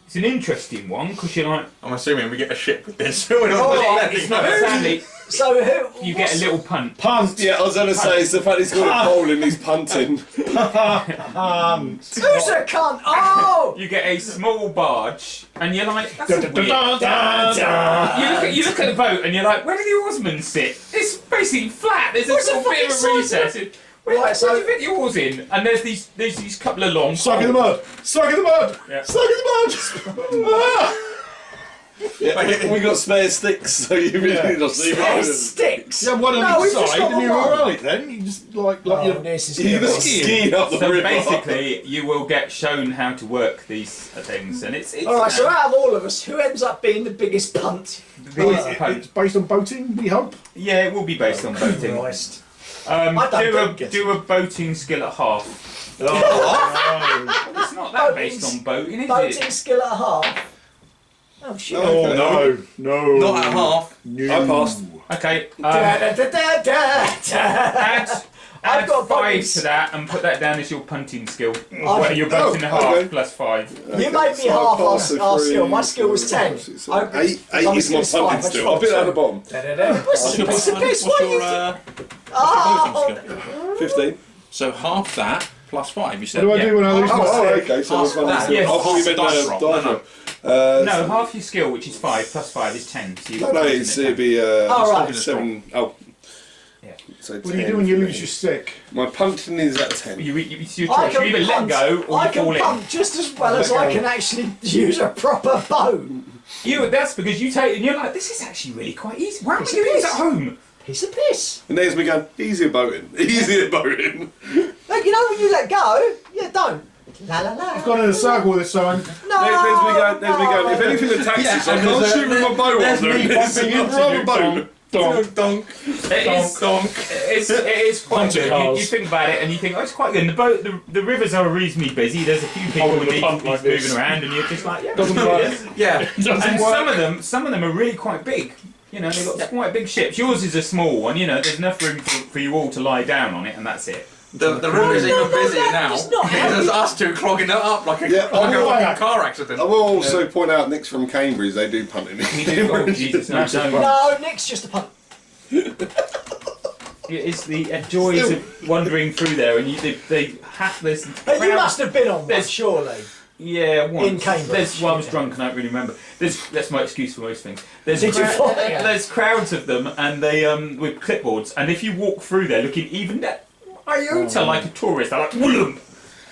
It's an interesting one, because you're like... I'm assuming we get a ship with this. We're not Oh, It's not, sadly, So who? you get a little punt. Punt. Yeah, I was going to say, it's the fact he's got a pole and he's punting. Who's a cunt? Oh! You get a small barge, and you're like, that's a weird... You look at the boat, and you're like, where do the oarsmen sit? It's basically flat. There's a What's little the bit of a fucking recess. Where, Right, where do you fit the oars in? And there's these couple of long... Stuck in the mud. Stuck in the mud. Yeah. Stuck in the mud. Yeah, we got spare sticks, so you really just leave Spare it. sticks. You have one No, on we've each just side, got and you're one. alright then. You just like Oh, you. this is You're gonna be- skiing up the So river. basically, you will get shown how to work these things, and it's All right. So out of all of us, who ends up being the biggest punt? the biggest punt. It's based on boating, we hope. Yeah, it will be based on boating. Christ. I don't think Do a boating skill at half. Oh, It's not that based on boating, is Boating it? skill at half. Oh shit. No. no. Not at half. No. I passed. Okay. Da, da, da, da, da. Add I've got 5 boatings. to that and put that down as your punting skill. I've- Well, your boating at half okay. plus 5. You made me So I half passed the our three, skill. My skill was 10. 4, 6, 7, 8 I'm is my skill punting five, still. I'll put that at the bottom. Da, da, da. What's the piece of piss? What's What your, are you what's your Oh, boating skill? 15. So half that plus 5, you said? What do I do when I lose my Oh, stick? okay, so Half we're punting that. still. Yes. I thought you meant Dice roll. dice No, roll. No, half your skill, which is 5, plus 5 is 10. So No, it'd be right. 7. Oh. Yeah. So What do you do when you lose your stick? My punting is at 10. It's your I choice. You can either let punt. go or I you fall can in. punt just as well as I can actually use a proper boat. That's because you take it and you're like, this is actually really quite easy. Why aren't It's we doing a this at piss. home? Piece of piss. And there's me going, easier boating. Easier boating. Like, you know when you let go, you don't. La la la. Gone in a circle this time. No, There's me going, there's me going. If anything attacks Yeah, us, I and can't there's a- shoot with my bow there's on me them. It's bumping into rather you. boat. Donk, donk. It is, it is quite Bunch of good. cars. You think about it and you think, oh, it's quite good. And the boat, the rivers are reasonably busy. There's a few people Holding with the pump like moving this. around, and you're just like, yeah, Doesn't let's do work. this. Yeah. And some of them are really quite big. You know, they've got quite big ships. Yours is a small one. You know, there's enough room for you all to lie down on it, and that's it. The river is even busier now. it's not There's us two clogging it up like a, Yeah, like a oh, fucking car accident. I will also point out, Nick's from Cambridge, they do punting. Oh, Jesus, no, don't. No, Nick's just a punt. It's the joys of wandering through there, and they have this. But you must have been on one, There's- surely. Yeah, once. In Cambridge. Well, I was drunk and I don't really remember. That's my excuse for most things. There's Did you fall? there's crowds of them, and they with clipboards, and if you walk through there looking even iota like a tourist, they're like, "Whoomp."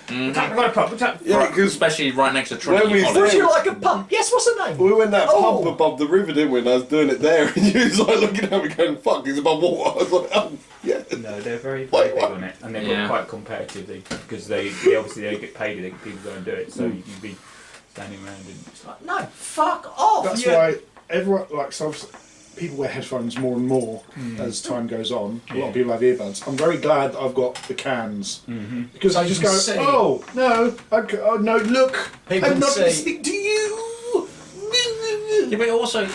Yeah, because Especially right next to When Trinity we- College. Would you like a pump? Yes, what's her name? we went that Oh. pump above the river, didn't we? And I was doing it there, and you was like looking at me going, fuck, it's above water. I was like, oh, yeah. No, they're very, Wait, very big what? on it, and they're Yeah. quite competitive because they obviously they get paid. People go and do it, so you can be standing around and it's like, No, fuck off. That's you. why everyone, like, some people wear headphones more and more as time goes on. A lot of people have earbuds. I'm very glad I've got the cans because I just can go, see. oh no, oh no, look, People I'm can not see. listening to you. Yeah, but it also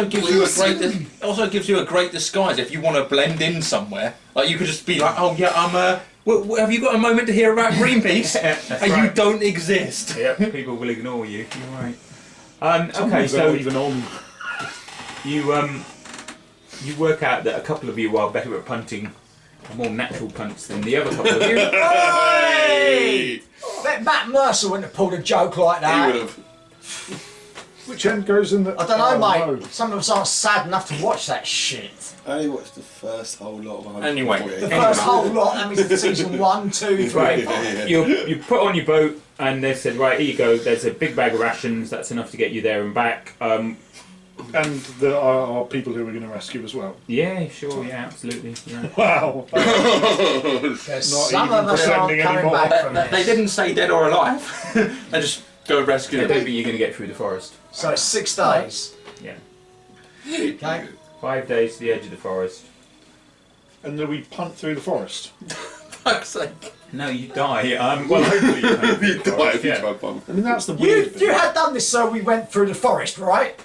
gives you a great gives you a great disguise if you want to blend in somewhere. Like you could just be like, oh yeah, I'm have you got a moment to hear about Greenpeace? That's and you right. don't exist. Yeah, people will ignore you. You're right. Okay, Sometimes they're so not even on. you work out that a couple of you are better at punting, more natural punts than the other couple of you. Hey! Bet Matt Mercer wouldn't have pulled a joke like He that. would have. Which end goes in the? I don't know, oh, mate. no. Some of us aren't sad enough to watch that shit. I only watched the first whole lot of 148. Anyway. The first whole lot, that means season 1, 2, 3, Right, 5. you put on your boat, and they said, right, here you go. There's a big bag of rations. That's enough to get you there and back. And there are people who we're going to rescue as well. Yeah, sure, yeah, absolutely. Yeah. Wow. Some even of us aren't pretending coming anymore. back from They this. didn't say dead or alive. They just go rescue I don't them. think you're going to get through the forest. So it's 6 days. Yeah. Okay. 5 days to the edge of the forest. And then we punt through the forest. Fuck's sake. No, you die. Well, hopefully you don't. You die if you Yeah. try pump. I mean, that's the You, weird thing. you had done this so we went through the forest, right?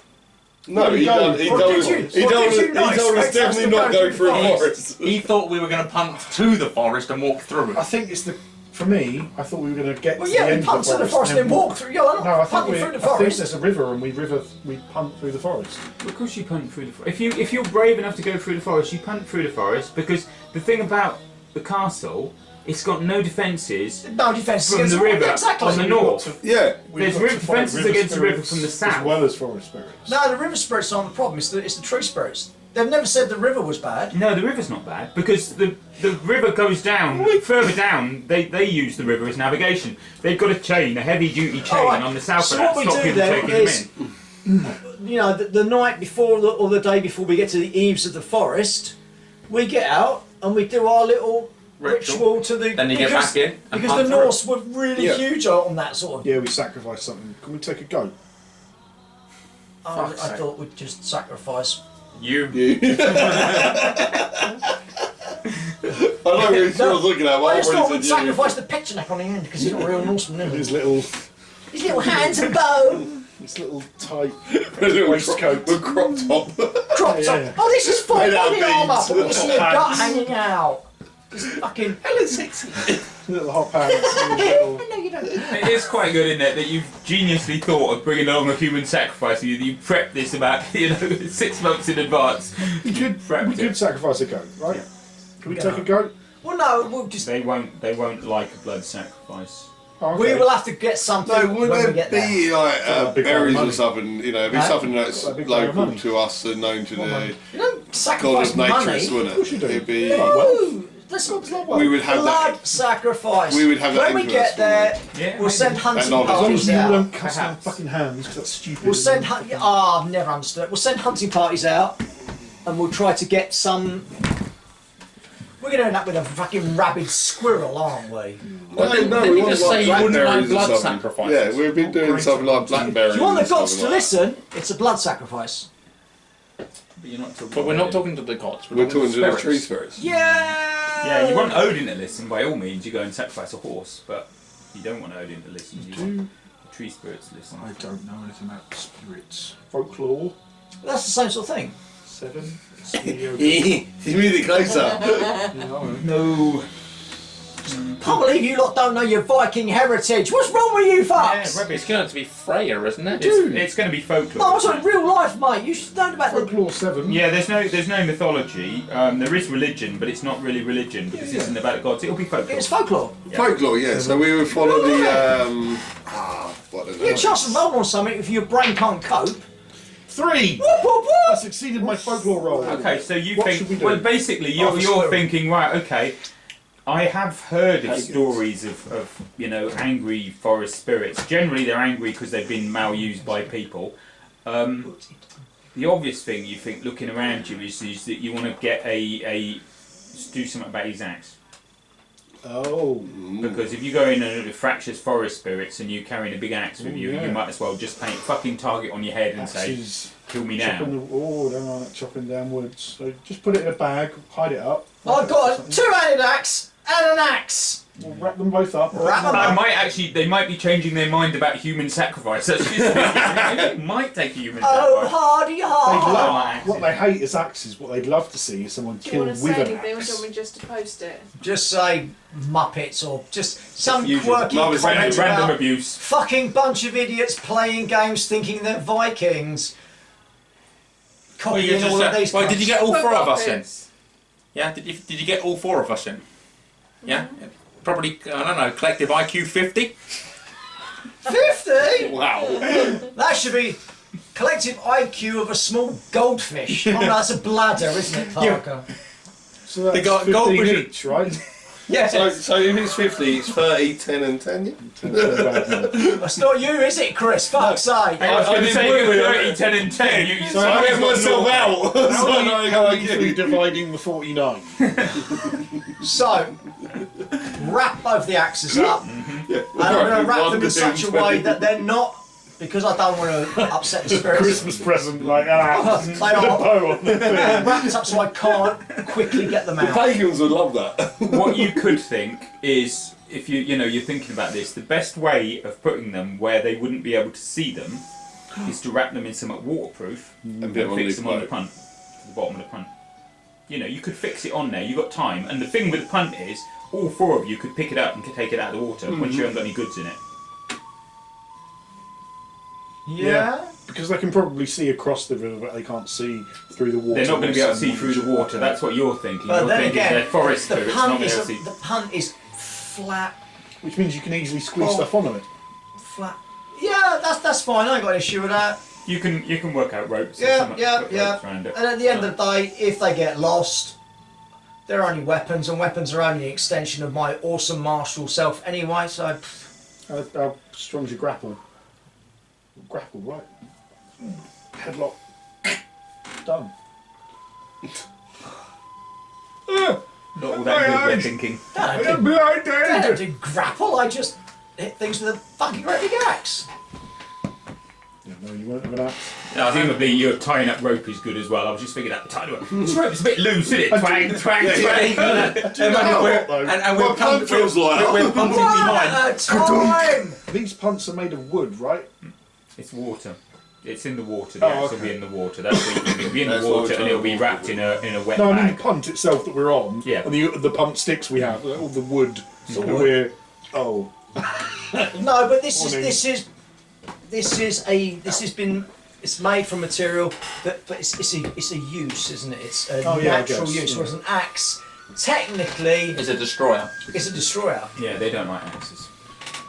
No, he Or told did us you? he Or told did you us not expect us definitely to not go go through through the a forest? forest. He thought we were going to punt to the forest and walk through it. I think it's the. For me, I thought we were going to get Well, to yeah, the we end punt of to the the forest and then walk through. Yeah, I'm No, I not think punting we. through the I think forest. there's a river, and we punt through the forest. Of course you punt through the forest. If you're brave enough to go through the forest, you punt through the forest because the thing about the castle, it's got no defences No defence from against the river Exactly. on the north. Yeah. We've There's got to fight defences river against the river spirits from the south. as well as forest spirits. No, the river spirits aren't the problem. It's the tree spirits. They've never said the river was bad. No, the river's not bad because the river goes down further down. They use the river as navigation. They've got a chain, a heavy duty chain Alright, on the south so of that what we stop do people then taking is- them in. You know, the night before or the day before we get to the eaves of the forest, we get out and we do our little ritual to the. Then you get back in and because hunt the through. Norse were really Yeah. huge on that sort of. Yeah, we sacrifice something. Can we take a goat? I Fuck's sake. thought we'd just sacrifice. You. I know what I was looking at. I But just I thought already we'd said you. sacrifice the picture neck on the end because he's not a real Norseman, is His he? little, His little hands and bow, his little tight A little waistcoat. with crop top. cropped Yeah. up. Oh, this is full Made out of body armour. beads. But you see your gut Pants. hanging out. It's fucking. little hot pants. And his little, No, you don't. It is quite good, isn't it, that you've geniusly thought of bringing along a human sacrifice. You prepped this about 6 months in advance. we could sacrifice a goat, right? Yeah. Can we take a goat? Well, no, we'll just. They won't like a blood sacrifice. Oh, We okay. will have to get something No, when would we there get there. be like a big berries amount or of something? You know, it'd be No. something that's A big amount of local money. to us and known to What the money? You don't god sacrifice of money. nature, wouldn't Of course you it? do. It'd be. Ooh, listen, We would have blood that. sacrifice. We would have that when we interest, get there, Yeah, we'll send maybe. hunting knowledge. As long as parties you out. don't cut our Perhaps. fucking hands, because that's stupid. We'll send. I've never understood. We'll send hunting parties out, and we'll try to get some. We're going to end up with a fucking rabid squirrel, aren't we? Well, didn't we you want just say you wouldn't like blackberries or blood something. sacrifices? Yeah, we've been doing something like blackberries. If you want the and gods something to like listen, it's a blood sacrifice. But you're not talking. But we're not talking to the gods. that. We're talking to the spirits. tree spirits. Yeah. Yeah, you want Odin to listen. By all means, you go and sacrifice a horse, but you don't want Odin to listen. You want the tree spirits to listen. I don't know anything about spirits. Folklore. That's the same sort of thing. 7. You move it closer. No. Can't believe you lot don't know your Viking heritage. What's wrong with you fucks? Yeah, It's going to be Freya, isn't it? It's going to be folklore. No, it's like real life, mate. You should know about the. Folklore 7. Yeah, there's no mythology. There is religion, but it's not really religion because it isn't about the gods. It'll be folklore. It's folklore. Folklore, yeah. So we would follow the. What is You get a it? chance to roll on something if your brain can't cope. 3! Whoop, whoop, I whoop. succeeded my folklore roll. Okay, so you What should we think? do? Well, basically, you're Obviously. thinking, right? Okay, I have heard of stories of angry forest spirits. Generally, they're angry because they've been malused by people. The obvious thing you think, looking around you, is that you want to get do something about his axe. Oh. Because if you go in and fractious forest spirits and you're carrying a big axe with you, yeah. you might as well just paint fucking target on your head and say, Axes. "Kill me now." Chopping don't like chopping down woods. So just put it in a bag, hide it up. I've got a two-handed axe and an axe. We'll wrap them both up. Wrap them up. They might be changing their mind about human sacrifice. That's just, they might take a human Oh, sacrifice. hardy They'd hard. love, axes. what they hate is axes. What they'd love to see is someone Do you killed want to with say an anything or do axe. you want me just to post it? Just say Muppets or just some Usually. quirky Love is comment Random about abuse. fucking bunch of idiots playing games thinking they're Vikings. Copying all of these. Well, did you cunts. get all Put 4 of us in? Muppets. Yeah, did you get all 4 of us in? Yeah? Probably, I don't know, collective IQ 50? 50? Wow. That should be collective IQ of a small goldfish. Oh no, that's a bladder, isn't it, Parker? So that's They got 15 gold- each, right? Yes. So if it's 50, it's 30, 10 and 10, yeah? That's not you, is it, Chris? Fuck's sake. I was I going to didn't say work you with were it. 30, 10 and 10. You So I get got myself out. So I know how I easily get. dividing the 49. So, wrap both the axes up. Yeah. And I'm going to wrap One them in to such a 10. way that they're not, because I don't want to upset the spirits. Christmas present, like, with They a are bow on the thing. wrapped up so I can't quickly get them The out. pagans would love that. What you could think is, if you're thinking about this, the best way of putting them where they wouldn't be able to see them is to wrap them in something waterproof And and put them fix them on the boat. punt, to the bottom of the punt. You could fix it on there. You've got time, and the thing with the punt is, all four of you could pick it up and could take it out of the water once you haven't got any goods in it. Yeah? Because they can probably see across the river, but they can't see through the water. They're not going to be able to see through the water. That's what you're thinking. But You're then thinking again, they're forest the spirits, not punt, going to is be able to see. the punt is flat. Which means you can easily squeeze Oh. stuff onto it. Flat. Yeah, that's fine. I ain't got an issue with that. You can work out ropes. or Yeah, something, yeah, put yeah. ropes around it. And at the end of the day, if they get lost, they're only weapons, and weapons are only an extension of my awesome martial self anyway, so... How strong's your grapple? Grapple, right. Headlock. Done. Not all that good, we're thinking. I don't do grapple, I just hit things with a fucking great axe. Yeah, no, you won't have an axe. Presumably your tying up rope is good as well. I was just thinking that tying up. This rope's a bit loose, isn't it? Twang, twang, twang. And we're What punt feels like? we're punting behind. One at a time! These punts are made of wood, right? It's water. It's in the water. The Oh, axe will be okay. in the water. That's what you can be in the That's what water, we're and it'll be trying to wrapped in a wet No, I mean bag. the punt itself that we're on. Yeah. And the punt sticks we have, all the wood that wood. we're. Oh. No, but this Morning. has been. It's made from material that, but it's a use, isn't it? It's a Oh, yeah, I natural guess, use. yeah. Whereas an axe, technically, Is a destroyer. is a destroyer. Yeah, they don't like axes.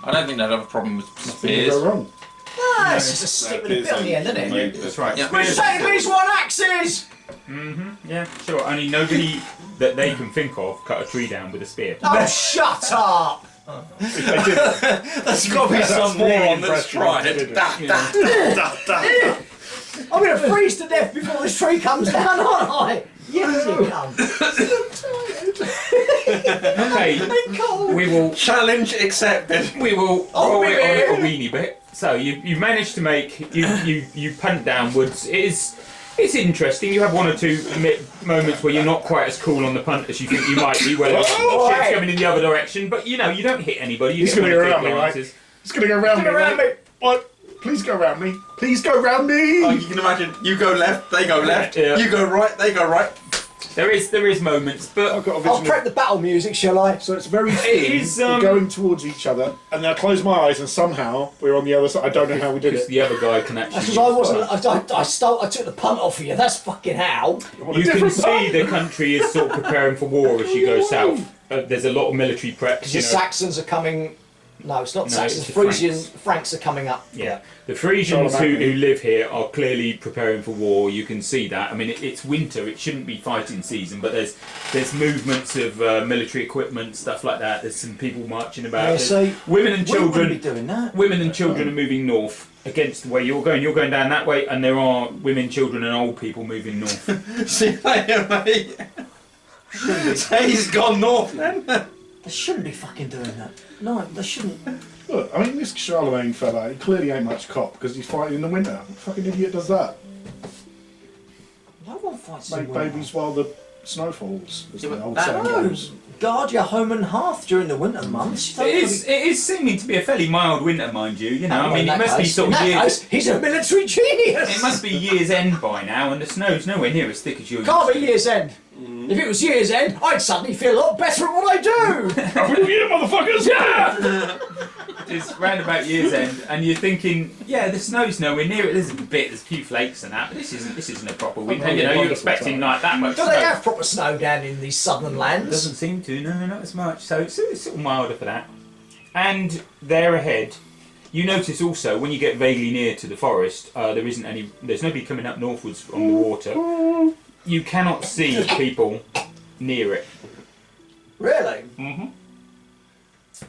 I don't think they'd have a problem with Nothing can spears. go wrong. Ah, it's just a stick with a bit on the end, isn't it? That's right. Yeah. Which technically is what an axe is! Yeah, sure. Only nobody that they can think of cut a tree down with a spear. Oh, shut up! If they did, There's got to be some moron that's tried Did it. it. I'm going to freeze to death before this tree comes down, aren't I? Yes, you come. Okay, Cold. we will Challenge accepted. we will Oh, roll it on a baby. little weeny bit. So you've managed to make you punt downwards. It's interesting. You have one or two moments where you're not quite as cool on the punt as you think you might be. Where Oh, shit's hey. coming in the other direction, but you don't hit anybody. You He's get gonna one or go two around me, right? glances. It's going to go round me. Go around right? me. What? Please go round me. Please go round me. Oh, you can imagine. You go left, they go left. Yeah. You go right, they go right. There is moments, but I've got a I'll vision. prep the battle music, shall I? So it's very thin. is, We're going towards each other, and then I close my eyes, and somehow we're on the other side. I don't know how we did because it. the other guy can actually. Because I wasn't. I took the punt off of you. That's fucking how. What a You can different see punt. the country is sort of preparing for war as you go south. There's a lot of military prep. Because the Saxons are coming. No, it's not No, Saxons. it's The the Frisian Franks. Franks are coming up. Yeah, the Frisians Charlemagne. who live here are clearly preparing for war. You can see that. I mean, it's winter; it shouldn't be fighting season, but there's movements of military equipment, stuff like that. There's some people marching about. Yeah, There's so women and we wouldn't children. be doing that. Women and children are moving north against the way you're going. You're going down that way, and there are women, children, and old people moving north. See you later, mate. So he's gone north then. They shouldn't be fucking doing that. No, they shouldn't. Look, I mean, this Charlemagne fella, he clearly ain't much cop because he's fighting in the winter. What fucking idiot does that? No one fights in Make winter. babies while the snow falls, as Yeah, the but old that- saying No, goes. guard your home and hearth during the winter months. You don't It is seeming to be a fairly mild winter, mind you. You know, Well, I mean, in it that must be case- sort in of that years. case, he's a military genius. It must be year's end by now, and the snow's nowhere near as thick as yours. Can't be year's end. If it was year's end, I'd suddenly feel a lot better at what I do. Happy New Year, motherfuckers! Yeah! It's round about year's end, and you're thinking, yeah, the snow's nowhere near it. There's a few flakes and that, but this isn't a proper winter. having You a know, you're wonderful expecting time. like that much Do snow. they have proper snow down in these southern lands? Doesn't seem to, no, not as much. So it's sort of milder for that. And there ahead, you notice also when you get vaguely near to the forest, there's nobody coming up northwards on the water. You cannot see people near it. Really? Mm-hmm.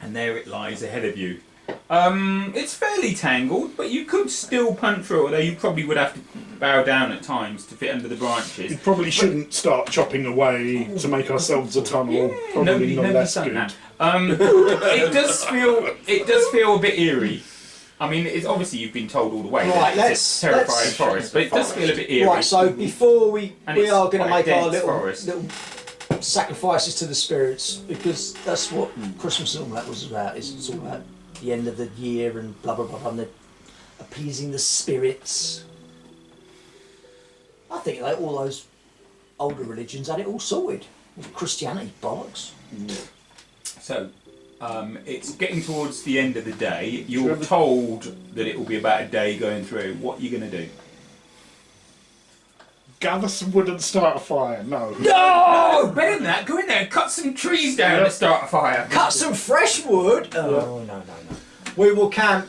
And there it lies ahead of you. It's fairly tangled, but you could still punt through, although you probably would have to bow down at times to fit under the branches. We probably shouldn't start chopping away to make ourselves a tunnel. Probably Nobody, not nobody's less done good. that. It does feel a bit eerie. I mean, it's obviously you've been told all the way Right, that it's a terrifying let's- forest, but it does feel a bit eerie. Right, so before we And we it's are going to quite make our dense little, forest. little sacrifices to the spirits, because that's what Christmas and all that was about. It's all about the end of the year and blah blah blah, blah and the appeasing the spirits. I think like all those older religions had it all sorted. Christianity bollocks. So, it's getting towards the end of the day. You're told that it will be about a day going through. What are you going to do? Gather some wood and start a fire. No. No! Better than that. Go in there and cut some trees down to start a fire. Cut some fresh wood. Oh no. We will camp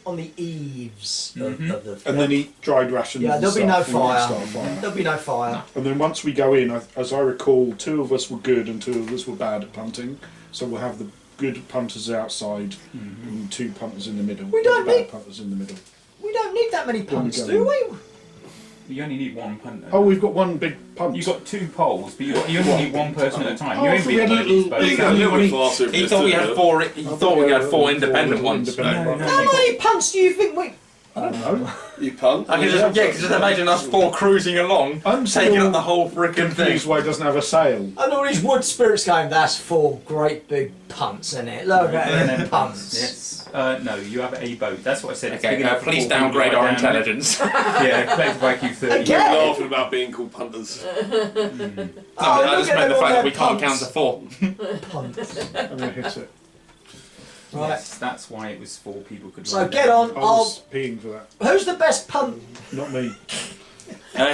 on the eaves of the. And then eat dried rations. Yeah, and there'll be no stuff. We won't fire. start a fire. There'll be no fire. And then once we go in, as I recall, 2 of us were good and 2 of us were bad at punting. So we'll have the good punters outside and 2 punters in the middle. We don't and the bad need- punters in the middle. We don't need that many punts, go do in. we? You only need one punter. Oh, we've got one big punt. You've got 2 poles, but you only need one person at a time. Oh, You I ain't thought being we had one of these little- boats. You got a little bit faster. He thought we had 4. He thought we had 4 independent ones. Independent ones. How many punts do you think we? I don't know. You punt. I can just imagine us 4 cruising along, I'm taking still up the whole freaking thing. confused why it doesn't have a sail. And all these wood spirits going, that's 4 great big punts in it. Look at them punts. Yes. No, you have a boat. That's what I said. It's Okay, big enough for please 4 people downgrade to our ride down. intelligence. Yeah, play to IQ 30. Again? We're laughing about being called punters. No, Oh, I look just at meant the them fact on that we their can't punts. count to 4. Punts. I'm going to hit it. Right. Yes, that's why it was 4 people could So ride get down. on. I I'll. was peeing for that. Who's the best punt? Not me.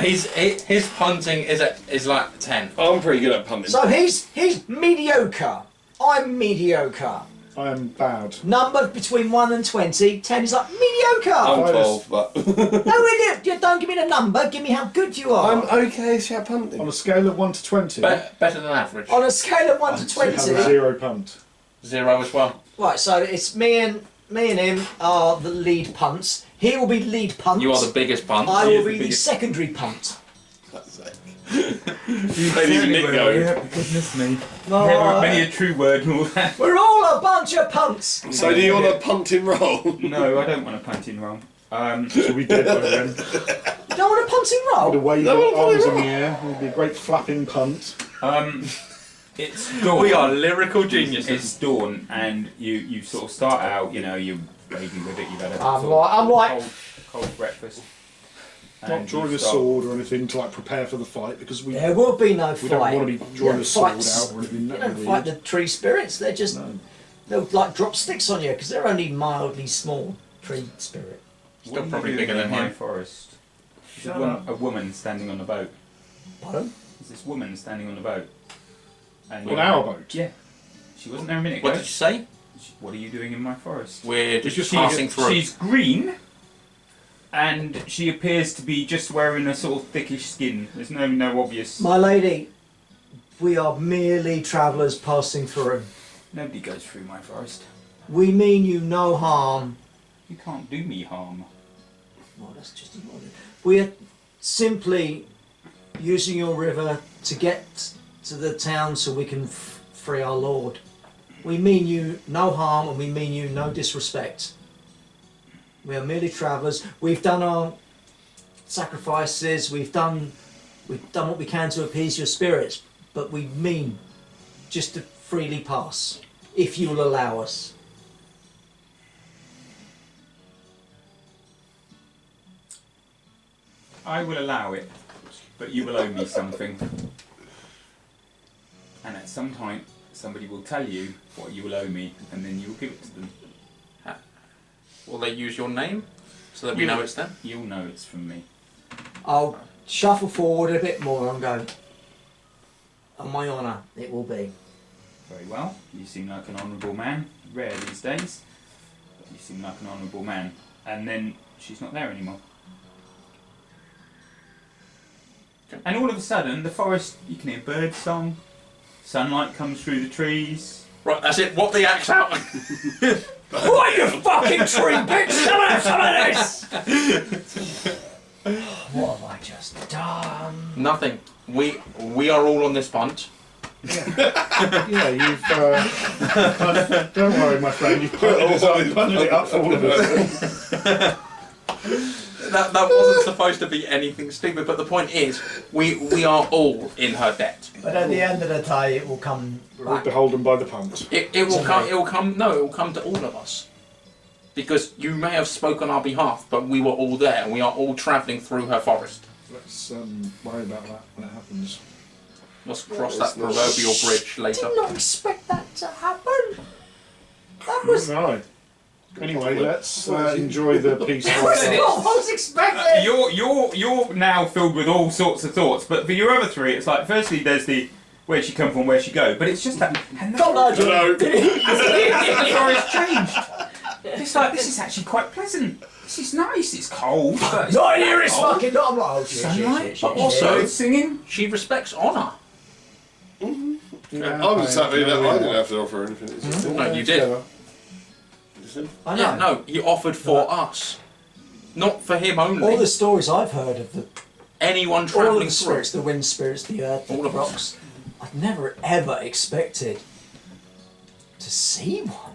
His punting is like 10. I'm pretty good at punting. So he's mediocre. I'm mediocre. I am bad. Numbered between 1 and 20. 10 is like mediocre. I'm I 12, but No, you don't give me the number. Give me how good you are. I'm okay at punting. On a scale of 1 to 20, Better than average. On a scale of 1 to I have a 20. 0 punt. 0 as well. Right, so it's me and him are the lead punts. He will be lead punt. You are the biggest punt. I He will is the be the biggest. secondary punt. They leave Nick go. Yeah, goodness me. No, Never many a true word and all that. we're all a bunch of punts. So do you want a punting roll? No, I don't want a punting roll. So we dead by then. You don't want a punting With a roll? wave No, of I'll arms put it in the air. It would be a great flapping punt. It's dawn. We are lyrical geniuses. It's dawn, and you sort of start out. You know, you baby with it. You've had a I'm sort of like- cold breakfast. Not And drawing you a start- sword or anything to like prepare for the fight because we There will be no we don't fight. want to be drawing You a sword don't out or anything. You That'd don't be fight weird. the tree spirits. They're just No. they'll like drop sticks on you because they're only mildly small tree spirit. What Still are you probably doing bigger in than my him. forest? There's Shut up. a woman standing on the boat. Pardon? There's this woman standing on the boat. And On our boat. Yeah. She wasn't there a minute What ago. did you say? What are you doing in my forest? We're just just passing through. She's green, and she appears to be just wearing a sort of thickish skin. There's no obvious. My lady, we are merely travellers passing through. Nobody goes through my forest. We mean you no harm. You can't do me harm. Well, that's just as well. We're simply using your river to get to the town so we can free our lord. We mean you no harm and we mean you no disrespect. We are merely travellers. We've done our sacrifices. We've done what we can to appease your spirits, but we mean just to freely pass, if you will allow us. I will allow it, but you will owe me something. And at some time, somebody will tell you what you will owe me, and then you will give it to them. Will they use your name so that we know it's them? You'll know it's from me. I'll shuffle forward a bit more and go, on my honour, it will be. Very well. You seem like an honourable man. Rare these days. But you seem like an honourable man. And then she's not there anymore. And all of a sudden, the forest, you can hear bird song, Sunlight comes through the trees. Right, that's it. What the axe out. What you fucking tree bitch! Some of this! What have I just done? Nothing. We are all on this punt. Yeah, you've. Don't worry, my friend. You've punted it up for all of us. That wasn't supposed to be anything stupid, but the point is, we are all in her debt. But at the end of the day, it will come We're back. beholden by the punt. It will come. It will come. No, it will come to all of us. Because you may have spoken on our behalf, but we were all there, and we are all travelling through her forest. Let's worry about that when it happens. Let's cross that proverbial bridge later. Did not expect that to happen. That was Right. Anyway, let's enjoy the peace. not what I was expecting. You're now filled with all sorts of thoughts, but for your other three, it's like, firstly, there's the where'd she come from, where'd she go, but it's just that. And the forest changed. It's like, this is actually quite pleasant. This is nice. It's cold, but it's Not here, it's cold. fucking not. I'm like, oh shit, Sunlight, But also, birds singing. she respects honour. I was happy that I didn't have to offer anything. It's just No, you did. I know. Yeah, no, he offered for us, not for him only. All the stories I've heard of the Anyone all of travelling the through. spirits, the wind spirits, the earth, the All of us. rocks, I'd never ever expected to see one.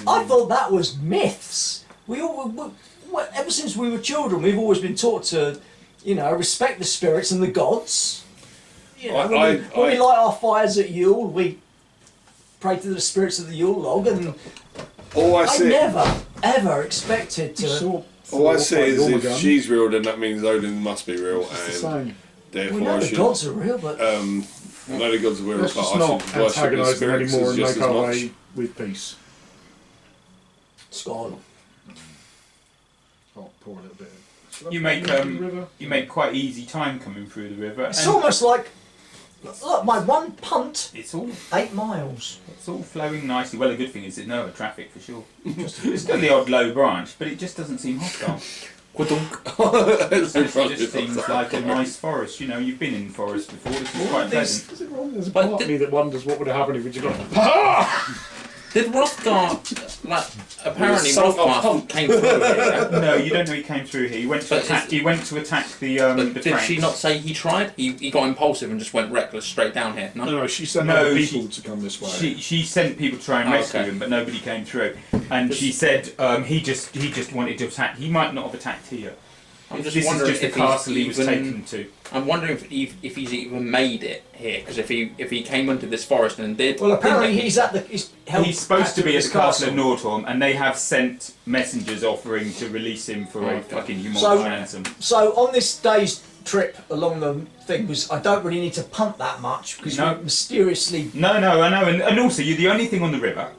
I thought that was myths. We ever since we were children, we've always been taught to, respect the spirits and the gods. When we light our fires at Yule, we pray to the spirits of the Yule log, and I never ever expected to. All I see is if she's real, then that means Odin must be real, and therefore We know I the should. gods are real, but I know the gods are real, Let's but just I not should worship the antagonise them spirits anymore and just make as our much. way with peace. Scotland. Oh, pour a little bit. You make quite easy time coming through the river. It's and almost like, look, my one punt, it's all 8 miles. flowing nicely. Well, the good thing is there's no other traffic for sure. It's got the odd low branch, but it just doesn't seem hostile. It just seems like a nice forest. You've been in forest before. This is quite pleasant. Is it wrong? There's a But part of me that wonders what would have happened if we just gone. Did Rothgar, apparently Rothgar came through here. No, you don't know he came through here. He went to attack. He went to attack the. But the did Franks. she not say he tried? He got impulsive and just went reckless straight down here. No. No, she sent No, other people to come this way. She sent people to try and rescue okay. him, but nobody came through. And she said he just wanted to attack. He might not have attacked here. I'm just This is wondering just the if castle he was even- taken to. I'm wondering if he's even made it here, because if he came into this forest and did. Well, apparently didn't he? he's supposed to be at this the castle of Nordhorn, and they have sent messengers offering to release him for a fucking humongous ransom. So on this day's trip along the thing I don't really need to punt that much because No. we mysteriously. No, I know, and also you're the only thing on the river.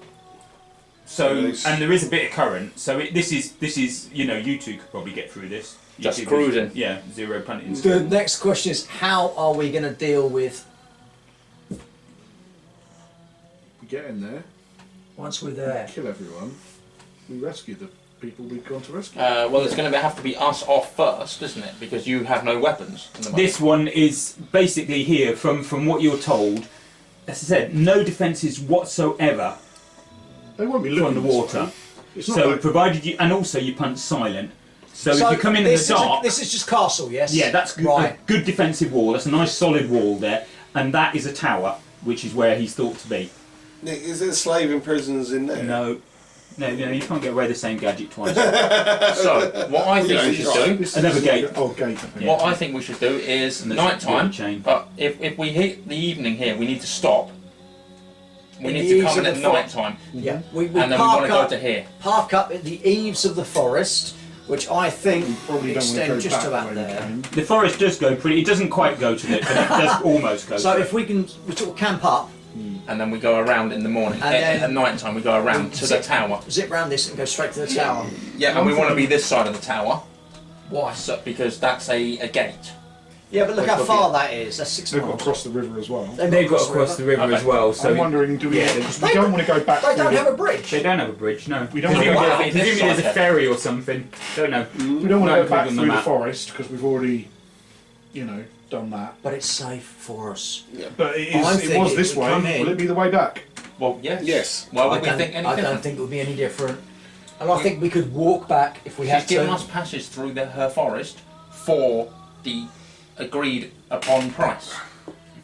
So Nice. and there is a bit of current. So this is you two could probably get through this. You Just two cruising. Yeah, zero punting. The next question is, how are we going to deal with We get in there, once we're there? kill everyone, we rescue the people we've gone to rescue. Well, it's going to have to be us off first, isn't it? Because you have no weapons. In the moment. This one is basically here from what you're told. As I said, no defences whatsoever They won't be from looking the this water. way. It's not So like provided you, and also you punch silent. So if you come in the this dark, this is just castle, yes? yeah, that's good, Right. a good defensive wall. That's a nice solid wall there, and that is a tower, which is where he's thought to be. Nick, is there slaving prisoners in there? No, you can't get away the same gadget twice. So what I think we should do. this Another is gate. Oh, gate. I think. What I think we should do is And there's a night time. chain. But if we hit the evening here, we need to stop. We In need the to eaves come in of at the night time, Yeah. We and then we park want to go up, to here. park up at the eaves of the forest, which I think Probably don't want to extend go just back the about way we there. came. The forest does go pretty. It doesn't quite go to it, but it does almost go. So to if we sort of camp up, And then we go around in the morning. And then- At night time, we go around to the tower. zip round this and go straight to the tower. Yeah, and we want to be this side of the tower, Why? so, because that's a gate. Yeah, but look Which how would far that is. That's 6 They've got to miles. cross the river as well. They've got to cross the river Okay. as well. So I'm wondering, do we? yeah, Because we don't want to go back. They through don't the- have a bridge. they don't have a bridge. No, We don't Presumably, have a- Wow. presumably there's a This ferry or something. Don't know. We don't want Not to go included back on the through the map. forest because we've already done that. But it's safe for us. But it I'm is. It was thinking this we way. come in- Will it be the way back? Well, yes. Yes. Why would I we don't- think any I don't different? think it would be any different. And I think we could walk back if we had She's given to. us passage through her forest for the agreed upon price,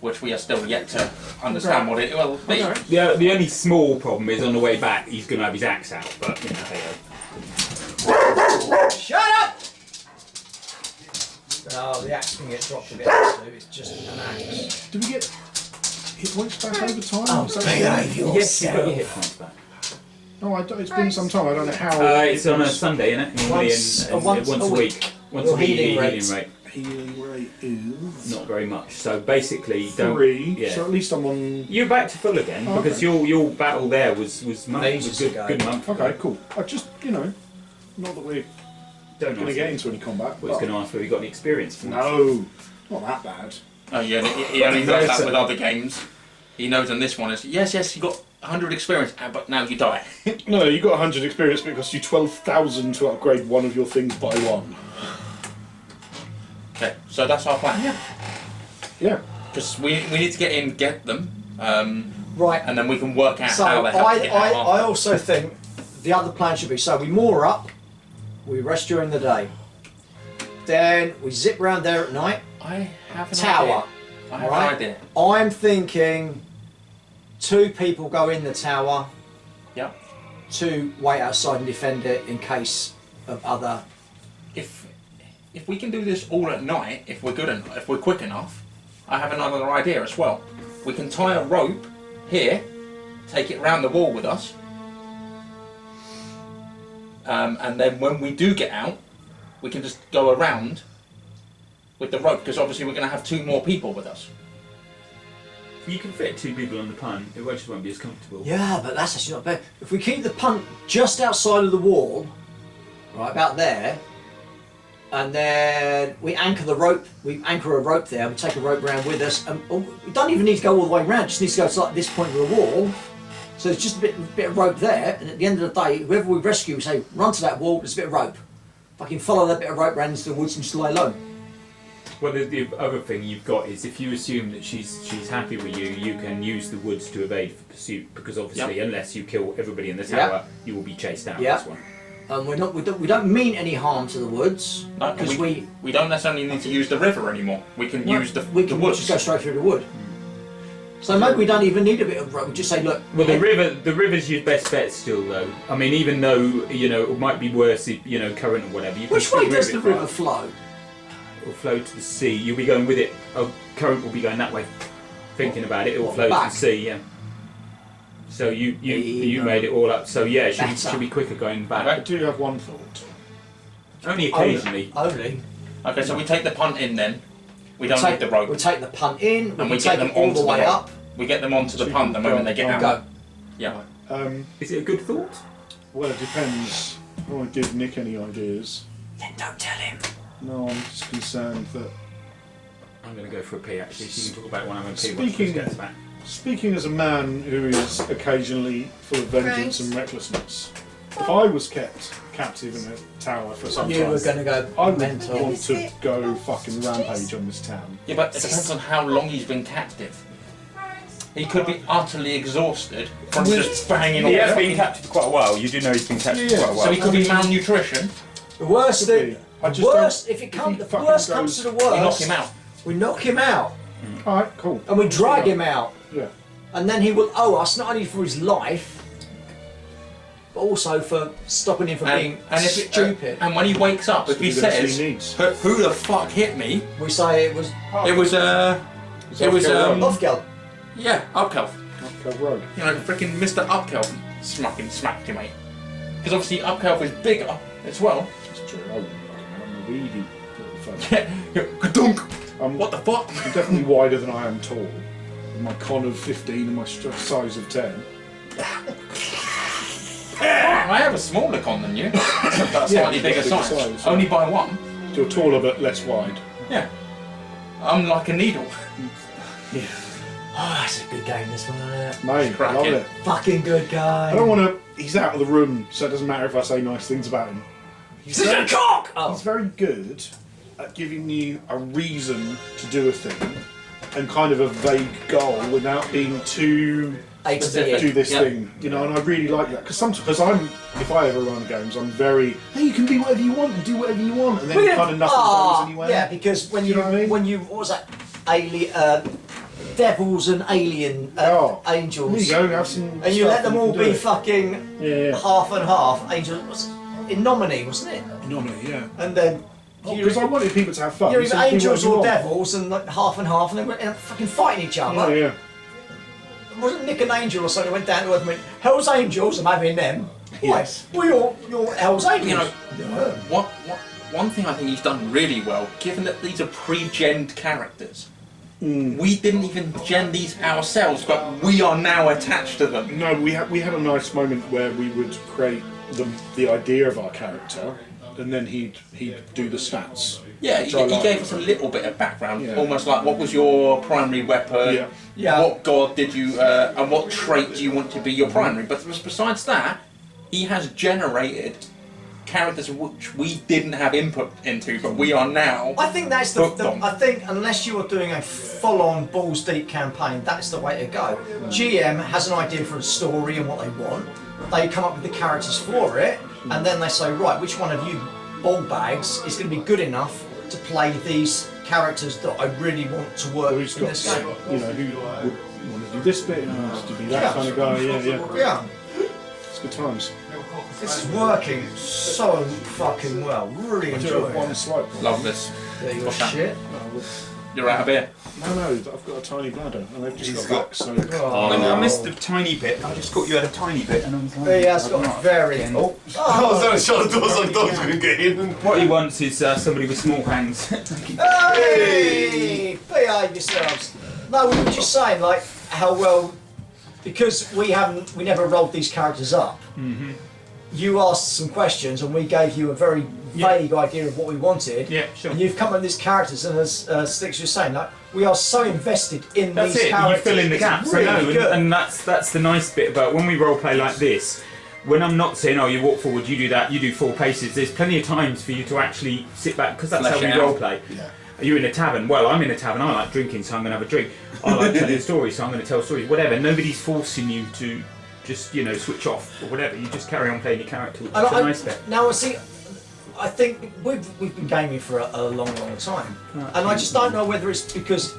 which we are still yet to understand what it will be. The only small problem is on the way back he's going to have his axe out, but hey. Shut up! Oh, the axe can get dropped a bit too. It's just an axe. Do we get hit points back over time? Oh, Is that- behave Yes, you've got your yourself. hit points back. No, it's been some time. I don't know how. It's on a Sunday, isn't it? Normally Once once a a week. week. Once Your a week, healing healing rate. rate. Healing rate is Not very much. So basically, don't. 3. Yeah. So at least I'm on. You're back to full again Oh, because okay. your battle there was Ages good, ago. good month. Okay, cool. I just not that we're Don't going to get into any combat. I was going to ask whether you got any experience from that. No, not that bad. Oh yeah, he only does that with other games. He knows on this one is yes, you got 100 experience, but now you die. No, you got 100 experience, but it costs you 12,000 to upgrade one of your things by 1. Okay, so that's our plan. Yeah. Because we need to get in, get them, Right. and then we can work out So how the hell to get out. I also think the other plan should be so we moor up, we rest during the day, then we zip round there at night. I have an Tower. idea. I have Right. an idea. I'm thinking 2 people go in the tower, Yep. 2 wait outside and defend it in case of other. If we can do this all at night, if we're good enough, if we're quick enough, I have another idea as well. We can tie a rope here, take it round the wall with us, and then when we do get out, we can just go around with the rope because obviously we're going to have 2 more people with us. You can fit 2 people on the pun. It just won't be as comfortable. Yeah, but that's actually not bad. If we keep the punt just outside of the wall, right about there, and then we anchor the rope. We anchor a rope there. We take a rope round with us, and we don't even need to go all the way around. Just need to go to like this point of the wall. So it's just a bit of rope there, and at the end of the day, whoever we rescue, we say run to that wall. There's a bit of rope. Fucking follow that bit of rope round into the woods and just lie low. Well, the other thing you've got is if you assume that she's happy with you, you can use the woods to evade pursuit because obviously, unless you kill everybody in the tower, you will be chased out. Yeah. This one. And we don't mean any harm to the woods No, because we don't necessarily need to use the river anymore. We can use the woods. just go straight through the wood. So maybe we don't even need a bit of rope. We just say, look. Well, the river's your best bet still, though. I mean, even though it might be worse, if, current or whatever. You can Which still way move does it the far. river flow? It will flow to the sea. You'll be going with it. Current will be going that way. Thinking about it, it will flow back? to the sea. Yeah. So you Either. made it all up. So yeah, it Better. should be quicker going back. I do have one thought. Only occasionally. Only. Okay, so we take the punt in then. We don't take need the rope. We take the punt in. and We we take get them it all onto the way rope. up. We get them onto the punt the moment they get out. Go. Yeah. Is it a good thought? Well, it depends. I don't want to give Nick any ideas. Then don't tell him. No, I'm just concerned that. I'm going to go for a pee actually. So you can talk about it when I'm in pee. once Speaking- this gets back. Speaking as a man who is occasionally full of vengeance and recklessness, if I was kept captive in a tower for some You time, were going to go I would mental. want to go fucking rampage on this town. Yeah, but it depends on how long he's been captive. He could be utterly exhausted from just banging He on. has been captured for quite a while. You do know he's been captured Yeah, for quite a while. So he could be malnutrition. The worst thing. I The just worst. don't- If it if comes, he the fucking worst goes- comes to the We knock worst. him out. We knock him out, Alright, cool. and we drag him out, Yeah. and then he will owe us not only for his life, but also for stopping him from being stupid. And when he wakes up, if he That's what says, he needs. "Who the fuck hit me?" We say it was It was Lothgeld. yeah, Upkelf. Go rogue. You know, freaking Mr. Upkelf smacked you, mate. Because obviously Upkelf is bigger as well. That's true. I wouldn't fucking I'm a weedy little fella. Gadunk. I'm, What the fuck? I'm definitely wider than I am tall. With my con of 15 and my size of 10. I have a smaller con than you, but a slightly you've bigger got a bigger size. size. Only by 1. You're taller but less wide. Yeah. I'm like a needle. Oh, that's a good game, this one, isn't it? Mate, love cracking. it. Fucking good game. I don't want to. He's out of the room, so it doesn't matter if I say nice things about him. He's a cock! Oh. He's very good, at giving you a reason to do a thing and kind of a vague goal without being too do this thing, you know, and I really like that because if I ever run games, I'm very, hey, you can be whatever you want and do whatever you want, and then kind of nothing goes anywhere. Yeah, because when you, know what I mean? when you, what was that, devils and alien angels, There you go, have some and you stuff let them and all you can do be it. fucking Yeah. half and half angels. In Nominee, wasn't it? Normally, yeah. And then Because I wanted people to have fun. you're so either do angels whatever or you want. devils, and like half and half, and they went fucking fighting each other. Yeah, Wasn't Nick an angel or something? Went down to earth and went, Hell's Angels, I'm having them. Yes. Well, you're Hell's Angels. You know, one thing I think he's done really well, given that these are pre-genned characters, we didn't even gen these ourselves, but we are now attached to them. No, we had a nice moment where we would create the idea of our character, and then he'd do the stats. Yeah, which he I like. gave us a little bit of background, Yeah. almost like what was your primary weapon, Yeah. Yeah. what god did you, and what trait do you want to be your primary. But besides that, he has generated characters which we didn't have input into, but we are now. I think that's hooked on. I think unless you are doing a full-on balls deep campaign, that's the way to go. GM has an idea for a story and what they want. They come up with the characters for it, and then they say, right, which one of you ball bags is going to be good enough to play these characters that I really want to work Who's in this game. got, you know, who would want to do this bit, who wants to be that kind of guy. Yeah. Yeah, It's good times. this is working so fucking well. Really I do enjoying have one it. slight problem. Love this. There you What's that? shit. You're out of beer. No, I've got a tiny bladder, and they've just He's got back, so... I missed the tiny bit. I just thought you had a tiny bit, and I was like, He has got not a very. again. Oh, I was trying to shut the doors like dogs couldn't get in. What he wants is somebody with small hands. hey, behave yourselves. No, we were just saying like how well, because we never rolled these characters up. You asked some questions and we gave you a very vague idea of what we wanted. Yeah, sure. And you've come up with these characters, and as Sticks was saying, like we are so invested in That's these it. characters. You fill in the It's gaps. Really I know, good. and that's the nice bit about when we role play like this. When I'm not saying, oh, you walk forward, you do that, you do 4 paces. There's plenty of times for you to actually sit back because that's Flesh how we it out. role play. Yeah. Are you in a tavern? Well, I'm in a tavern. I like drinking, so I'm going to have a drink. I like telling stories, so I'm going to tell stories. Whatever. Nobody's forcing you to just switch off or whatever. You just carry on playing your character, which is a nice bit. Now, see, I think we've been gaming for a long, long time, and I just don't know whether it's because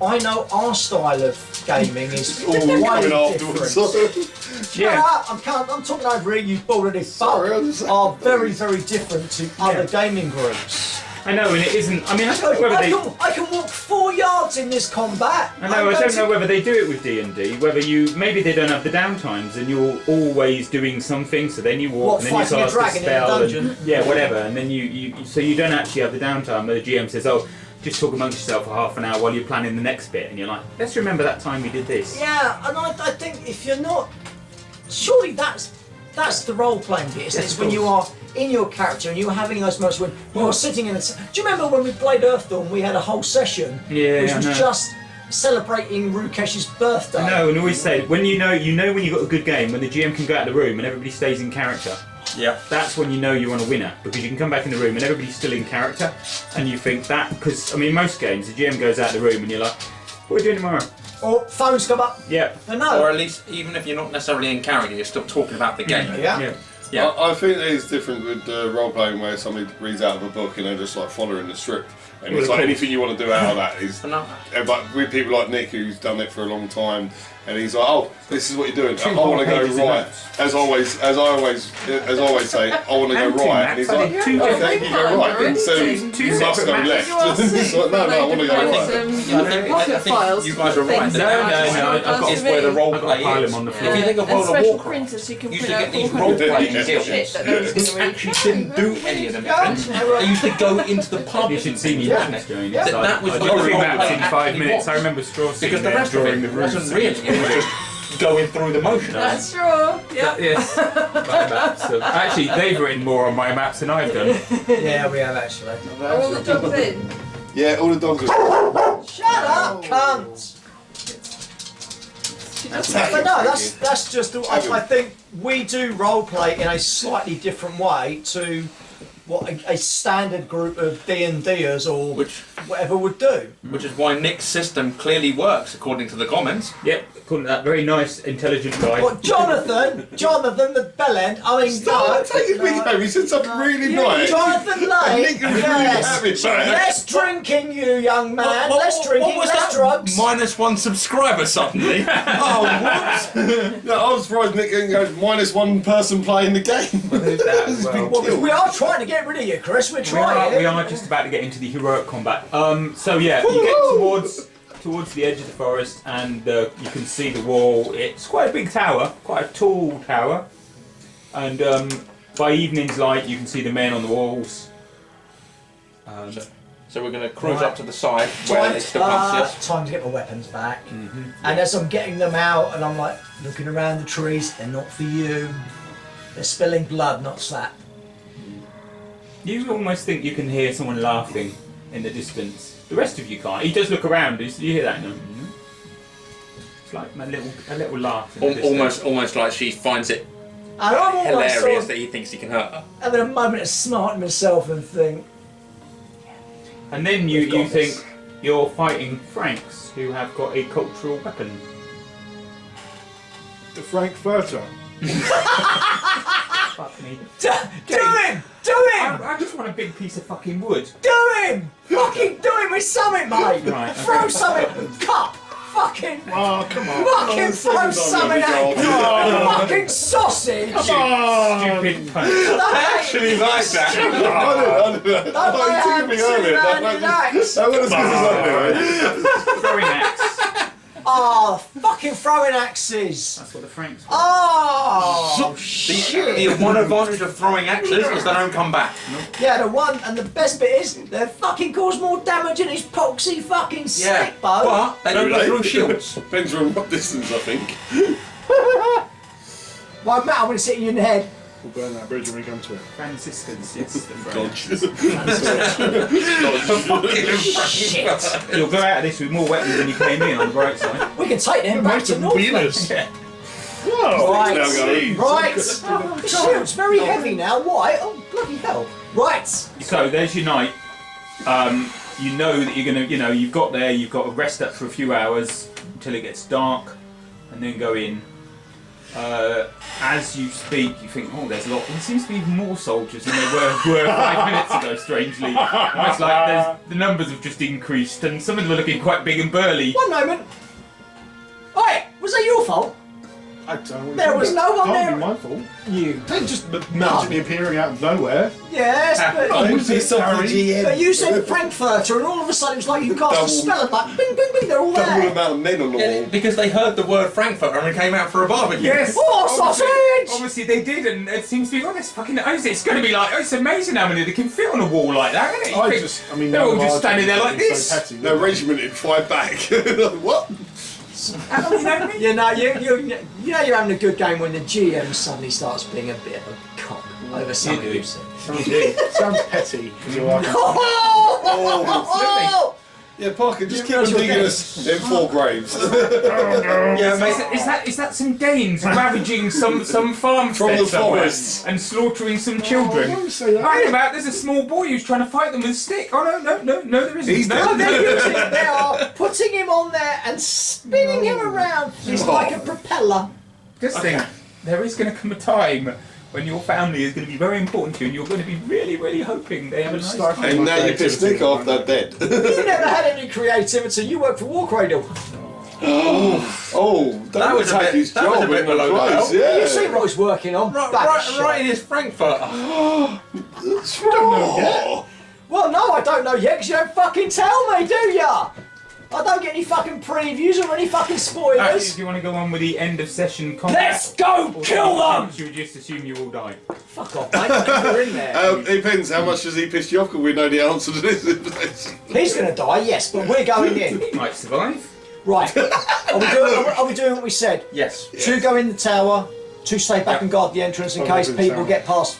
I know our style of gaming is All way coming different. afterwards. Yeah. I'm talking over here, you already Sorry, I was fuck, just- are very, very different to other gaming groups. I know, and it isn't. I mean, I don't know whether they. I can walk 4 yards in this combat. I know. I don't know whether they do it with D&D. Whether maybe they don't have the downtimes, and you're always doing something. So then you walk, and then you fighting a cast a dragon in a spell, dungeon? and yeah, whatever. And then so you don't actually have the downtime. Where the GM says, "Oh, just talk amongst yourself for half an hour while you're planning the next bit," and you're like, "Let's remember that time we did this." Yeah, and I think if you're not, surely that's the role playing bit. Isn't it? Yes, It's of when you course. are in your character and you're having those moments when you're sitting in. Do you remember when we played Earthdawn? We had a whole session, Yeah, which I was know. just celebrating Rukesh's birthday. I know, and always say when you know when you've got a good game, when the GM can go out of the room and everybody stays in character. Yeah. That's when you know you're on a winner, because you can come back in the room and everybody's still in character, and you think that, because I mean most games the GM goes out of the room and you're like, what are we doing tomorrow? Or phones come up. Yeah. I know. Or at least, even if you're not necessarily in character, you're still talking about the game. Yeah. Yeah. I think it is different with role playing where somebody reads out of a book and they're just like following the script. And it's like anything you want to do out of that is. No. But with people like Nick who's done it for a long time, and he's like, oh, this is what you're doing. Two I want to go pages of right. notes. As I always say, I want to go And two right. And he's maps, I like, did two oh, different- thank you, go right. Instead of Two you must separate go maps. left. It's like, no, I want to go right. I think you guys are right. No, I've got It's where the role I've got to play pile is. them on the If floor. you think of And World of special Warcraft, printers you can you used print to out get these 400 role-playing pages of guilds shit that no one's which going to actually read. didn't do any of them different. They used to go into the pub. You should see me Yeah. just doing Yeah. it. That was I when did the 3 role maps play in 5 actually minutes. was. I remember Straw sitting Because the there rest of drawing it the room. wasn't real. It was just going through the motions. That's true. Yeah. Yes, my maps. So, actually, they've written more on my maps than I've done. Yeah, we have actually. Are all the dogs in? Yeah, all the dogs are. Shut up, cunt! But no, that's just. I think we do role play in a slightly different way to what a standard group of D&Ders or whatever would do. Which is why Nick's system clearly works, according to the comments. Yep, according to that very nice, intelligent guy. What, Jonathan the bellend, I mean... Stop taking me home, he said something really nice. Jonathan Lane, Nick is really happy. less drinking, you young man, less drinking, what was less that? drugs. -1 subscriber suddenly. Oh, whoops! No, I was surprised Nick goes -1 person playing the game. We are trying to get rid of you, Chris, we're trying. We are just about to get into the heroic combat. So yeah, you get towards the edge of the forest, and you can see the wall. It's quite a big tower, quite a tall tower, and by evening's light, you can see the men on the walls. So we're going to cruise up to the side where they still can't see us. Time to get my weapons back. And as I'm getting them out, and I'm like looking around the trees, they're not for you. They're spilling blood, not sap. You almost think you can hear someone laughing in the distance. The rest of you can't. He does look around. You hear that? No. It's like a little laugh. In the distance. Almost like she finds it And I'm almost hilarious sort of that he thinks he can hurt her. having a moment of smarting myself and think. And then you think you're fighting Franks who have got a cultural weapon. The Frankfurter. Fuck me. Do him! Do him! I just want a big piece of fucking wood. Do him! Fucking do him with something, mate! Right, Throw okay. something! Cup! Fucking! Oh, come on. Fucking throw something at him! Fucking sausage! Stupid punch. I actually like that. Throwing axe. Oh, fucking throwing axes! That's what the Franks. Oh, shit! The one advantage of throwing axes is they don't come back. Yeah, the one, and the best bit is, they fucking cause more damage in his poxy fucking stick bow. But they don't go through shields. Depends on what distance, I think. Why, Matt, I'm going to sit you in the head. We'll burn that bridge when we come to it. Franciscans, yes. The Franks. Dodge. You'll go out of this with more weapons than you came in on the right side. We can take them back to North. Wheelers. Yeah. Whoa! Right, Now go. right. The shield's very heavy now. Why? Oh, bloody hell. Right. So there's your night. You know that you're gonna, you've got there. You've got to rest up for a few hours until it gets dark, and then go in. As you speak, you think, oh, there's a lot. There seems to be even more soldiers than there were 5 minutes ago. Strangely, it's like the numbers have just increased, and some of them are looking quite big and burly. One moment. Oi, was that your fault? I don't know. There was no one Can't there. be my fault. You. They just magically appearing out of nowhere. Yes, but you said Harry. Frankfurter, and all of a sudden it was like you cast a spell and like, bing, bing, bing, they're all Double the there. amount of men on the wall. Because they heard the word Frankfurter and came out for a barbecue. Yes. Oh, sausage! Obviously they did, and it seems to be honest. Fucking, it's going to be like, it's amazing how many they can fit on a wall like that, isn't it? They're all just standing there like this. So petty, No, regimented, fight back. What? You know, you're having a good game when the GM suddenly starts being a bit of a cock over something you said. Sounds petty. 'Cause you're like, Oh! Yeah, Parker, just keep on digging us in 4 graves. Yeah, mate. Is that some Danes ravaging some farm From the somewhere forests. and slaughtering some children? don't say that. Hang about, there's a small boy who's trying to fight them with a stick. Oh no, there isn't. He's no, dead. They are putting him on there and spinning him around. It's like a propeller. Just think, there is going to come a time when your family is going to be very important to you, and you're going to be really, really hoping they have a nice time. And now you pissed Nick off, they're dead. You never had any creativity. You work for War Cradle. Oh, That was a attack bit- his that was a job bit in the below the place, belt. yeah. You see what he's working on? Right in his Frankfurter. That's wrong. Well, no, I don't know yet because you don't fucking tell me, do ya? I don't get any fucking previews or any fucking Actually, spoilers. do you want to go on with the end of session combat? Let's go Or kill them! should we just assume you all die? Fuck off, mate. You're in there. It depends how much has he pissed you off, because we know the answer to this. He's going to die, yes, but we're going in. He might survive. Right. Are we doing what we said? Yes. 2 go in the tower, 2 stay back and guard the entrance in I'll case go in the people tower. get past.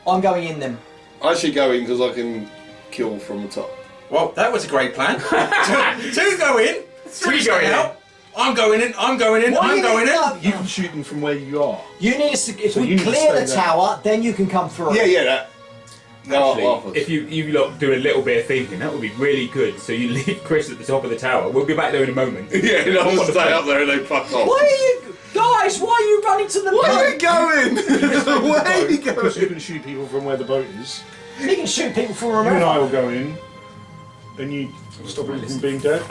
I'm going in them. I should go in because I can kill from the top. Well, that was a great plan. 2 go in, 3 go out. I'm going in, I'm going in, What do I'm you going need in. to- you can shoot them from where you are. You need us to, if So we you need to clear stay the there. tower, then you can come through. Yeah, that. Actually, if you lot do a little bit of thinking, that would be really good. So you leave Chris at the top of the tower. We'll be back there in a moment. Yeah, and I'll stay up there and they fuck off. Why are you guys? Why are you running to the Where are boat? you going? Where are you Because you going? can shoot people from where the boat is. You can shoot people from You and I wherever. will go in, and you stop them from being dead.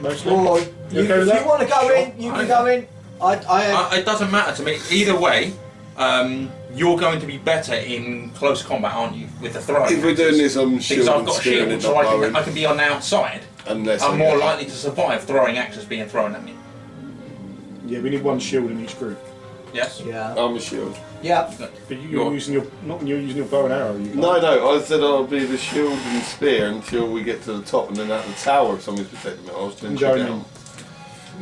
Mostly. Or You you, okay with if that? you want to go in, you can go in. It doesn't matter to me. Either way, you're going to be better in close combat, aren't you? With the throwing. If we're doing this, I'm because shielding I've got a spear and shield, it so not I blowing. can be on the outside. Unless I'm I more get- likely to survive throwing axes being thrown at me. Yeah, we need one shield in each group. Yes. Yeah. I'm a shield. Yeah. But you're using your not when you're using your bow and arrow. You No, I said I'll be the shield and spear until we get to the top, and then at the tower, if somebody's protecting me, I was I'm then going down. in.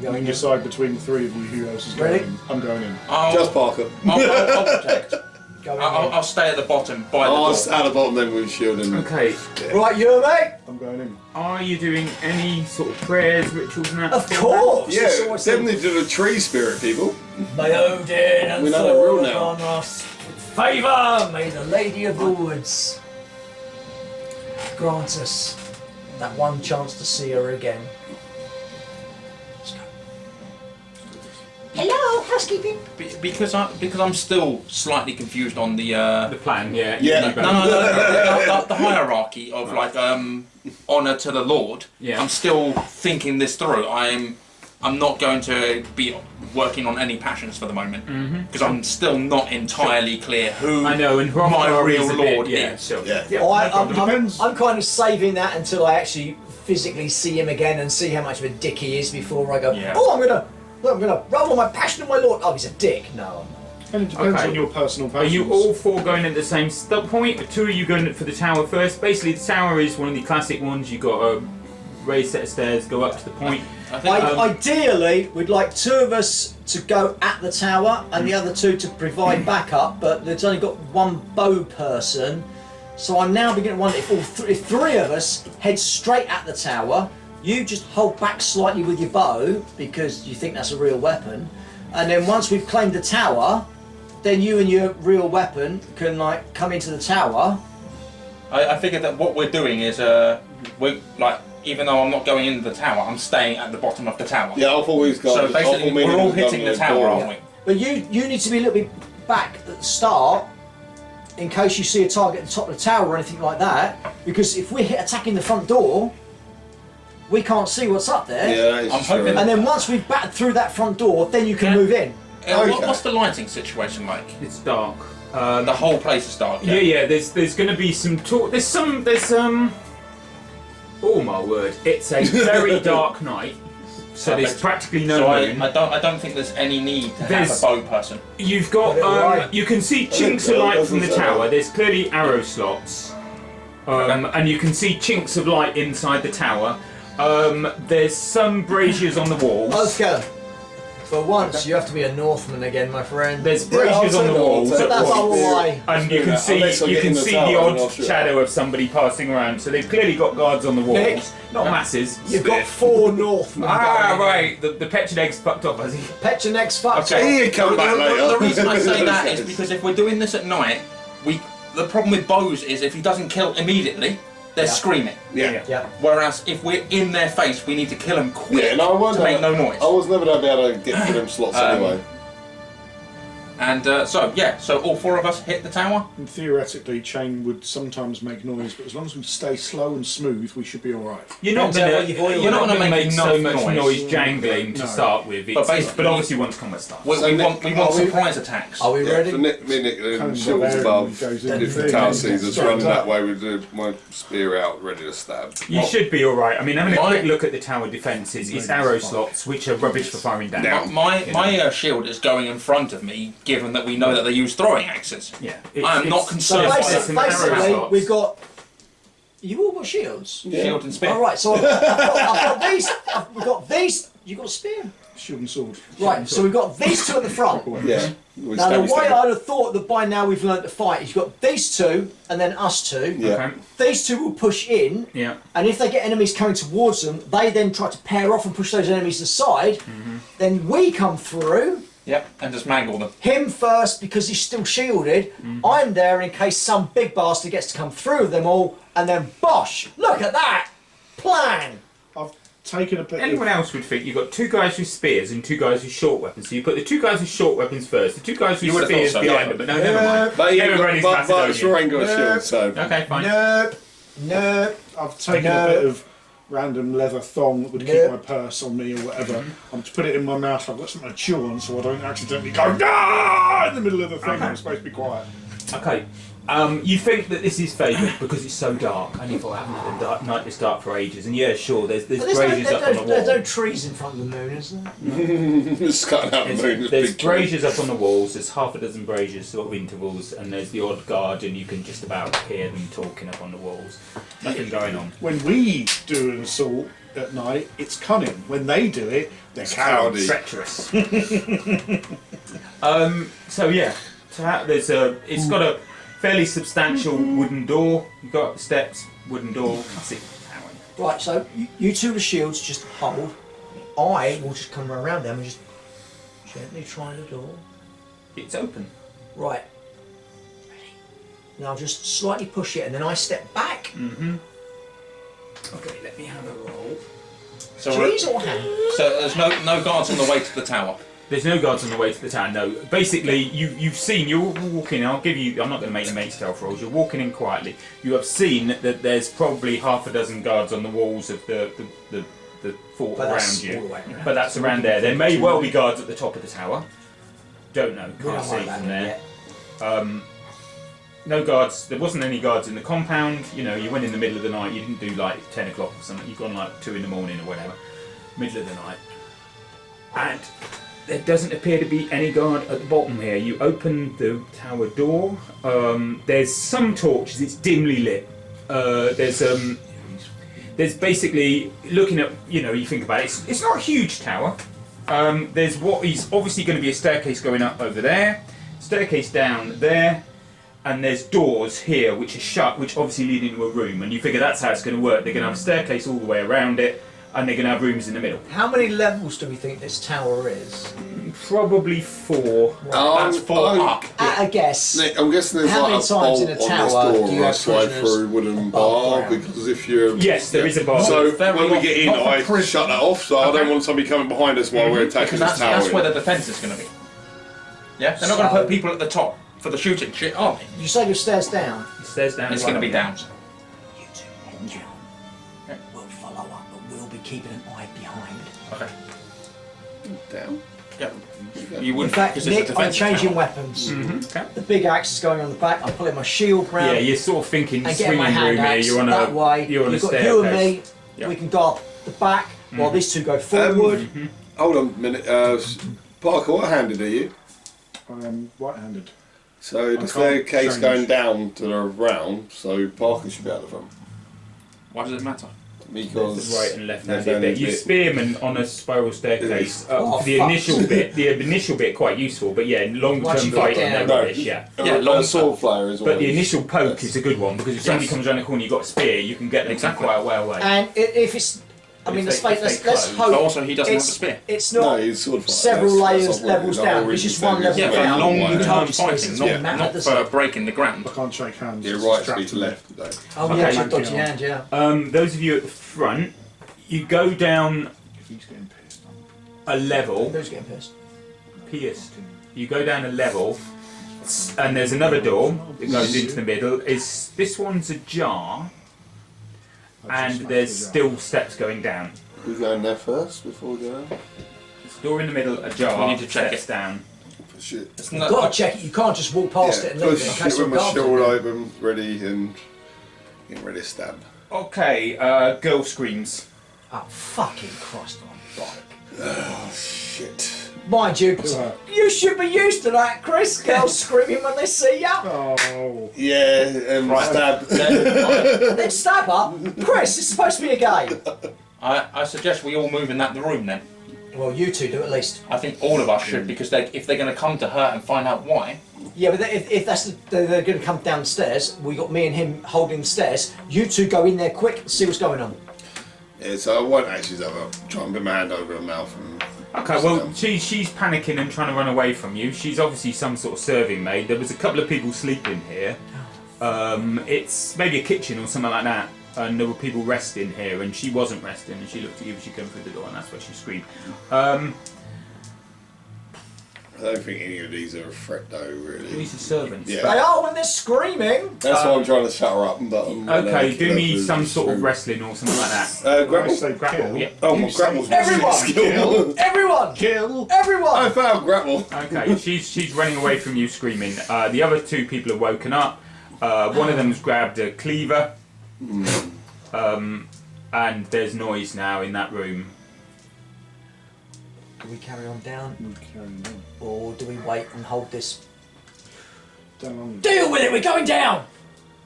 You can decide between the three of you who else is going Ready? in. I'm going in. Just Parker. I'll protect. Go in. I'll stay at the bottom by the I'll door. stand at the bottom then with shield and... Okay. Right, you mate. I'm going in. Are you doing any sort of prayers, rituals, and that? Of course. Yeah, It's always definitely do the tree spirit, people. May Odin and We know the rule Thor now. on us favour. May the Lady of the Woods grant us that one chance to see her again. Let's go. Hello, housekeeping. Because I'm still slightly confused on the The plan, yeah. Yeah. no, the hierarchy of like honor to the Lord. Yeah. I'm still thinking this through. I'm not going to be working on any passions for the moment because I'm still not entirely clear who I know, and my Hrothgar real is a bit- Lord yeah, is. sure. Yeah. Oh, I'm Depends. kind of saving that until I actually physically see him again and see how much of a dick he is before I go. Yeah. Oh, I'm gonna roll on my passion of my Lord. Oh, he's a dick. No, I'm not. And it depends Okay. on your personal Are passions. you all four going at the same point? Or two of you going for the tower first? Basically, the tower is one of the classic ones. You've got a raised set of stairs, go up to the point. I think Ideally, we'd like two of us to go at the tower and the other two to provide backup, but there's only got one bow person. So I'm now beginning to wonder if three of us head straight at the tower, you just hold back slightly with your bow because you think that's a real weapon, and then once we've claimed the tower, then you and your real weapon can like come into the tower. I figured that what we're doing is we're like, even though I'm not going into the tower, I'm staying at the bottom of the tower. Yeah, I've always got... So basically, we're all hitting the tower, aren't we? But you need to be a little bit back at the start in case you see a target at the top of the tower or anything like that. Because if we're attacking the front door, we can't see what's up there. Yeah, that is I'm true. hoping- And then once we've battered through that front door, then you can Yeah. move in. Okay. What's the lighting situation like? It's dark. The whole place is dark. Yeah. There's going to be some talk. There's Oh my word! It's a very dark night, so there's Perfect. practically no So moon. I don't think there's any need to There's- have a bow person. You've got Right. you can see chinks of light from the tower. There's clearly arrow slots, and you can see chinks of light inside the tower. There's some braziers on the walls. Okay. For once, you have to be a Northman again, my friend. There's Yeah, I'll braziers on take the that, I'll walls, take at that. That's all points. why. And you can Unless I see get you in can the see tower, the then odd I'll shoot. shadow of somebody passing around. So they've clearly got guards on the walls, Nick, not masses. You've got 4 Northmen. Ah, going in. right. The Petron egg's fucked off, has he? Petroneg's fucked Okay. up. He come back later. The reason I say that is because if we're doing this at night, the problem with bows is if he doesn't kill immediately, they're Yeah. screaming. Yeah. Yeah. Whereas if we're in their face, we need to kill them quick Yeah, and I wonder... to make no noise. I was never going to be able to get through them slots anyway. And so all 4 of us hit the tower. And theoretically, chain would sometimes make noise, but as long as we stay slow and smooth, we should be all right. You're not Depends on gonna what you've oiled. you're not gonna make so enough much noise. noise jangling to No. start with. But But basically- obviously once combat starts. We So want Nick, surprise attacks. Are we Yeah, ready? for Nick, me, Nick, Kind and of shields barbarian above. goes in If the thing. tower sees us Sorry, running that- that way with my spear out, ready to stab. You should be all right. I mean, having a My- quick look at the tower defences, it's arrow slots, which are rubbish for firing down. Down. My shield is going in front of me, given that we know that they use throwing axes. Yeah, I am not So concerned by There's that. some arrow basically, slots. we've got. You've all got shields. Shield and spear. All right, so I've got these. We've got these. You got a spear. Shield and sword. Right, so we've got these two at the front. Yeah. We Now, the stabby, way stabby. I'd have thought that by now we've learnt to fight is you've got these two and then us two. Yeah. Okay. These two will push in, Yeah. and if they get enemies coming towards them, they then try to pair off and push those enemies aside. Then we come through, Yep, and just mangle them. Him first because he's still shielded. I'm there in case some big bastard gets to come through them all, and then bosh! Look at that plan. I've taken a bit. Anyone else would think you've got 2 guys with spears and 2 guys with short weapons. So you put the 2 guys with short weapons first, the 2 guys You with would have spears thought so, behind yeah. them. But no, never mind. But yeah, Everybody's but Macedonian. ain't got a shield, so. Okay, fine. Nope. I've taken a bit of random leather thong that would keep my purse on me or whatever. I'm to put it in my mouth. I've got something to chew on, so I don't accidentally go "Ah!" in the middle of the thing. I'm supposed to be quiet. Okay. You think that this is favoured because it's so dark, and you thought I haven't had a dark night this dark for ages. And yeah, sure, there's braziers up on the wall. There's no trees in front of the moon, is there? It's cutting out the moon. There's braziers up on the walls. There's half a dozen braziers sort of intervals, and there's the odd guard, and you can just about hear them talking up on the walls. Nothing going on. When we do an assault at night, it's cunning. When they do it, they're cowards. Treacherous. So yeah, there's it's got a fairly substantial wooden door. You've got steps, wooden door. That's it. Right, so you two with the shields just hold. I will just come around them and just gently try the door. It's open. Right. Ready? And I'll just slightly push it and then I step back. Mm-hmm. Okay, let me have a roll. So, Trees or hand? so there's no guards on the way to the tower. There's no guards on the way to the town. No, basically you're walking. I'm not going to make you make stealth rolls. You're walking in quietly. You have seen that there's probably half a dozen guards on the walls of the fort around you. But that's around there. There may well be guards at the top of the tower. Don't know. Can't see from there. No guards. There wasn't any guards in the compound. You know, you went in the middle of the night. You didn't do like 10 o'clock or something. You've gone like 2 in the morning or whatever, middle of the night, and there doesn't appear to be any guard at the bottom here. You open the tower door. There's some torches. It's dimly lit. There's basically, looking at, you think about it, it's not a huge tower. There's what is obviously going to be a staircase going up over there, staircase down there, and there's doors here which are shut, which obviously lead into a room. And you figure that's how it's going to work. They're going to have a staircase all the way around it, and they're going to have rooms in the middle. How many levels do we think this tower is? Probably 4. That's 4 up. I guess. Nick, I'm guessing there's How like many a times bolt in a on this tower door do you or a have slide prisoners through wooden above bar, ground? because if you're... Yes, there is a bar. So Very when we get in, not for I prison. shut that off, so I don't want somebody coming behind us while we're attacking Because this tower. that's where the defence is going to be. Yeah? They're not going to put people at the top for the shooting shit, are they? You say your stairs down. Stairs down. It's going to be down. You two head down. We'll follow up, but we'll be keeping an eye behind. Okay. Down. Yep. You In wouldn't, fact, because it's a Nick, I'm defensive changing tower. weapons. Okay. The big axe is going on the back. I'm pulling my shield round. Yeah, you're sort of thinking and swinging getting my hand room here. axe You're on that way. You're on a You've got staircase. you and me. Yep. We can guard the back while these two go forward. Hold on a minute. Parker, what handed are you? I am right-handed. So the can't staircase change. going down to the round, so Parker should be out of them. Why does it matter? Because The right and left-handed left-handed bit. You bit. spearmen on a spiral staircase. Oh, For the fuck. initial bit quite useful, but yeah, Once long-term you get fighting, down. they're rubbish. Yeah. Yeah, long long sword flyer as well. But the initial poke is a good one because if somebody Yes. comes around the corner, you've got a spear, you can get them Exactly. quite a way away. And if it's, I mean, If let's they let's close. hope. But also he doesn't have a it's, spear. It's No, not he's sword flyer. several That's layers, not levels what- down. not It's just what one he's level Yeah, saying. for down. long You term told us fighting, it not, doesn't matter, not does for it? breaking the ground. I can't shake hands. You're it's right to strapped be to me. left today. Oh Okay. yeah, it's a Monkey dodgy on. hand, yeah. Those of you at the front, you go down He's getting pissed. a level. Who's getting pissed? Pierced. You go down a level, and there's another door that goes into the middle. This one's ajar, and there's still steps going down. Who's going there first before we go down? There's a door in the middle, ajar. We need to check steps it. down. For shit. It's You've not, got to check it. You can't just walk past it and leave push it in it case with some my guards shield are there. open, ready, and getting ready to stab. Okay, girl screams. Oh fucking Christ on bike. Oh shit. Mind you, her. you should be used to that, Chris. Girls screaming when they see you. Oh. Yeah, stab. And then stab her. Chris, it's supposed to be a game. I suggest we all move in that room then. Well, you two do at least. I think all of us should, because if they're going to come to her and find out why, Yeah, but if that's they're going to come downstairs, we got me and him holding the stairs. You two go in there quick, see what's going on. Yeah, so I won't actually have a try and put my hand over her mouth and Okay, well, she's panicking and trying to run away from you. She's obviously some sort of serving maid. There was a couple of people sleeping here. It's maybe a kitchen or something like that. And there were people resting here, and she wasn't resting, and she looked at you as she came through the door, and that's where she screamed. I don't think any of these are a threat, though, really. These are servants. Yeah. They are when they're screaming. That's why I'm trying to shut her up. But Okay, do me some sort of wrestling or something like that. Grapple? Grapple, yeah. Oh, my grapple's Everyone! skill. Everyone! Kill. Everyone! I found grapple. Okay, she's running away from you, screaming. The other two people have woken up. One of them's grabbed a cleaver. And there's noise now in that room. Do we carry on down? Or do we wait and hold this? Down. Deal with it, we're going down!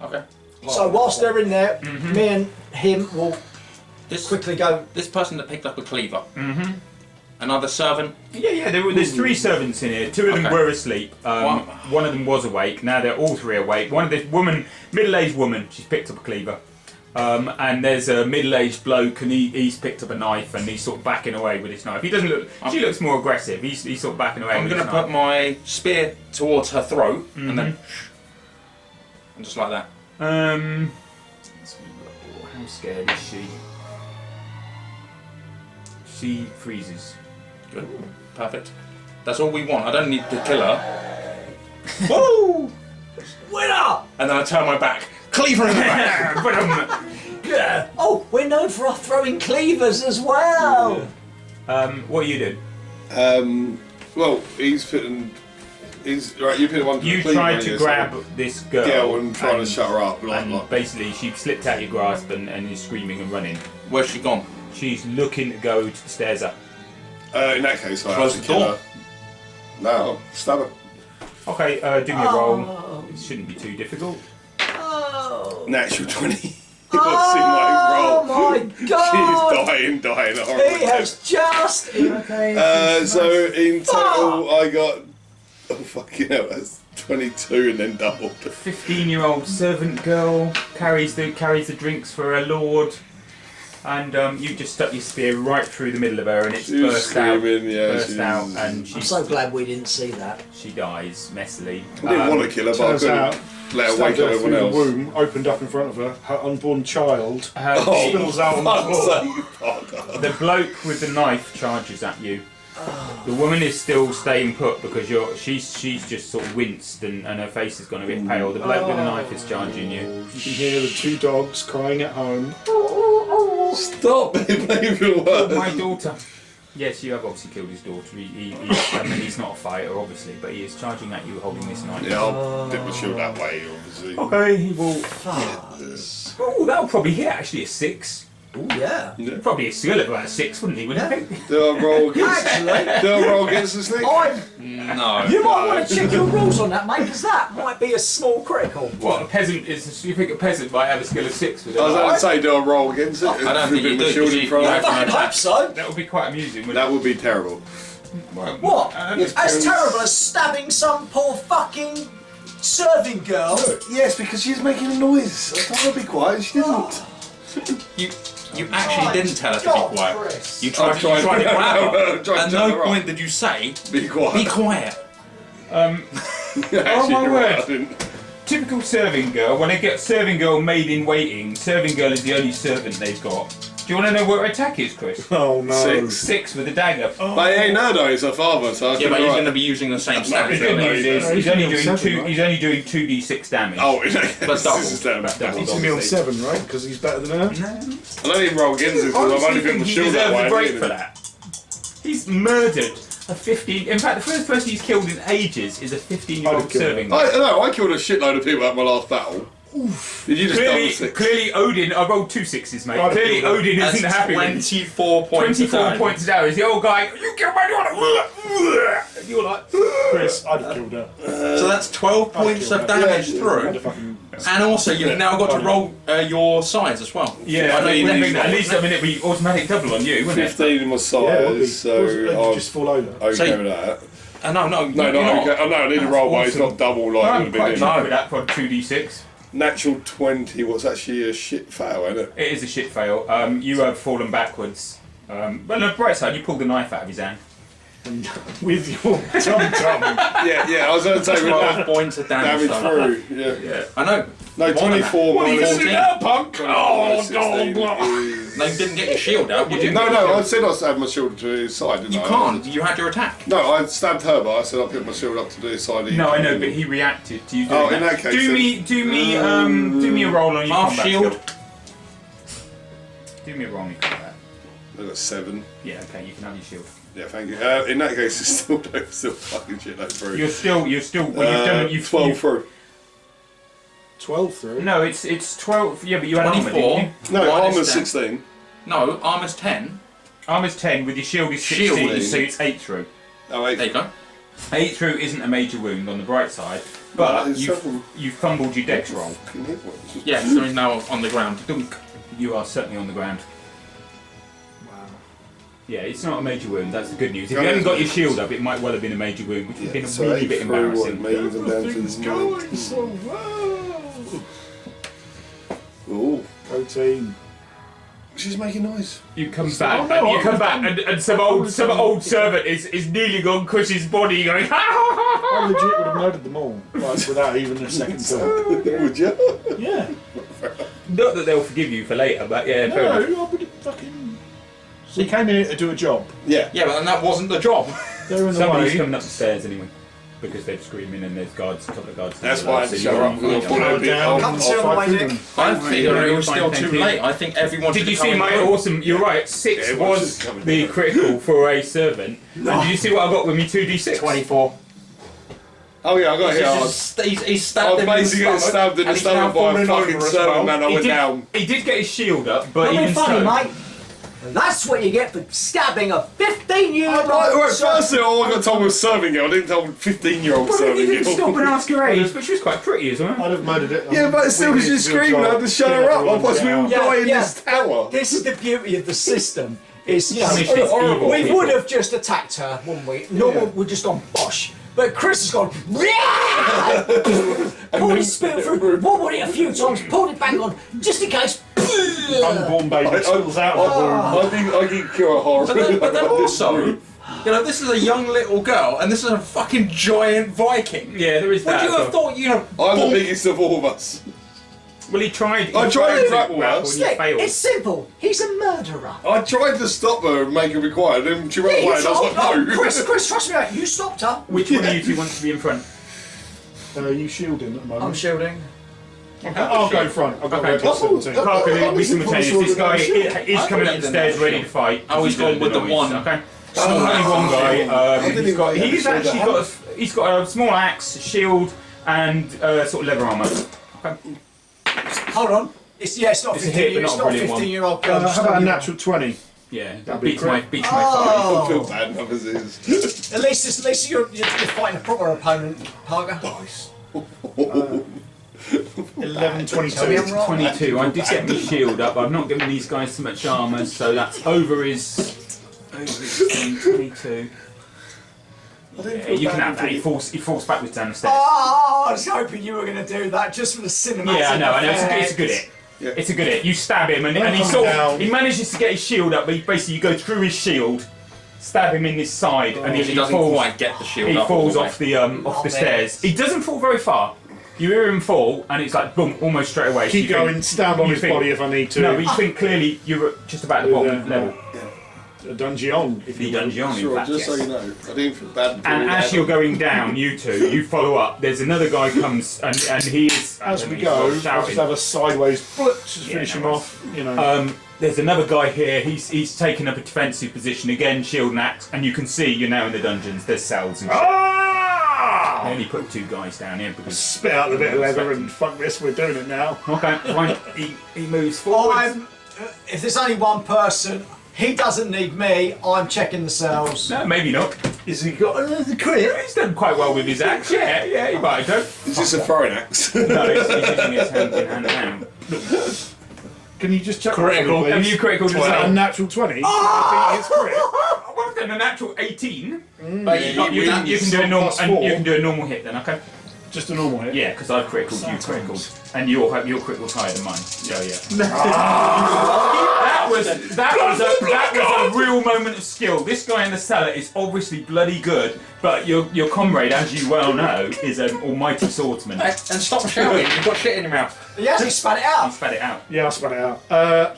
Okay. So whilst they're in there, me and him will This quickly go. this person that picked up a cleaver. Another servant. Yeah, there's three servants in here. Two of them Okay. were asleep. One of them was awake. Now they're all three awake. One of this woman, middle-aged woman, she's picked up a cleaver. And there's a middle-aged bloke, and he's picked up a knife, and he's sort of backing away with his knife. He doesn't look. She looks more aggressive. He's sort of backing away. I'm with going his to put knife. my spear towards her throat, and then, and just like that. How scared is she? She freezes. Good. Perfect. That's all we want. I don't need to kill her. Woo! Winner! And then I turn my back. Cleaver in the back. Yeah. Oh, we're known for our throwing cleavers as well. What are you doing? Well, he's putting. He's right. You put one. You tried to grab this girl and trying to shut her up. And basically, she slipped out your grasp and is screaming and running. Where's she gone? She's looking to go to the stairs up. In that case, I Close have to the kill door. her. No, stab her. Okay, do me a roll. It shouldn't be too difficult. Oh. Natural 20. Oh my god! She's dying. He has just. So in total, I got. Oh fucking hell! That's 22 and then doubled. 15-year-old servant girl carries the drinks for her lord, and you just stuck your spear right through the middle of her, and it's She was burst out, screaming, yeah, and I'm she's, so glad we didn't see that. she dies messily. I didn't want to kill her, but I Turns couldn't out, let her stabbed wake up her everyone through else. the womb, opened up in front of her, her unborn child Her- spills out on the floor. The bloke with the knife charges at you. The woman is still staying put because she's just sort of winced and her face has gone a bit pale. The bloke with the knife is charging you. You can hear the two dogs crying at home. Stop it, baby. Oh, my daughter. Yes, you have obviously killed his daughter. He's not a fighter, obviously, but he is charging at you holding this knife. Yeah, I'll dip my shield that way, obviously. Okay, he will. Oh, that'll probably hit actually a 6. Oh yeah. Probably a skill of about a 6, wouldn't he? Wouldn't you think? Do I roll against? Actually, Do I roll against the snake? No. you might want to check your rules on that, mate, because that might be a small critical. What, a peasant is? You think a peasant might have a skill of 6 with I was it? going to say, do I roll against it? I don't think you With my do, shield 'cause in you- front you of I have me? fucking hope so. That would be quite amusing, wouldn't That would be terrible. it? Well, What? Yes, As terrible as stabbing some poor fucking serving girl. Yes, because she's making a noise. I told her to be quiet, she didn't. You actually didn't tell her to God, be quiet. Chris. You tried to grab her. I'm trying to At shut no her up. point did you say, Be quiet. be quiet. Actually, Oh, my you're word. right, I didn't. Typical serving girl. When they get serving girl made in waiting, serving girl is the only servant they've got. Do you want to know what her attack is, Chris? Oh no. 6. 6 with a dagger. But it ain't her though, it's her father, so I Yeah, think but he's right. going to be using the same The stats. good really. news is he's he's only on doing 7, 2. right? He's only doing 2d6 damage. Oh, But double. this is double. Double. He's gonna be on 7, right? Because he's better than her. I don't even roll against it because I've only been the he shield that deserves way. a break didn't for it? that. He's murdered a 15. In fact, the first person he's killed in ages is a I'd 15-year-old have killed serving. I know, I killed a shitload of people at my last battle. Did you just double 6? Clearly, Odin. I rolled 2 6s, mate. I'd have Clearly, killed Odin That's isn't happy with 24 points. 24 points a day. He's the old guy. You killed my daughter. And you're like, Chris, I'd have killed her. So that's 12 points of damage I'd through. have fucking. And also, you've now got to roll your sides as well. yeah. I know you didn't At roll, least I mean it'd be automatic double on you, wouldn't it? 15 in my Yeah, it would be. size, so You I'm just fall over. okay So- with that. No, No, you're no, not. okay. Oh, no, I need to roll, but it's not double like it I'm would have quite been. chuffed with that for 2d6. Natural 20, what's actually a shit fail, isn't it? It is a shit fail. You have fallen backwards. Well, on the bright side, you pulled the knife out of his hand. And with your tum-tum. Yeah, I was going to say with 12 that points of damage. damage through. Yeah. I know. No, 24 What are you minus going to do now, punk? 24 Oh, minus 16 dog. is- No, you didn't get your shield out. You didn't. No, I said I had my shield to his side, didn't You I? can't. You had your attack. No, I stabbed her, but I said I put my shield up to do his side. No, I know, but he reacted to you doing Oh, in that case, Do me a roll on your Half combat shield. skill. Do me a roll on your combat. I got 7. Yeah, okay, you can have your shield. Yeah, thank you. In that case, it's still fucking shit like through. You're still. Well, you've done it. You've 12 through. 12 through. No, it's 12. Yeah, but you had armor, 24. didn't you? No, Minus armor's 10. 16. No, armor's 10. Armor's 10 with your shield is 16, Shield. so it's 8 through. Oh, wait. There you go. 8 through isn't a major wound on the bright side, Well, but it's seven. you've fumbled your dex roll. Fucking hit one. Yeah, so he's now on the ground. Dunk. You are certainly on the ground. Wow. Yeah, it's not a major wound, that's the good news. If No, you hadn't it's- got your shield up, it might well have been a major wound, which would have been a So really 8 bit through embarrassing. what, maybe even down to Everything's 19. going so well. Ooh. Protein. She's making noise. You come back, Oh, no, and you come I'm- back, and some old servant is nearly gone Cush's body going. I legit would have murdered them all, like, without even a second thought. Would you? Yeah. Not that they'll forgive you for later, but yeah, fair enough. No, I would have fucking. So he came in here to do a job. Yeah. Yeah, but then that wasn't the job. They're in the Somebody's way. coming up the stairs anyway, because they're screaming and there's guards, a couple of guards. That's why I had to So show you're- up. you're- Follow down. Come to I'll my fight through dick. them. I Right, figured it you're was fine, still thank too you. late. I think everyone Did should you have see come my in. awesome? You're right. 6 Yeah, watch was this coming the down. critical for a servant. And did you see what I got with me 2d6? 24. Oh, yeah, I got hit hard. He's I stabbed was him in the basically getting stomach, stabbed in the and he's now stomach by a falling fucking over as servant well. man. I He went did, down. he did get his shield up, but Don't be even funny, so, mate. That's what you get for stabbing a 15-year-old. First of all, I got told I was serving girl. I didn't tell 15-year-old well, serving you didn't stop and girl. ask her age, but she was quite pretty as well. I'd have murdered it. Yeah, but as soon as you scream, I had to shut her up. Otherwise, we all die in this tower. This is the beauty of the system. Is you Punish these know, evil we people. would have just attacked her, wouldn't we? Normal, we'd just gone bosh. But Chris has gone, pulled his spit through, wobbled it a few times, pulled it back on, just in case. Unborn baby spills out of the womb. I did kill a horror. But then also, you know, this is a young little girl, and this is a fucking giant Viking. Yeah, there is Would that. you as have well. thought, you know, I'm the biggest of all of us. Well, he tried. I tried to grapple her. and he Slick, failed. it's simple. He's a murderer. I tried to stop her and make her be quiet, and then she ran away, and I was like, no. Chris, trust me, you stopped her. Which one of you two wants to be in front? You shielding at the moment. I'm shielding. I'll go front. I'll go Okay. red plus 17. Parker, it'll be simultaneous. This guy is I coming don't up the need stairs the ready to shield. fight. Oh, he's gone with the noise, one. Okay. Only one guy. didn't He's got. even He's show the actually got. He's got a small axe, shield, and sort of leather armor. Okay. Hold on. It's not It's a 15 hit, but years. It's not a not a brilliant one. 15-year-old girl. How about a natural 20? Yeah, that That'd be beats my great. beats my five. I don't feel bad enough as it is. At least you're fighting a proper opponent, Parker. 11, Tell me 22. I'm wrong. 22. I did get my shield up. I've not given these guys so much armor, so that's over his 22. Yeah, you can have that. He falls backwards down the stairs. Oh, I was hoping you were going to do that just for the cinematic. Yeah, I know. It's a good effect. hit. Yeah. It's a good hit. You stab him, and he Come sort down. he manages to get his shield up, but basically you go through his shield, stab him in his side, and he he doesn't falls. quite get the shield He up. falls all the off way. the off the stairs. He doesn't fall very far. You hear him fall, and it's like boom, almost straight away. So Keep you think- going, stand on you his think- body if I need to. No, but you think clearly you're just about the bottom level. A dungeon, if The you will. dungeon, in Sure, fact, just so yes. you know. I didn't feel bad. And as you're going down, you two, you follow up. There's another guy comes, and he is. As we he's go, I'll just shouting. have a sideways blitz, just Yeah, finish no him worries. off. You know. There's another guy here. He's taken up a defensive position again, shield and axe, and you can see you're now in the dungeons. There's cells and shit. I only put 2 guys down here because. Spit out the bit of leather and fuck this, we're doing it now. Okay, fine. He moves forward. If there's only one person, he doesn't need me. I'm checking the cells. No, maybe not. Is he got another crit? He's done quite well with his axe. Yeah, he might have done. Is this a throwing axe? No, he's using his hand in hand. Can you just check Critical. that for me, Have please? you critical Is that a yourself? natural 20? Oh! His crit? Well, I've done a natural 18. But You can do a normal, plus and 4. you can do a normal hit then, okay? Just a normal hit? Yeah, because I've critical, you critical, and your critical's higher than mine. So yeah. That That was a real moment of skill. This guy in the cellar is obviously bloody good, but your comrade, as you well know, is an almighty swordsman. And stop shouting, you've got shit in your mouth. He actually spat it He out. spat it out. Yeah, I'll spat it out.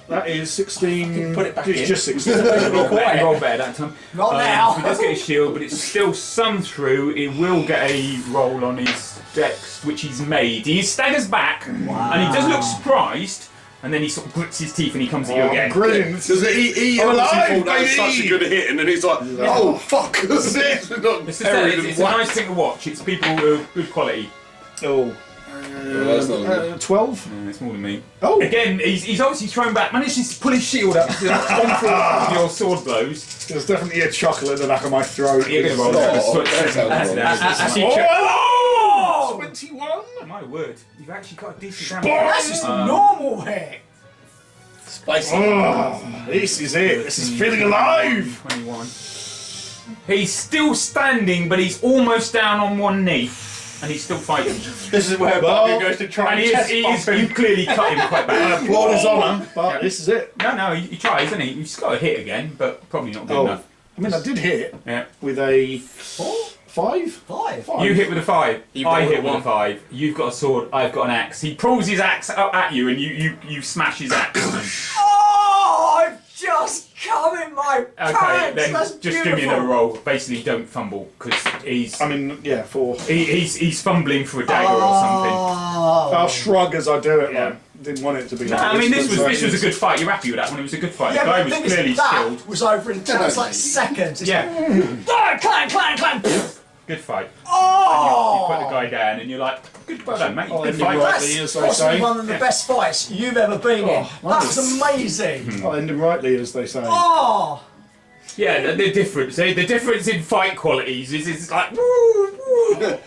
That is 16. Put it back it's in. just 16. He rolled better that time. Not now. He does get his shield, but it's still some through. He will get a roll on his dex, which he's made. He staggers back, and he does look surprised, and then he sort of grits his teeth and he comes at you again. Brilliant. Because he I'm obviously alive, thought that was baby! such a good hit, and then he's like, oh fuck, that's it. It's a nice thing to watch. It's people who are good quality. Oh. That's not good. 12? It's more than me. Oh. Again, he's obviously thrown back, manages to pull his shield up to on for your sword blows. There's definitely a chuckle in the back of my throat. You're going to roll Oh, that. that sounds wrong. Oh, 21? My word, you've actually got a decent Spot. damage. That's just a normal hit. Spicy. Oh, this is it. This is feeling alive. 21. He's still standing, but he's almost down on one knee. And he's still fighting. This is where Bobby goes to try And and you clearly cut him quite I bad. applaud his honour, but this is it. No, he tries, doesn't he? He's got a hit again, but probably not good Oh. enough. I mean, I did hit Yeah. with a 5? 5. You hit with a 5. He I rolled hit a with a one. 5. You've got a sword. I've got an axe. He pulls his axe up at you, and you smash his axe. Oh, I've just come in my Okay, pants. then That's just beautiful. give me another roll. Basically, don't fumble because he's I mean, yeah, 4. he's fumbling for a dagger or something. Oh. I'll shrug as I do it. Yeah. Like, didn't want it to be. No, like I mean this but was a good fight. You're happy with that one? It was a good fight. Yeah, the guy but was the thing is, clearly that skilled. was over in just like seconds. It's Yeah, like, clang, clang, clang. good fight. Oh! You put the guy down, and you're like, good, well done, mate. Oh, Good and fight. you're right. That's As they possibly say. one of the best fights you've ever been in. That's amazing. I'll end him rightly, as they say. Oh! Yeah, the difference. The difference in fight qualities is it's like, woo, woo.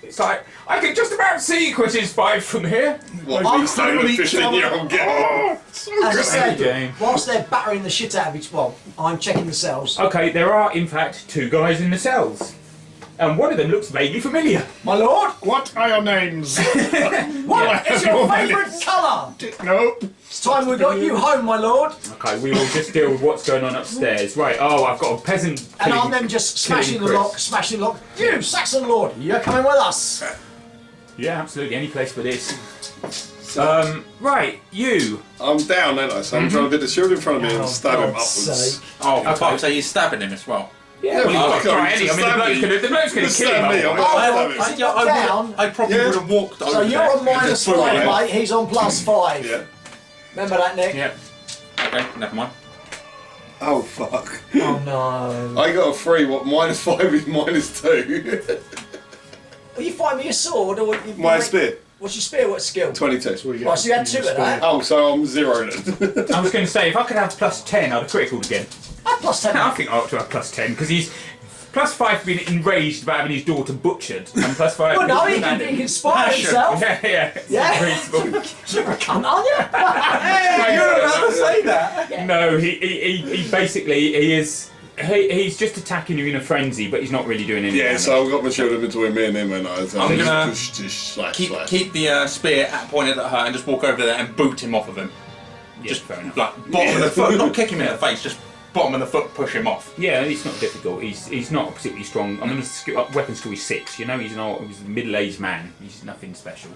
It's like I can just about see Quentin's fight from here. What, I'm big stone of fish in your own game? As I said, Jane. whilst they're battering the shit out of each one, I'm checking the cells. Okay, there are in fact 2 guys in the cells, and one of them looks vaguely familiar. My lord, What are your names? what is your favourite colour? Nope. It's time we got you home, my lord. Okay, we will just deal with what's going on upstairs. Right. Oh, I've got a peasant. And I'm killing- then just killing smashing the Chris. lock, smashing the lock. You, Saxon Lord, you're coming with us. Yeah, absolutely. Any place for this. Right, you. I'm down, ain't I? So I'm trying to put the shield in front of me and Oh, stab him God's upwards. sake. Oh, Okay. fuck, so you're stabbing him as well. Yeah, well, well, you've got to okay, try just any. I mean, the stab bloke's me. going to kill Just him. stab me, I'm not stabbing. I probably Yeah. would have walked over So you're there. on minus Just 5, put it mate. He's on plus 5. Yeah. Remember that, Nick? Yeah. Okay, never mind. Oh fuck. Oh no. I got a 3, what, -5 is -2. Are you fighting with your sword or you, My spear, What's your spear? What's skill? 22. Right, so you had 2 of that. Oh, so I'm 0 then. I was going to say, if I could have plus 10, I'd have criticaled again. I plus 10. I think I ought to have plus 10, because he's plus 5 for being enraged about having his daughter butchered, and plus 5 Well, no, for he can inspire himself. Yeah. It's Yeah. reasonable. You're a cunt, aren't you? Hey, You're allowed to say that. No, he basically, he's just attacking you in a frenzy, but he's not really doing any Yeah, damage. so I've got my shield in between me and him, and I so I'm gonna just slash. Keep the spear pointed at her and just walk over there and boot him off of him. Yeah, Just fair enough. like bottom of the foot, not kick him in the face, just bottom of the foot, push him off. Yeah, it's not difficult. He's not particularly strong. I mean, his weapon skill is 6. You know, he's a middle-aged man. He's nothing special.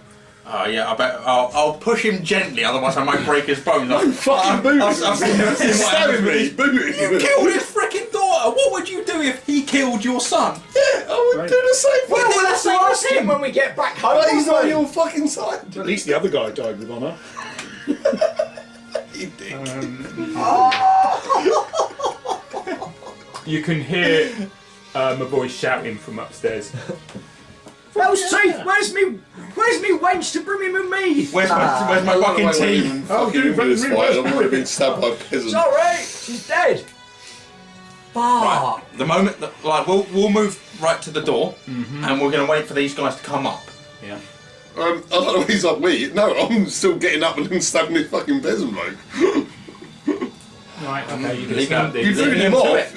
Oh yeah, I bet I'll push him gently, otherwise I might break his bones. Fucking boot him. I've seen what He's stabbing happens me. when He's booting You me. killed his freaking daughter. What would you do if he killed your son? Yeah, I would do the same thing. Well, let's ask him when we get back home. But he's won't on we? your fucking side. At least the other guy died with honour. You dick. You can hear a voice shouting from upstairs. Rose teeth, where's me wench to bring me with me? Where's my fucking tea? Fucking into this fight. I would have been stabbed by a peasant. Sorry, she's dead. Fuck. The moment that, like, we'll move right to the door, and we're gonna wait for these guys to come up. Yeah. I don't know what he's like me. No, I'm still getting up and then stabbing this fucking peasant bloke. Right. Okay. You can Leave start him- You this. booted him off.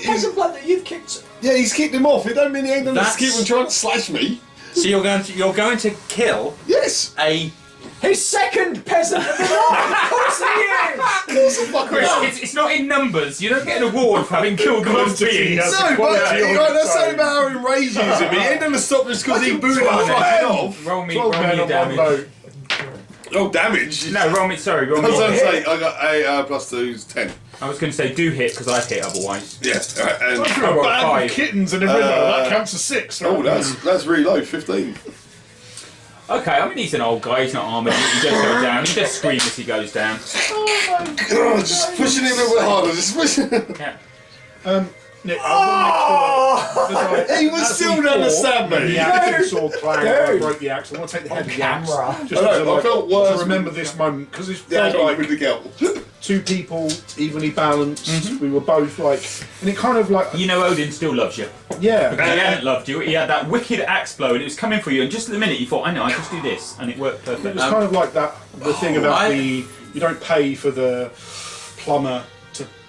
Peasant blood that you've kicked. Yeah, he's kicked him off. It don't mean he ain't done the That's- skip and trying to slash me. So you're going to kill Yes. a His second peasant of the night! Of course he is! Chris, it's not in numbers. You don't get an award for having killed the most beings. No, but that's only about how enraged he is. He ain't gonna stop just because he booted the fucking off. Roll me 12 men your on one damage. vote. Oh, damage. No, roll me. Sorry, roll I was me. going to say, I got a plus 2 is 10. I was going to say do hit because I'd hit otherwise. Yeah. And, If you're I a rolled bag 5. of kittens in a river, that counts as 6. oh, that's really low, 15. Okay, I mean he's an old guy. He's not armoured. He does go down. He does scream as he goes down. God, just pushing him a little bit harder, just pushing him. Yeah. Nick, I He was still don't understand me. the axe saw clang and I Dude. broke the axe. I want to take the head of the axe. camera. Just I as know, I felt worse to remember this moment because it Yeah, felt like with the girl. two people evenly balanced. We were both like, and it kind of like, You know Odin still loves you. yeah. Because he hadn't loved you. He had that wicked axe blow and it was coming for you. And just at the minute you thought, I know, I just do this, and it worked It perfectly. was kind of like that. The thing about I- you don't pay for the plumber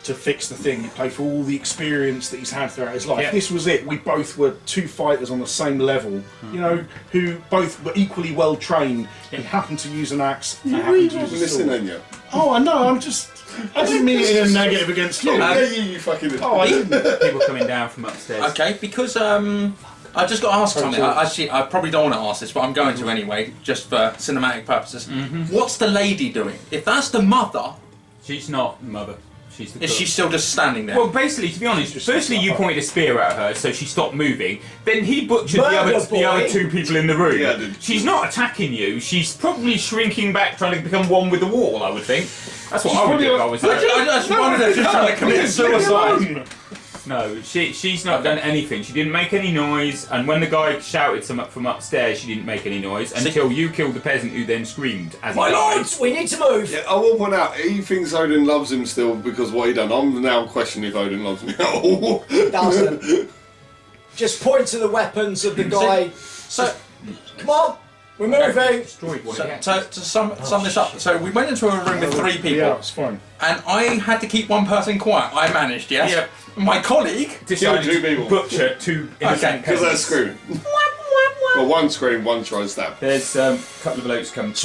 to fix the thing. You pay for all the experience that he's had throughout his life. Yeah. This was it. We both were two fighters on the same level. You know, who both were equally well trained. He happened to use an axe. I happened to use a Listen, sword. then you. Oh, I know. I didn't mean it in a negative against you. Yeah, you fucking. Oh, I didn't. People coming down from upstairs. Okay, because I just got to ask something. I probably don't want to ask this, but I'm going to anyway, just for cinematic purposes. What's the lady doing? If that's the mother, She's not mother. She's the is cook. she still just standing there? Well, basically, to be honest, firstly you pointed a spear at her, so she stopped moving. Then he butchered Murder the other boy. 2 people in the room. Yeah, I did. She's not attacking you. She's probably shrinking back, trying to become one with the wall. I would think. That's what I would do if I was I there. just wondered if she's trying to commit suicide. No, she's not done anything. She didn't make any noise, and when the guy shouted some up from upstairs, she didn't make any noise until you killed the peasant, who then screamed as he My died. lords, we need to move! Yeah, I will point out, he thinks Odin loves him still because of what he done. I'm now questioning if Odin loves me at all. Doesn't. Just point to the weapons of the guy. So, Come on, we're moving! Destroyed one so, again. to sum this up, so we went into a room with 3 people, Yeah, it's fine. and I had to keep one person quiet. I managed, yes? Yep. My colleague, Decided Killed 2 to people. butcher 2 innocent Because they're peasants. screaming. Well, one scream, one try to stab. There's a couple of blokes come Move!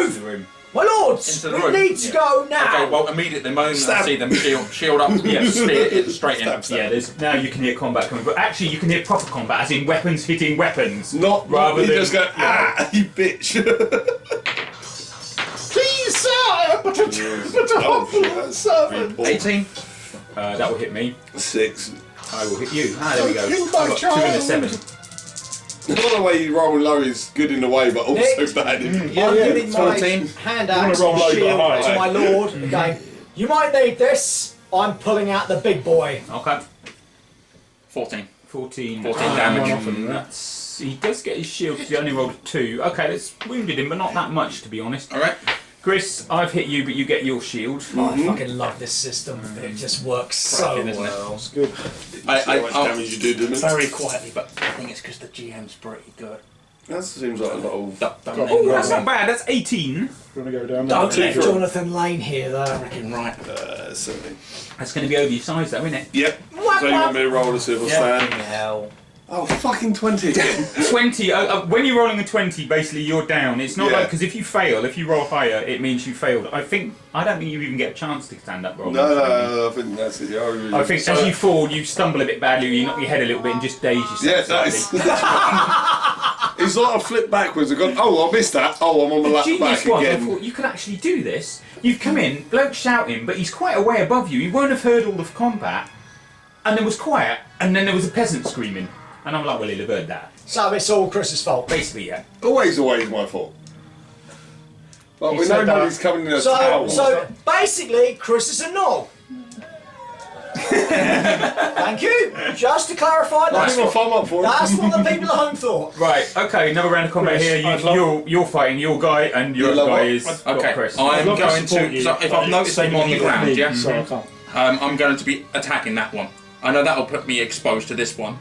into the room. My lords, Into the we room. need to go now! okay, well, immediately the moment I Stab. see them shield up, spear it straight in. Stab. Yeah, there's now you can hear combat coming, but actually you can hear proper combat, as in weapons hitting weapons. Not rather you than just go, ah, you bitch. Please, sir, but a humble servant. 18. That will hit me. 6. I will hit you. Ah, there we go. Kill I've my got 2 and a child. 7. Not the way you roll low is good in a way, but also Nick. bad. I'm yeah, giving my 14. hand You wanna axe roll and over shield high. to my lord, going, you might need this. I'm pulling out the big boy. Okay. 14. 14 damage. That's, he does get his shield because he only rolled a 2. Okay, that's wounded him, but not that much to be honest. Alright. Chris, I've hit you, but you get your shield. Oh, I fucking love this system. It just works so Cracking, isn't it? well. It's good. How much damage you do, didn't it? Very quietly, but I think it's because the GM's pretty good. That seems like a lot of. Oh, that's not bad. That's 18. You want to go down there? Don't let Jonathan Lane hear though. Freaking right. Certainly. That's going to be over your size, though, isn't it? Yep. So you want me to roll to see if I stand? Hell. Oh, fucking 20 again. 20. When you're rolling a 20, basically you're down. It's not Yeah. like because if you fail, if you roll higher, it means you failed. I don't think you even get a chance to stand up rolling. No, I think that's it. Yeah, I think as you fall, you stumble a bit badly, you knock your head a little bit, and just daze yourself. Yeah, that slightly. is. It's like I flip backwards and gone, oh, I missed that. Oh, I'm on my The lap genius back was, I again. thought you could actually do this. You've come in, bloke shouting, but he's quite a way above you. He won't have heard all the combat, and there was quiet, and then there was a peasant screaming, and I'm like, well, he'll have heard that. So it's all Chris's fault. Basically, yeah. Always my fault. Well, He we know said that. nobody's coming in a towel. So basically, Chris is a knob. Thank you. Just to clarify, That's that's what I'm up for. what the people at home thought. Right. Okay. Another round of combat Chris, here. I'd love- You're fighting your guy, and your You other love guy what? is Okay, got Chris. I'm love to going support to. you, So if but I've noticed him on the it's ground, me, yeah, So I can't. I'm going to be attacking that one. I know that'll put me exposed to this one.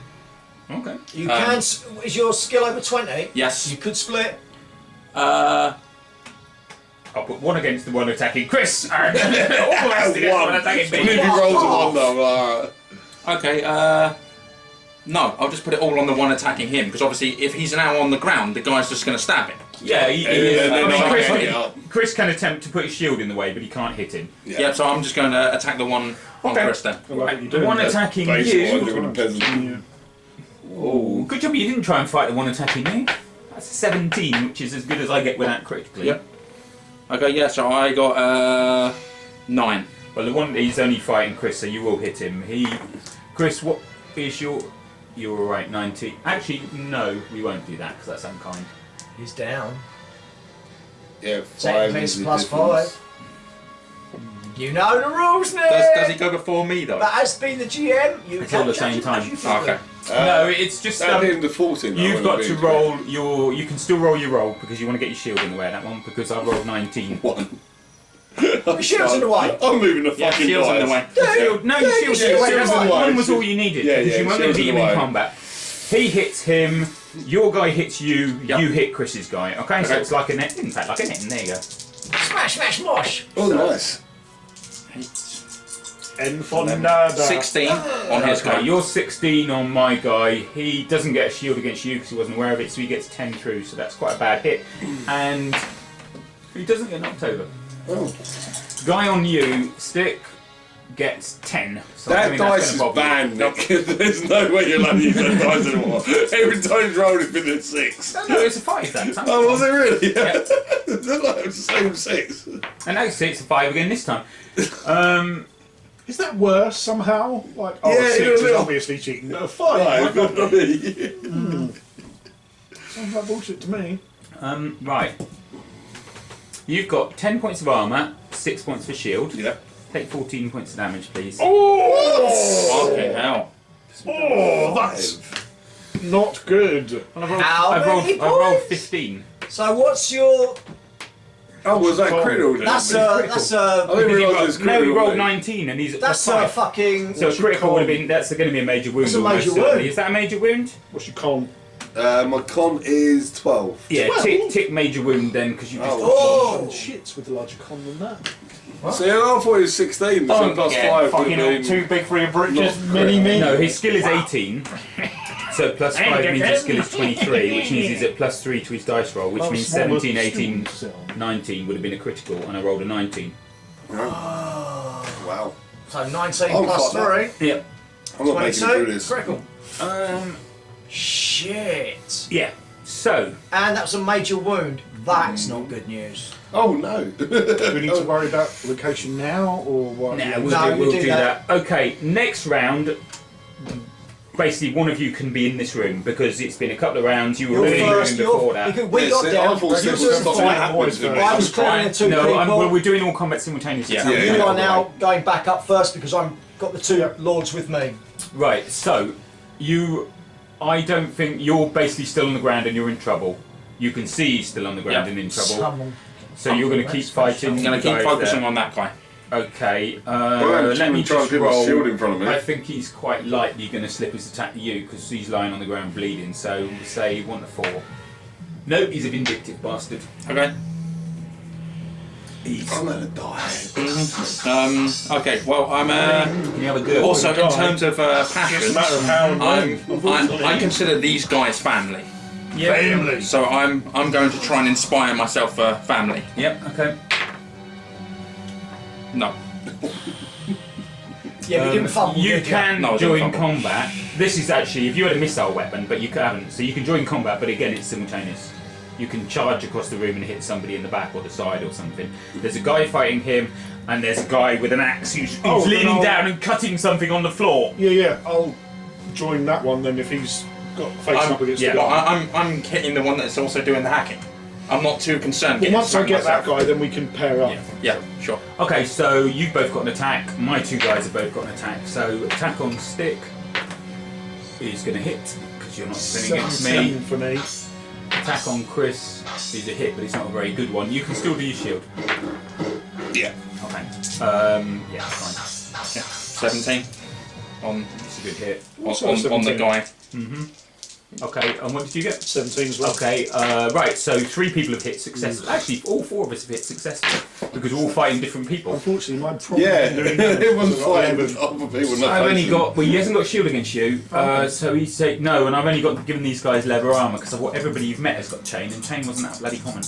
Okay. You can. Is your skill over 20? Yes. You could split. I'll put one against the one attacking Chris, and all the rest against the one attacking Even me. if he rolls a 1 though, alright. Okay. No, I'll just put it all on the one attacking him because obviously, if he's now on the ground, the guy's just going to stab him. Yeah, then I mean, I Chris, get it up. Chris can attempt to put his shield in the way, but he can't hit him. Yeah, so I'm just going to attack the one on Chris then. The one attacking Basically, I'm you. doing a peasant. Oh, good job you didn't try and fight the one attacking me. That's a 17, which is as good as I get without critically. Yep. Okay, yeah, so I got 9. Well, the one he's only fighting Chris, so you will hit him. Chris, what is your? You're all right, 90. Actually, no, we won't do that because that's unkind. He's down. Yeah, 5 Technically is it's the plus difference. 5. You know the rules, Nick! Does he go before me though? But as being the GM, you It's can all the judge same it time. as you feel Okay. it. No, it's just That'd be in the 14. though, you've wouldn't got it to be? roll your. You can still roll your roll because you want to get your shield in the way of that one because I rolled 19. 1. The shield's in the way. I'm moving the Yeah, fucking shield's in the dice. way. Shield, no, your shield's in the way. shield's in the way. One was all you needed Yeah, because yeah, you weren't going to shield's beat in him the in way. combat. He hits him. Your guy hits you. Yep. You hit Chris's guy. Okay, so Okay. it's like a net. In fact, like a net. There you go. Smash, smash, mosh! Oh, nice. Enfondada. 16 on his Okay, guy. you're 16 on my guy. He doesn't get a shield against you because he wasn't aware of it, so he gets 10 through, so that's quite a bad hit. And he doesn't get knocked over. Oh. Guy on you, Stick, gets 10. So I That think that's dice is gonna bother you. banned, Nick. There's no way you're allowed to use that dice anymore. Every time he's rolled, it's been a 6. No, it's a 5 that time. Oh, was it really? Yeah. They're like the same 6. And now 6 a 5 again this time. Is that worse somehow? Like, oh, Yeah, 6 a is little- obviously cheating. No, 5. No, not me. Sounds like bullshit to me. Right. You've got 10 points of armour, 6 points for shield. Yeah. Take 14 points of damage, please. Oh! Fucking hell. Oh, that's not good. How I've many rolled, I rolled points? 15. So what's your... Oh, was that critical? then? That's I a... didn't realise it was No, critical. he rolled mate. 19 and he's at plus That's a 5. fucking... So critical would have been, that's going to be a major wound. That's a almost major certainly. wound. Is that a major wound? What's your con? My con is 12. Yeah, 12? tick major wound then because you just... Oh. Oh! Shit with a larger con than that. See, I thought it was 16, so plus 5 would have been... too big for your britches, Not mini me. No, his skill is 18. So plus 5 means his skill is 23, which means he's at plus 3 to his dice roll, which means 17, 18, 19 would have been a critical, and I rolled a 19. Wow. So 19 Oh, plus fuck that. 3. Yep. I'm not making it through 22. this. Critical. Shit. Yeah. So, And that's a major wound. That's not good news. Oh, no. Do we need to worry about location now, or what? no, No, we'll do do that. that. Okay, next round. Basically, one of you can be in this room because it's been a couple of rounds. You were You're already in the room first. before that. Because we Yeah, got see, I down. thought You Steve were was doing stopping fine. happens. I was clearing 2 No, people. well, we're doing all combat simultaneously. Yeah. Yeah. You Yeah. are now going back up first because I've got the 2 lords with me. Right. So, I don't think you're basically still on the ground and you're in trouble. You can see he's still on the ground Yeah. and in trouble. Someone. So you're going to keep fighting. I'm going to keep guys focusing there. on that guy. Okay, I'm let me trying just to get my roll. shield in front of me. I think he's quite likely going to slip his attack to you because he's lying on the ground bleeding. So we'll say 1 to 4. No, he's a vindictive bastard. Okay. I'm gonna die. Okay, well, I'm Can you have a go? also in terms of It's passion, a matter of how and when. I consider these guys family. Yeah. Family. So I'm going to try and inspire myself for family. Yep. Okay. No. Yeah, we didn't fumble. You did can No, I didn't join fumble. combat. This is actually if you had a missile weapon, but you haven't. So you can join combat, but again, it's simultaneous. You can charge across the room and hit somebody in the back or the side or something. There's a guy fighting him, and there's a guy with an axe who's Oh, then leaning I'll- down and cutting something on the floor. Yeah, I'll join that one then if he's got facing up against yeah. the Well, guy. I'm hitting the one that's also doing the hacking. I'm not too concerned. Well, getting once I smacked get that myself. guy, then we can pair up. Yeah, sure. Okay, so you've both got an attack. My 2 guys have both got an attack. So attack on Stick is going to hit because you're not spinning against me. 17 for me. Attack on Chris is a hit, but it's not a very good one. You can still do your shield. Yeah. Okay. Yeah, fine. Yeah, 17 on It's a good hit. on the guy. Okay, and what did you get? 17 as well. Okay, right, so 3 people have hit successfully. Actually, all 4 of us have hit successfully because we're all fighting different people. Unfortunately, my problem Yeah, in doing that everyone's is I've got fighting 11. with other people. I've only got, well, he hasn't got shield against you, so he said no, and I've only got given these guys leather armour because everybody you've met has got chain, and chain wasn't that bloody common.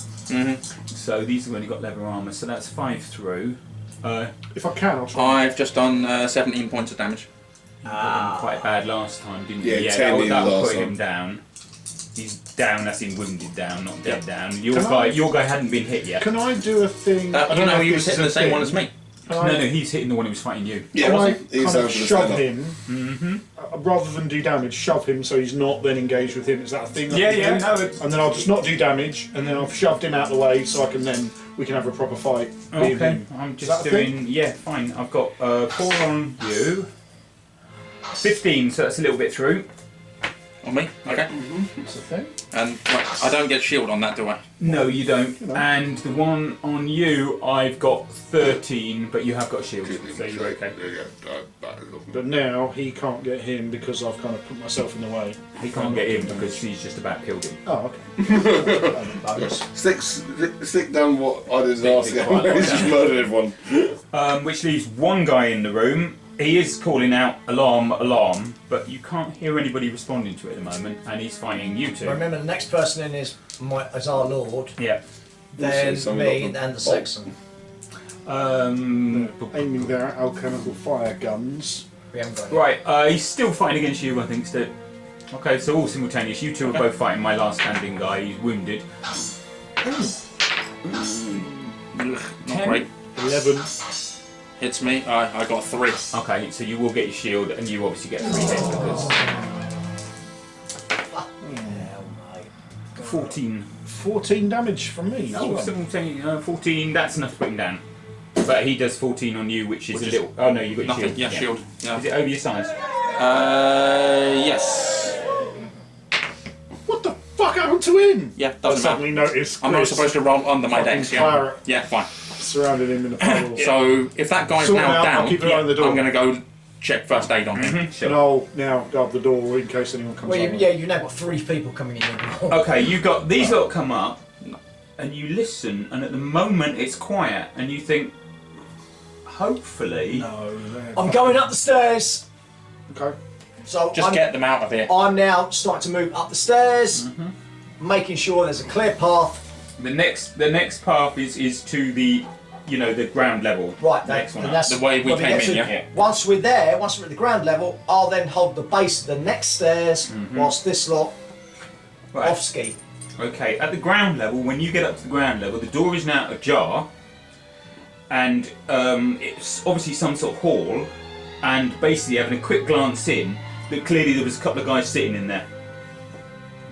So these have only got leather armour, so that's 5 through. If I can, I'll try. I've just done 17 points of damage. Quite bad last time, didn't you? Yeah, 10 that last put him time. down. He's down, that's in wounded down, not dead down. Your Can guy hadn't been hit yet. Can I do a thing? I You don't know, if he was this hitting the is a same thing. one as me. No, he's hitting the one who was fighting you. Yeah, Can I he's kind down of for the shove stand-up. him, rather than do damage, shove him so he's not then engaged with him? Is that a thing? I Yeah, can yeah, do? no, it's... And then I'll just not do damage, and then I've shoved him out of the way so I can then we can have a proper fight. me and Okay, him. I'm Is just that a thing? doing... Yeah, fine. I've got 4 on you. 15, so that's a little bit through. On me? Okay. That's a thing. And right, I don't get shield on that, do I? No, you don't. You know. And the one on you, I've got 13, but you have got a shield, so you're okay. But now he can't get him because I've kind of put myself in the way. He can't get in because she's just about killed him. Oh, okay. Stick down what I did last Big game. fight. He's just murdered everyone. Which leaves one guy in the room. He is calling out alarm, alarm, but you can't hear anybody responding to it at the moment, and he's fighting you two. Remember, the next person in is our lord, Yeah. then Also, me, something and the Saxon. Aiming their alchemical fire guns. We haven't got any. Right, he's still fighting against you, I think, Stu. Okay, so all simultaneous. You two are both fighting my last standing guy. He's wounded. Not 10. great. 11. Hits me. I got 3. Okay, so you will get your shield, and you obviously get 3 hits because... Hell, mate. 14. 14 damage from me. as Oh, well. 17, 14, that's enough to put him down. But he does 14 on you, which is Which a is little... Oh no, you've got your Nothing. shield. Yeah, shield. Yeah. Is it over your size? Yes. What the fuck happened to him? Yeah, I doesn't matter. suddenly noticed I'm not Chris supposed to roll under my fucking dex, yeah? claret Yeah, fine. surrounded him in a puddle. So, if that guy's Sort him now out, down, I'll keep an eye on the door. I'm going to go check first aid on him. And I'll now guard the door in case anyone comes Well, over. you've now got 3 people coming in the door. Okay, you got these lot come up, and you listen, and at the moment it's quiet, and you think, hopefully... No, they're I'm going up the stairs. Okay. So Just I'm, get them out of here. I'm now starting to move up the stairs, making sure there's a clear path. The next path is to the, the ground level. Right, The next one and up. The way we when came get in, to- yeah? Once we're at the ground level, I'll then hold the base of the next stairs whilst this lot Right. off ski. Okay, at the ground level, when you get up to the ground level, the door is now ajar, and it's obviously some sort of hall, and basically having a quick glance in, that clearly there was a couple of guys sitting in there.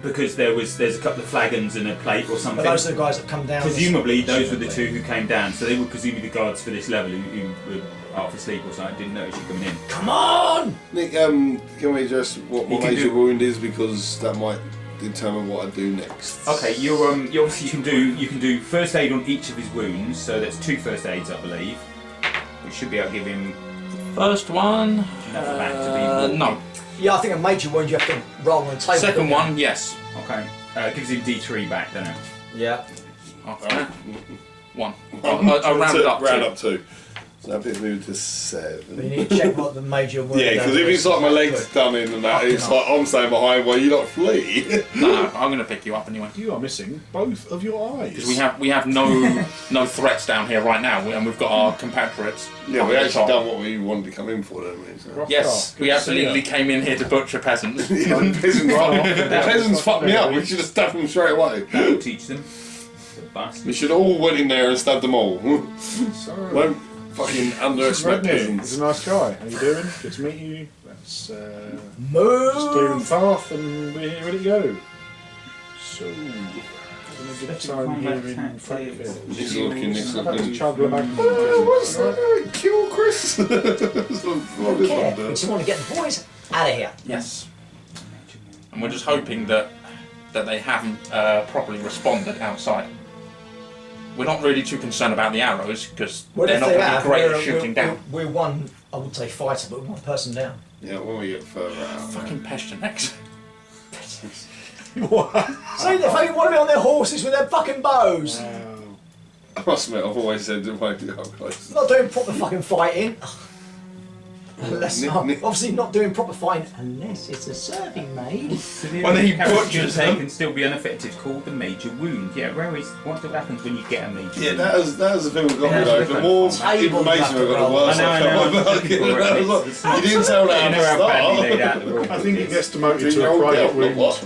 Because there's a couple of flagons and a plate or something. But those are the guys that come down. Presumably those were the 2 who came down, so they were presumably the guards for this level who were half asleep or something, didn't notice you coming in. Come on! Nick, can we address what my You can major do- wound is, because that might determine what I do next. Okay, you obviously you can do first aid on each of his wounds, so that's 2 first aids, I believe. We should be able to give him First one. enough back to be. No. Yeah, I think a major wound you have to roll on the table. Second don't you? one, yes. Okay, gives him D3 back, don't it? Yeah. Okay. 1. I rounded up. Round 2. up 2. So that puts me to But 7. you need to check what the major wound Yeah, because if it's like my legs done in and that, it's like I'm staying behind while you lot flee. No, I'm going to pick you up anyway. You are missing both of your eyes. Because we have no threats down here right now, and we've got our compatriots. Yeah, up we at the actually top. done what we wanted to come in for, didn't we? So. Yes, we absolutely came in here to butcher peasants. Yeah, the peasants fucked me up. We should have stabbed them straight away. That will teach them. The We bastard. should have all went in there and stabbed them all. So, Don't fucking underestimate Redney, he's peasants. a nice guy. How you doing? Good to meet you. Let's clear the Move! path and we're here ready to go. So, having a good time here in Frankfurt. He's looking, he's I've had to looking. chug back. What's that? Kill Chris? What does Okay, one do? we just want to get the boys out of here. Yes. And we're just hoping that they haven't properly responded outside. We're not really too concerned about the arrows because Well, they're if not they going to have, be great we're, at shooting we're, down. We're one, I would say fighter, but we're one person down. Yeah, when we get further out. Fucking pestilence. What? See, they fucking want to be on their horses with their fucking bows. I must admit, I've always said it won't be up close. Not doing proper fucking fighting. Unless, obviously not doing proper fighting unless it's a serving maid. So the Well, only he character butchers they them. can still be unaffected, called the major wound. Yeah, what happens when you get a major Yeah, wound? that was the thing we got Yeah, me though. that's The more different. information we got, the worse I I know, felt about looking it. for it, I was and like, it's you not- didn't tell that You at know how the badly laid start. out the rule I think it is. gets demoted to a 13-year-old private girl, wound. what?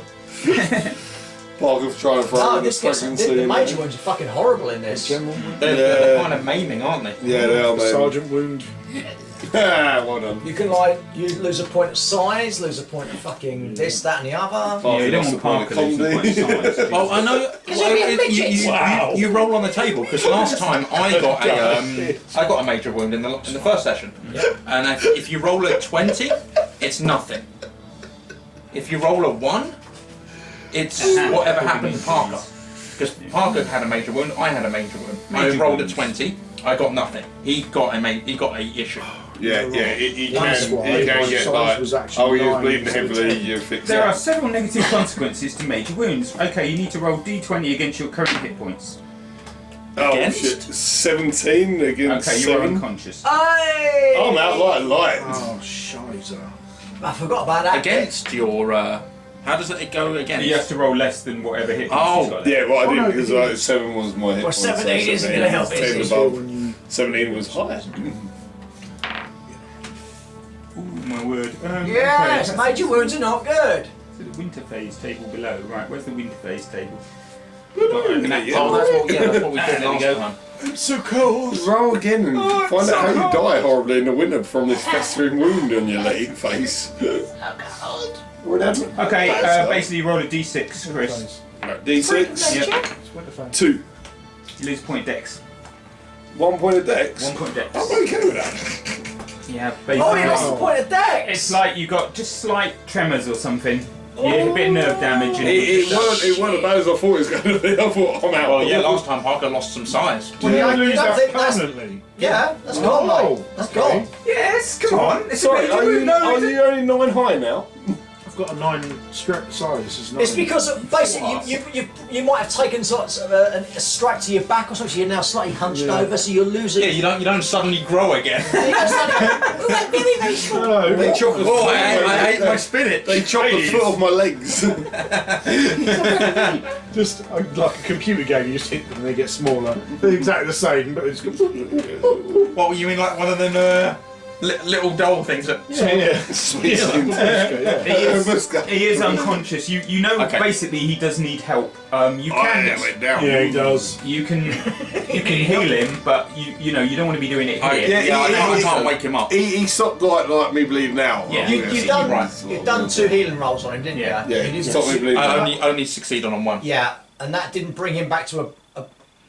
Parker's trying to throw No, in this the gets pregnancy. the in major there. wounds are fucking horrible in this. General wound. They're kind of maiming, aren't they? Yeah, they are, man. Sergeant wound. Well done. You can you lose a point of size, lose a point of fucking this, that, and the other. Yeah, you don't Lost want the Parker point of losing comedy. much size. Well, I know. Wow. You roll on the table because last time I got a major wound in the first session, and if you roll a 20, it's nothing. If you roll a 1, it's whatever happened to Parker. Because Parker had a major wound, I had a major wound. I Major rolled a wounds. 20, I got nothing. He got a issue. Yeah, you That's can why my get size like, was actually oh, he was 9 bleeding instead of heavily, 10. you fix There are that. several negative consequences to major wounds. Okay, you need to roll d20 against your current hit points. Oh Against? shit, 17 against Okay, you're 7. unconscious. Hey! I'm out like light. Oh, shizer. I forgot about that. Against your. How does it go against? You have to roll less than whatever hit points Oh, you've got. Yeah, well I Oh, did no, because it- 7 was my hit Well, point. 17 isn't gonna help, is 10 it? above. When you 17 was high. Ooh, my word. Yes, okay. major wounds are not good. So the winter phase table below. Right, where's the winter phase table? Oh, that's what we did last time. I'm so cold. Roll again and find out how you die horribly in the winter from this festering wound on your leg face. Whatever. Okay, basically you roll a d6, Chris. D6. Yep. 2. You lose point dex. 1 point of dex. 1 point dex. I'm okay with that. Yeah, Oh, basically. you lost the point of dex! It's like you got just slight tremors or something. Yeah, a bit of nerve damage. And It weren't as bad as I thought it was going to be. I thought I'm out. Well, yeah, last time Parker lost some size. Well, You you lose don't that think that's... permanently. Yeah, that's gone, mate. That's gone. Yes, come on. It's Sorry, a are major you, wound. are you only 9 high now? I've got a 9 strip size. It's 9. It's because basically you might have taken sort of a strike to your back or something, so you're now slightly hunched over, so you're losing. Yeah, you don't suddenly grow again. Like very, very short. No. They chopped the Oh, foot I hate my spinach. They chopped the foot off my legs. Just like a computer game, you just hit them and they get smaller. They're exactly the same, but it's good. What, you mean like one of them little doll things that... Yeah. Sweet. He is unconscious. You know, Okay. basically he does need help. You I can went down. Yeah, he does. you can heal him, but you know you don't want to be doing it here. I can't wake him up. He stopped like me bleeding out. Yeah. You've done 2 healing rolls on him, didn't you? Yeah. Yeah, he stopped me bleeding I out. only succeeded on one. Yeah, and that didn't bring him back to a.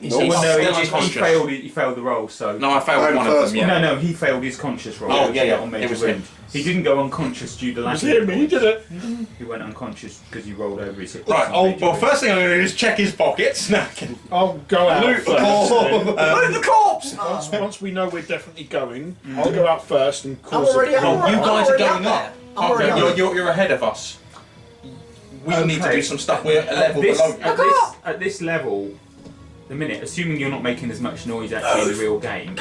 No, No, Still he unconscious. failed the roll. So No, I failed Oh, one the of first them, yeah. no, he failed his conscious roll. Oh, yeah, On it major was wound. him. He didn't go unconscious due to It lack was of him, hit he did points. it. He went unconscious because you rolled over his hit Right, points. well, first thing I'm going to do is check his pockets. No, I'll go out Loot. first. Loot the corpse! Once we know we're definitely going, I'll go out first and I'm cause already a up. Well, you I'm guys are already going up up. there. I'm already Parker, up. you're ahead of us. We need to Okay. do some stuff. We're a level below. At this level, the minute, assuming you're not making as much noise actually in the real game,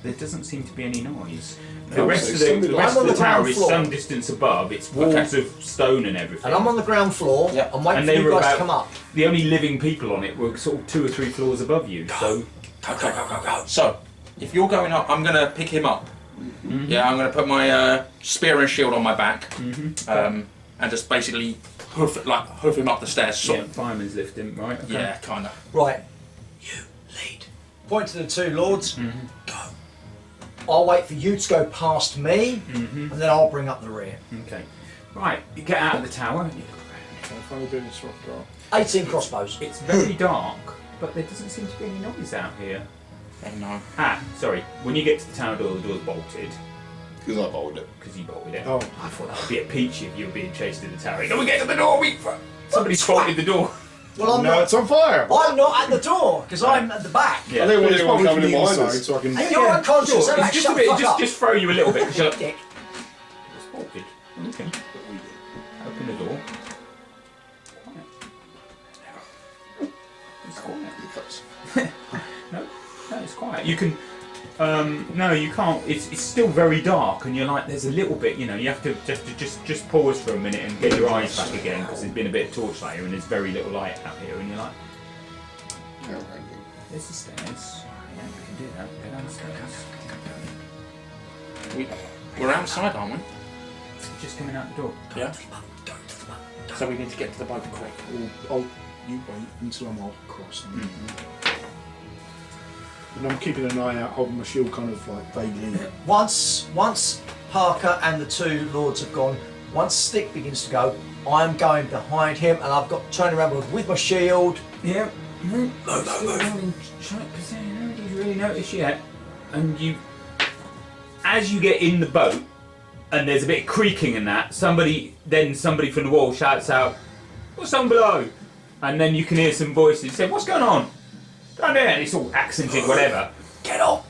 there doesn't seem to be any noise. The No, rest so of somebody- the rest I'm of on the the ground tower is floor. some distance above. It's walls of stone and everything. And I'm on the ground floor. Yeah. I'm waiting And for they you were guys to about- come up. The only living people on it were sort of 2 or 3 floors above you. So So, if you're going up, I'm going to pick him up. Yeah, I'm going to put my spear and shield on my back, and just basically hoof him up the stairs. So, yeah, fireman's lift him, right? Okay. yeah, kind of. Right. You lead. Point to the 2 lords. Go. I'll wait for you to go past me, and then I'll bring up the rear. Okay. Right, you get out of the tower. If I'm doing this rock roll. 18 crossbows. It's very dark, but there doesn't seem to be any noise out here. Oh no. Sorry. When you get to the tower door, the door's bolted Because I bowled it. because you bolted it. Oh, I thought that would be a peachy if you were being chased in the tower. Can we get to the door? Somebody's bolted the door. Well, I'm no, not. it's on fire. I'm not at the door because I'm at the back. Yeah. I don't want It's anyone probably coming from in the behind inside, us. so I can. And you're unconscious. Sure, so it's just shut a the bit, fuck up. just throw you a little bit. 'Cause you're like, Dick. it's bolted. Okay. Open the door. You can. No, you can't. It's still very dark, and you're like, there's a little bit. You know, you have to just pause for a minute and get your eyes back again because there's been a bit of torchlight here, and there's very little light out here, and you're like, there's the stairs. Yeah, we can do that. Go downstairs. We're outside, aren't we? Just coming out the door. Yeah. So we need to get to the boat quick. You wait until I'm all across. And I'm keeping an eye out, holding my shield kind of like vaguely. Once Parker and the two lords have gone, once Stick begins to go, I'm going behind him, and I've got turning around with my shield. Yeah. No. Nobody's really noticed yet, and as you get in the boat, and there's a bit of creaking and that, somebody from the wall shouts out, "What's on below?" And then you can hear some voices say, "What's going on?" Down there, and it's all accented, whatever. Get up!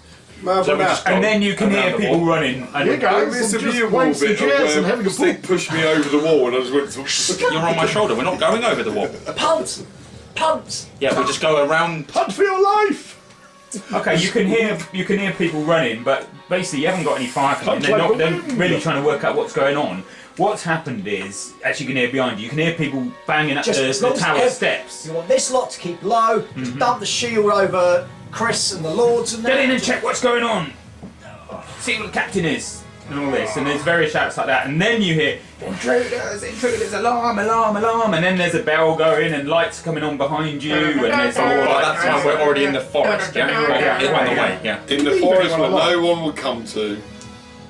And then you can hear people running. And Here guys, I'm just playing some jazz and having a Stick pushed me over the wall and I just went to... You're on my shoulder. We're not going over the wall. Punt! Yeah, we just go around. Punt for your life! Okay, you can hear people running, but basically you haven't got any fire coming. They're really trying to work out what's going on. What's happened is, as you can hear behind you can hear people banging up the tower steps. You want this lot to keep low, dump the shield over Chris and the lords and Get in and check what's going on. See what the captain is. And all this, and there's various shouts like that, and then you hear intruders, alarm, and then there's a bell going and lights coming on behind you, and there's all That's why we're already in the forest, yeah? On the way, yeah. In the forest where no one would come to.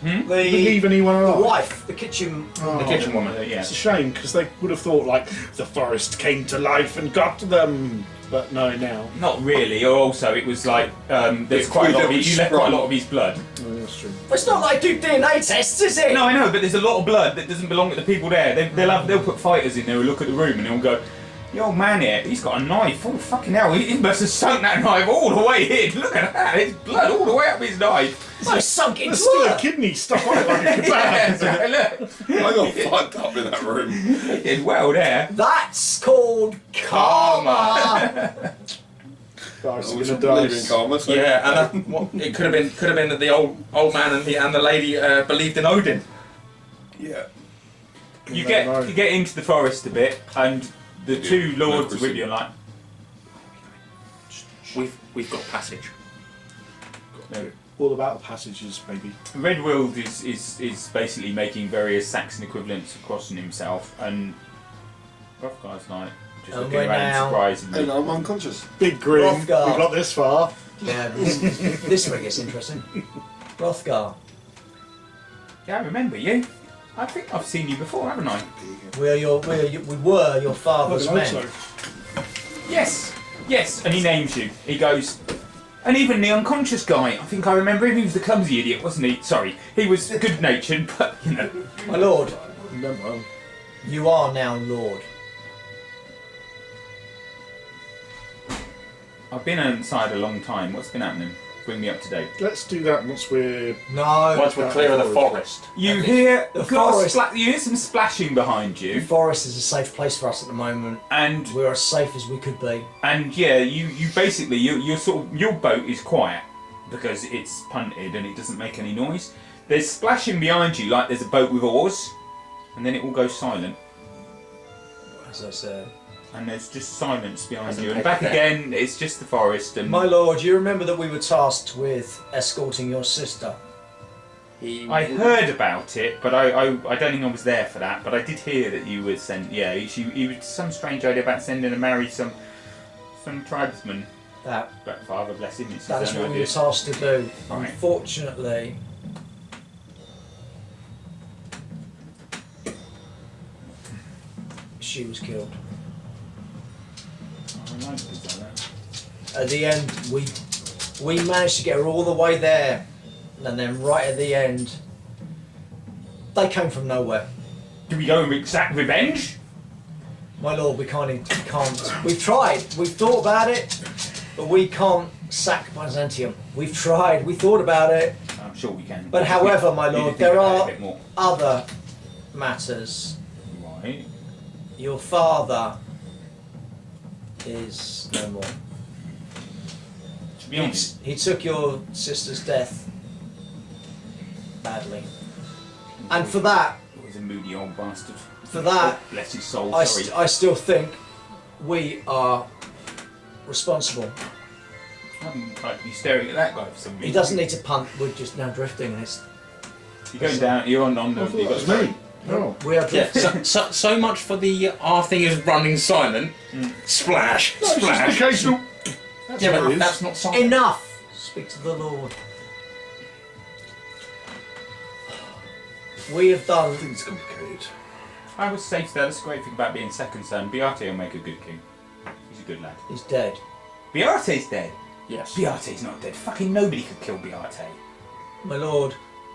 Leave anyone the alive? wife, the kitchen woman. yeah. It's a shame because they would have thought like the forest came to life and got them, but no, now. Not really. Or also, it was like there's quite a lot of you left quite a lot of his blood. Oh, that's true. But it's not like do DNA tests, is it? No, I know, but there's a lot of blood that doesn't belong to the people there. They'll put fighters in there who look at the room and they'll go, "The old man here, he's got a knife. Oh fucking hell, he must have sunk that knife all the way in. Look at that, there's blood all the way up his knife." I sunk into There's still her. a kidney stuck on it like a kebab. Yeah, look, I got fucked up in that room. he did well there. That's called karma. Guys, I are was gonna believing die. karma, so... Yeah, and it could have been that the old man and the lady believed in Odin. Yeah. You get into the forest a bit, and the two lords with you are like, We've got passage. All about the passages, maybe. Redwild is basically making various Saxon equivalents of crossing himself, and Hrothgar's like just And looking we're around now- surprisingly. And I'm unconscious. Big grin. Hrothgar. We got this far. Yeah, this one gets interesting. Hrothgar, Yeah, I remember you. I think I've seen you before, haven't I? we were your father's I men. hope Yes, and he names you. He goes, and even the unconscious guy, I think I remember him, he was the clumsy idiot, wasn't he? Sorry, he was good-natured, but, you know. My lord, so. No, well, you are now lord. I've been inside a long time. What's been happening? Bring me up to date. let's do that once we're. No, Once we're clear of the forest. You hear the forest. you hear some splashing behind the you, forest is a safe place for us at the moment. and We're as safe as we could be. yeah, you basically your boat is quiet because it's punted and it doesn't make any noise. There's splashing behind you like there's a boat with oars, and then it all goes silent. As I said. And there's just silence behind Hasn't you. And taken back that. again, it's just the forest. And My lord, you remember that we were tasked with escorting your sister? I heard about it, but I don't think I was there for that. But I did hear that you were sent. Yeah, you was some strange idea about sending to marry some tribesman. That But Father bless him, it's that his is own what we idea. were tasked to do. Right. Unfortunately, she was killed. I like things like that. At the end, we managed to get her all the way there, and then right at the end, they came from nowhere. Do we go and exact revenge? My lord, we can't. We've tried. We've thought about it, but we can't sack Byzantium. We've tried. We thought about it. I'm sure we can. But however, my We need to lord, think there about it are a bit more. other matters. Right. Your father is no more. To be honest, He took your sister's death badly. And for that, he was a moody old bastard. for that, Bless his soul. I, Sorry. I still think we are responsible. I'm like to be staring at that guy for some reason. He doesn't need to punt, we're just now drifting and it's... You're going down. You're on the. I thought You that got was me. Oh. We are Yeah, drifting. so much for the our thing is running silent. Splash, No, it's just splash. occasional. That's Yeah, what but it is. that's not silent. Enough! Speak to the Lord. We have done... Things complicated. I would say that's the great thing about being second son. Beate will make a good king. He's a good lad. He's dead. Beate's dead. Yes. Beate's not dead. Fucking nobody could kill Beate. My lord,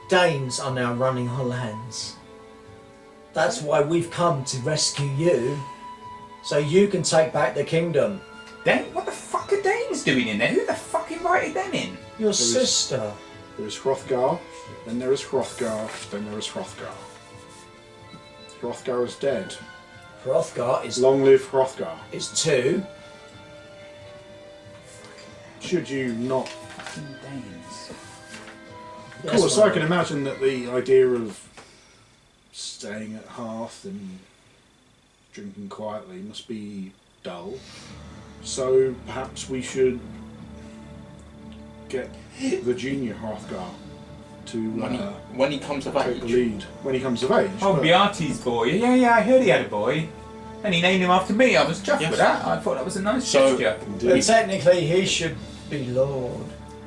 Danes are now running our lands. That's why we've come to rescue you, so you can take back the kingdom. What the fuck are Danes doing in there? Who the fuck invited them in? Your sister. There is Hrothgar, then there is Hrothgar, then there is Hrothgar. Hrothgar is dead. Hrothgar is Long live Hrothgar. 2. Should you not... Fucking Danes. Of Yes, course, my I can lord. imagine that the idea of staying at hearth and drinking quietly must be dull. So perhaps we should get the junior Hrothgar to When he comes of take the age. lead when he comes of age. Oh, but- Beate's boy. Yeah, I heard he had a boy. And he named him after me. I was chuffed Yes. with that. I thought that was a nice So- gesture. But technically he should be lord.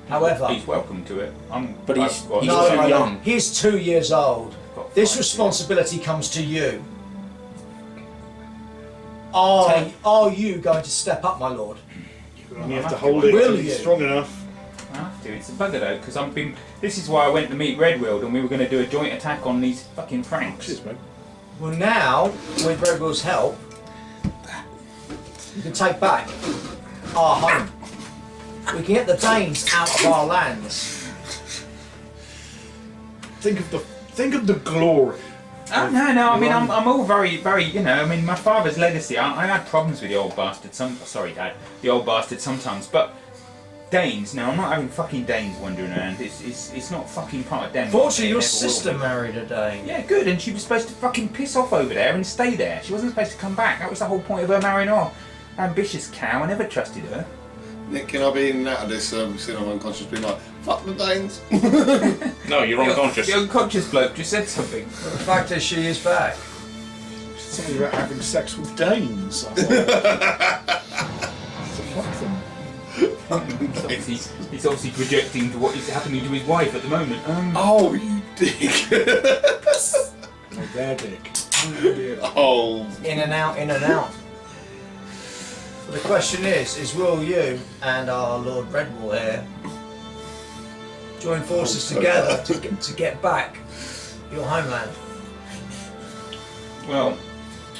However, He's welcome to it. But he's- I've got- he's no, too no, young. he's 2 years old. got This 5 responsibility comes to you. Are you going to step up, my lord? You have to hold it Will till he's you? strong enough. I have to. It's a bugger though, because I've been. This is why I went to meet Redwild, and we were going to do a joint attack on these fucking Franks. Cheers, mate. Well, now, with Redwill's help, you can take back our home. We can get the Danes out of our lands. Think of the glory. Oh, no. I mean, I'm all very, very. You know, I mean, my father's legacy. I had problems with the old bastard. Sorry, Dad. The old bastard sometimes, but. Danes. Now I'm not having fucking Danes wandering around. It's not fucking part of Denmark. Fortunately, It your never will sister be. married a Dane. Yeah, good. And she was supposed to fucking piss off over there and stay there. She wasn't supposed to come back. That was the whole point of her marrying off. Ambitious cow. I never trusted her. Nick, can I be in and out of this sitting I'm unconscious being like, fuck the Danes? No, you're unconscious. The unconscious bloke just said something. The fact is, she is back. Something about having sex with Danes. I thought. So fuck them. He's obviously projecting to what is happening to his wife at the moment. Oh, you dick. Oh, their dick. Oh. In and out, in and out. But the question is will you and our Lord Redwall here join forces together to get back your homeland? Well,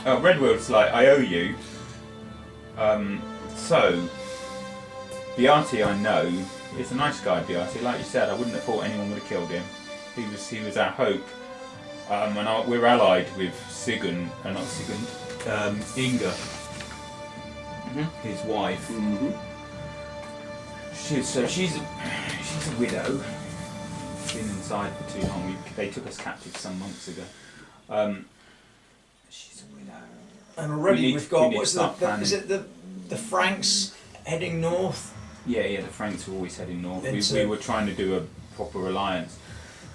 Redwild's like, I owe you. So, Beate I know is a nice guy, Beate. Like you said, I wouldn't have thought anyone would have killed him. He was our hope. We're allied with Sigurd, not Sigurd, Inga, his wife. She's a widow. Been inside for too long. They took us captive some months ago. She's a widow. And already we've got, we need what's to start planning. is it the Franks heading north? Yeah, the Franks were always heading north. We Into- were trying to do a proper alliance.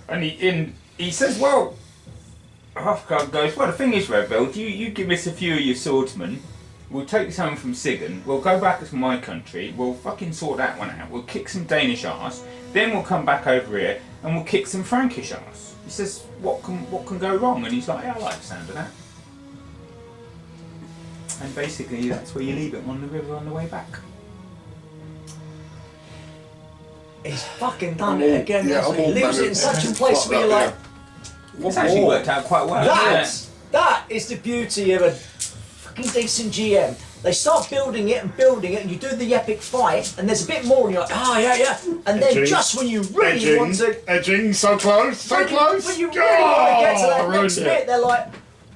And he says, well, Hrothgar goes, well, the thing is, Redwild, you give us a few of your swordsmen, we'll take some from Sigurd, we'll go back to my country, we'll fucking sort that one out, we'll kick some Danish arse, then we'll come back over here and we'll kick some Frankish arse. He says, what can go wrong? And he's like, yeah, I like the sound of that. And basically that's where you leave it on the river on the way back. He's fucking done I'm it all- again. yeah, doesn't I'm he? all He leaves it in banging. such a place Fuck where you're that, like, It's actually worked out quite well. that is the beauty of a fucking decent GM. They start building it, and you do the epic fight, and there's a bit more, and you're like, yeah. And then Edging. just when you really want to, Edging, so close, so close. when you really want to get to that next ruined it. bit, they're like,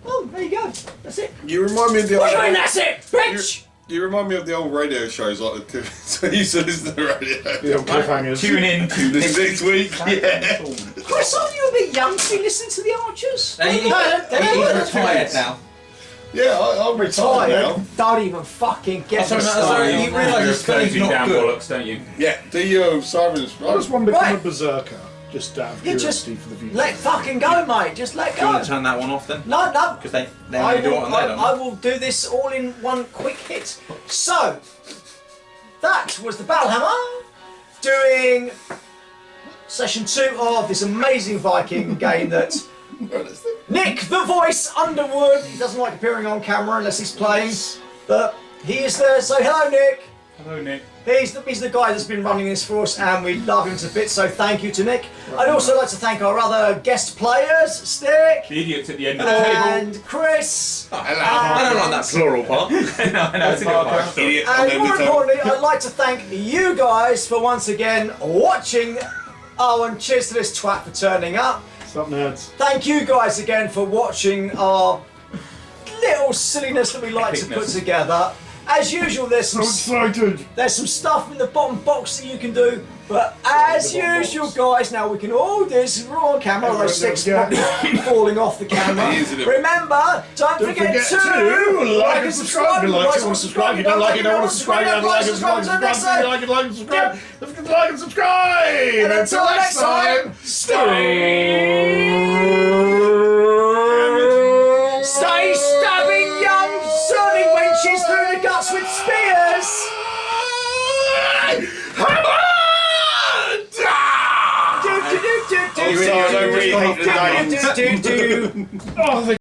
oh, there you go, that's it. You remind me of the What do you mean old... that's it, bitch? You remind me of the old radio shows, like the so you used to listen to the radio. The old cliffhangers. Tune in to This next week, yeah. Chris, aren't you a bit young to be listening to the Archers? He's retired now. Yeah, I'm retired now. Don't even fucking get me Sorry, started. you realise his spelling's closing not down good. bollocks, don't you? Yeah. Do you, Simon's I just want to become Right. a berserker, just out of You just curiosity for the future. let fucking go, mate. Just let Do you want go. to turn that one off then? No, no. Because they I only do it will, on there, don't I will do this all in one quick hit. So, that was the Valhalla doing session 2 of this amazing Viking game that Nick, the voice, Underwood, he doesn't like appearing on camera unless he's playing, but he is there. So, hello, Nick. Hello, Nick. He's the guy that's been running this for us, and we love him to bits, so thank you to Nick. I'd also like to thank our other guest players, Stick, The idiots at the end of the table. and Chris. I don't like that plural part. No, it's a good part. Idiot on And the more top. importantly, I'd like to thank you guys for once again watching. Oh, and cheers to this twat for turning up. Stop, nerds. Thank you guys again for watching our little silliness that we like to put Epicness. together. As usual, there's So some excited. There's some stuff in the bottom box that you can do, but as the bottom usual, box. guys, now we can all do this. We're on camera, although Stick's Yeah. probably falling off the camera. He is, isn't it? Remember, don't forget to like and subscribe. If you like it, want to subscribe. If you don't like it, don't want to subscribe. If you like it, subscribe. If you like it, like and subscribe. If you like and subscribe. And until next time, stay stabbing young serving wenches through the guts with spears. Do, do, do, do, do, I'm sorry, I don't really hate the do, do, do, do, do. Oh,